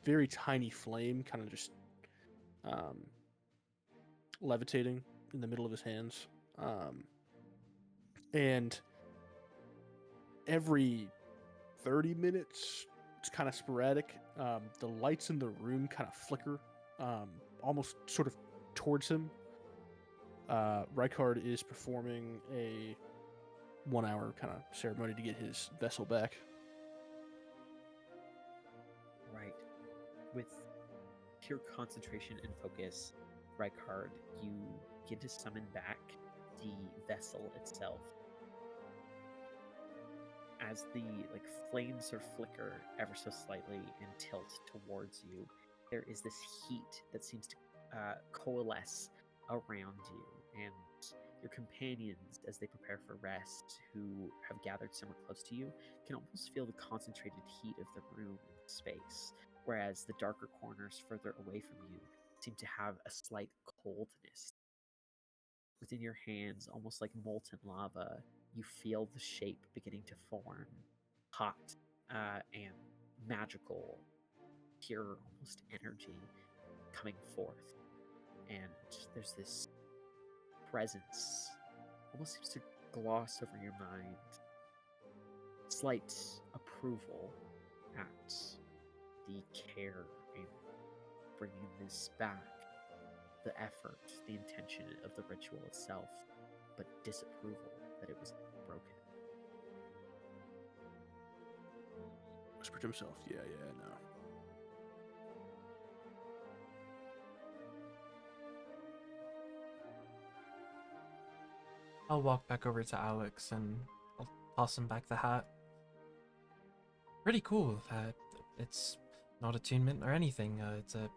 very tiny flame kind of just levitating in the middle of his hands. And every 30 minutes, it's kind of sporadic. The lights in the room kind of flicker, almost sort of towards him. Rykard is performing a 1-hour kind of ceremony to get his vessel back. Right. With pure concentration and focus, Rykard, you get to summon back the vessel itself. As the flames sort of flicker ever so slightly and tilt towards you, there is this heat that seems to coalesce around you, and your companions, as they prepare for rest, who have gathered somewhere close to you, can almost feel the concentrated heat of the room and space, whereas the darker corners further away from you seem to have a slight coldness. Within your hands, almost like molten lava, you feel the shape beginning to form, hot and magical, pure, almost energy coming forth. And there's this presence, almost seems to gloss over your mind, slight approval at the care in bringing this back, the effort, the intention of the ritual itself, but disapproval that it was broken. Whispered to himself, yeah, no. I'll walk back over to Alex and I'll toss him back the hat. Pretty cool that it's not attunement or anything. It's a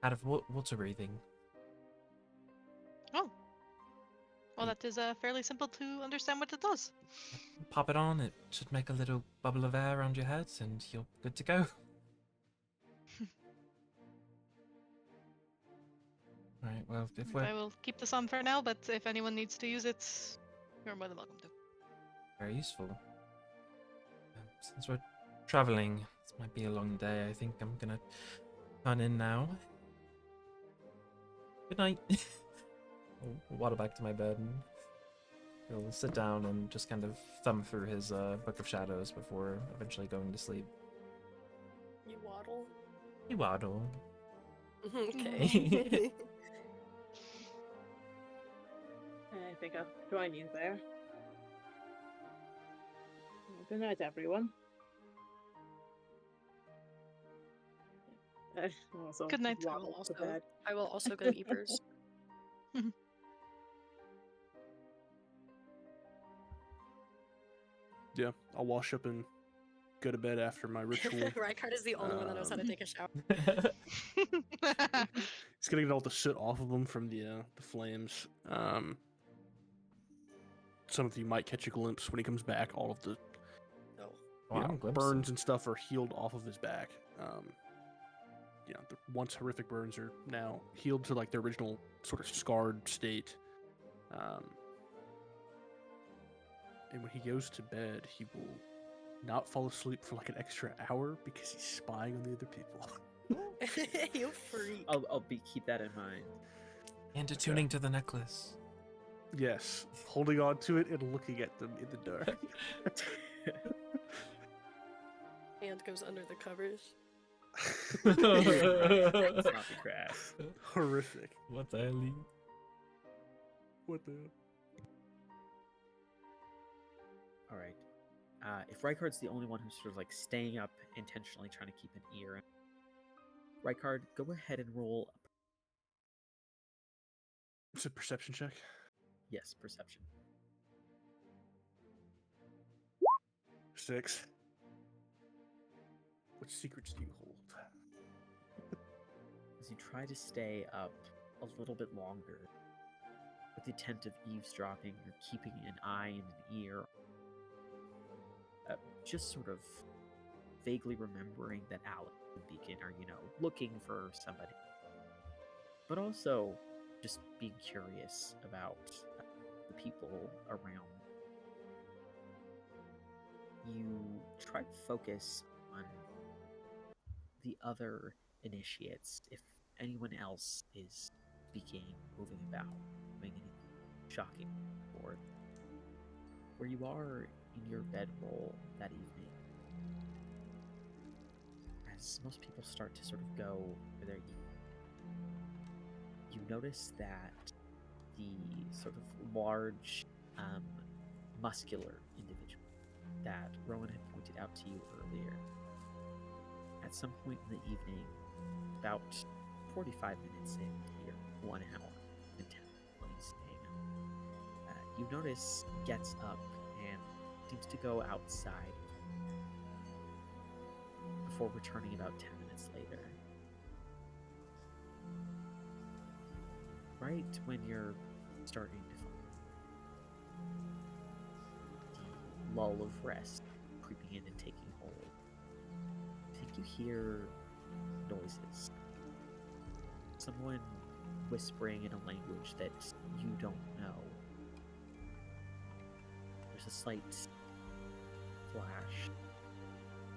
hat of water breathing. Oh. Well, that is fairly simple to understand what it does. Pop it on, it should make a little bubble of air around your head and you're good to go. Well, if we're I will keep this on for now, but if anyone needs to use it, you're more than welcome to. very useful. Since we're traveling, this might be a long day. I think I'm gonna turn in now. Good night. I'll waddle back to my bed and he'll sit down and just kind of thumb through his Book of Shadows before eventually going to sleep. You waddle. You waddle. Okay. I think I'll join you there. Good night, everyone. Also Good night. waddle to bed. I will also go Eepers. Yeah, I'll wash up and go to bed after my ritual. Rykard is the only one that knows how to take a shower. He's gonna get all the soot off of him from the flames. Some of you might catch a glimpse when he comes back. All of the No. burns and stuff are healed off of his back. The once horrific burns are now healed to like their original sort of scarred state. And when he goes to bed, he will not fall asleep for like an extra hour because he's spying on the other people. You freak. I'll keep that in mind. And attuning to the necklace. Yes, holding on to it and looking at them in the dark. Hand goes under the covers. Sloppy crash. Horrific. What the hell? What the? All right. If Rykard's the only one who's sort of like staying up intentionally trying to keep an ear, Rykard, go ahead and roll. It's a perception check. Yes, perception. 6. What secrets do you hold? As you try to stay up a little bit longer, with the intent of eavesdropping, you're keeping an eye and an ear, just sort of vaguely remembering that Alex and Beacon are, looking for somebody. But also just being curious about the people around. You try to focus on the other initiates, if anyone else is speaking, moving about, doing anything shocking, or where you are in your bedroll that evening. As most people start to sort of go for their evening, you notice that the sort of large, muscular individual that Rowan had pointed out to you earlier, at some point in the evening, about 45 minutes into your 1 hour intently staying up, you notice gets up and seems to go outside before returning about 10 minutes later. Right when you're starting to find the lull of rest creeping in and taking hold, I think you hear noises. Someone whispering in a language that you don't know. There's a slight flash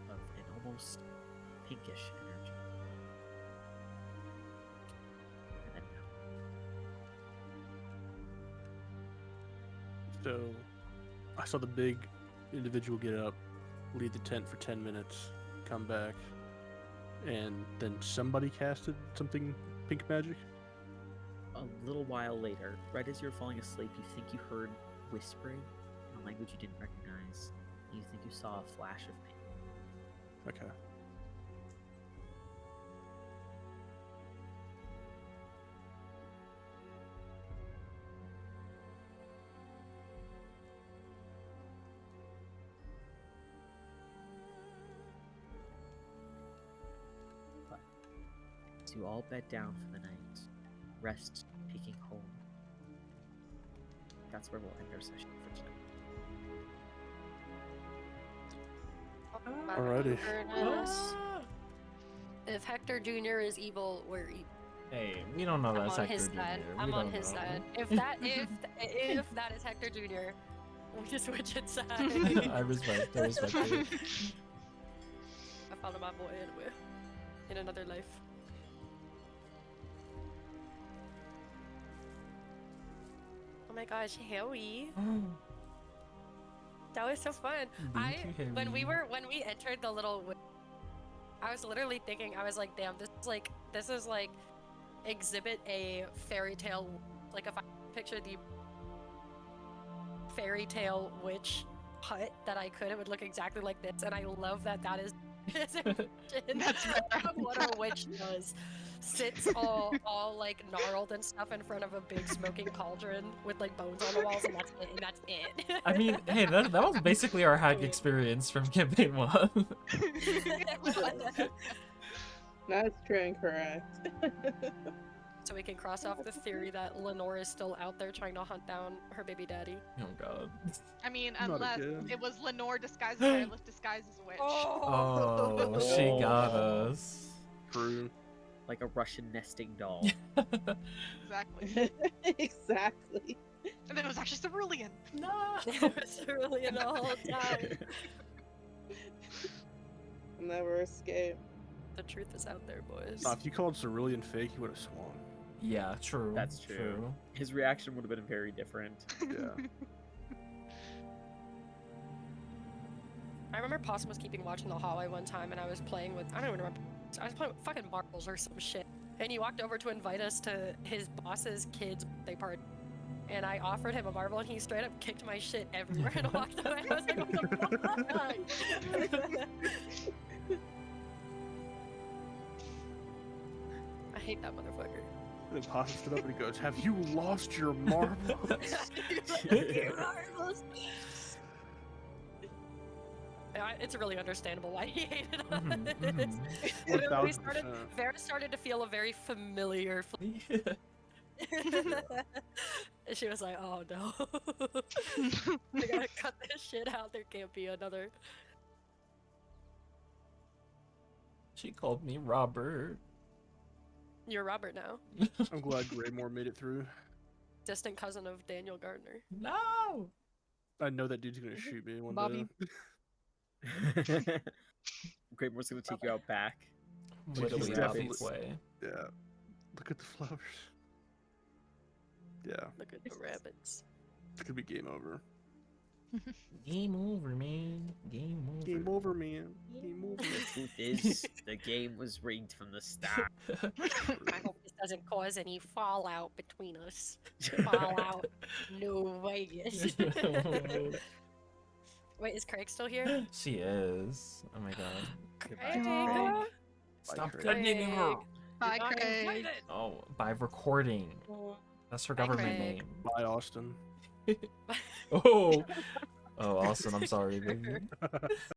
of an almost pinkish energy. And then So, I saw the big individual get up, leave the tent for 10 minutes, come back, and then somebody casted something pink magic? a little while later, right as you're falling asleep, you think you heard whispering in a language you didn't recognize. You think you saw a flash of pink. Okay. But as you all bed down for the night, rest taking hold, that's where we'll end our session for tonight. Alrighty. If Hector Jr. is evil, we're evil. Hey, we don't know I'm that's on Hector his Jr. side. We I'm on don't his know. side. If that is Hector Jr., we just switch it side. I respect it. I found my boy anyway. In another life. Oh my gosh, Harry. That was so fun. Thank you, When we Harry. entered the little I was literally thinking, I was like, damn, this is like exhibit A fairy tale, like if I picture the fairy tale witch hut that I could, it would look exactly like this. And I love that that is his impression of what a witch does. Sits all like gnarled and stuff in front of a big smoking cauldron with like bones on the walls, and that's it. I mean, hey, that was basically our hack Queen. experience from campaign 1. That's true and correct. So we can cross off the theory that Lenore is still out there trying to hunt down her baby daddy. Oh god. I mean, Not unless again. it was Lenore disguised as Hairless disguised as a witch. Oh, she got us. True. Like a Russian nesting doll. Exactly. Exactly. And then it was actually Cerulean. No. It was really the whole time. Never escape. The truth is out there, boys. If you called Cerulean fake, you would have swung. Yeah, true. That's true. His reaction would have been very different. Yeah. I remember Possum was keeping watching the hallway one time, and I was playing with, I don't even remember, I was playing with fucking marbles or some shit. And he walked over to invite us to his boss's kid's birthday party. And I offered him a marble, and he straight up kicked my shit everywhere and walked away. I was like, what the fuck? I hate that motherfucker. And then Possum stood up and he goes, "Have you lost your marbles?" Marbles. It's really understandable why he hated us. We 1000%. Vera started to feel a very familiar. And she was like, "Oh no, I gotta cut this shit out. There can't be another." She called me Robert. You're Robert now, I'm glad Graymore made it through. distant cousin of Daniel Gardner. No. I know that dude's gonna shoot me one Bobby. day. Greatmore's gonna take you out back. Whittly he's Bobby's definitely- way. Yeah. Look at the flowers. Yeah, Look at the rabbits. it's gonna be game over. Game over, man. Game over. Game over, man. Game over. The truth is, the game was rigged from the start. I hope this doesn't cause any fallout between us. Fallout, New Vegas. Wait, is Craig still here? She is. Oh my god. Craig. Stop Craig. threatening her. Bye, Not Craig. invited. Oh, by recording. That's her Bye, government Craig. name. Bye, Austin. Oh. Oh, Austin, I'm sorry, baby.